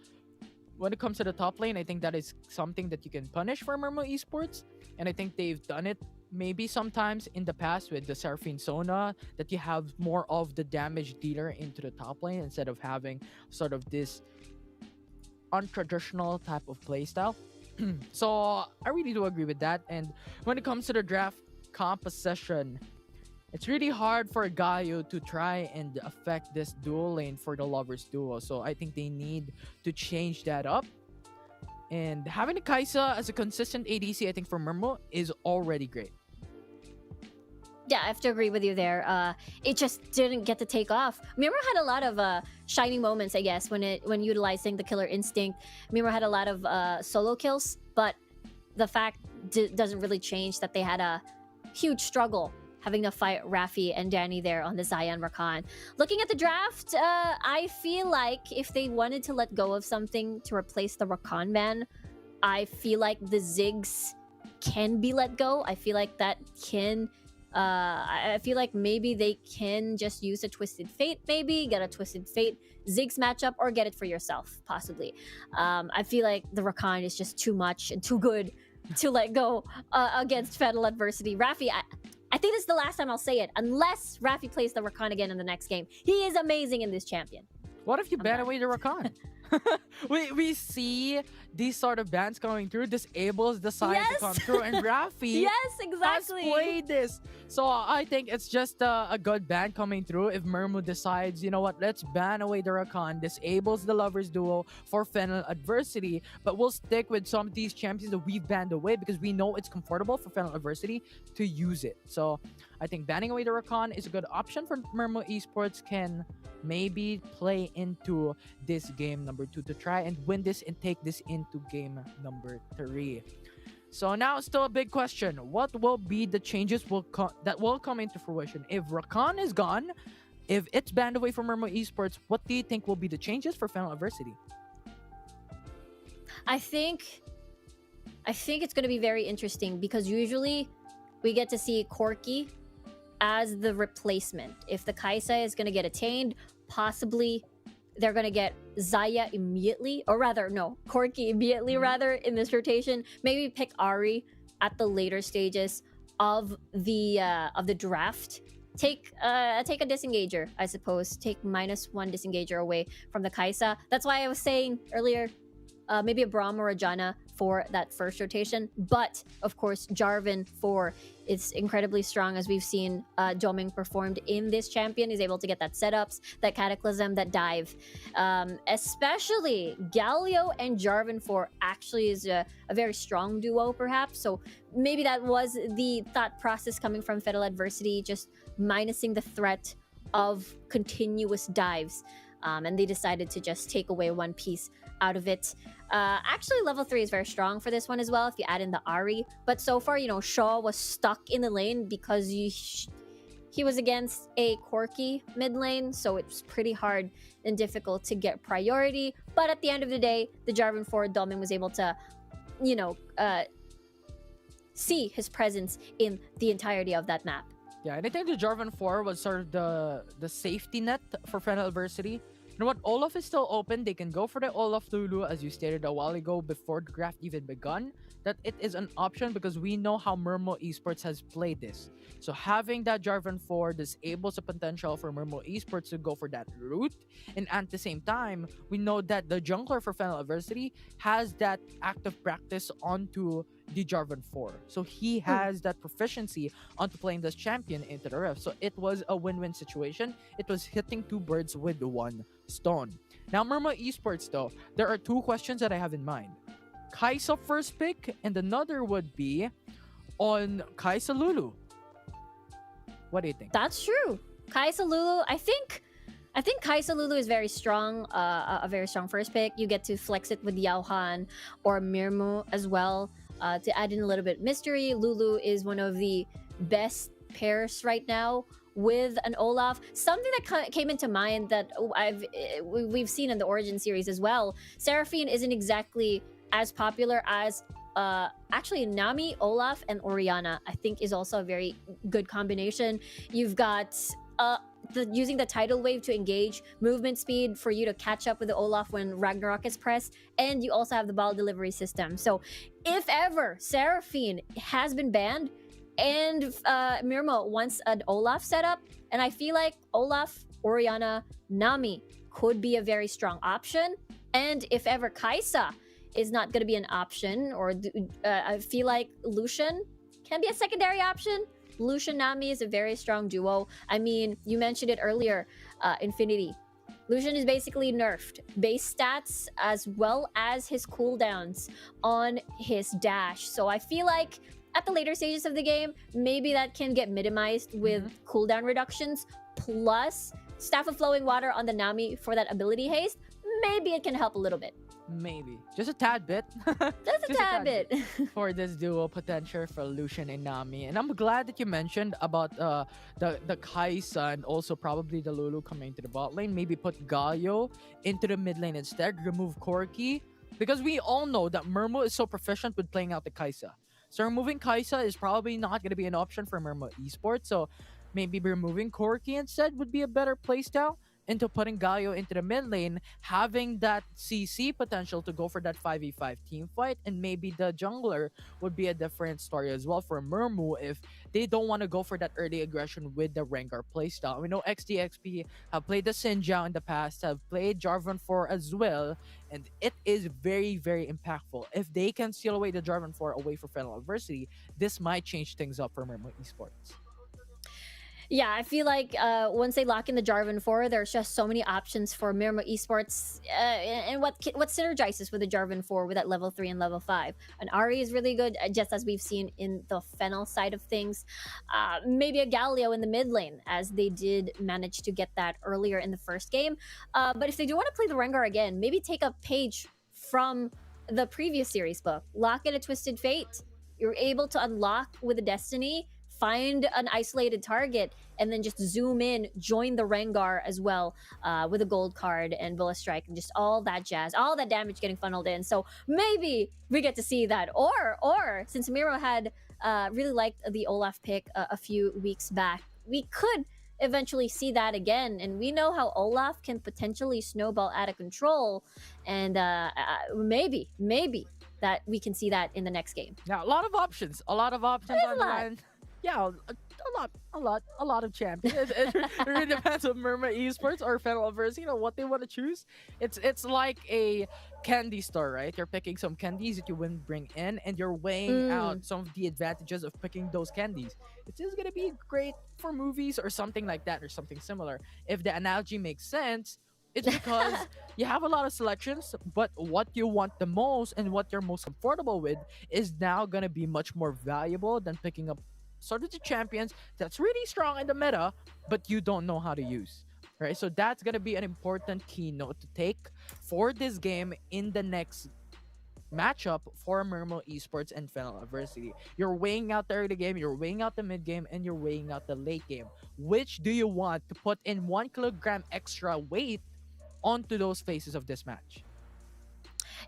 when it comes to the top lane, I think that is something that you can punish for Mirmooo Esports, and I think they've done it maybe sometimes in the past with the Seraphine Sona, that you have more of the damage dealer into the top lane instead of having sort of this untraditional type of playstyle. So I really do agree with that. And when it comes to the draft composition, it's really hard for Gaio to try and affect this dual lane for the lovers duo. So I think they need to change that up. And having the Kaisa as a consistent ADC, I think for Mirmooo is already great. Yeah, I have to agree with you there. It just didn't get to take off. Mirmooo had a lot of shining moments, I guess, when utilizing the killer instinct. Mirmooo had a lot of solo kills, but the fact doesn't really change that they had a huge struggle having to fight Rafi and Danny there on the Zion Rakan. Looking at the draft, I feel like if they wanted to let go of something to replace the Rakan ban, I feel like the Ziggs can be let go. I feel like that can... I feel like maybe they can just use a Twisted Fate, maybe get a Twisted Fate Ziggs matchup, or get it for yourself, possibly. I feel like the Rakan is just too much and too good to let go against Fennel adversity. Rafi, I think this is the last time I'll say it, unless Rafi plays the Rakan again in the next game. He is amazing in this champion. What if you ban away the Rakan? we see these sort of bans coming through, disables the side to come through, and Rafi yes, exactly. has played this. So I think it's just a good ban coming through if Mirmooo decides, you know what, let's ban away the Rakan, disables the Lovers duo for Fennel adversity, but we'll stick with some of these champions that we've banned away because we know it's comfortable for Fennel adversity to use it. So I think banning away the Rakan is a good option for Mirmooo Esports, can maybe play into this game number 2 to try and win this and take this into game number 3. So now still a big question. What will be the changes that will come into fruition if Rakan is gone? If it's banned away from Mirmooo Esports, what do you think will be the changes for Fennel adversity? I think it's going to be very interesting because usually we get to see Corki as the replacement. If the Kaisa is going to get attained, possibly they're going to get Zaya immediately, or rather, no, Corki immediately, rather, in this rotation. Maybe pick Ari at the later stages of the draft. Take a disengager, I suppose. Take -1 disengager away from the Kaisa. That's why I was saying earlier, maybe a Braum or a Janna for that first rotation. But, of course, Jarvan for it's incredibly strong, as we've seen Doming performed in this champion. He's able to get that setups, that Cataclysm, that dive. Especially Galio and Jarvan for actually is a very strong duo, perhaps. So maybe that was the thought process coming from Fennel adversity, just minusing the threat of continuous dives. And they decided to just take away one piece out of it. Actually, level 3 is very strong for this one as well if you add in the Ari. But so far, you know, Shaw was stuck in the lane because he was against a Corki mid lane, so it's pretty hard and difficult to get priority. But at the end of the day, the Jarvan 4 Doming was able to, you know, see his presence in the entirety of that map. Yeah, and I think the Jarvan 4 was sort of the safety net for Fennel adversity. You know what? Olaf is still open. They can go for the Olaf Lulu, as you stated a while ago before the draft even begun. That it is an option because we know how Mirmooo Esports has played this. So having that Jarvan 4 disables the potential for Mirmooo Esports to go for that route. And at the same time, we know that the jungler for Fennel adversity has that active practice onto the Jarvan 4. So he has that proficiency onto playing this champion into the rift. So it was a win-win situation. It was hitting 2 birds with 1 stone. Now, Mirmooo Esports though, there are 2 questions that I have in mind. Kaisa first pick, and another would be on Kaisa Lulu. What do you think? That's true. Kaisa Lulu, I think Kaisa Lulu is very strong, a very strong first pick. You get to flex it with Yaohan or Mirmooo as well to add in a little bit of mystery. Lulu is one of the best pairs right now with an Olaf. Something that came into mind that we've seen in the Origin series as well. Seraphine isn't exactly as popular as actually Nami, Olaf, and Orianna. I think is also a very good combination. You've got using the tidal wave to engage movement speed for you to catch up with the Olaf when Ragnarok is pressed, and you also have the ball delivery system. So if ever Seraphine has been banned and Mirmooo wants an Olaf setup, and I feel like Olaf, Orianna, Nami could be a very strong option. And if ever Kaisa is not going to be an option, or I feel like Lucian can be a secondary option. Lucian Nami is a very strong duo. I mean, you mentioned it earlier, Infinity. Lucian is basically nerfed. Base stats as well as his cooldowns on his dash. So I feel like at the later stages of the game, maybe that can get minimized with cooldown reductions, plus Staff of Flowing Water on the Nami for that ability haste. Maybe it can help a little bit. Maybe. Just a tad bit. Just a tad bit. For this duo potential for Lucian and Nami. And I'm glad that you mentioned about the Kaisa and also probably the Lulu coming to the bot lane. Maybe put Galio into the mid lane instead. Remove Corki. Because we all know that Mirmooo is so proficient with playing out the Kaisa. So removing Kaisa is probably not going to be an option for Mirmooo Esports. So maybe removing Corki instead would be a better playstyle into putting Galio into the mid lane, having that CC potential to go for that 5v5 team fight, and maybe the jungler would be a different story as well for Mirmooo if they don't want to go for that early aggression with the Rengar playstyle. We know XDXP have played the Sinjao in the past, have played Jarvan 4 as well, and it is very, very impactful. If they can steal away the Jarvan 4 away for Fennel Adversity, this might change things up for Mirmooo Esports. Yeah, I feel like once they lock in the Jarvan 4, there's just so many options for Mirmooo Esports and what synergizes with the Jarvan 4 with that level 3 and level 5. And Ari is really good, just as we've seen in the Fennel side of things. Maybe a Galio in the mid lane, as they did manage to get that earlier in the first game. But if they do want to play the Rengar again, maybe take a page from the previous series book. Lock in a Twisted Fate. You're able to unlock with a Destiny, find an isolated target, and then just zoom in, join the Rengar as well with a gold card and Villa Strike and just all that jazz, all that damage getting funneled in. So maybe we get to see that. Or since Miro had really liked the Olaf pick a few weeks back, we could eventually see that again. And we know how Olaf can potentially snowball out of control. And maybe that we can see that in the next game. Yeah, a lot of options on the line. Yeah, a lot of champions. It really depends on Mirmooo Esports or Fennel Adversity, you know, what they want to choose. It's like a candy store, right? You're picking some candies that you wouldn't bring in, and you're weighing out some of the advantages of picking those candies. It's just gonna be great for movies or something like that, or something similar. If the analogy makes sense, it's because you have a lot of selections, but what you want the most and what you're most comfortable with is now gonna be much more valuable than picking up sort of the champions that's really strong in the meta, but you don't know how to use, right? So that's gonna be an important keynote to take for this game in the next matchup for Mirmooo Esports and Fennel Adversity. You're weighing out the early game, you're weighing out the mid game, and you're weighing out the late game. Which do you want to put in 1 kilogram extra weight onto those phases of this match?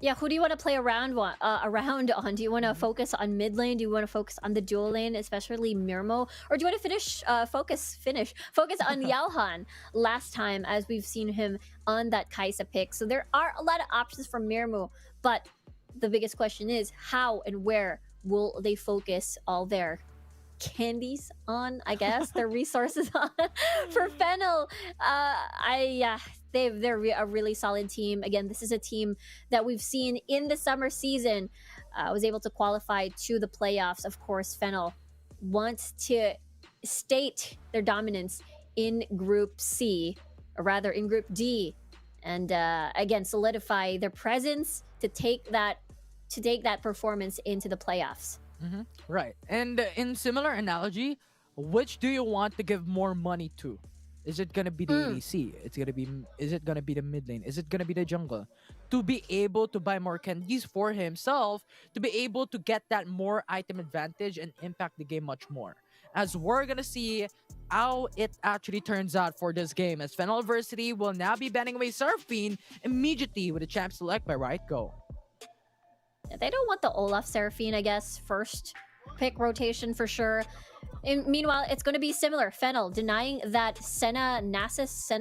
Yeah, who do you want to play around on? Do you want to focus on mid lane? Do you want to focus on the dual lane, especially Mirmooo? Or do you want to focus on Yalhan last time, as we've seen him on that Kaisa pick? So there are a lot of options for Mirmooo, but the biggest question is how and where will they focus all their candies on, I guess, their resources on. For Fennel, they're a really solid team. Again, this is a team that we've seen in the summer season was able to qualify to the playoffs. Of course, Fennel wants to state their dominance in Group C, or rather in Group D, and again solidify their presence to take that performance into the playoffs. Right. And in similar analogy, which do you want to give more money to? Is it gonna be the ADC? Is it gonna be the mid lane? Is it gonna be the jungle? To be able to buy more candies for himself, to be able to get that more item advantage and impact the game much more. As we're gonna see how it actually turns out for this game, as Fennel Adversity will now be banning away Seraphine immediately with a champ select by Right Go. They don't want the Olaf Seraphine, I guess, first pick rotation for sure. Meanwhile, it's going to be similar. Fennel denying that Senna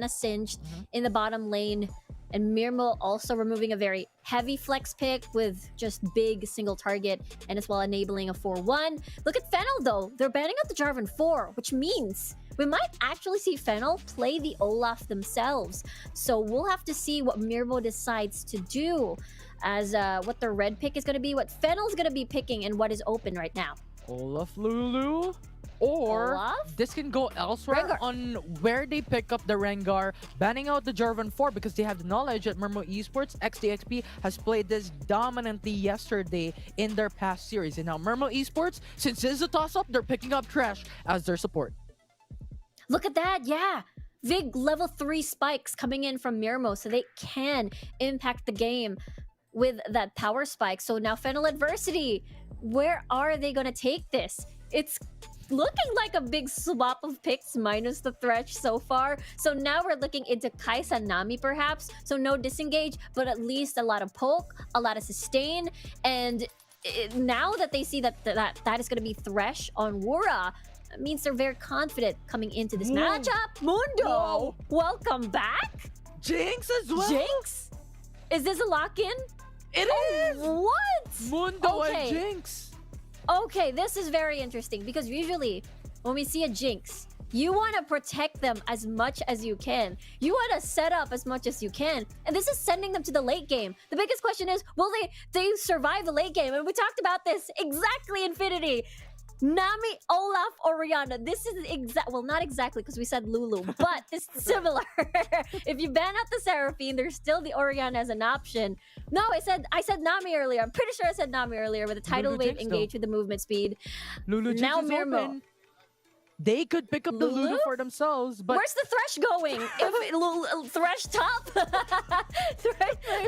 Singed in the bottom lane. And Mirmooo also removing a very heavy flex pick with just big single target, and as well enabling a 4-1. Look at Fennel though. They're banning out the Jarvan 4, which means we might actually see Fennel play the Olaf themselves. So we'll have to see what Mirmooo decides to do, as what the red pick is going to be, what Fennel's going to be picking, and what is open right now. Olaf Lulu? Or Olaf? this can go elsewhere Rengar. on where they pick up the Rengar, banning out the Jarvan 4 because they have the knowledge that Mirmooo Esports XDXP has played this dominantly yesterday in their past series. And now Mirmooo Esports, since it's a toss-up, they're picking up Trash as their support. Look at that, yeah. Big level 3 spikes coming in from Mirmooo, so they can impact the game with that power spike. So now Fennel Adversity, where are they going to take this? It's looking like a big swap of picks minus the Thresh so far. So now we're looking into Kai'Sa Nami perhaps. So no disengage, but at least a lot of poke, a lot of sustain. And now that they see that that is going to be Thresh on Wura, it means they're very confident coming into this matchup. Mundo, Whoa. welcome back. Jinx as well. Jinx? Is this a lock-in? It is. What? Mundo Okay. and Jinx. Okay, this is very interesting because usually when we see a Jinx, you want to protect them as much as you can. You want to set up as much as you can. And this is sending them to the late game. The biggest question is, will they survive the late game? And we talked about this exactly, Infinity. Nami, Olaf, Orianna. This is well, not exactly because we said Lulu, but it's similar. If you ban out the Seraphine, there's still the Orianna as an option. No, I said Nami earlier. I'm pretty sure I said Nami earlier with the tidal Lulu wave Jinx, engage with the movement speed. Lulu Jinx Now is Mirmooo. open. They could pick up the Lulu? Lulu for themselves, but Where's the Thresh going? Thresh top?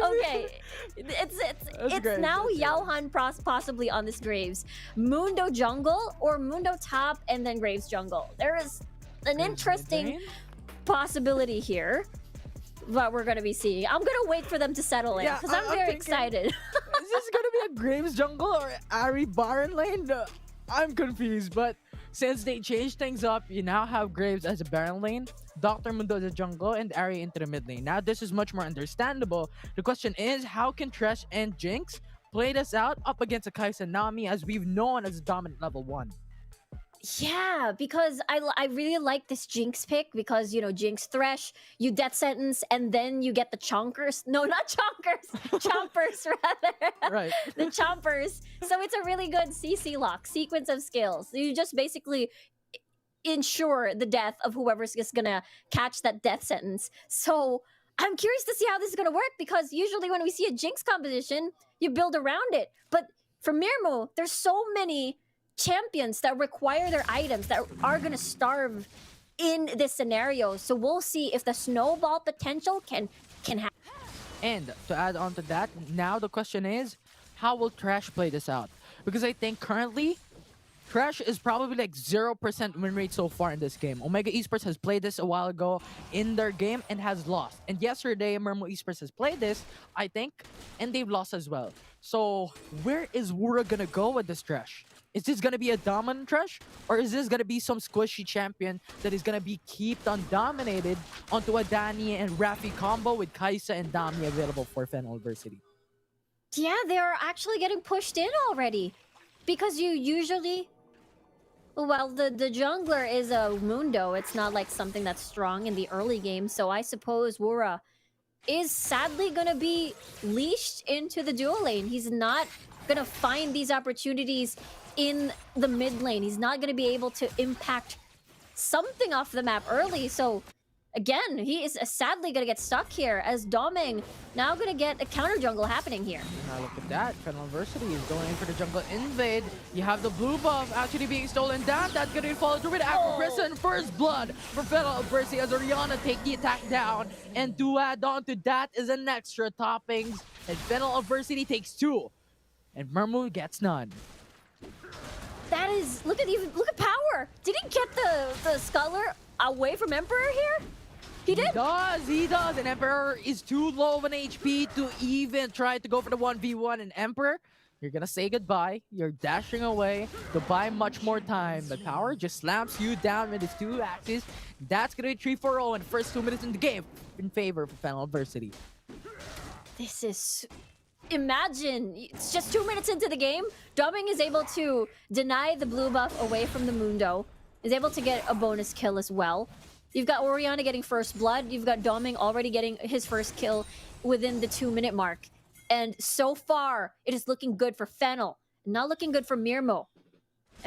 Okay. It's great, now that's Yaohan possibly on this Graves. Mundo jungle or Mundo top and then Graves jungle. There is an interesting possibility here that we're going to be seeing. I'm going to wait for them to settle in Yeah, because I'm I'm very thinking- excited. is this gonna be a Graves jungle or Ari Baron lane? I'm confused, but since they changed things up, you now have Graves as a Baron lane, Dr. Mundo as a jungle, and Ari into the mid lane. Now this is much more understandable. The question is, how can Thresh and Jinx play this out up against a Kai'Sa Nami as we've known as a dominant level 1? Yeah, because I really like this Jinx pick because, you know, Jinx Thresh, you death sentence, and then you get the Chonkers. No, not Chonkers. Chompers, rather. Right. The Chompers. So it's a really good CC lock, sequence of skills. You just basically ensure the death of whoever's just gonna catch that death sentence. So I'm curious to see how this is gonna work because usually when we see a Jinx composition, you build around it. But for Mirmooo, there's so many champions that require their items that are going to starve in this scenario. So we'll see if the snowball potential can happen. And to add on to that, now the question is, how will Thresh play this out? Because I think currently, Thresh is probably like 0% win rate so far in this game. Omega Esports has played this a while ago in their game and has lost. And yesterday, Mirmooo Esports has played this, I think, and they've lost as well. So where is Wura gonna go with this Thresh? Is this gonna be a dominant Thresh? Or is this gonna be some squishy champion that is gonna be kept on dominated onto a Dani and Raffy combo with Kai'Sa and Dami available for Fennel Adversity? Yeah, they're actually getting pushed in already. Because you usually... Well, the jungler is a Mundo. It's not like something that's strong in the early game. So I suppose Wura is sadly going to be leashed into the dual lane. He's not going to find these opportunities in the mid lane. He's not going to be able to impact something off the map early. So again, he is sadly going to get stuck here as Doming now going to get a counter jungle happening here. Now look at that. Fennel Adversity is going in for the jungle invade. You have the blue buff actually being stolen down. That's going to follow through with Acrobrissa and First Blood for Fennel Adversity as Orianna take the attack down. And to add on to that is an extra toppings. And Fennel Adversity takes 2. And Mirmooo gets none. That is... Look at power! Did he get the Sculler away from Emperor here? He did? He does. And Emperor is too low of an HP to even try to go for the 1v1. And Emperor, you're gonna say goodbye. You're dashing away to buy much more time. But Power just slams you down with his 2 axes. That's gonna be 3-4-0 in the first 2 minutes in the game in favor for Fennel Adversity. This is... Imagine, it's just 2 minutes into the game, Doming is able to deny the blue buff away from the Mundo, is able to get a bonus kill as well. You've got Orianna getting first blood, you've got Doming already getting his first kill within the 2-minute mark. And so far, it is looking good for Fennel, not looking good for Mirmooo.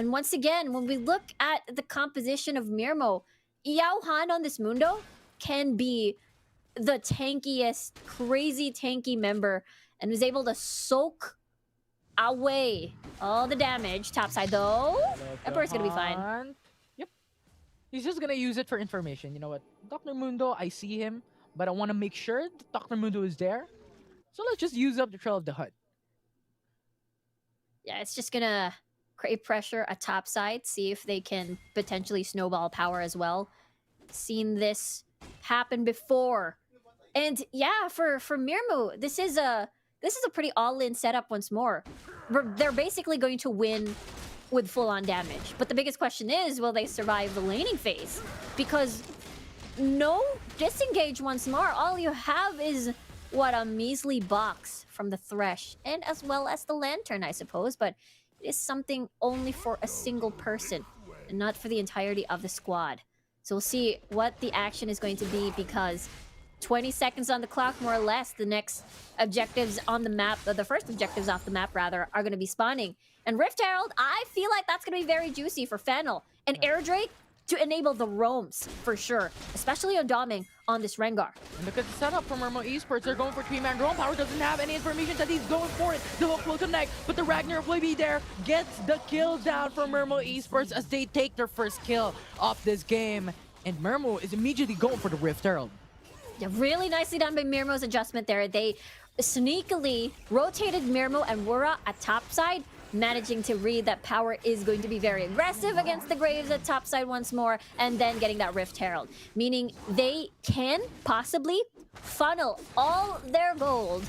And once again, when we look at the composition of Mirmooo, Yao Han on this Mundo can be the tankiest, crazy tanky member and was able to soak away all the damage. Topside though, Emperor's gonna be fine. Yep. He's just gonna use it for information. You know what? Dr. Mundo, I see him, but I want to make sure that Dr. Mundo is there. So let's just use up the Trail of the Hut. Yeah, it's just gonna create pressure at topside, see if they can potentially snowball power as well. Seen this happen before. And yeah, for Mirmooo, this is a pretty all-in setup once more. They're basically going to win with full-on damage. But the biggest question is, will they survive the laning phase? Because no disengage once more. All you have is, what, a measly box from the Thresh. And as well as the Lantern, I suppose. But it is something only for a single person and not for the entirety of the squad. So we'll see what the action is going to be, because 20 seconds on the clock, more or less. The next objectives on the map, the first objectives off the map, rather, are going to be spawning. And Rift Herald, I feel like that's going to be very juicy for Fennel. And Air Drake to enable the roams, for sure. Especially on Doming on this Rengar. And look at the setup from Mirmooo Esports. They're going for 3-man roam. Power doesn't have any information that he's going for it. The hook will connect, but the Ragnarok will be there. Gets the kill down from Mirmooo Esports as they take their first kill of this game. And Mirmooo is immediately going for the Rift Herald. Yeah, really nicely done by Mirmoo's adjustment there. They sneakily rotated Mirmooo and Wura at topside, managing to read that Power is going to be very aggressive against the Graves at topside once more, and then getting that Rift Herald. Meaning they can possibly funnel all their gold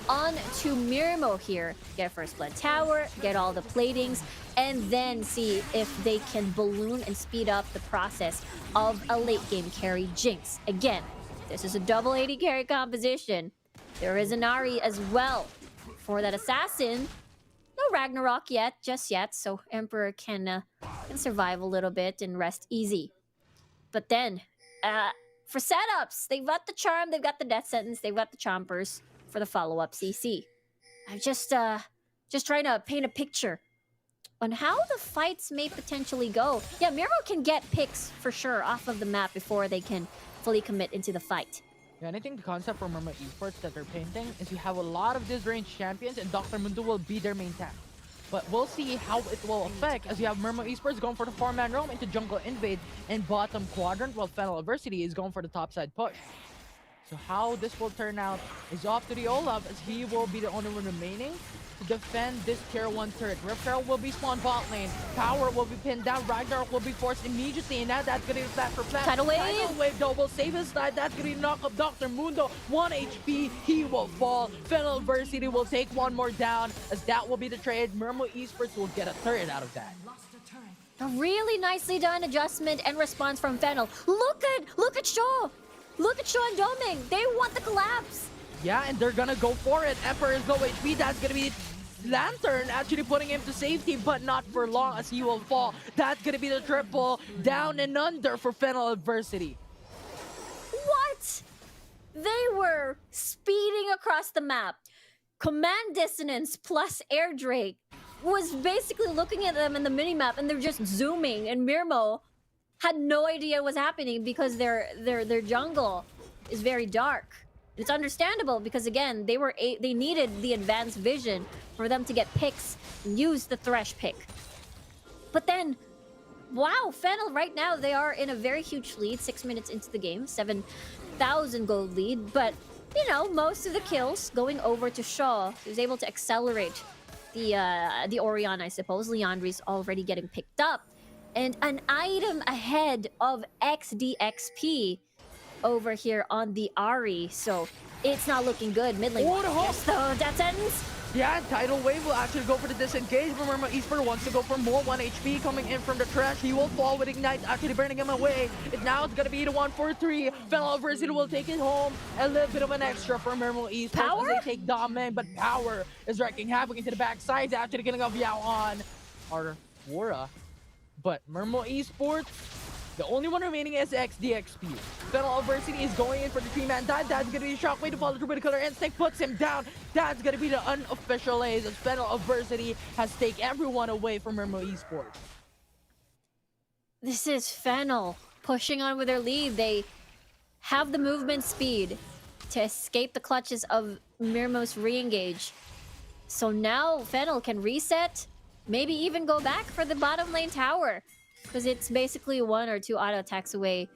onto Mirmooo here. Get First Blood Tower, get all the platings, and then see if they can balloon and speed up the process of a late game carry Jinx. Again, this is a double AD carry composition. There is an Ahri as well for that assassin. No Ragnarok yet, just yet, so Emperor can survive a little bit and rest easy. But then, for setups, they've got the Charm, they've got the Death Sentence, they've got the Chompers for the follow-up CC. I'm just trying to paint a picture on how the fights may potentially go. Yeah, Mirmooo can get picks for sure off of the map before they can fully commit into the fight. Yeah, and I think the concept for Mirmooo Esports that they're painting is you have a lot of disranged champions and Dr. Mundo will be their main tank. But we'll see how it will affect as you have Mirmooo Esports going for the 4-man roam into jungle invade and bottom quadrant, while Fennel Adversity is going for the topside push. So how this will turn out is off to the Olaf, as he will be the only one remaining to defend this tier 1 turret. Rift Herald will be spawned bot lane. Power will be pinned down. Ragnarok will be forced immediately, and now that's going to be flat for flat. Tidal Wave! Tidal Wave though will save his side. That's going to knock up Dr. Mundo. 1 HP, he will fall. Fennel Adversity will take one more down, as that will be the trade. Mirmooo Esports will get a turret out of that. A really nicely done adjustment and response from Fennel. Look at Shaw! Look at Shaw and Doming! They want the collapse! Yeah, and they're gonna go for it. Emperor is low HP. That's gonna be Lantern actually putting him to safety, but not for long, as he will fall. That's gonna be the triple down and under for Fennel Adversity. What? They were speeding across the map. Command Dissonance plus Air Drake was basically looking at them in the minimap, and they're just zooming, and Mirmooo had no idea what's happening because their jungle is very dark. It's understandable because, again, they needed the advanced vision for them to get picks and use the Thresh pick. But then, wow, Fennel right now, they are in a very huge lead, 6 minutes into the game, 7,000 gold lead. But, you know, most of the kills going over to Shaw. He was able to accelerate the Orion, I suppose. Leandri's already getting picked up. And an item ahead of XDXP over here on the Ahri. So it's not looking good. Mid lane. Yes, though, Death Sentence. Yeah, Tidal Wave will actually go for the disengage. Remember, Esports wants to go for more 1 HP coming in from the trash. He will fall with Ignite, actually burning him away. And now it's going to be the 1-4-3. Fennel Adversity will take it home. A little bit of an extra for Mirmooo Esports. Power? As they take Doming, but Power is wrecking havoc into the backside after getting off Yao Han or Wura. But Mirmooo Esports, the only one remaining is XDXP. Fennel Adversity is going in for the 3-man dive. That's going to be a shockwave to follow through with the Killer Instinct. Puts him down. That's going to be the unofficial ace, as Fennel Adversity has taken everyone away from Mirmooo Esports. This is Fennel pushing on with their lead. They have the movement speed to escape the clutches of Mirmoo's re-engage. So now Fennel can reset, maybe even go back for the bottom lane tower, because it's basically 1 or 2 auto attacks away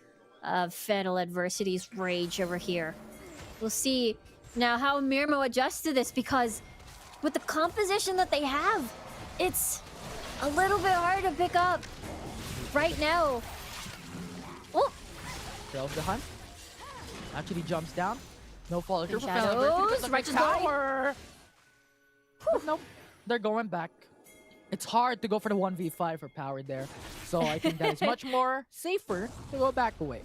of Fennel Adversity's rage over here. We'll see now how Mirmooo adjusts to this, because with the composition that they have, it's a little bit hard to pick up right now. Oh! Trails the hunt. Actually jumps down. No follow through for Shadows. Righteous tower. But nope, they're going back. It's hard to go for the 1v5 for power there. So I think that is much more safer to go back away.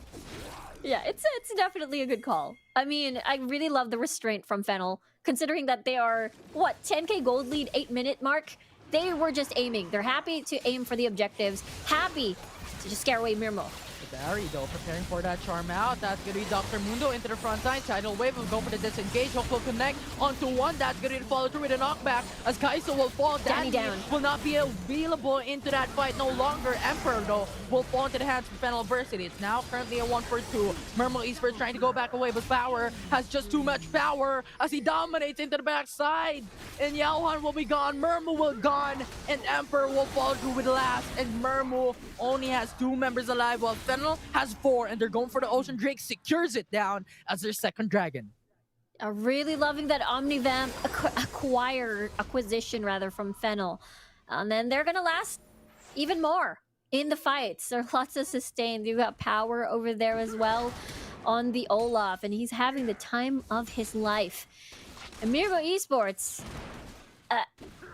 Yeah, it's definitely a good call. I mean, I really love the restraint from Fennel, considering that they are, what, 10k gold lead, 8-minute mark? They were just aiming. They're happy to aim for the objectives, happy to just scare away Mirmooo. Barry, though, preparing for that charm out. That's going to be Dr. Mundo into the front line. Tidal Wave will go for the disengage. Hook will connect onto one. That's going to follow through with a knockback as Kai'Sa will fall. Danny down. Will not be available into that fight no longer. Emperor, though, will fall into the hands of Fennel Adversity. It's now currently a 1-for-2. Mirmooo Esports trying to go back away, but Power has just too much power as he dominates into the backside. And Yaohan will be gone. Mirmooo will gone. And Emperor will fall through with last. And Mirmooo only has 2 members alive, while Fennel has 4, and they're going for the Ocean Drake, secures it down as their second dragon. Really loving that Omnivamp acquisition from Fennel. And then they're gonna last even more in the fights. There are lots of sustain. You've got Power over there as well on the Olaf, and he's having the time of his life. And Mirmooo Esports,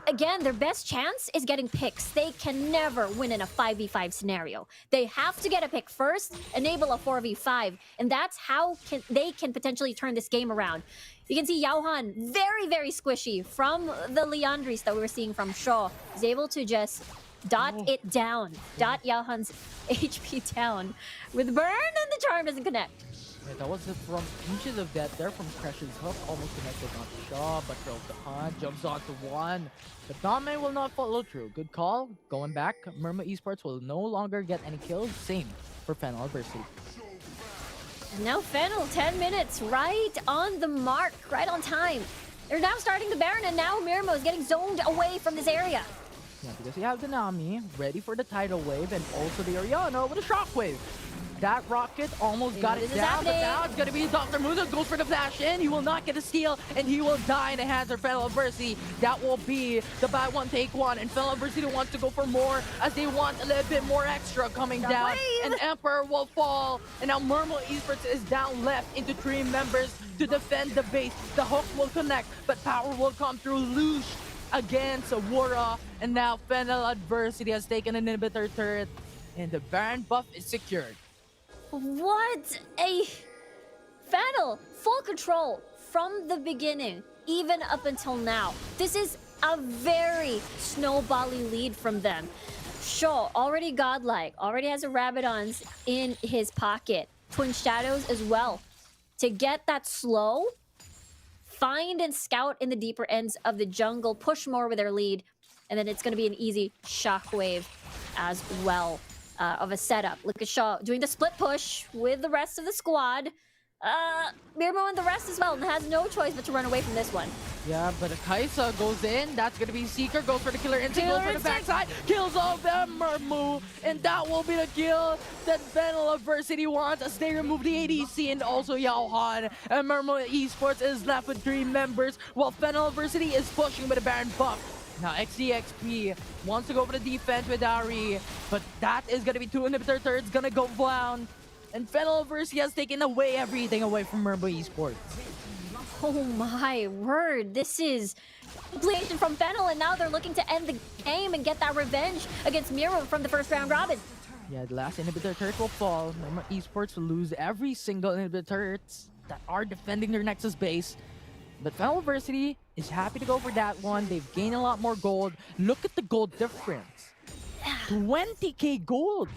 again, their best chance is getting picks. They can never win in a 5v5 scenario. They have to get a pick first, enable a 4v5, and that's how they can potentially turn this game around. You can see Yaohan, very, very squishy from the Leandris that we were seeing from Shaw. He's able to just dot it down, dot Yaohan's HP down with burn, and the charm doesn't connect. Yeah, that was it from inches of death there from Crash's hook, almost connected onto Shaw, but throws the hunt, jumps onto one. But Dame will not follow through. Good call. Going back, Mirmooo Esports will no longer get any kills. Same for Fennel Adversity. Now Fennel, 10 minutes, right on the mark, right on time. They're now starting the Baron, and now Mirmooo is getting zoned away from this area. Yeah, because you have the Nami ready for the tidal wave, and also the Oriana with a shockwave. That rocket almost got it down, but now it's going to be Dr. Mundo goes for the flash in. He will not get a steal, and he will die in the hands of Fennel Adversity. That will be the buy one, take one, and Fennel Adversity wants to go for more as they want a little bit more extra coming down. And Emperor will fall, and now Mirmooo Esports is down left into 3 members to defend the base. The hook will connect, but Power will come through Lush against Wura, and now Fennel Adversity has taken an inhibitor turret, and the Baron buff is secured. What a Fennel, full control from the beginning, even up until now. This is a very snowbally lead from them. Shaw, already godlike, already has a Rabadons in his pocket. Twin Shadows as well. To get that slow, find and scout in the deeper ends of the jungle, push more with their lead, and then it's going to be an easy shockwave as well. Of a setup. Look at Shaw doing the split push with the rest of the squad. Mirmooo and the rest as well, and has no choice but to run away from this one. Yeah, but Kai'Sa goes in. That's going to be Seeker. Goes for the Killer Instinct. Goes for the backside. Kills all of them. Mirmooo. And that will be the kill that Fennel Adversity wants as they remove the ADC and also Yaohan. And Mirmooo Esports is left with 3 members while Fennel Adversity is pushing with a Baron buff. Now XDXP wants to go for the defense with Ari, but that is going to be 2 inhibitor turrets going to go down. And Fennel Adversity has taken away everything away from Mirmooo Esports. Oh my word, this is completion from Fennel, and now they're looking to end the game and get that revenge against Mirmooo from the first round robin. Yeah, the last inhibitor turret will fall. Mirmooo Esports will lose every single inhibitor turrets that are defending their Nexus base. But Fennel Adversity is happy to go for that one. They've gained a lot more gold. Look at the gold difference. 20k gold.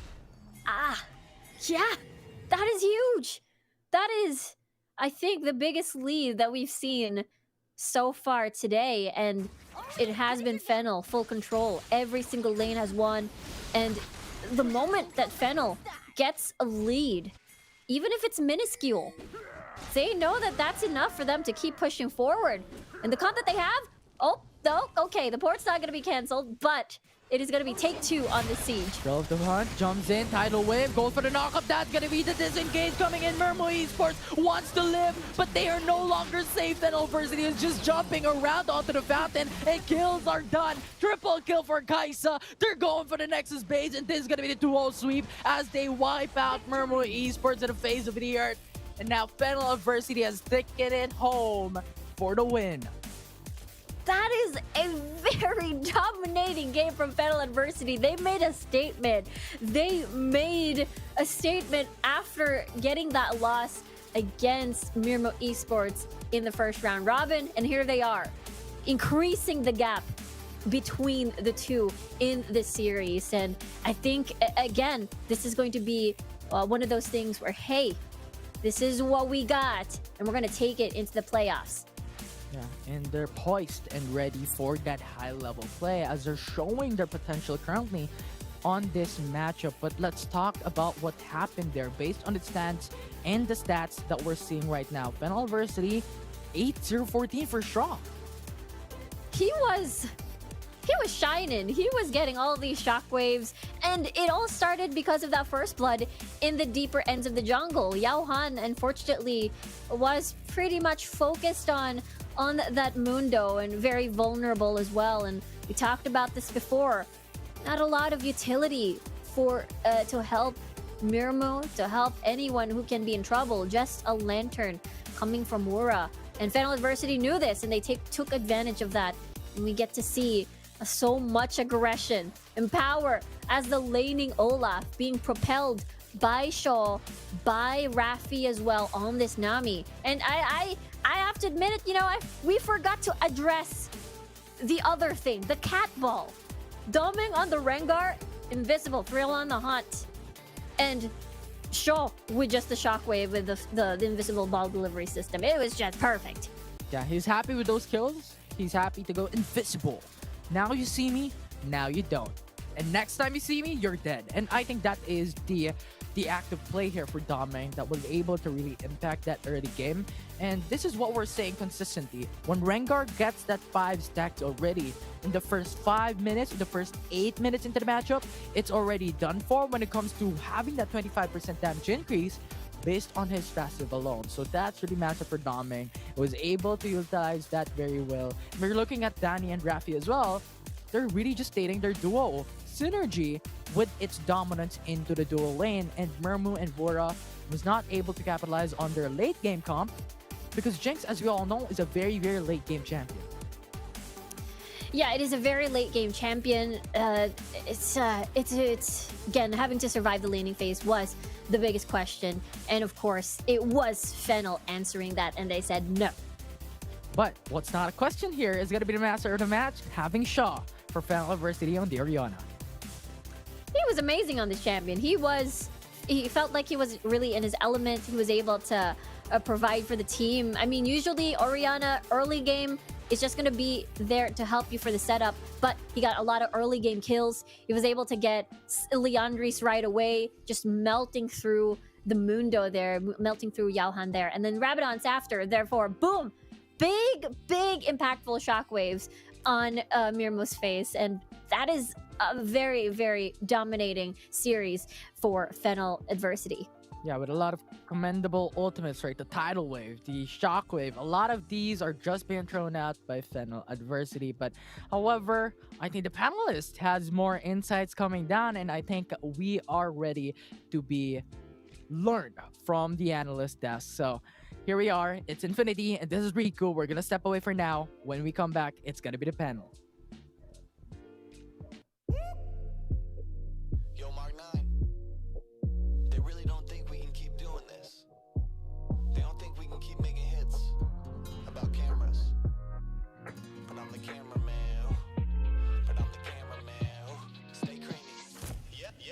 Yeah, that is huge. That is, I think, the biggest lead that we've seen so far today. And it has been Fennel, full control. Every single lane has won. And the moment that Fennel gets a lead, even if it's minuscule, they know that that's enough for them to keep pushing forward. And the comp that they have, oh, no, okay, the port's not going to be canceled, but it is going to be take 2 on the siege. Throw the hunt, jumps in, tidal wave, goes for the knockup. That's going to be the disengage coming in. Mirmooo Esports wants to live, but they are no longer safe. Then University is just jumping around onto the fountain, and kills are done. Triple kill for Kaisa. They're going for the Nexus base, and this is going to be the 2-0 sweep as they wipe out Mirmooo Esports in the face of the earth. And now Fennel Adversity has taken it home for the win. That is a very dominating game from Fennel Adversity. They made a statement. They made a statement after getting that loss against Mirmooo Esports in the first round robin. And here they are, increasing the gap between the two in the series. And I think, again, this is going to be one of those things where, hey, this is what we got, and we're going to take it into the playoffs. Yeah, and they're poised and ready for that high-level play as they're showing their potential currently on this matchup. But let's talk about what happened there based on its stance and the stats that we're seeing right now. Fennel Adversity, 8-0-14 for Shaw. He was shining. He was getting all these shockwaves, and it all started because of that first blood in the deeper ends of the jungle. Yaohan, unfortunately, was pretty much focused on that Mundo and very vulnerable as well. And we talked about this before. Not a lot of utility for to help Mirmooo, to help anyone who can be in trouble. Just a lantern coming from Wura. And Fennel Adversity knew this, and they took advantage of that. And we get to see so much aggression and power as the laning Olaf being propelled by Shaw, by Raffi as well on this Nami. And I have to admit it, you know, we forgot to address the other thing, the cat ball. Doming on the Rengar, invisible, thrill on the hunt. And Shaw with just the shockwave with the invisible ball delivery system. It was just perfect. Yeah, he's happy with those kills. He's happy to go invisible. Now you see me, now you don't. And next time you see me, you're dead. And I think that is the active play here for Doming that was able to really impact that early game. And this is what we're saying consistently. When Rengar gets that 5 stacks already in the first 5 minutes, in the first 8 minutes into the matchup, it's already done for when it comes to having that 25% damage increase based on his passive alone. So that's really massive for Doming. He was able to utilize that very well. We're looking at Danny and Raffi as well. They're really just stating their duo synergy with its dominance into the dual lane, and Mirmooo and Wura was not able to capitalize on their late game comp because Jinx, as we all know, is a very, very late game champion. Yeah, it is a very late game champion. It's again, having to survive the laning phase was the biggest question. And of course, it was Fennel answering that, and they said no. But what's not a question here is going to be the master of the match, having Shaw for Fennel Adversity on the Orianna. He was amazing on this champion. He felt like he was really in his element. He was able to provide for the team. I mean, usually Orianna early game is just going to be there to help you for the setup, but he got a lot of early game kills. He was able to get Leandris right away, just melting through the Mundo there, melting through Yaohan there, and then Rabadon's after. Therefore, boom, big impactful shockwaves on Mirmoo's face, and that is a very, very dominating series for Fennel Adversity. Yeah, with a lot of commendable ultimates, right? The tidal wave, the shockwave, a lot of these are just being thrown out by Fennel Adversity. But however, I think the panelist has more insights coming down, and I think we are ready to be learned from the analyst desk. So here we are, it's Infinity, and this is Riku. We're gonna step away for now. When we come back, it's gonna be the panel.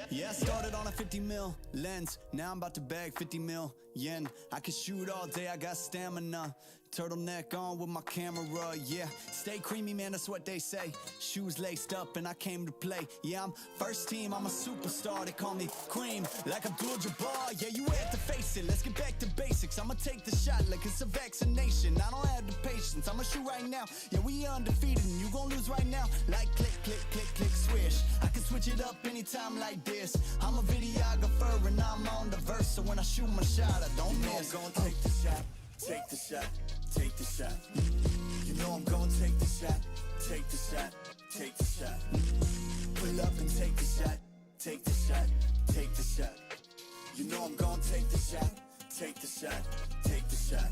Yeah, I started on a 50 mil lens. Now I'm about to bag 50 mil yen. I can shoot all day, I got stamina. Turtleneck on with my camera, yeah. Stay creamy, man, that's what they say. Shoes laced up and I came to play. Yeah, I'm first team, I'm a superstar. They call me Cream, like Abdul-Jabbar. Yeah, you had to face it, let's get back to basics. I'ma take the shot like it's a vaccination. I don't have the patience, I'ma shoot right now. Yeah, we undefeated and you gon' lose right now. Like click, click, click, click, swish. I can switch it up anytime like this. I'm a videographer and I'm on the verse. So when I shoot my shot, I don't miss. I'm gonna take the shot, take the shot, take the shot. You know I'm gonna take the shot, take the shot, take the shot. Pull up and take the shot, take the shot, take the shot. You know I'm gonna take the shot, take the shot, take the shot.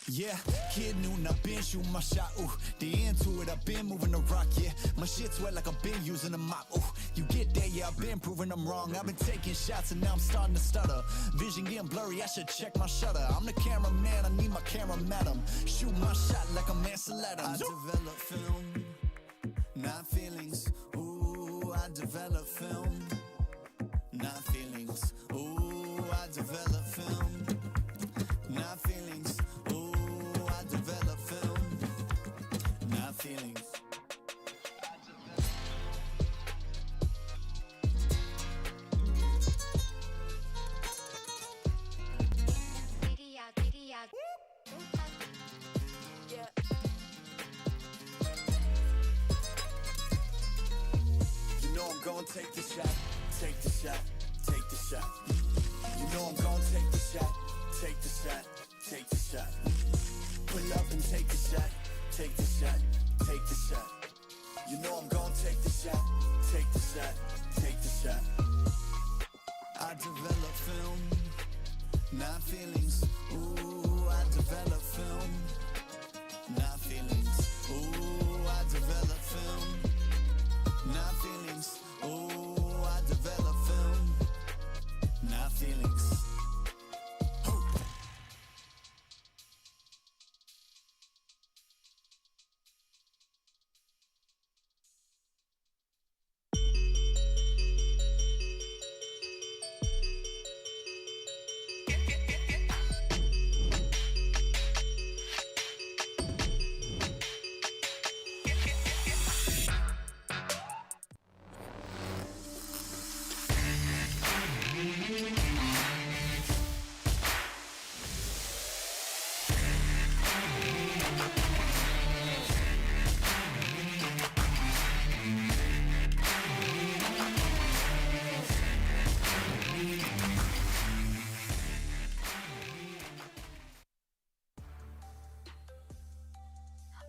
Yeah, kid noon, I've been shooting my shot, ooh. The into it, I've been moving the rock, yeah. My shit's wet like I've been using a mop, ooh. You get that, yeah, I've been proving I'm wrong. I've been taking shots and now I'm starting to stutter. Vision getting blurry, I should check my shutter. I'm the cameraman, I need my camera madam. Shoot my shot like I'm Ansel Adams. I develop film, not feelings, ooh. I develop film, not feelings, ooh. I develop film, not feelings. Develop film, not feelings. You know I'm gonna take the shot, take the shot, take the shot. You know I'm gonna take the shot, take the shot, take the shot. Pull up and take the shot, take the shot, take the shot. You know I'm gonna take the shot, take the shot, take the shot. I develop film, not feelings. Ooh, I develop film, not feelings. Ooh, I develop film, not feelings. Ooh, I develop film, not feelings.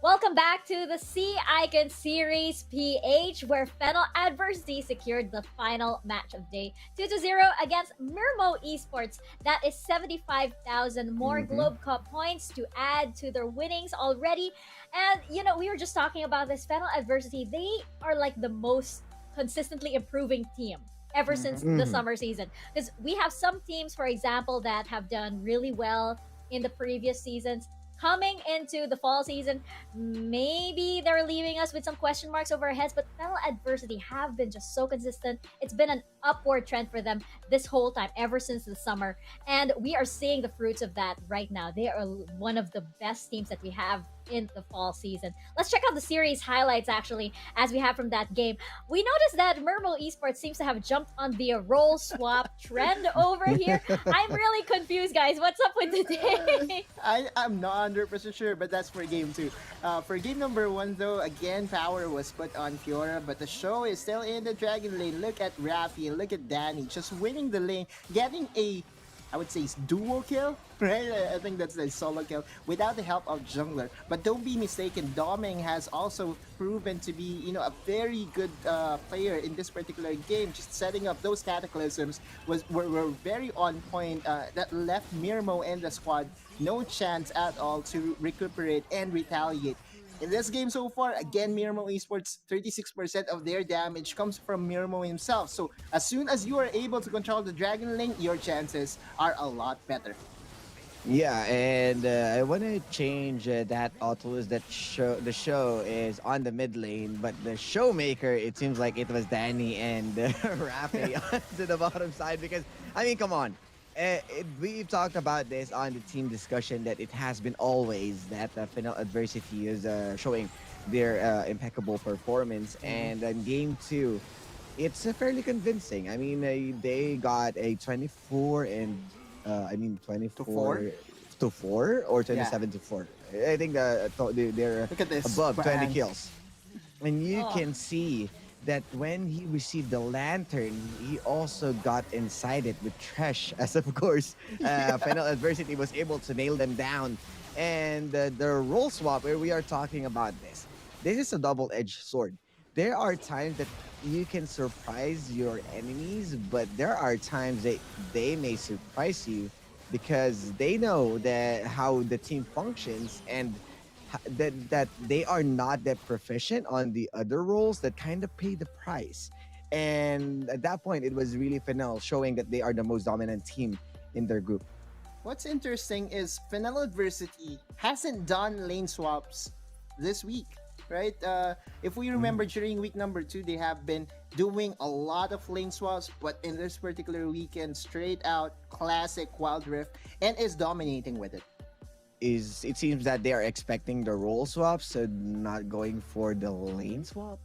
Welcome back to the Sea Icon Series PH, where Fennel Adversity secured the final match of day 2-0 against Mirmooo Esports. That is 75,000 more Globe Cup points to add to their winnings already. And, you know, we were just talking about this Fennel Adversity. They are like the most consistently improving team ever since the summer season. Because we have some teams, for example, that have done really well in the previous seasons. Coming into the fall season, maybe they're leaving us with some question marks over our heads, but Fennel Adversity have been just so consistent. It's been an upward trend for them this whole time, ever since the summer. And we are seeing the fruits of that right now. They are one of the best teams that we have in the fall season. Let's check out the series highlights, actually, as we have from that game. We noticed that Mirmooo Esports seems to have jumped on the role swap trend over here. I'm really confused, guys. What's up with the day? I'm not 100% sure, but that's for game 2. For game number 1, though, again, power was put on Fiora, but the show is still in the Dragon lane. Look at Raffle, look at Danny, just winning the lane, getting a, I would say, duo kill, right? I think that's a solo kill without the help of jungler. But don't be mistaken, Doming has also proven to be, you know, a very good player in this particular game. Just setting up those cataclysms were very on point. That left Mirmooo and the squad no chance at all to recuperate and retaliate. In this game so far, again, Mirmooo Esports, 36% of their damage comes from Mirmooo himself. So as soon as you are able to control the Dragon lane, your chances are a lot better. Yeah, and I want to change that auto is that the show is on the mid lane, but the showmaker, it seems like it was Danny and Rafi to the bottom side, because, I mean, come on. We've talked about this on the team discussion that it has been always that Fennel Adversity is showing their impeccable performance, and in game two, it's fairly convincing. I mean, they got a 24 and 24 to 4 or 27 to 4. I think they're Look at this above 20 brand. kills, and you Oh. can see that when he received the lantern, he also got inside it with Tresh, as of course, Final Adversity was able to nail them down. And the role swap, where we are talking about this is a double-edged sword. There are times that you can surprise your enemies, but there are times that they may surprise you because they know that how the team functions, and that they are not that proficient on the other roles that kind of pay the price. And at that point, it was really Fennel showing that they are the most dominant team in their group. What's interesting is Fennel Adversity hasn't done lane swaps this week, right? If we remember during week number 2, they have been doing a lot of lane swaps, but in this particular weekend, straight out classic Wild Rift, and is dominating with it. It seems that they are expecting the role swaps, so not going for the lane swap.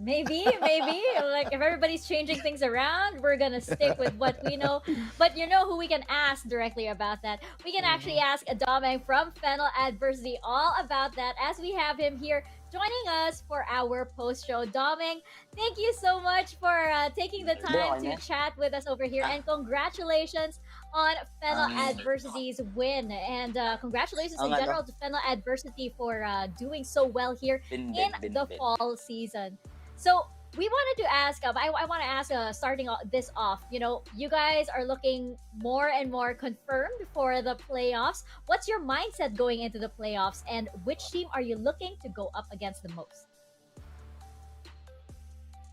Maybe. Like, if everybody's changing things around, we're gonna stick with what we know. But you know who we can ask directly about that? We can actually ask Domeng from Fennel Adversity all about that, as we have him here joining us for our post-show. Domeng, thank you so much for taking the time to chat with us over here, and congratulations on Fennel Adversity's win, and congratulations in general to Fennel Adversity for doing so well here in the fall season. So we wanted to ask, I want to ask, starting this off, you know, you guys are looking more and more confirmed for the playoffs. What's your mindset going into the playoffs, and which team are you looking to go up against the most?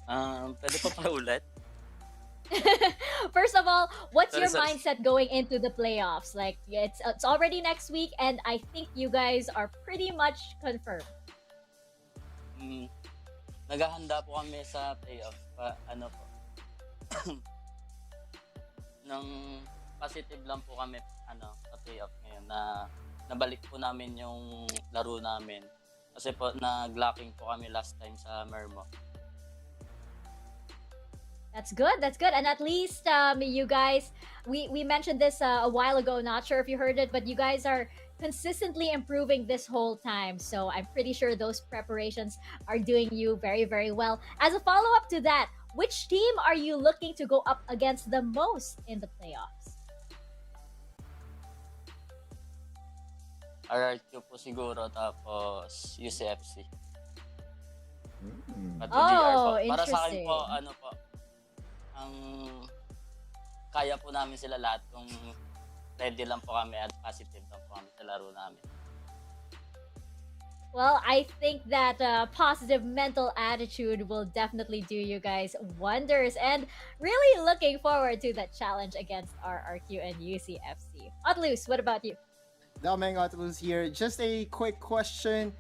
Pwede pa ulit? First of all, what's your Sorry. mindset going into the playoffs? Like, it's already next week, and I think you guys are pretty much confirmed. Naghahanda po kami sa playoff. Nang positive lang po kami sa playoff ngayon na nabalik po namin yung laro namin. Kasi po nag-locking po kami last time sa Mirmooo. That's good. And at least you guys, we mentioned this a while ago, not sure if you heard it, but you guys are consistently improving this whole time. So I'm pretty sure those preparations are doing you very, very well. As a follow-up to that, which team are you looking to go up against the most in the playoffs? RRQ po siguro, tapos UCFC. Pati Oh, DR po. Para sa akin interesting. po, ang kaya po namin sila lahat kung ready lang po kami at positive lang po kami sa laro namin. Well, I think that positive mental attitude will definitely do you guys wonders, and really looking forward to that challenge against RRQ and UCFC. Otlus, what about you? Domeng Otilus here. Just a quick question.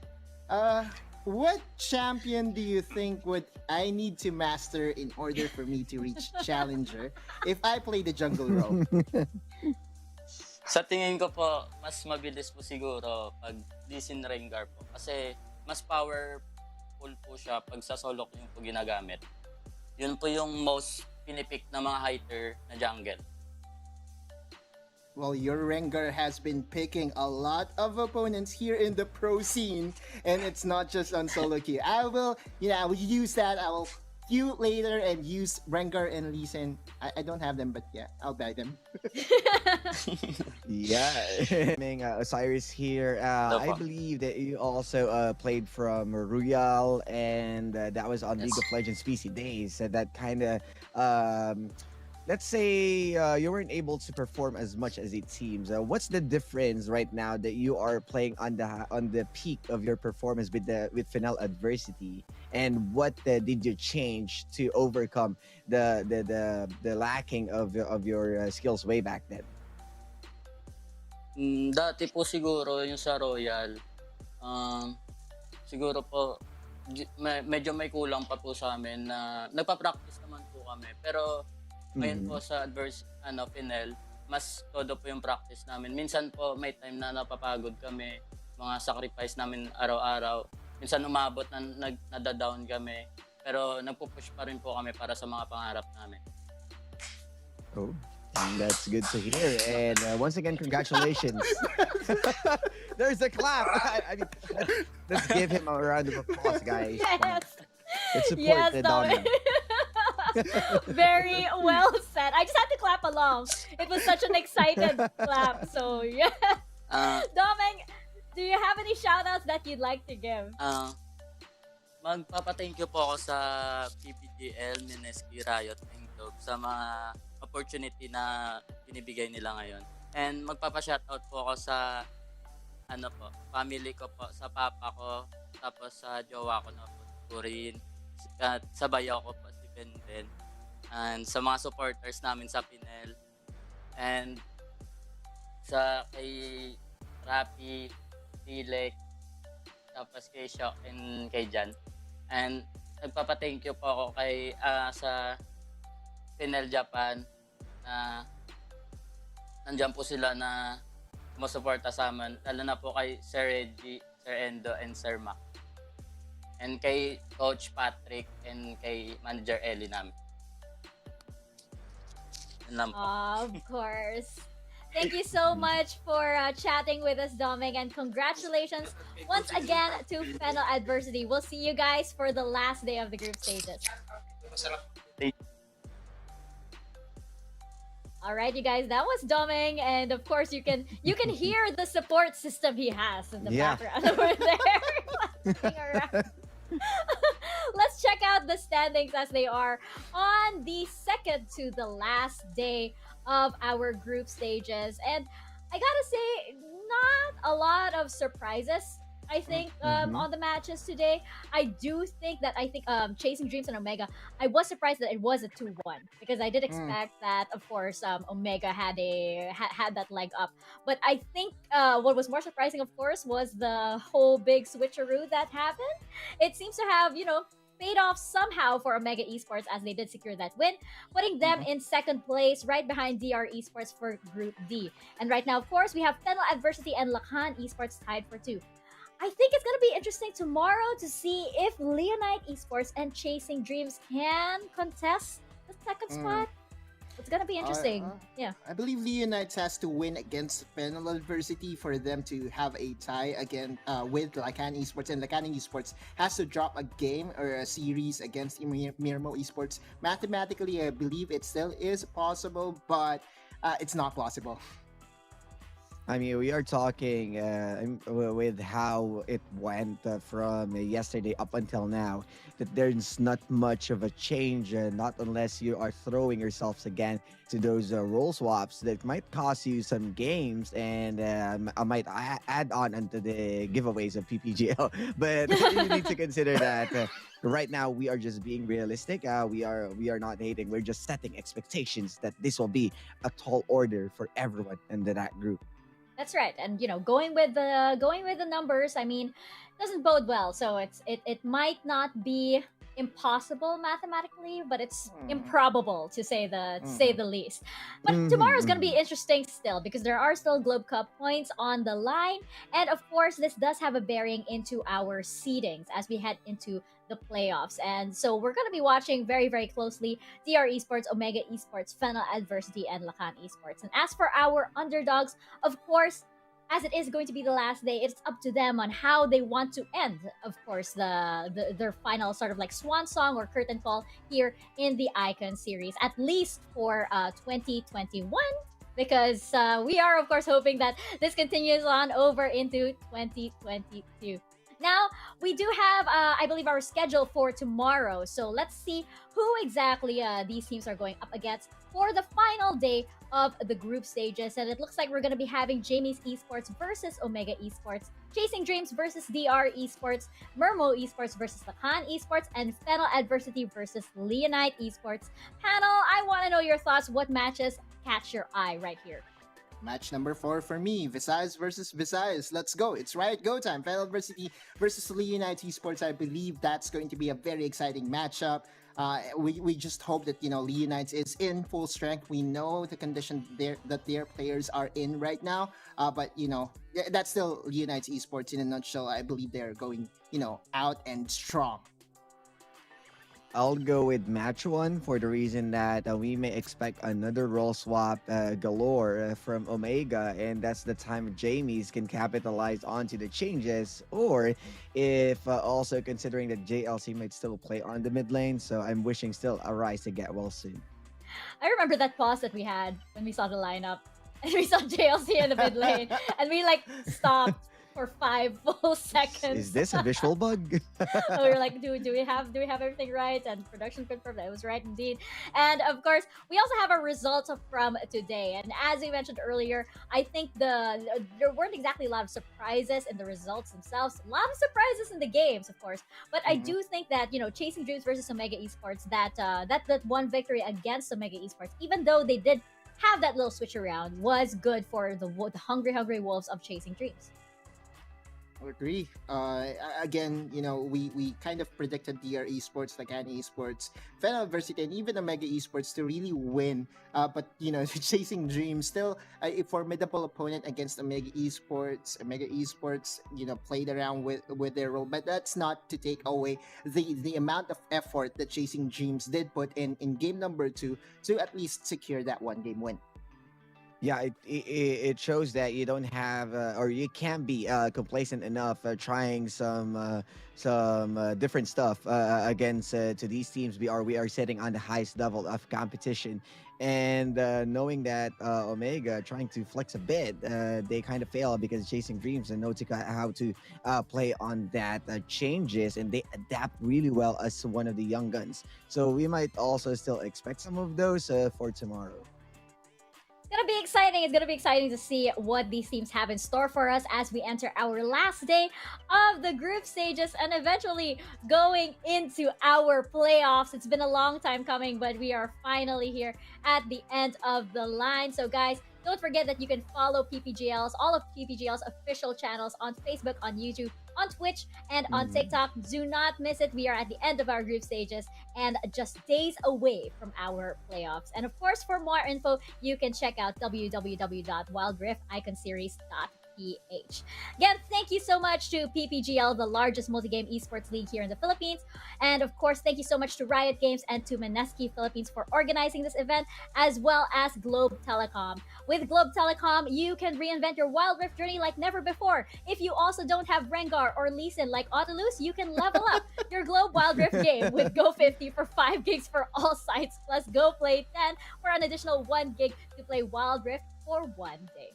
What champion do you think would I need to master in order for me to reach Challenger if I play the jungle role? Sa tingin ko po, mas mabilis po siguro pag Lee Sin Rengar po. Kasi mas powerful po siya pag sa solo yung po ginagamit. Yun po yung most pinipick na mga highter na jungle. Well, your Rengar has been picking a lot of opponents here in the pro scene, and it's not just on solo queue. I will use that. I will queue later and use Rengar and Lee Sin. I don't have them, but yeah, I'll buy them. Yeah. Osiris here. I believe that you also played from Royal, and that was on League of Legends PC days. So that kind of, let's say you weren't able to perform as much as it seems. What's the difference right now that you are playing on the peak of your performance with Fennel Adversity, and what did you change to overcome the lacking of your skills way back then? Dati po siguro yung sa Royal, siguro po medyo may kulang pa po sa amin na nagpa-practice naman po kami, pero ngayon po sa Fennel, mas todo po yung practice namin. Minsan po may time na napapagod kami, mga sacrifice namin araw-araw. Minsan umabot na nadadown kami. Pero nagpo-push pa rin po kami para sa mga pangarap namin. Oh, that's good to hear. And once again, congratulations. There's a clap. I mean, let's give him a round of applause, guys. Yes. Let's support Yes, the Dominic. Very well said. I just had to clap along. It was such an excited clap. So, yeah. Domeng, do you have any shoutouts that you'd like to give? Magpapa-thank you po ako sa PPGL, Mineski, Riot, and Globe sa mga opportunity na binibigay nila ngayon. And magpapa-shoutout po ako sa family ko po, sa papa ko, tapos sa jowa ko na po, Turin, at sa bayaw ko po, si Benden, and sa mga supporters namin sa Fennel, and sa kay Raffle, Dilek, tapos kay Shock and kay Jan. And nagpapa-thank you po ako kay sa Fennel Japan na nandiyan po sila na sumusuporta sa amin. Lalo na po kay Sir Reggie, Sir Endo, and Sir Mac. And kay Coach Patrick and kay Manager Ellie namin. Yun lang po. Of course. Thank you so much for chatting with us, Doming, and congratulations once again to Fennel Adversity. We'll see you guys for the last day of the group stages. All right, you guys, that was Doming, and of course you can hear the support system he has in the background over there. Laughing around. Let's check out the standings as they are on the second to the last day of our group stages, and I gotta say, not a lot of surprises. I think on the matches today. I think Chasing Dreams and Omega, I was surprised that it was a 2-1 because I did expect that, of course, Omega had that leg up. But I think what was more surprising, of course, was the whole big switcheroo that happened. It seems to have, paid off somehow for Omega Esports as they did secure that win, putting them in second place right behind DR Esports for Group D. And right now, of course, we have Fennel Adversity and Lakan Esports tied for 2. I think it's going to be interesting tomorrow to see if Leonite Esports and Chasing Dreams can contest the second spot. It's going to be interesting. Yeah. I believe Leonite has to win against Fennel Adversity for them to have a tie again with Lakan Esports, and Lakan Esports has to drop a game or a series against Mirmooo Esports. Mathematically, I believe it still is possible, but it's not plausible. I mean, we are talking with how it went from yesterday up until now, that there's not much of a change, not unless you are throwing yourselves again to those role swaps that might cost you some games, and I might add on into the giveaways of PPGL. But you need to consider that right now we are just being realistic. We are not hating. We're just setting expectations that this will be a tall order for everyone in that group. That's right, and going with the numbers, I mean, doesn't bode well. So it might not be impossible mathematically, but it's improbable to say the least. But tomorrow's gonna be interesting still because there are still Globe Cup points on the line, and of course, this does have a bearing into our seedings as we head into the playoffs. And so we're going to be watching very, very closely DR Esports, Omega Esports, Fennel Adversity, and Lakan Esports. And as for our underdogs, of course, as it is going to be the last day, it's up to them on how they want to end, of course, their final sort of like swan song or curtain call here in the Icon series, at least for 2021. Because we are, of course, hoping that this continues on over into 2022. Now, we do have, I believe, our schedule for tomorrow. So let's see who exactly these teams are going up against for the final day of the group stages. And it looks like we're going to be having Jamie's Esports versus Omega Esports, Chasing Dreams versus DR Esports, Mirmooo Esports versus Lakan Esports, and Fennel Adversity versus Leonite Esports. Panel, I want to know your thoughts. What matches catch your eye right here? Match number 4 for me, Visayas versus Visayas. Let's go. It's Riot Go time. Fennel Adversity versus Leonite Esports. I believe that's going to be a very exciting matchup. We just hope that Leonites is in full strength. We know the condition that their players are in right now, but that's still Leonites Esports in a nutshell. I believe they're going out and strong. I'll go with match one for the reason that we may expect another role swap galore from Omega, and that's the time Jamies can capitalize onto the changes, or if also considering that JLC might still play on the mid lane, so I'm wishing still a Rise to get well soon. I remember that pause that we had when we saw the lineup and we saw JLC in the mid lane and we stopped for 5 full seconds. Is this a visual bug? We were like, do we have everything right? And production confirmed that it was right indeed. And of course, we also have our results from today. And as we mentioned earlier, I think there weren't exactly a lot of surprises in the results themselves. A lot of surprises in the games, of course. But I do think that Chasing Dreams versus Omega Esports, that one victory against Omega Esports, even though they did have that little switch around, was good for the hungry wolves of Chasing Dreams. I agree. Again, we kind of predicted DR Esports, Lakan Esports, Fennel University, and even Omega Esports to really win. But Chasing Dreams still a formidable opponent against Omega Esports. Omega Esports, played around with their role, but that's not to take away the amount of effort that Chasing Dreams did put in game number 2 to at least secure that one game win. Yeah, it shows that you don't have or you can't be complacent enough trying some different stuff against to these teams. We are sitting on the highest level of competition, and knowing that Omega trying to flex a bit, they kind of fail because Chasing Dreams and know how to play on that changes, and they adapt really well as one of the young guns. So we might also still expect some of those for tomorrow. Gonna be exciting. It's gonna be exciting to see what these teams have in store for us as we enter our last day of the group stages and eventually going into our playoffs. It's been a long time coming, but we are finally here at the end of the line. So guys, don't forget that you can follow all of PPGL's official channels on Facebook, on YouTube, on Twitch, and on TikTok. Do not miss it. We are at the end of our group stages and just days away from our playoffs. And of course, for more info, you can check out www.wildrifticonseries.ph. Again, thank you so much to PPGL, the largest multi-game esports league here in the Philippines. And of course, thank you so much to Riot Games and to Meneski Philippines for organizing this event, as well as Globe Telecom. With Globe Telecom, you can reinvent your Wild Rift journey like never before. If you also don't have Rengar or Lee Sin like Autolus, you can level up your Globe Wild Rift game with Go 50 for 5 gigs for all sites, plus Go Play 10 for an additional 1 gig to play Wild Rift for 1 day.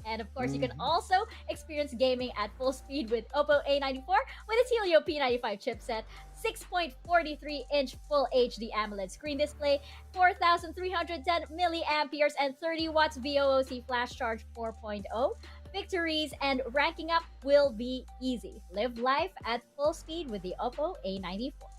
And of course, you can also experience gaming at full speed with Oppo A94 with its Helio P95 chipset, 6.43-inch Full HD AMOLED screen display, 4,310 milliamperes, and 30 watts VOOC flash charge 4.0. Victories and ranking up will be easy. Live life at full speed with the Oppo A94.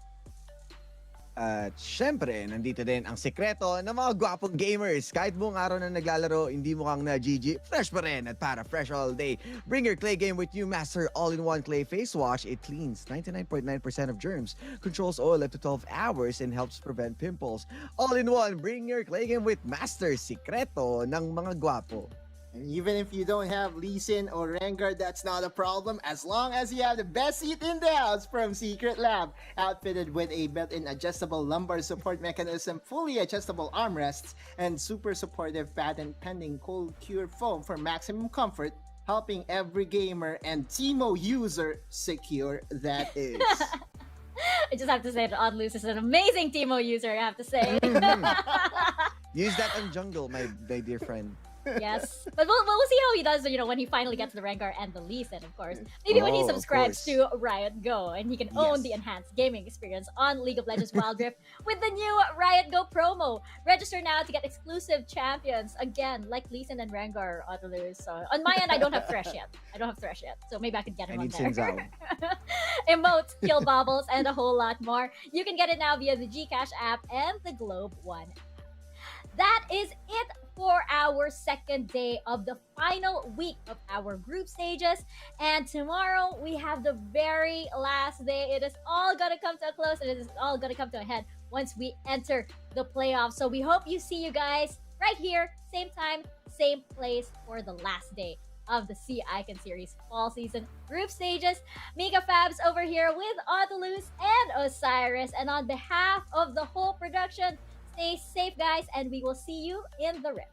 At syempre, nandito din ang sekreto ng mga gwapong gamers. Kahit buong araw na naglalaro, hindi mo kang na-GG, fresh pa rin at para fresh all day. Bring your clay game with new Master All-in-One Clay Face Wash. It cleans 99.9% of germs, controls oil up to 12 hours, and helps prevent pimples. All-in-one, bring your clay game with Master. Sekreto ng mga gwapo. And even if you don't have Lee Sin or Rengar, that's not a problem as long as you have the best seat in the house from Secret Lab. Outfitted with a built-in adjustable lumbar support mechanism, fully adjustable armrests, and super supportive patent-pending cold cure foam for maximum comfort, helping every gamer and Teemo user secure that is. I just have to say that Autolus is an amazing Teemo user, I have to say. Use that on jungle, my dear friend. Yes, but we'll see how he does, when he finally gets the Rengar and the Lee Sin, of course. Maybe when he subscribes to Riot Go and he can own the enhanced gaming experience on League of Legends Wild Rift with the new Riot Go promo. Register now to get exclusive champions, again, like Lee Sin and Rengar, Autolus. So on my end, I don't have Thresh yet. So maybe I could get him on there. Emotes, kill bobbles, and a whole lot more. You can get it now via the Gcash app and the Globe One. That is it for our second day of the final week of our group stages. And tomorrow we have the very last day. It is all gonna come to a close, and it is all gonna come to a head once we enter the playoffs. So we hope you see you guys right here, same time, same place for the last day of the Sea Icon Series fall season group stages. Mika Fabs over here with Otolus and Osiris. And on behalf of the whole production, stay safe, guys, and we will see you in the rift.